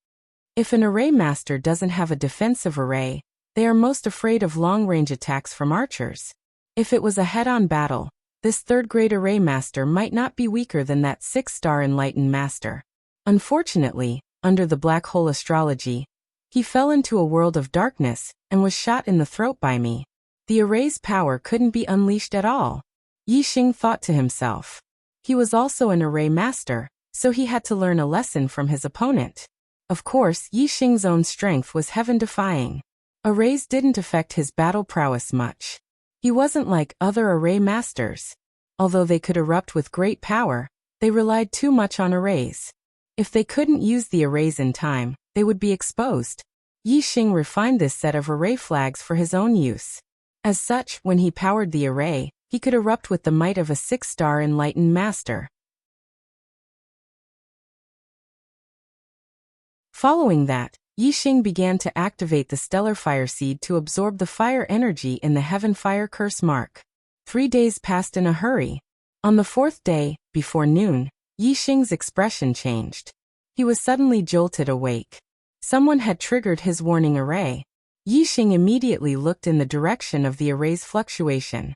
If an array master doesn't have a defensive array, they are most afraid of long-range attacks from archers. If it was a head-on battle, this third-grade array master might not be weaker than that 6-star enlightened master. Unfortunately, under the black hole astrology, he fell into a world of darkness and was shot in the throat by me. The array's power couldn't be unleashed at all. Yi Xing thought to himself. He was also an array master, so he had to learn a lesson from his opponent. Of course, Yi Xing's own strength was heaven-defying. Arrays didn't affect his battle prowess much. He wasn't like other array masters. Although they could erupt with great power, they relied too much on arrays. If they couldn't use the arrays in time, they would be exposed. Yi Xing refined this set of array flags for his own use. As such, when he powered the array, he could erupt with the might of a 6-star enlightened master. Following that, Yi Xing began to activate the Stellar Fire Seed to absorb the fire energy in the Heaven Fire curse mark. 3 days passed in a hurry. On the 4th day, before noon, Yi Xing's expression changed. He was suddenly jolted awake. Someone had triggered his warning array. Yi Xing immediately looked in the direction of the array's fluctuation.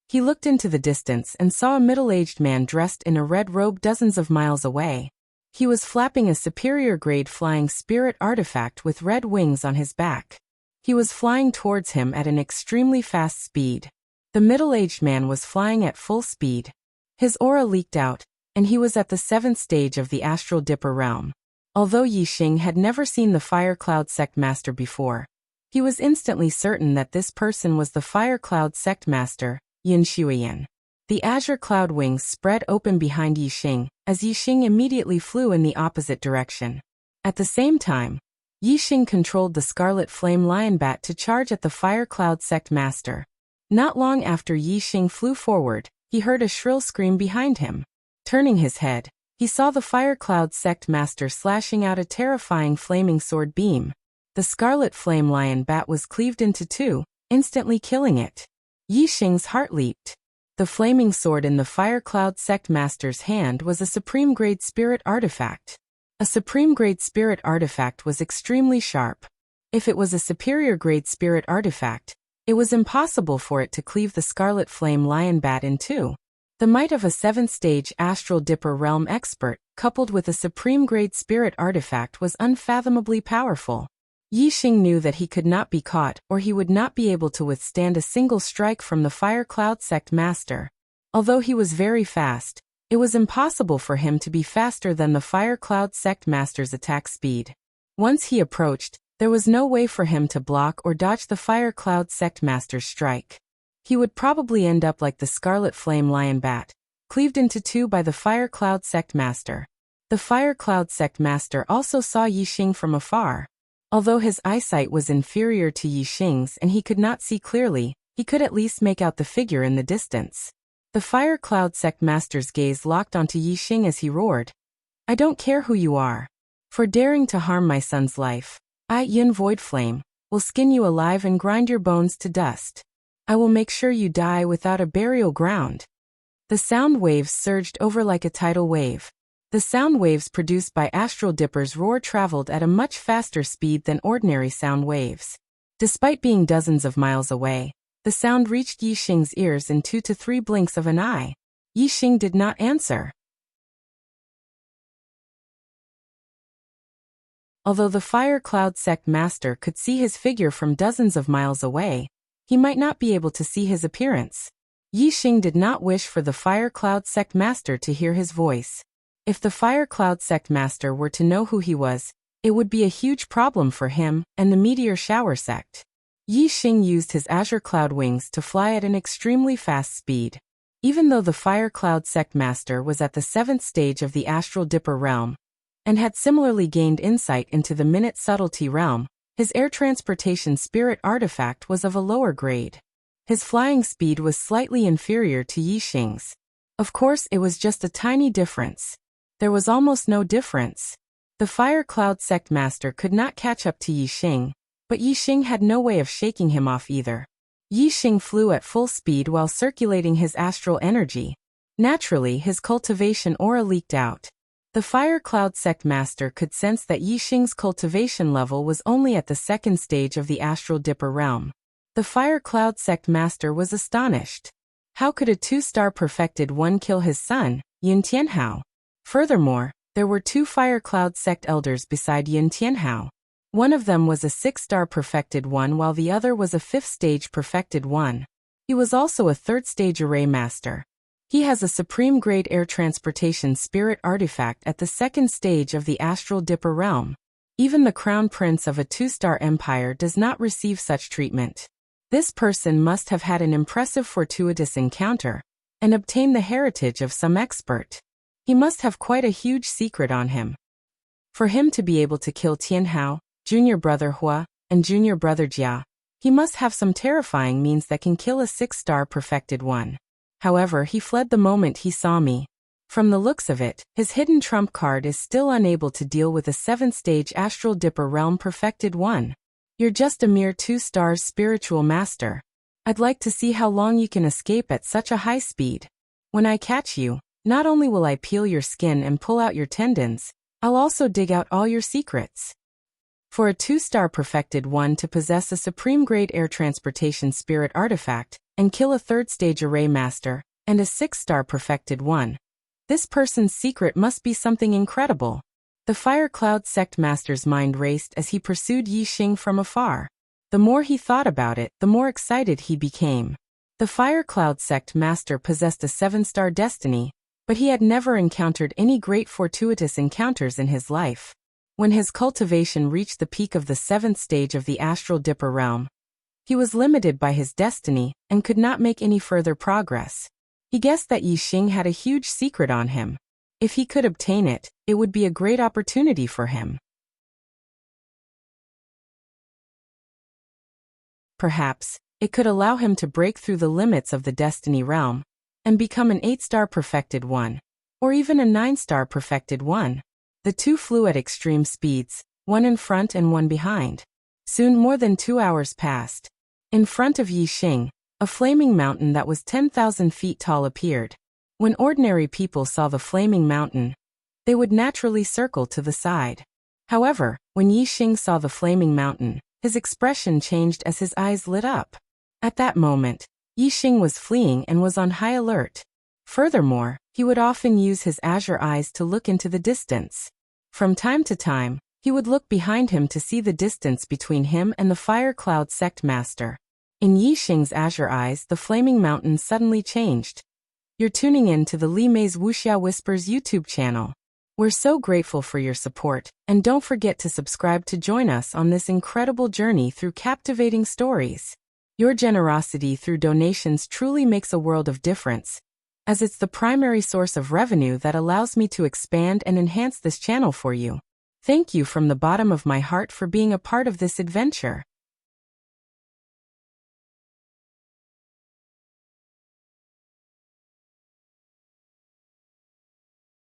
He looked into the distance and saw a middle-aged man dressed in a red robe dozens of miles away. He was flapping a superior-grade flying spirit artifact with red wings on his back. He was flying towards him at an extremely fast speed. The middle-aged man was flying at full speed. His aura leaked out, and he was at the 7th stage of the Astral Dipper realm. Although Yixing had never seen the Fire Cloud Sect Master before, he was instantly certain that this person was the Fire Cloud Sect Master, Yin Shuiyan. The azure cloud wings spread open behind Yixing, as Yixing immediately flew in the opposite direction. At the same time, Yixing controlled the Scarlet Flame Lion Bat to charge at the Fire Cloud Sect Master. Not long after Yixing flew forward, he heard a shrill scream behind him. Turning his head, he saw the Fire Cloud Sect Master slashing out a terrifying flaming sword beam. The Scarlet Flame Lion Bat was cleaved into two, instantly killing it. Yixing's heart leaped. The flaming sword in the Fire Cloud Sect Master's hand was a supreme-grade spirit artifact. A supreme-grade spirit artifact was extremely sharp. If it was a superior-grade spirit artifact, it was impossible for it to cleave the Scarlet Flame Lion Bat in two. The might of a 7th-stage Astral Dipper realm expert, coupled with a supreme-grade spirit artifact, was unfathomably powerful. Yixing knew that he could not be caught, or he would not be able to withstand a single strike from the Fire Cloud Sect Master. Although he was very fast, it was impossible for him to be faster than the Fire Cloud Sect Master's attack speed. Once he approached, there was no way for him to block or dodge the Fire Cloud Sect Master's strike. He would probably end up like the Scarlet Flame Lion Bat, cleaved into two by the Fire Cloud Sect Master. The Fire Cloud Sect Master also saw Yixing from afar. Although his eyesight was inferior to Yixing's and he could not see clearly, he could at least make out the figure in the distance. The Fire Cloud Sect Master's gaze locked onto Yixing as he roared, "I don't care who you are. For daring to harm my son's life, I, Yin Void Flame, will skin you alive and grind your bones to dust. I will make sure you die without a burial ground." The sound waves surged over like a tidal wave. The sound waves produced by Astral Dipper's roar traveled at a much faster speed than ordinary sound waves. Despite being dozens of miles away, the sound reached Yixing's ears in 2 to 3 blinks of an eye. Yixing did not answer. Although the Fire Cloud Sect Master could see his figure from dozens of miles away, he might not be able to see his appearance. Yixing did not wish for the Fire Cloud Sect Master to hear his voice. If the Fire Cloud Sect Master were to know who he was, it would be a huge problem for him and the Meteor Shower Sect. Yixing used his azure cloud wings to fly at an extremely fast speed. Even though the Fire Cloud Sect Master was at the 7th stage of the Astral Dipper realm, and had similarly gained insight into the Minute Subtlety realm, his air transportation spirit artifact was of a lower grade. His flying speed was slightly inferior to Yixing's. Of course, it was just a tiny difference. There was almost no difference. The Fire Cloud Sect Master could not catch up to Yixing, but Yixing had no way of shaking him off either. Yixing flew at full speed while circulating his astral energy. Naturally, his cultivation aura leaked out. The Fire Cloud Sect Master could sense that Yixing's cultivation level was only at the 2nd stage of the Astral Dipper realm. The Fire Cloud Sect Master was astonished. How could a 2-star perfected one kill his son, Yin Tianhao? Furthermore, there were 2 Fire Cloud Sect elders beside Yin Tianhao. One of them was a 6-star perfected one while the other was a 5th-stage perfected one. He was also a 3rd-stage array master. He has a supreme-grade air transportation spirit artifact at the 2nd stage of the Astral Dipper realm. Even the crown prince of a 2-star empire does not receive such treatment. This person must have had an impressive fortuitous encounter and obtained the heritage of some expert. He must have quite a huge secret on him. For him to be able to kill Tianhao, junior brother Hua, and junior brother Jia, he must have some terrifying means that can kill a 6-star perfected one. However, he fled the moment he saw me. From the looks of it, his hidden trump card is still unable to deal with a 7th-stage Astral Dipper realm perfected one. You're just a mere 2-star spiritual master. I'd like to see how long you can escape at such a high speed. When I catch you, not only will I peel your skin and pull out your tendons, I'll also dig out all your secrets. For a 2-star perfected one to possess a supreme-grade air transportation spirit artifact and kill a 3rd-stage array master and a 6-star perfected one, this person's secret must be something incredible. The Fire Cloud Sect Master's mind raced as he pursued Yixing from afar. The more he thought about it, the more excited he became. The Fire Cloud sect master possessed a 7-star destiny, but he had never encountered any great fortuitous encounters in his life. When his cultivation reached the peak of the 7th stage of the Astral Dipper realm, he was limited by his destiny and could not make any further progress. He guessed that Yi Xing had a huge secret on him. If he could obtain it, it would be a great opportunity for him. Perhaps it could allow him to break through the limits of the Destiny realm and become an 8-star perfected one, or even a 9-star perfected one. The two flew at extreme speeds, one in front and one behind. Soon more than 2 hours passed. In front of Yi Xing, a flaming mountain that was 10,000 feet tall appeared. When ordinary people saw the flaming mountain, they would naturally circle to the side. However, when Yi Xing saw the flaming mountain, his expression changed as his eyes lit up. At that moment, Yi Xing was fleeing and was on high alert. Furthermore, he would often use his azure eyes to look into the distance. From time to time, he would look behind him to see the distance between him and the Fire Cloud sect master. In Yi Xing's azure eyes, the flaming mountain suddenly changed. You're tuning in to the Li Mei's Wuxia Whispers YouTube channel. We're so grateful for your support, and don't forget to subscribe to join us on this incredible journey through captivating stories. Your generosity through donations truly makes a world of difference, as it's the primary source of revenue that allows me to expand and enhance this channel for you. Thank you from the bottom of my heart for being a part of this adventure.